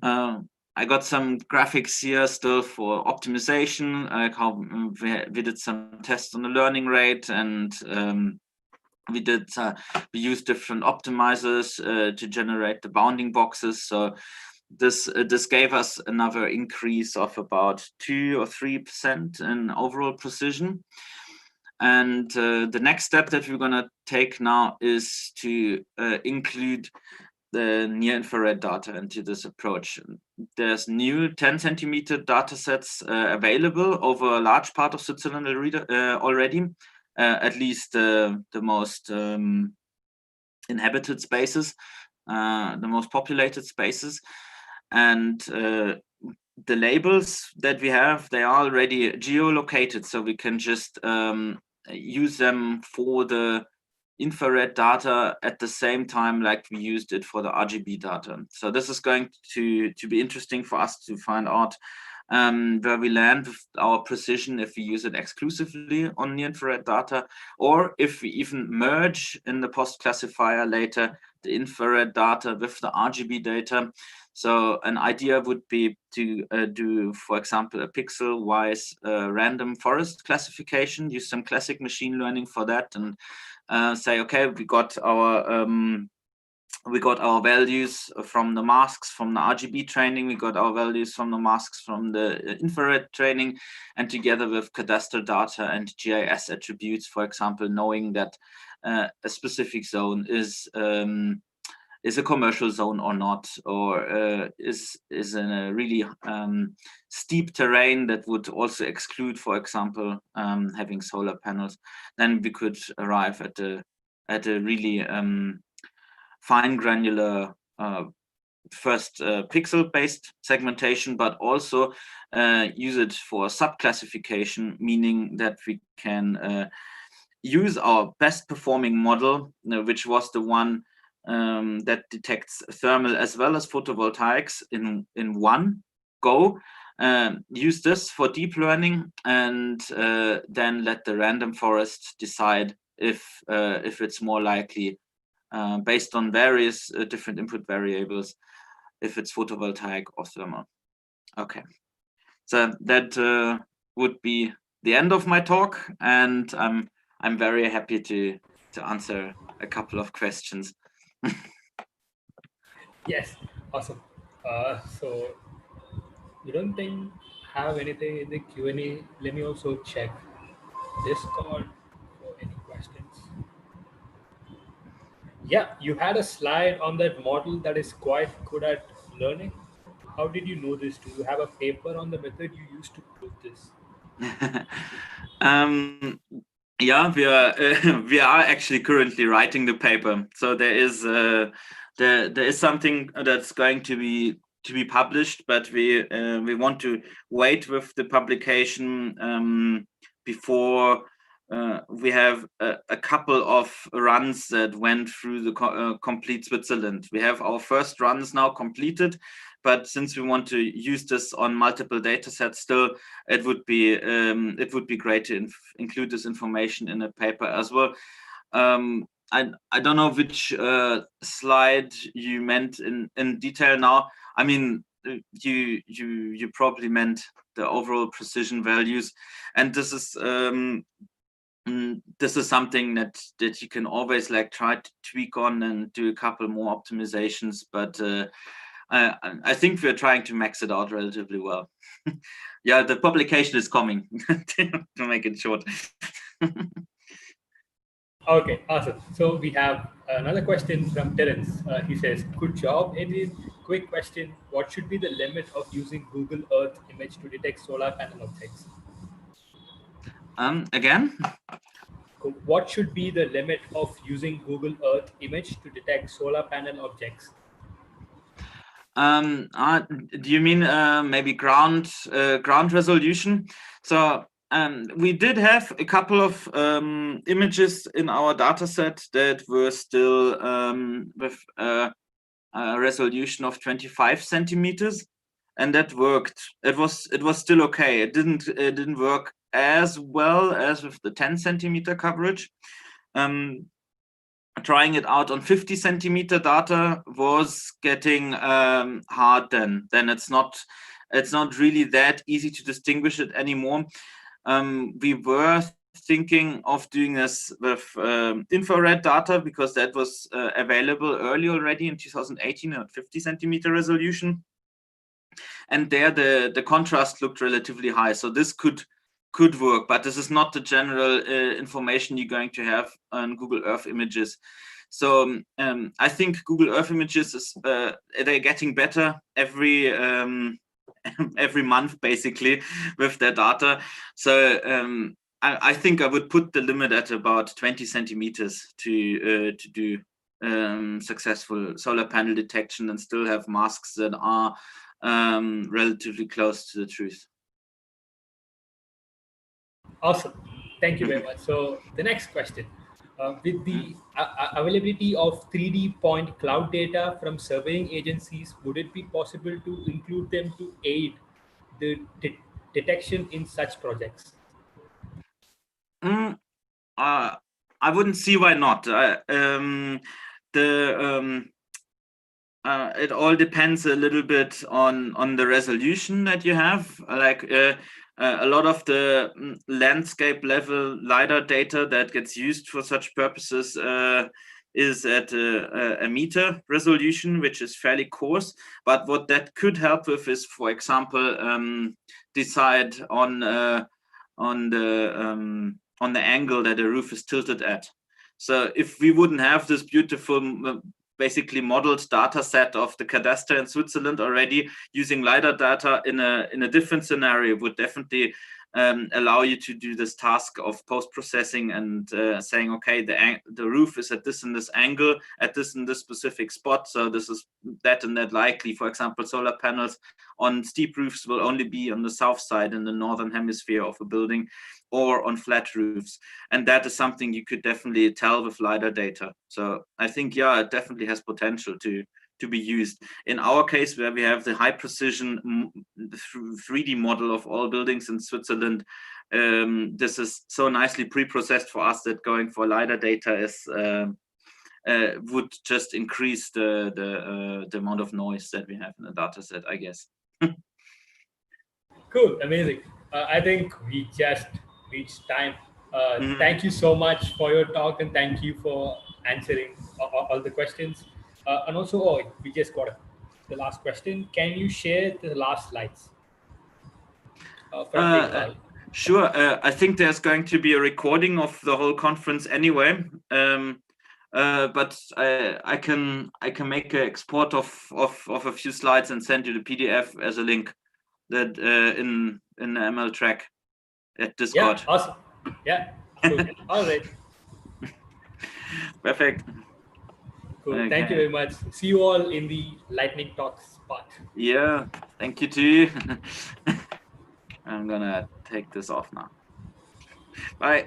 I got some graphics here still for optimization, like how we did some tests on the learning rate, and we used different optimizers to generate the bounding boxes. So this gave us another increase of about 2 or 3% in overall precision. And the next step that we're going to take now is to include the near-infrared data into this approach. There's new 10 centimeter data sets available over a large part of Switzerland already, at least the most inhabited spaces, the most populated spaces. And the labels that we have, they are already geolocated, so we can just use them for the infrared data at the same time like we used it for the RGB data. So this is going to be interesting for us to find out where we land with our precision if we use it exclusively on the infrared data, or if we even merge in the post classifier later the infrared data with the RGB data. So an idea would be to do, for example, a pixel-wise random forest classification, use some classic machine learning for that, and say, okay, we got our values from the masks from the RGB training, we got our values from the masks from the infrared training, and together with cadastral data and GIS attributes, for example, knowing that a specific zone is a commercial zone or not, or is in a really steep terrain that would also exclude, for example, having solar panels, then we could arrive at a really fine granular first pixel-based segmentation, but also use it for sub-classification, meaning that we can use our best performing model, which was the one that detects thermal as well as photovoltaics in one go. Use this for deep learning, and then let the random forest decide if it's more likely, based on various different input variables, if it's photovoltaic or thermal. Okay, so that would be the end of my talk, and I'm very happy to answer a couple of questions. Yes, awesome. So you don't think have anything in the Q&A? Let me also check Discord for any questions. Yeah, you had a slide on that model that is quite good at learning. How did you know this? Do you have a paper on the method you used to prove this? Yeah, we are actually currently writing the paper. So there is something that's going to be published, but we want to wait with the publication before we have a couple of runs that went through the complete Switzerland. We have our first runs now completed, but since we want to use this on multiple data sets still, it would be great to include this information in a paper as well. I don't know which slide you meant in detail now. I mean, you probably meant the overall precision values, and this is something that you can always like try to tweak on and do a couple more optimizations, but I think we're trying to max it out relatively well. Yeah, the publication is coming, to make it short. Okay, awesome. So we have another question from Terence. He says, good job, Adrian. Quick question. What should be the limit of using Google Earth image to detect solar panel objects? Again? What should be the limit of using Google Earth image to detect solar panel objects? Do you mean maybe ground resolution? So we did have a couple of images in our data set that were still with a resolution of 25 centimeters, and that worked. It was still okay. It didn't work as well as with the 10 centimeter coverage. Trying it out on 50 centimeter data was getting hard. Then it's not really that easy to distinguish it anymore. We were thinking of doing this with infrared data because that was available early already in 2018 at 50 centimeter resolution, and there the contrast looked relatively high. So this could work, but this is not the general information you're going to have on Google Earth images. So I think Google Earth images is they're getting better every month basically with their data. So I think I would put the limit at about 20 centimeters to do successful solar panel detection and still have masks that are relatively close to the truth. Awesome. Thank you very much. So the next question. With the availability of 3D point cloud data from surveying agencies, would it be possible to include them to aid the detection in such projects? I wouldn't see why not. It all depends a little bit on the resolution that you have. Like a lot of the landscape level LiDAR data that gets used for such purposes is at a meter resolution, which is fairly coarse. But what that could help with is, for example, decide on the angle that a roof is tilted at. So if we wouldn't have this beautiful basically modeled data set of the cadastre in Switzerland already, using LiDAR data in a different scenario would definitely allow you to do this task of post-processing and saying, okay, the roof is at this and this angle, at this and this specific spot, so this is that and that likely. For example, solar panels on steep roofs will only be on the south side in the northern hemisphere of a building, or on flat roofs. And that is something you could definitely tell with LiDAR data. So I think, yeah, it definitely has potential to be used. In our case, where we have the high precision 3D model of all buildings in Switzerland, this is so nicely pre-processed for us that going for LiDAR data is would just increase the amount of noise that we have in the data set, I guess. Cool, amazing. I think we just reached time. Thank you so much for your talk, and thank you for answering all the questions. And also, we just got the last question. Can you share the last slides? Sure. I think there's going to be a recording of the whole conference anyway. But I can make an export of a few slides and send you the PDF as a link that in the ML track at Discord. Yeah, awesome. Yeah, cool. All right. Perfect. Cool. Okay. Thank you very much. See you all in the lightning talks part. Yeah, thank you too. I'm gonna take this off now. Bye.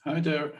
Hi there.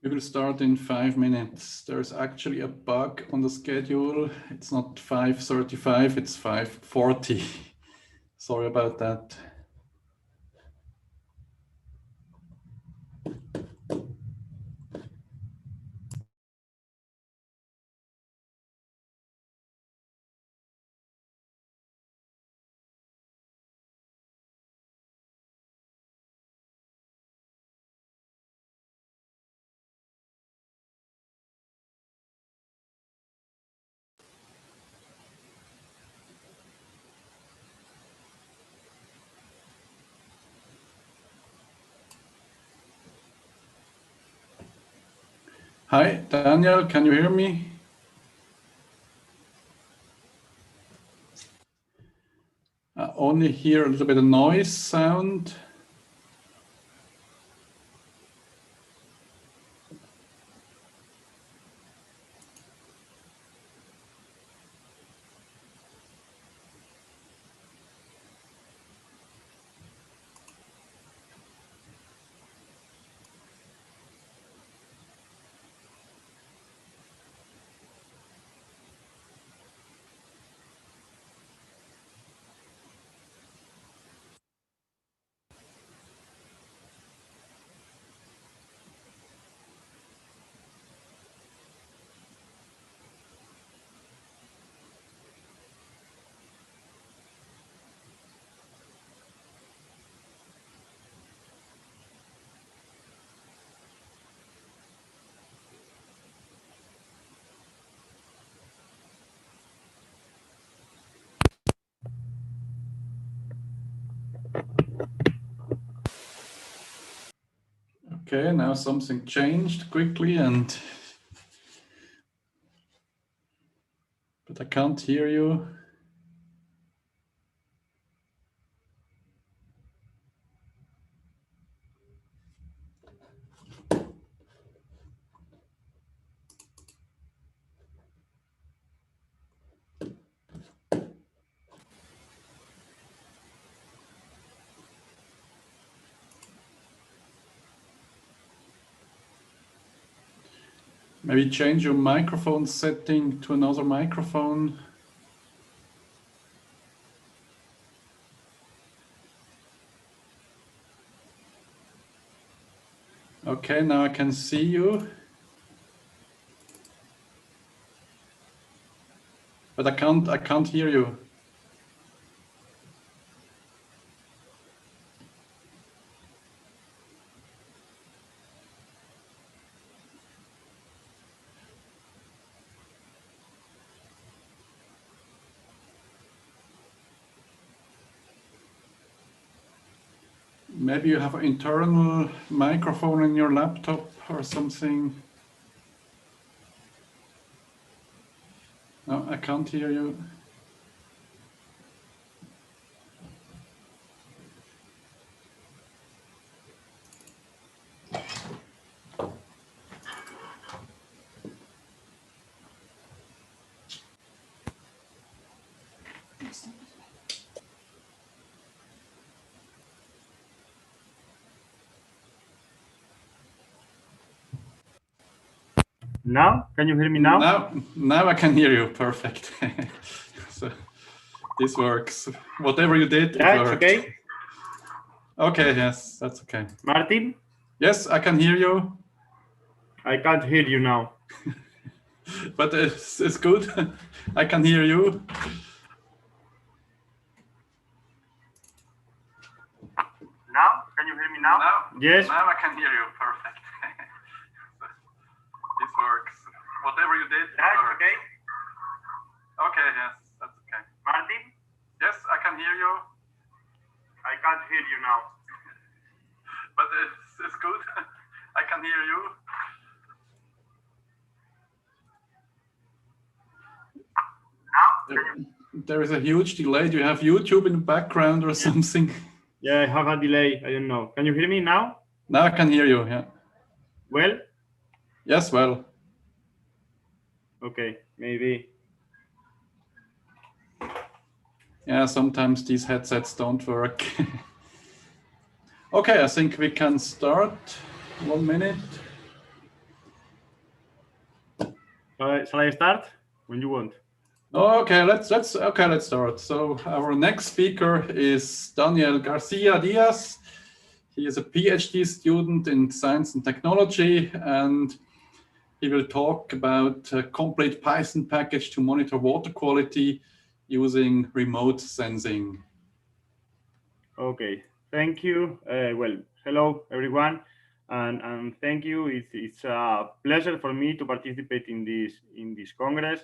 We will start in 5 minutes. There's actually a bug on the schedule. It's not 5:35, it's 5:40. Sorry about that. Hi, Daniel, can you hear me? I only hear a little bit of noise sound. Okay, now something changed quickly but I can't hear you. Maybe change your microphone setting to another microphone. Okay, now I can see you. But I can't hear you. Maybe you have an internal microphone in your laptop or something. No, I can't hear you. Now, can you hear me now? Now I can hear you. Perfect. So this works. Whatever you did, Yeah, it it's worked. okay. Okay, yes, that's okay. Martin? Yes, I can hear you. I can't hear you now. But it's good. I can hear you. Now, can you hear me now? Yes. Now I can hear you. Perfect. This works. Whatever you did, it worked. Okay. Okay, yes, that's okay. Martin? Yes, I can hear you. I can't hear you now. But it's good. I can hear you. There is a huge delay. Do you have YouTube in the background or something? Yeah, I have a delay. I don't know. Can you hear me now? Now I can hear you, yeah. Well? Yes, well. Okay, maybe. Yeah, sometimes these headsets don't work. Okay, I think we can start. 1 minute. Shall I start? When you want. Okay, let's start. So our next speaker is Daniel Garcia Diaz. He is a PhD student in science and technology, and he will talk about a complete Python package to monitor water quality using remote sensing. Okay, thank you. Well, hello everyone, and thank you. It's a pleasure for me to participate in this congress.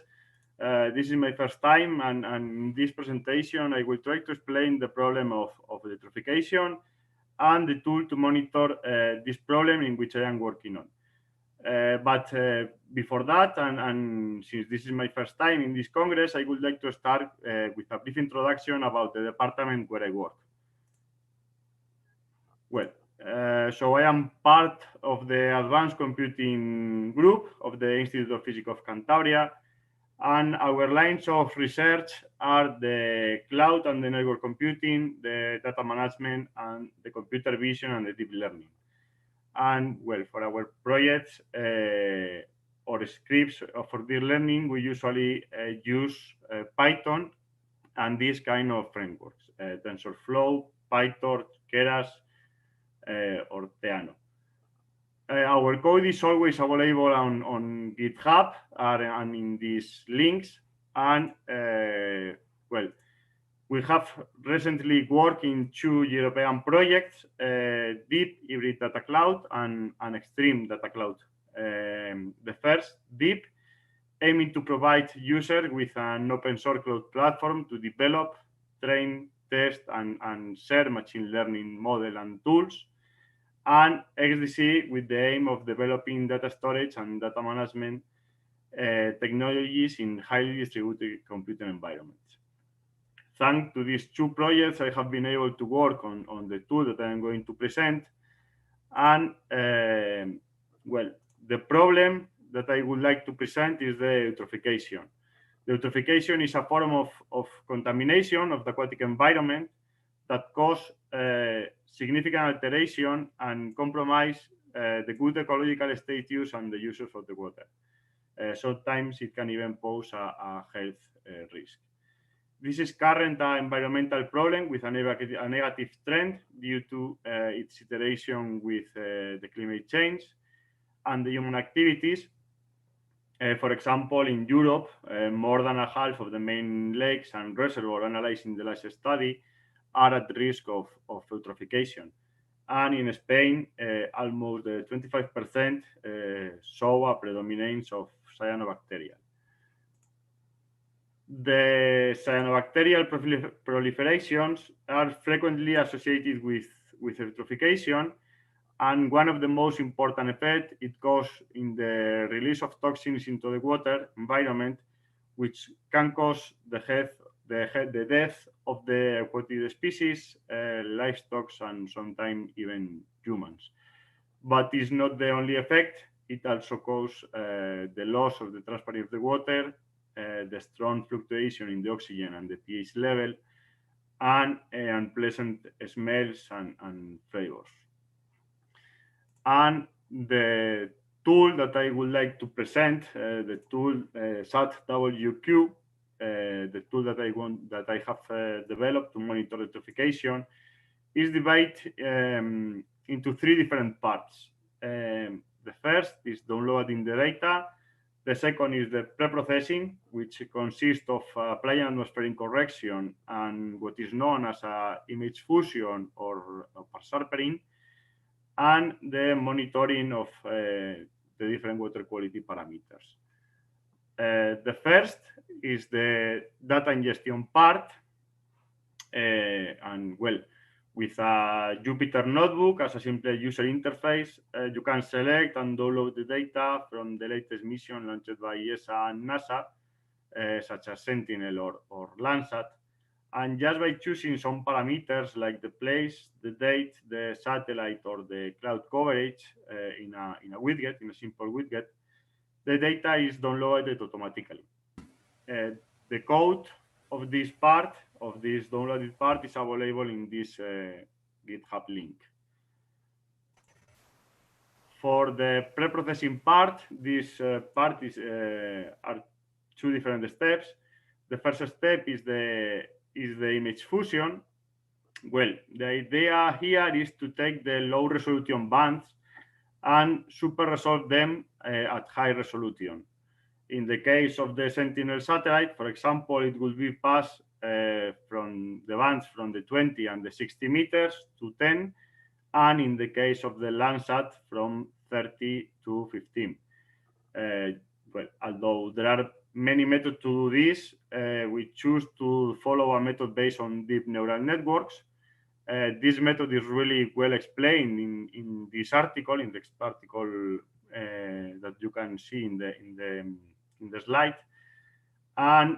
This is my first time, and in this presentation, I will try to explain the problem of eutrophication and the tool to monitor this problem in which I am working on. But before that, and since this is my first time in this Congress, I would like to start with a brief introduction about the department where I work. Well, so I am part of the Advanced Computing Group of the Institute of Physics of Cantabria, and our lines of research are the cloud and the network computing, the data management, and the computer vision and the deep learning. And well, for our projects or scripts for deep learning, we usually use Python and these kind of frameworks, TensorFlow, PyTorch, Keras, or Theano. Our code is always available on GitHub and in these links. And well, we have recently worked in 2 European projects, Deep Hybrid Data Cloud and Extreme Data Cloud. The first, Deep, aiming to provide users with an open source cloud platform to develop, train, test, and share machine learning model and tools. And XDC with the aim of developing data storage and data management technologies in highly distributed computing environments. Thanks to these 2 projects, I have been able to work on the tool that I am going to present. And well, the problem that I would like to present is the eutrophication. The eutrophication is a form of contamination of the aquatic environment that cause significant alteration and compromise the good ecological status and the users of the water. Sometimes it can even pose a health risk. This is current environmental problem with a negative trend due to its iteration with the climate change and the human activities. For example, in Europe, more than a half of the main lakes and reservoirs analyzed in the last study are at risk of eutrophication. And in Spain, almost 25% show a predominance of cyanobacteria. The cyanobacterial proliferations are frequently associated with eutrophication, and one of the most important effects it causes in the release of toxins into the water environment, which can cause the death of the aquatic species, livestock, and sometimes even humans. But it's not the only effect. It also causes the loss of the transparency of the water, the strong fluctuation in the oxygen and the pH level, and unpleasant smells and flavors. And the tool that I would like to present, the tool SAT-WQ, the tool that I have developed to monitor eutrophication, is divided into 3 different parts. The first is downloading the data. The second is the pre-processing, which consists of applying atmospheric correction and what is known as image fusion or sharpening, and the monitoring of the different water quality parameters. The first is the data ingestion part, and well, with a Jupyter Notebook as a simple user interface, you can select and download the data from the latest mission launched by ESA and NASA, such as Sentinel or Landsat. And just by choosing some parameters like the place, the date, the satellite, or the cloud coverage in a widget, in a simple widget, the data is downloaded automatically. The code of this part, of this downloaded part, is available in this GitHub link. For the pre-processing part, this part is are two different steps. The first step is the image fusion. Well, the idea here is to take the low resolution bands and super resolve them at high resolution. In the case of the Sentinel satellite, for example, it will be passed from the bands from the 20 and the 60 meters to 10, and in the case of the Landsat from 30 to 15. Well, although there are many methods to do this, we choose to follow a method based on deep neural networks. This method is really well explained in this article, in the article that you can see in the slide. And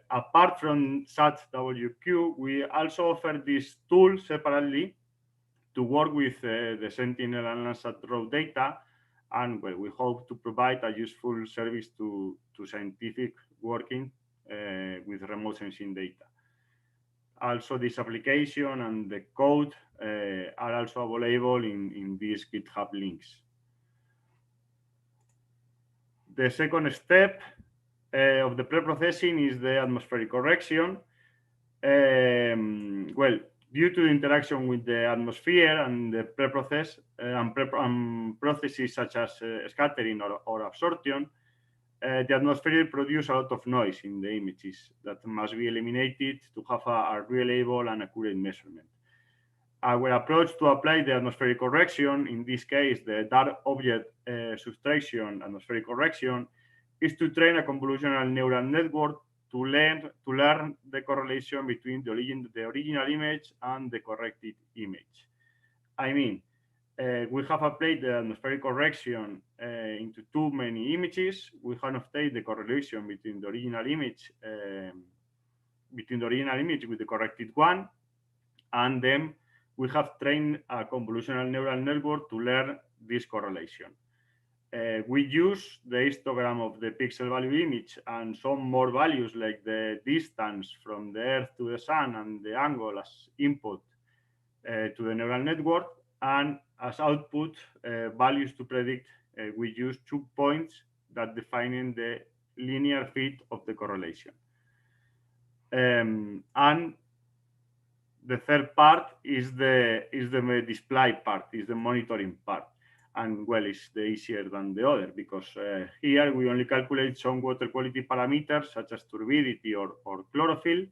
apart from SAT-WQ, we also offer this tool separately to work with the Sentinel and Landsat raw data, and well, we hope to provide a useful service to scientific working with remote sensing data. Also, this application and the code are also available in these GitHub links. The second step of the pre-processing is the atmospheric correction. Well, due to the interaction with the atmosphere and the pre-process and processes such as scattering or absorption, the atmosphere produces a lot of noise in the images that must be eliminated to have a reliable and accurate measurement. Our approach to apply the atmospheric correction, in this case, the dark object subtraction atmospheric correction, is to train a convolutional neural network to learn the correlation between the original image and the corrected image. I mean, we have applied the atmospheric correction into too many images. We have obtained the correlation between the original image with the corrected one, and then we have trained a convolutional neural network to learn this correlation. We use the histogram of the pixel value image and some more values like the distance from the Earth to the Sun and the angle as input to the neural network, and as output values to predict, we use 2 points that define the linear fit of the correlation. And the third part is the display part, is the monitoring part. And well, it's the easier than the other because here we only calculate some water quality parameters such as turbidity or chlorophyll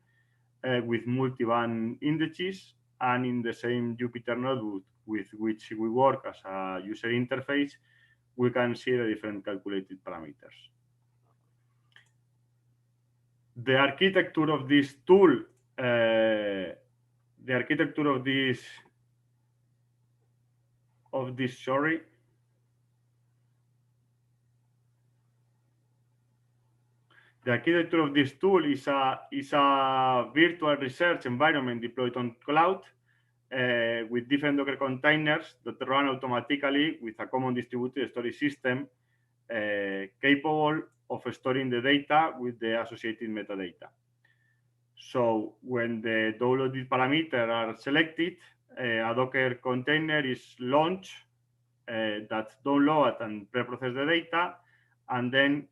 with multi-band indices, and in the same Jupyter notebook with which we work as a user interface, we can see the different calculated parameters. The architecture of this tool, the architecture of this tool is a virtual research environment deployed on cloud with different Docker containers that run automatically with a common distributed storage system capable of storing the data with the associated metadata. So when the downloaded parameters are selected, a Docker container is launched that download and pre-process the data and then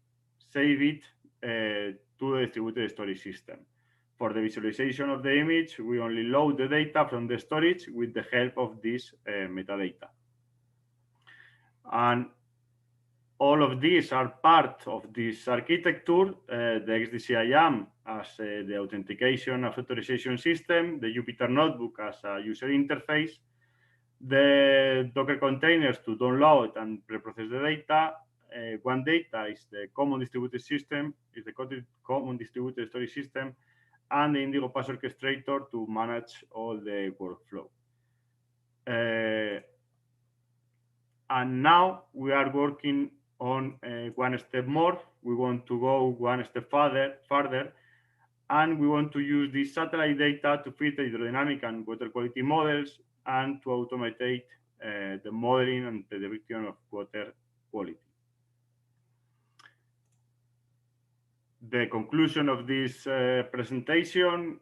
save it to the distributed storage system. For the visualization of the image, we only load the data from the storage with the help of this metadata. And all of these are part of this architecture, the XDC-IAM as the authentication and authorization system, the Jupyter Notebook as a user interface, the Docker containers to download and pre-process the data. One data is the common distributed system, is the common distributed storage system, and the Indigo Pass Orchestrator to manage all the workflow. And now we are working on one step more. We want to go one step further, and we want to use this satellite data to fit hydrodynamic and water quality models and to automate the modeling and prediction of water quality. The conclusion of this presentation,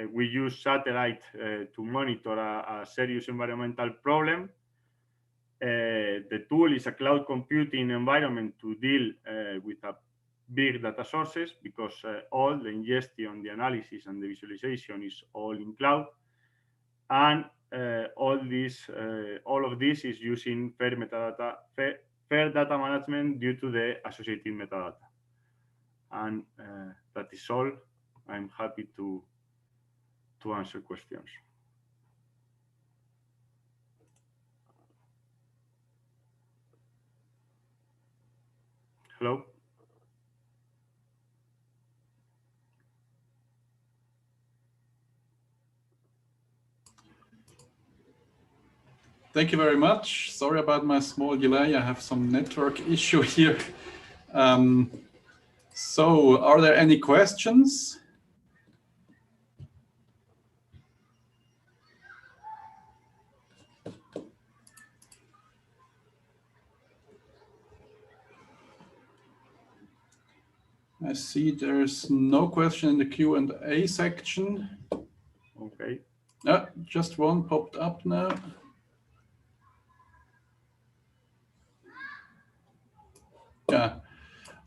we use satellite to monitor a serious environmental problem. the tool is a cloud computing environment to deal with big data sources, because all the ingestion, the analysis, and the visualization is all in cloud. And all of this is using fair data management due to the associated metadata. And that is all. I'm happy to answer questions. Hello? Thank you very much. Sorry about my small delay. I have some network issue here. So are there any questions? I see there's no question in the Q&A section. Okay. Just one popped up now. Yeah.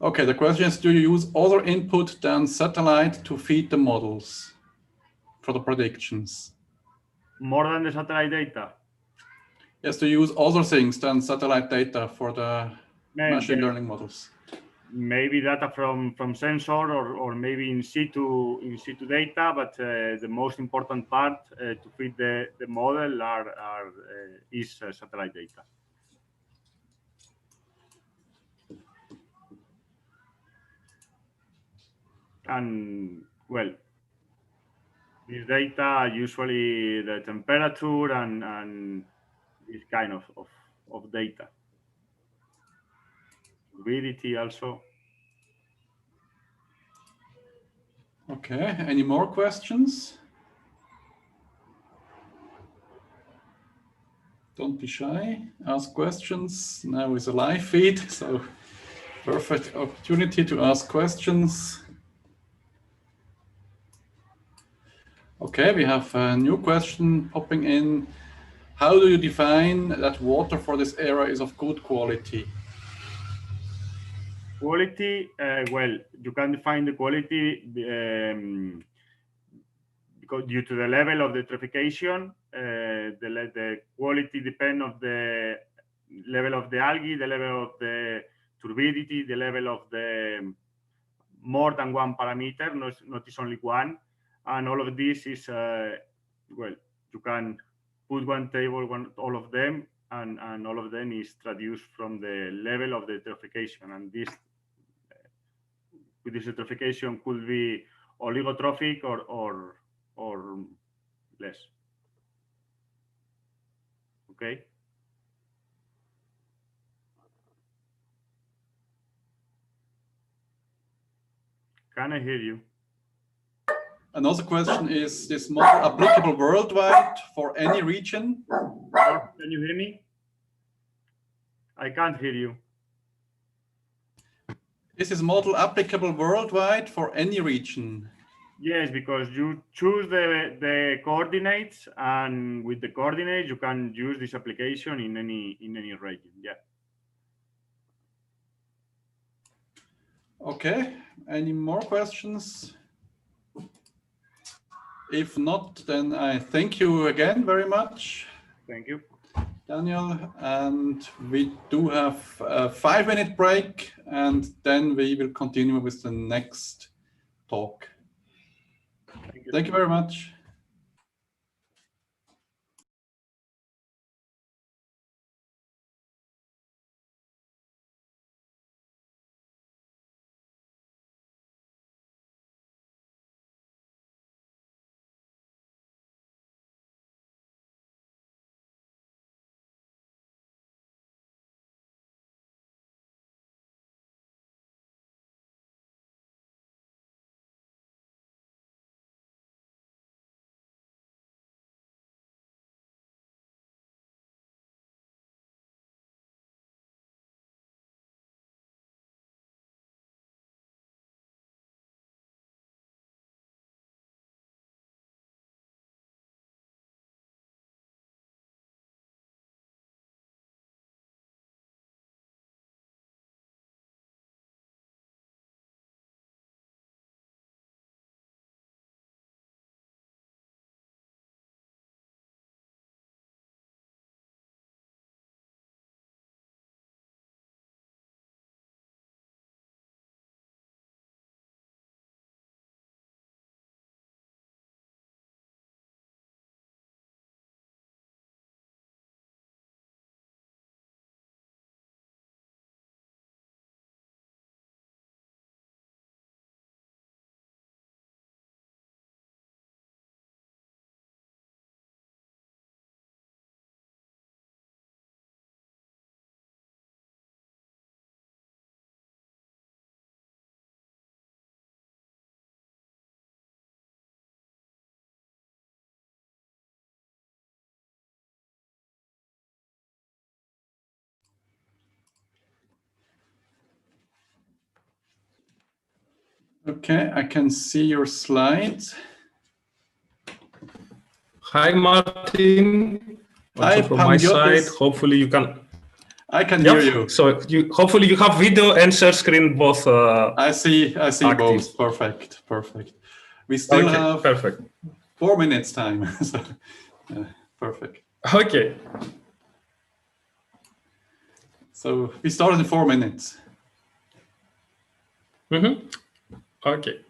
Okay, the question is, do you use other input than satellite to feed the models for the predictions? More than the satellite data? Yes, to use other things than satellite data for the machine learning models. Maybe data from sensor or maybe in situ data, but the most important part to feed the model is satellite data. And well, this data, usually the temperature and this kind of data. Turbidity also. Okay, any more questions? Don't be shy, ask questions. Now is a live feed, so perfect opportunity to ask questions. Okay, we have a new question popping in. How do you define that water for this area is of good quality? Quality, well, you can define the quality because due to the level of the eutrophication, the quality depends on the level of the algae, the level of the turbidity, the level of the more than one parameter, not is only one. And all of this is, well, you can put one table, all of them, and all of them is traduced from the level of the eutrophication. And this, with this eutrophication, could be oligotrophic or less. Okay. Can I hear you? Another question is this model applicable worldwide for any region? Can you hear me? I can't hear you. Is this model applicable worldwide for any region? Yes, because you choose the coordinates, and with the coordinates you can use this application in any region. Yeah. Okay. Any more questions? If not, then I thank you again very much. Thank you, Daniel. And we do have a 5-minute break, and then we will continue with the next talk. Thank you very much. Okay, I can see your slides. Hi, Martin. Hi, Also from my Panagiotis. side, hopefully you can. I can hear you. So hopefully you have video and share screen both. I see active. both. Perfect, perfect. We still have perfect. 4 minutes time. So, perfect. Okay. So we start in 4 minutes. Okay.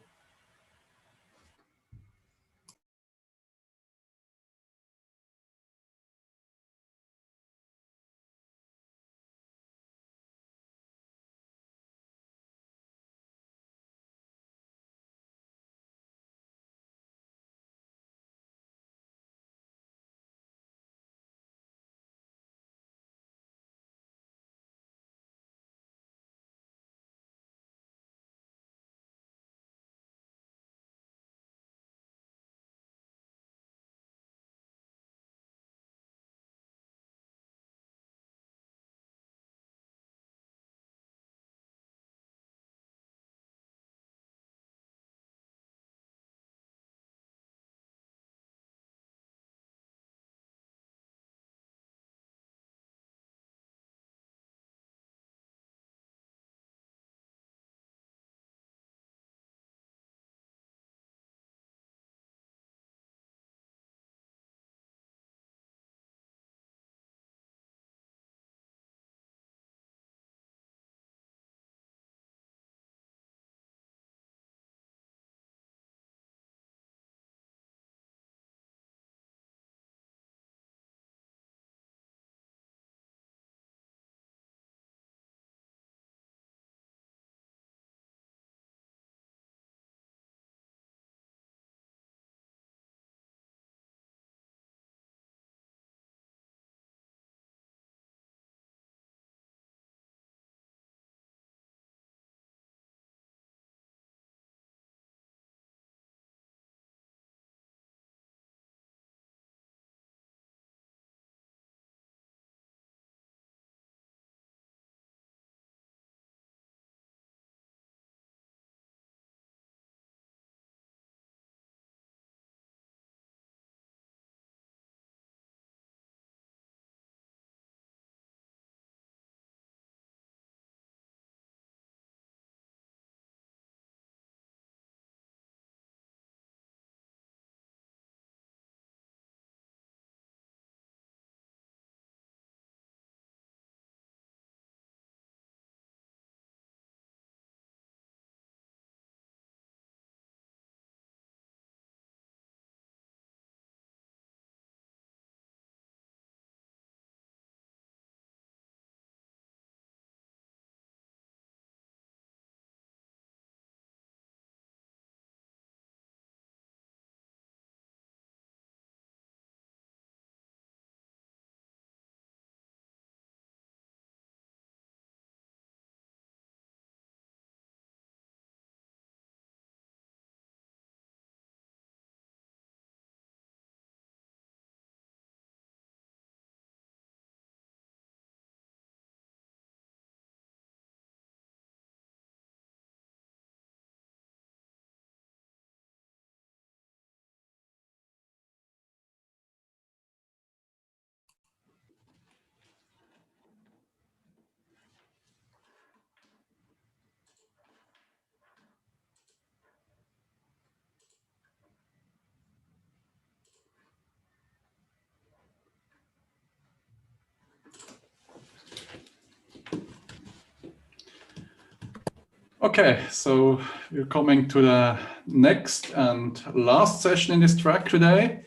Okay, so we're coming to the next and last session in this track today.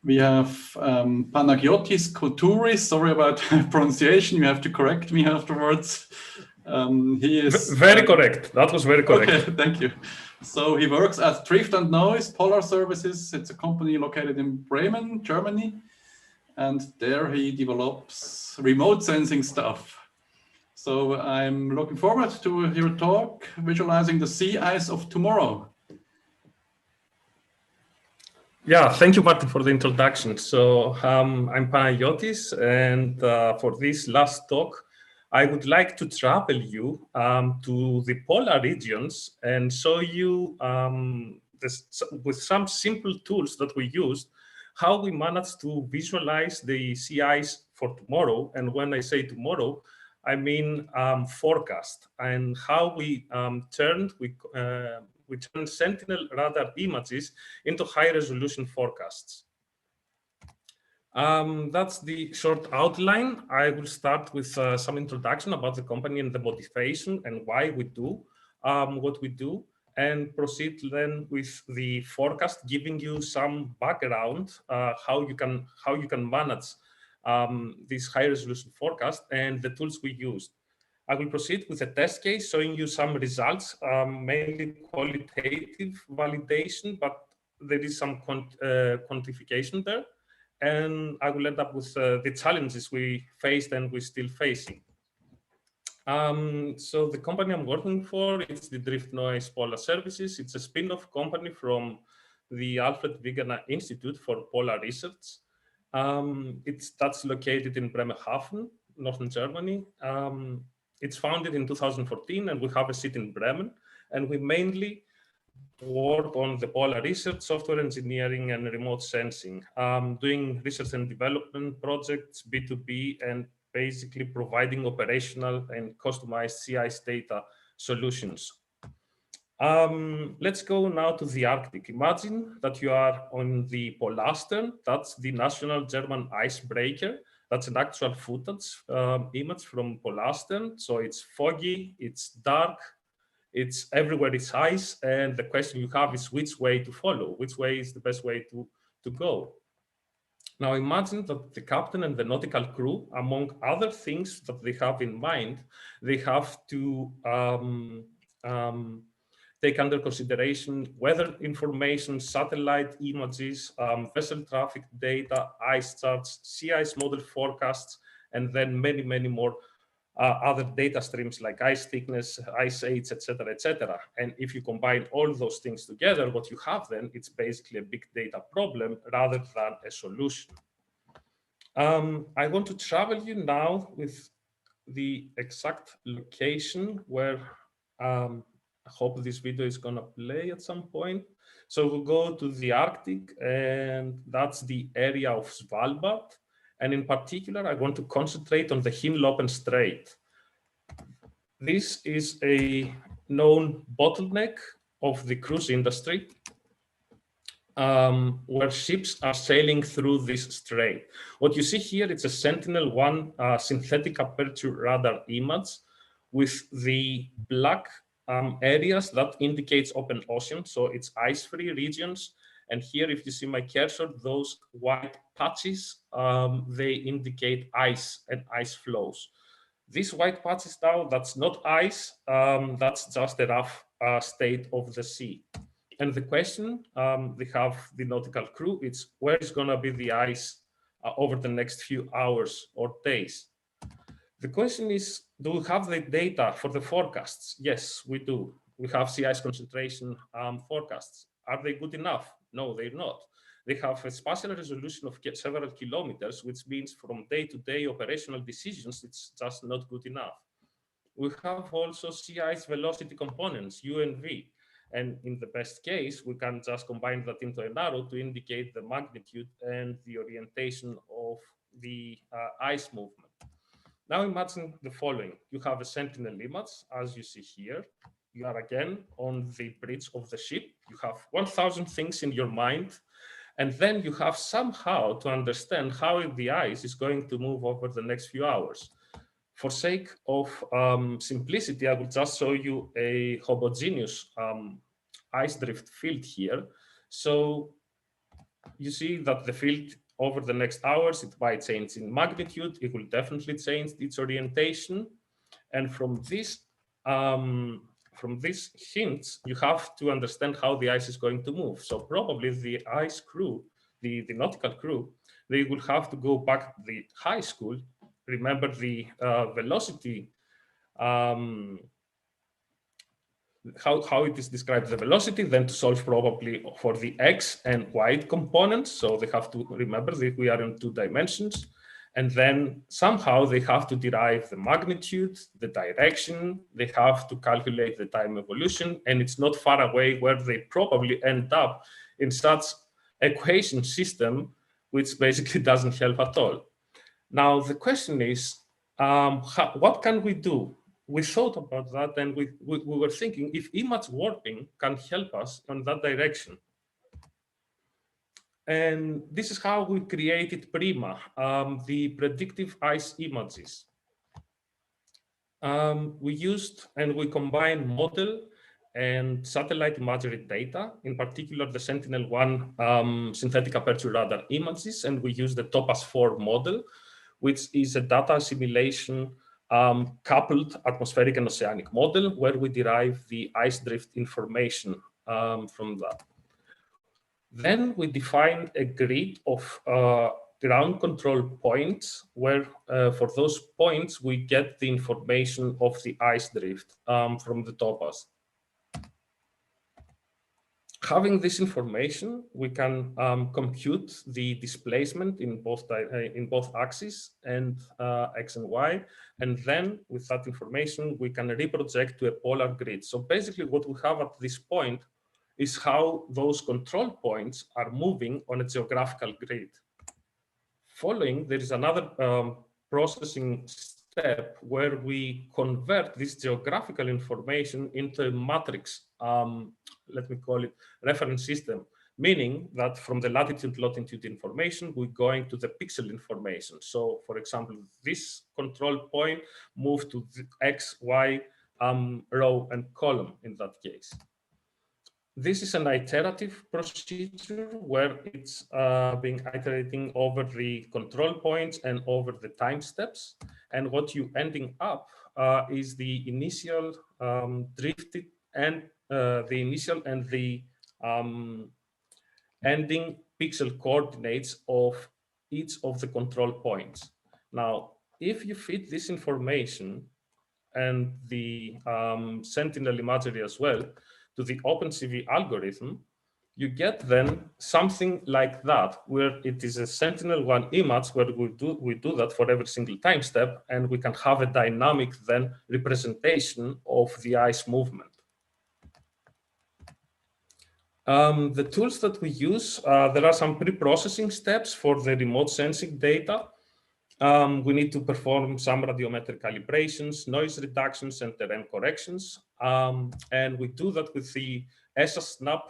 We have Panagiotis Koutouris. Sorry about pronunciation. You have to correct me afterwards. He is very correct. That was very correct. Okay, thank you. So he works at Drift and Noise Polar Services. It's a company located in Bremen, Germany, and there he develops remote sensing stuff. So I'm looking forward to your talk, visualizing the sea ice of tomorrow. Yeah, thank you, Martin, for the introduction. So I'm Panagiotis, and for this last talk, I would like to travel you to the polar regions and show you with some simple tools that we used, how we managed to visualize the sea ice for tomorrow. And when I say tomorrow, I mean forecast, and how we turned Sentinel radar images into high-resolution forecasts. That's the short outline. I will start with some introduction about the company and the motivation and why we do what we do, and proceed then with the forecast, giving you some background how you can manage this high-resolution forecast and the tools we used. I will proceed with a test case showing you some results, mainly qualitative validation, but there is some quantification there. And I will end up with the challenges we faced and we're still facing. So the company I'm working for, it's the Drift Noise Polar Services. It's a spin-off company from the Alfred Wegener Institute for Polar Research. That's located in Bremerhaven, northern Germany. It's founded in 2014, and we have a seat in Bremen. And we mainly work on the polar research, software engineering, and remote sensing, doing research and development projects, B2B, and basically providing operational and customized sea ice data solutions. Let's go now to the Arctic. Imagine that you are on the Polastern. That's the national German icebreaker. That's an actual footage image from Polastern. So it's foggy, it's dark, it's everywhere it's ice, and the question you have is which way to follow, which way is the best way to go. Now imagine that the captain and the nautical crew, among other things that they have in mind, they have to take under consideration weather information, satellite images, vessel traffic data, ice charts, sea ice model forecasts, and then many, many more other data streams like ice thickness, ice age, etc., etc. And if you combine all those things together, what you have then, it's basically a big data problem rather than a solution. I want to travel you now with the exact location where I hope this video is going to play at some point. So we'll go to the Arctic, and that's the area of Svalbard. And in particular, I want to concentrate on the Hinlopen Strait. This is a known bottleneck of the cruise industry, where ships are sailing through this strait. What you see here, it's a Sentinel-1 synthetic aperture radar image with the black areas that indicates open ocean. So it's ice-free regions. And here, if you see my cursor, those white patches, they indicate ice and ice flows. These white patches now, that's not ice, that's just a rough state of the sea. And the question they have the nautical crew, it's where is going to be the ice over the next few hours or days? The question is, do we have the data for the forecasts? Yes, we do. We have sea ice concentration forecasts. Are they good enough? No, they're not. They have a spatial resolution of several kilometers, which means from day-to-day operational decisions, it's just not good enough. We have also sea ice velocity components, U and V. And in the best case, we can just combine that into an arrow to indicate the magnitude and the orientation of the ice movement. Now imagine the following. You have a Sentinel image, as you see here. You are again on the bridge of the ship. You have 1,000 things in your mind. And then you have somehow to understand how the ice is going to move over the next few hours. For sake of simplicity, I will just show you a homogeneous ice drift field here. So you see that the field over the next hours, it might change in magnitude. It will definitely change its orientation. And from these hints, you have to understand how the ice is going to move. So probably the ice crew, the nautical crew, they will have to go back to the high school, remember the velocity, how it is described, the velocity, then to solve probably for the X and Y components. So they have to remember that we are in 2 dimensions. And then somehow they have to derive the magnitude, the direction, they have to calculate the time evolution, and it's not far away where they probably end up in such equation system, which basically doesn't help at all. Now, the question is, what can we do? We thought about that, and we were thinking if image warping can help us on that direction. And this is how we created PRIMA, the predictive ice images. We used and we combined model and satellite imagery data, in particular the Sentinel-1 synthetic aperture radar images, and we used the TOPAZ-4 model, which is a data assimilation coupled atmospheric and oceanic model, where we derive the ice drift information from that. Then we defined a grid of ground control points where for those points we get the information of the ice drift from the TOPAZ. Having this information, we can compute the displacement in both axes and X and Y, and then with that information we can reproject to a polar grid. So basically what we have at this point is how those control points are moving on a geographical grid. Following, there is another processing step where we convert this geographical information into a matrix, let me call it reference system, meaning that from the latitude, longitude information, we're going to the pixel information. So for example, this control point moved to the X, Y row and column in that case. This is an iterative procedure where it's being iterating over the control points and over the time steps. And what you ending up is the initial drifted and the initial and the ending pixel coordinates of each of the control points. Now, if you feed this information and the Sentinel imagery as well to the OpenCV algorithm, you get then something like that, where it is a Sentinel-1 image where we do that for every single time step, and we can have a dynamic then representation of the ice movement. The tools that we use, there are some pre-processing steps for the remote sensing data. We need to perform some radiometric calibrations, noise reductions, and terrain corrections. And we do that with the ESA Snap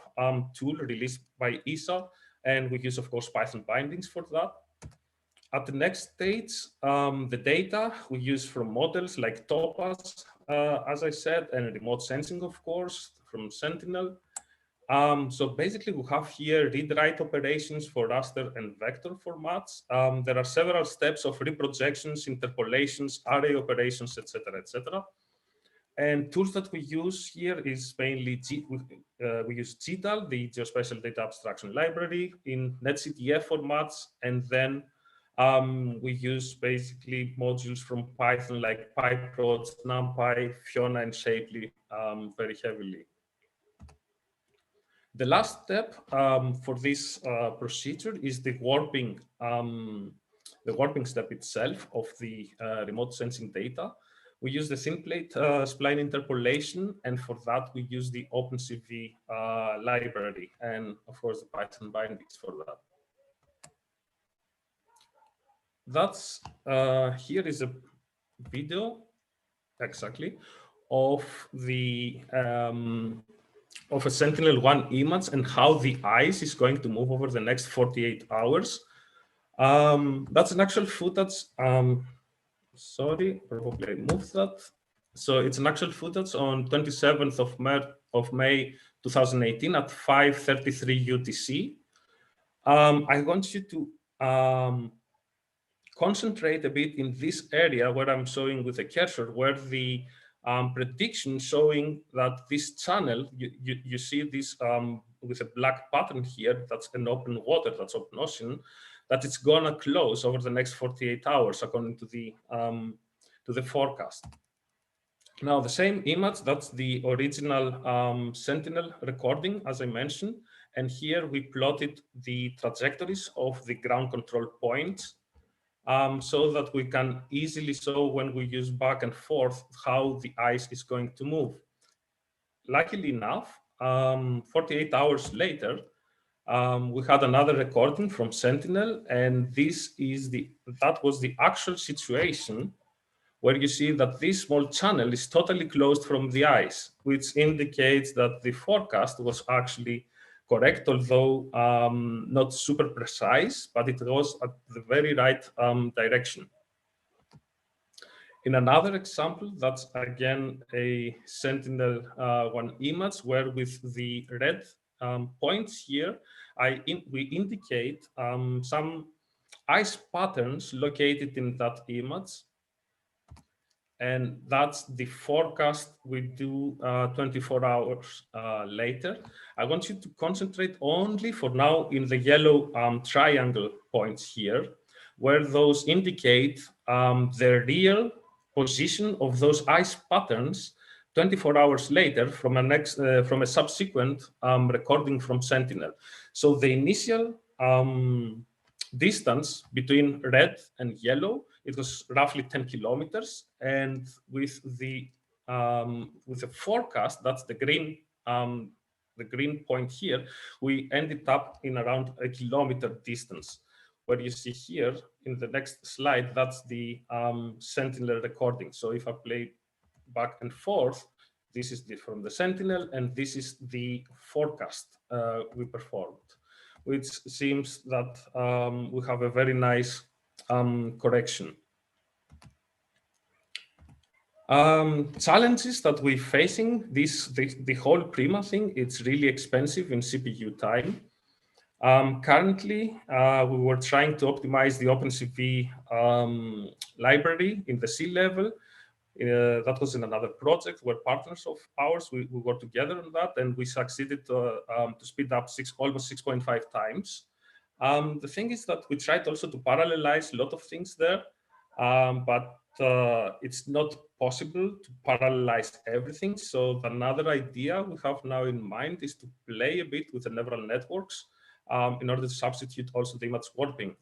tool released by ESA. And we use, of course, Python bindings for that. At the next stage, the data we use from models like TOPAZ, as I said, and remote sensing, of course, from Sentinel. So basically, we have here read-write operations for raster and vector formats. There are several steps of reprojections, interpolations, array operations, etc., etc. And tools that we use here is mainly we use GDAL, the Geospatial Data Abstraction Library, in NetCDF formats, and then we use basically modules from Python like PyTorch, NumPy, Fiona, and Shapely very heavily. The last step for this procedure is the warping step itself of the remote sensing data. We use the thin plate spline interpolation, and for that we use the OpenCV library, and of course the Python bindings for that. That's here is a video exactly of the of a Sentinel-1 image and how the ice is going to move over the next 48 hours. That's an actual footage. Sorry, probably I moved that. So it's an actual footage on 27th of May 2018 at 5:33 UTC. I want you to concentrate a bit in this area where I'm showing with a cursor, where the prediction showing that this channel, you see this with a black pattern here, that's an open water, that's open ocean, that it's gonna close over the next 48 hours according to the forecast. Now the same image, that's the original Sentinel recording, as I mentioned, and here we plotted the trajectories of the ground control points so that we can easily show when we use back and forth how the ice is going to move. Luckily enough, 48 hours later, we had another recording from Sentinel, and that was the actual situation where you see that this small channel is totally closed from the ice, which indicates that the forecast was actually correct, although not super precise, but it was at the very right direction. In another example, that's again a Sentinel-1 image, where with the red points here, we indicate some ice patterns located in that image. And that's the forecast we do 24 hours later. I want you to concentrate only for now in the yellow triangle points here, where those indicate the real position of those ice patterns 24 hours later from a subsequent recording from Sentinel. So the initial distance between red and yellow, it was roughly 10 kilometers, and with the forecast, that's the green point here, we ended up in around a kilometer distance. Where you see here in the next slide, that's the Sentinel recording. So if I play back and forth, this is from the Sentinel, and this is the forecast we performed, which seems that we have a very nice correction. Challenges that we're facing, the whole Prima thing, it's really expensive in CPU time. Currently, we were trying to optimize the OpenCV library in the C-level. That was in another project where partners of ours, we worked together on that, and we succeeded to speed up almost 6.5 times. The thing is that we tried also to parallelize a lot of things there, but it's not possible to parallelize everything. So another idea we have now in mind is to play a bit with the neural networks in order to substitute also the image warping.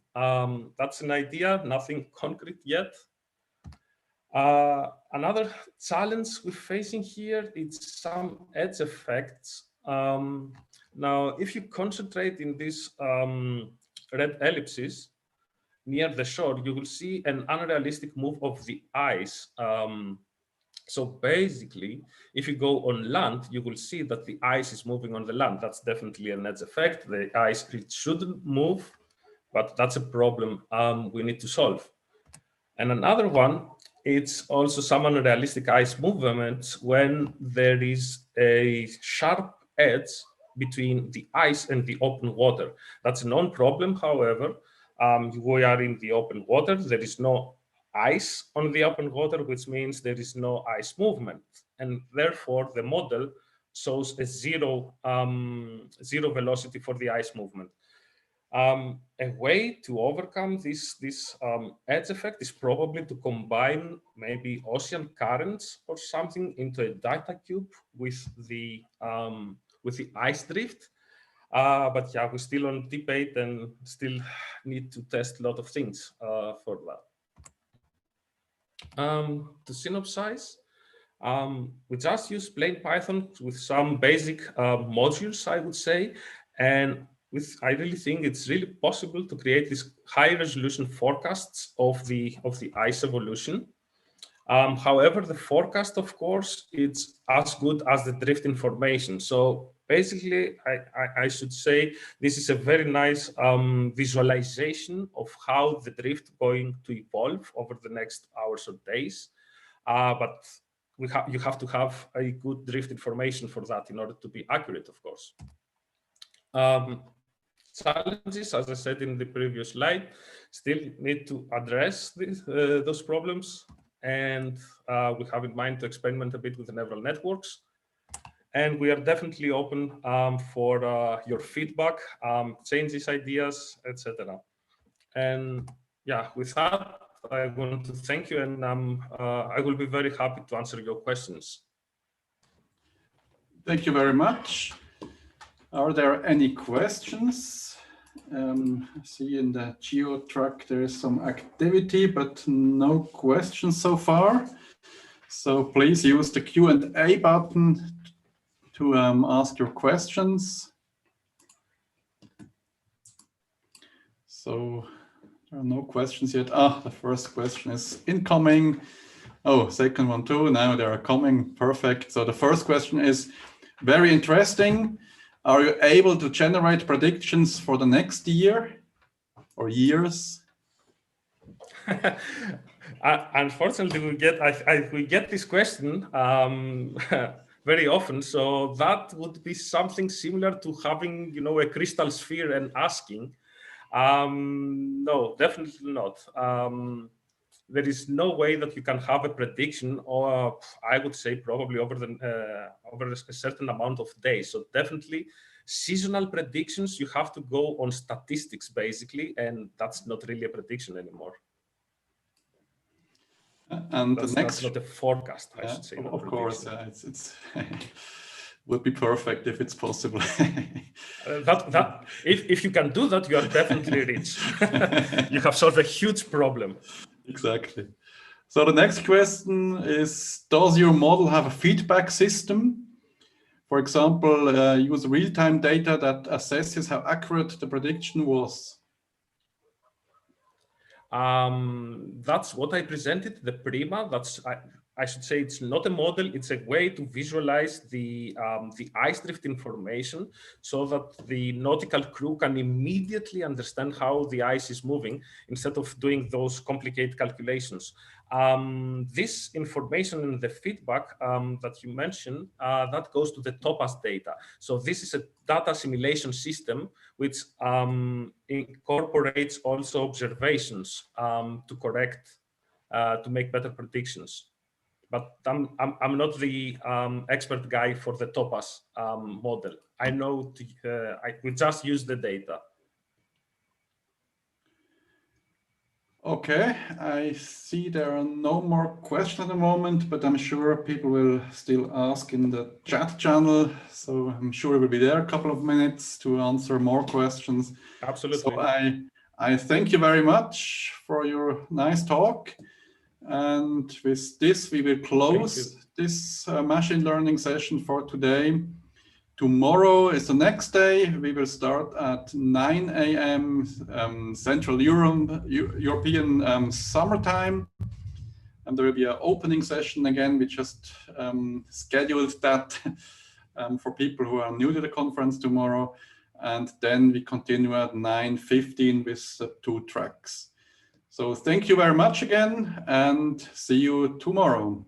That's an idea, nothing concrete yet. Another challenge we're facing here is some edge effects. Now, if you concentrate in these red ellipses near the shore, you will see an unrealistic move of the ice. So basically, if you go on land, you will see that the ice is moving on the land. That's definitely an edge effect. The ice shouldn't move, but that's a problem we need to solve. And another one, it's also some unrealistic ice movements when there is a sharp edge between the ice and the open water. That's a known problem, however. We are in the open water. There is no ice on the open water, which means there is no ice movement. And therefore, the model shows a zero velocity for the ice movement. A way to overcome this edge effect is probably to combine maybe ocean currents or something into a data cube with the ice drift. But yeah, we're still on debate and still need to test a lot of things for that. To synopsize, we just use plain Python with some basic modules, I would say, and I really think it's really possible to create these high resolution forecasts of the ice evolution. However, the forecast, of course, it's as good as the drift information. So basically, I should say this is a very nice visualization of how the drift going to evolve over the next hours or days. But you have to have a good drift information for that in order to be accurate, of course. Challenges, as I said in the previous slide, still need to address those problems. And we have in mind to experiment a bit with the neural networks. And we are definitely open for your feedback, changes, ideas, etc. And yeah, with that, I want to thank you, and I will be very happy to answer your questions. Thank you very much. Are there any questions? I see in the Geo track there is some activity, but no questions so far. So please use the Q&A button to ask your questions. So there are no questions yet. Ah, the first question is incoming. Oh, second one too. Now they are coming. Perfect. So the first question is very interesting. Are you able to generate predictions for the next year or years? Unfortunately, we get this question very often. So that would be something similar to having, you know, a crystal sphere and asking. No, definitely not. There is no way that you can have a prediction, or I would say probably over a certain amount of days. So definitely seasonal predictions, you have to go on statistics basically, and that's not really a prediction anymore. And that's not a forecast, I should say. Of course, it's would be perfect if it's possible. If you can do that, you are definitely rich. You have solved a huge problem. Exactly. So the next question is, does your model have a feedback system? For example, use real-time data that assesses how accurate the prediction was. That's what I presented, the Prima. I should say it's not a model, it's a way to visualize the ice drift information so that the nautical crew can immediately understand how the ice is moving instead of doing those complicated calculations. This information and the feedback that you mentioned, that goes to the TOPAZ data. So this is a data assimilation system which incorporates also observations to make better predictions. But I'm not the expert guy for the TOPAZ model. I know we just use the data. Okay, I see there are no more questions at the moment, but I'm sure people will still ask in the chat channel. So I'm sure we'll be there a couple of minutes to answer more questions. Absolutely. So I thank you very much for your nice talk. And with this, we will close this machine learning session for today. Tomorrow is the next day. We will start at 9 a.m. Central European summertime. And there will be an opening session again. We just scheduled that for people who are new to the conference tomorrow. And then we continue at 9:15 with 2 tracks. So thank you very much again, and see you tomorrow.